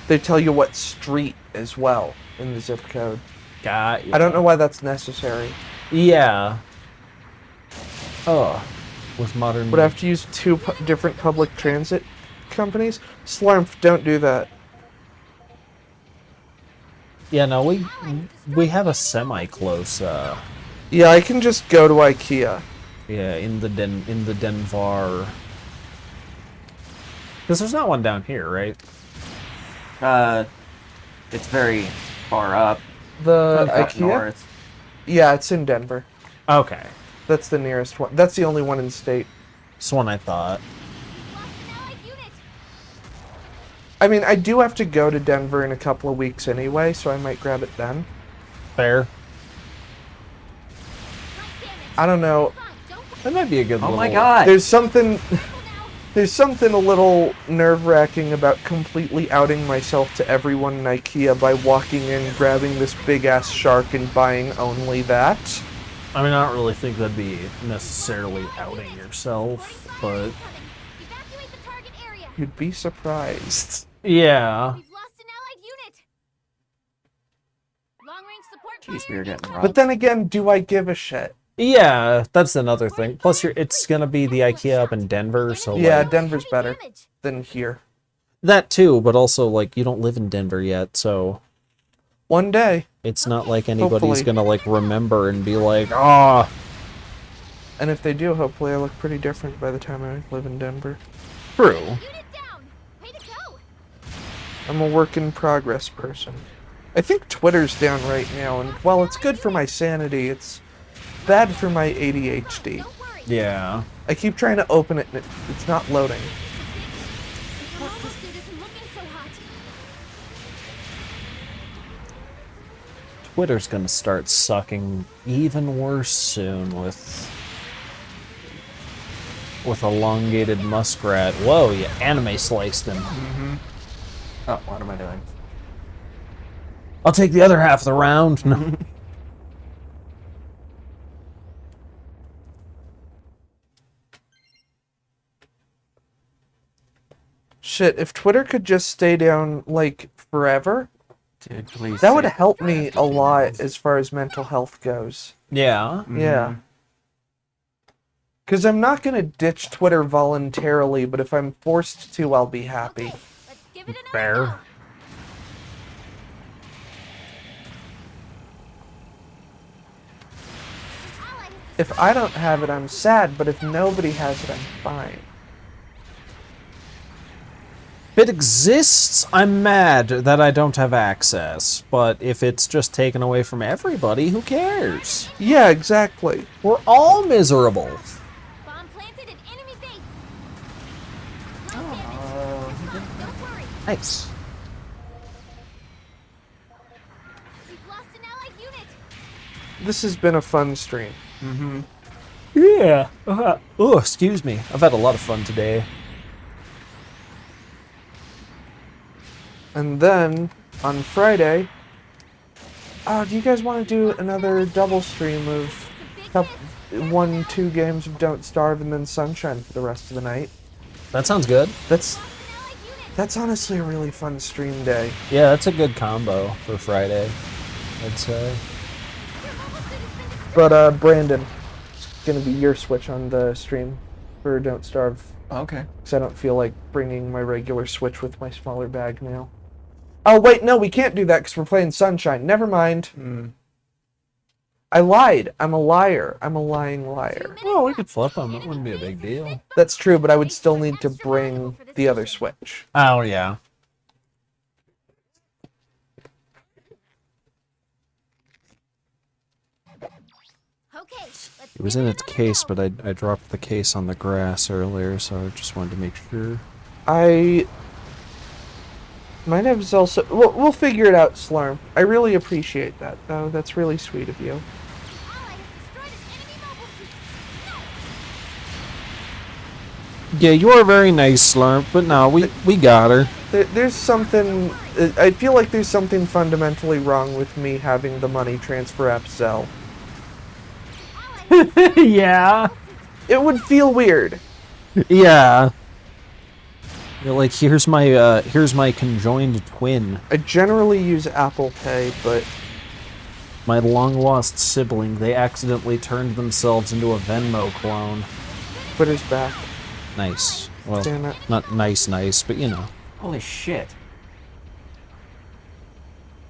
they tell you what street as well in the zip code. Got you. I don't know why that's necessary. Yeah. Oh. With modern... Would I have to use 2 different public transit companies. Slurp, don't do that. Yeah, no, we have a semi-close, Yeah, I can just go to IKEA. yeah, in the Denver. Because there's not one down here, right? It's very far up. The up IKEA? north. Yeah, it's in Denver. Okay. That's the nearest one. That's the only one in state. That's one I thought. I mean, I do have to go to Denver in a couple of weeks anyway, so I might grab it then. Fair. I don't know. That might be a good Oh little... my god! There's something a little nerve-wracking about completely outing myself to everyone in IKEA by walking in, grabbing this big-ass shark, and buying only that. I mean, I don't really think that'd be necessarily outing yourself, but... Evacuate the target area. You'd be surprised. Yeah. We've lost an allied unit. Long-range support Jeez, fire we were getting incoming. robbed. But then again, do I give a shit? Yeah, that's another thing. Plus, it's gonna be the IKEA up in Denver, so Yeah, like, Denver's better Damage. than here. that too. But also, like, you don't live in Denver yet, so One day. it's not like anybody's Hopefully. gonna like remember and be like, "Ah, And if they do, hopefully I look pretty different by the time I live in Denver. true." Unit down. Way to go. I'm a work in progress person. I think Twitter's down right now, and while it's good for my sanity, it's bad for my ADHD. Don't worry. Yeah. I keep trying to open it, and it's not loading. The mobile suit isn't looking so hot. Twitter's gonna start sucking even worse soon with elongated muskrat. Whoa, you anime sliced him. Oh, what am I doing? I'll take the other half of the round. No. Shit, if Twitter could just stay down, like, forever, Dude, please. that would save- help me a lot as far as mental health goes. Yeah. Yeah. Because I'm not going to ditch Twitter voluntarily, but if I'm forced to, I'll be happy. Let's give it another Fair. go. Ally has If I don't have it, I'm sad, but if nobody has it, I'm fine. If it exists, I'm mad that I don't have access. But if it's just taken away from everybody, who cares? Yeah, exactly. We're all miserable. bomb planted in enemy base. Don't worry. Nice. We've lost an allied unit. This has been a fun stream. Yeah. Oh, excuse me. I've had a lot of fun today. And then, on Friday... Oh, do you guys want to do another double stream of 1-2 games of Don't Starve and then Sunshine for the rest of the night? That sounds good. That's honestly a really fun stream day. Yeah, that's a good combo for Friday, I'd say. But, Brandon, it's gonna be your switch on the stream for Don't Starve. Okay. Because I don't feel like bringing my regular Switch with my smaller bag now. Oh, wait, no, we can't do that because we're playing Sunshine. Never mind. I lied. I'm a liar. I'm a lying liar. Well, we could flip them. It wouldn't be a big deal. That's true, but I would still need to bring the other Switch. Oh, yeah. Okay, let's It was give in it its another case, go. but I dropped the case on the grass earlier, so I just wanted to make sure. I might have also... We'll figure it out, Slurm. I really appreciate that, though. That's really sweet of you. Ally has destroyed an enemy mobile suit. Yeah, you are very nice, Slurp, but no, we got her. There's something... I feel like there's something fundamentally wrong with me having the money transfer app Zelle. Yeah. It would feel weird. Yeah. You're like, here's my conjoined twin, I generally use Apple Pay, but my long-lost sibling. They accidentally turned themselves into a Venmo clone. Twitter's back. Nice. Well, Damn it. not nice, but you know. Holy shit.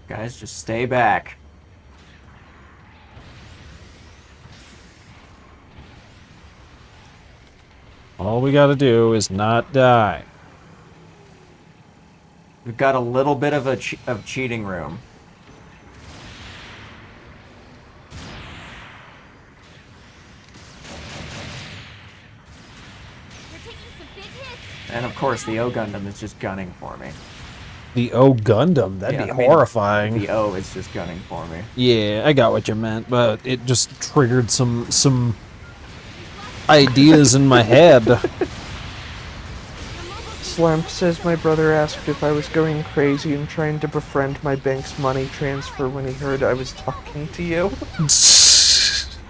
Guys, just stay back. All we gotta do is not die. We've got a little bit of of cheating room. You're taking some big hits. And of course, the O Gundam is just gunning for me. The O Gundam, that'd Yeah, be I mean, horrifying. The O is just gunning for me. Yeah, I got what you meant, but it just triggered some ideas in my head. Slump says my brother asked if I was going crazy and trying to befriend my bank's money transfer when he heard I was talking to you.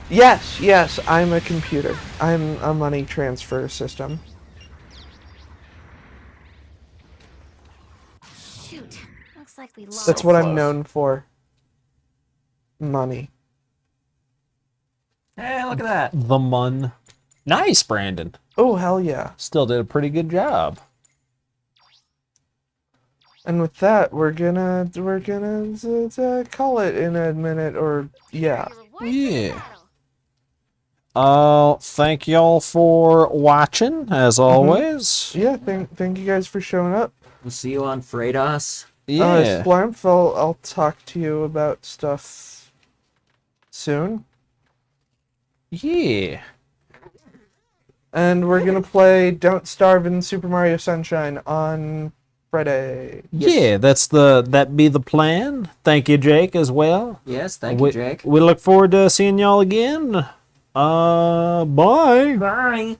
Yes, I'm a computer. I'm a money transfer system. Shoot. Looks like we lost. That's what I'm known for. Money. Hey, look at that. The Mun. Nice, Brandon. Oh, hell yeah. Still did a pretty good job. And with that, we're gonna call it in a minute, or yeah. Yeah. Thank y'all for watching, as always. Yeah, thank you guys for showing up. We'll see you on Fredos. Yeah. Splarmf, I'll talk to you about stuff soon. Yeah. And we're gonna play Don't Starve in Super Mario Sunshine on Friday. Yeah, that be the plan. Thank you, Jake, as well. Yes, thank you, Jake. We look forward to seeing y'all again. Bye. Bye.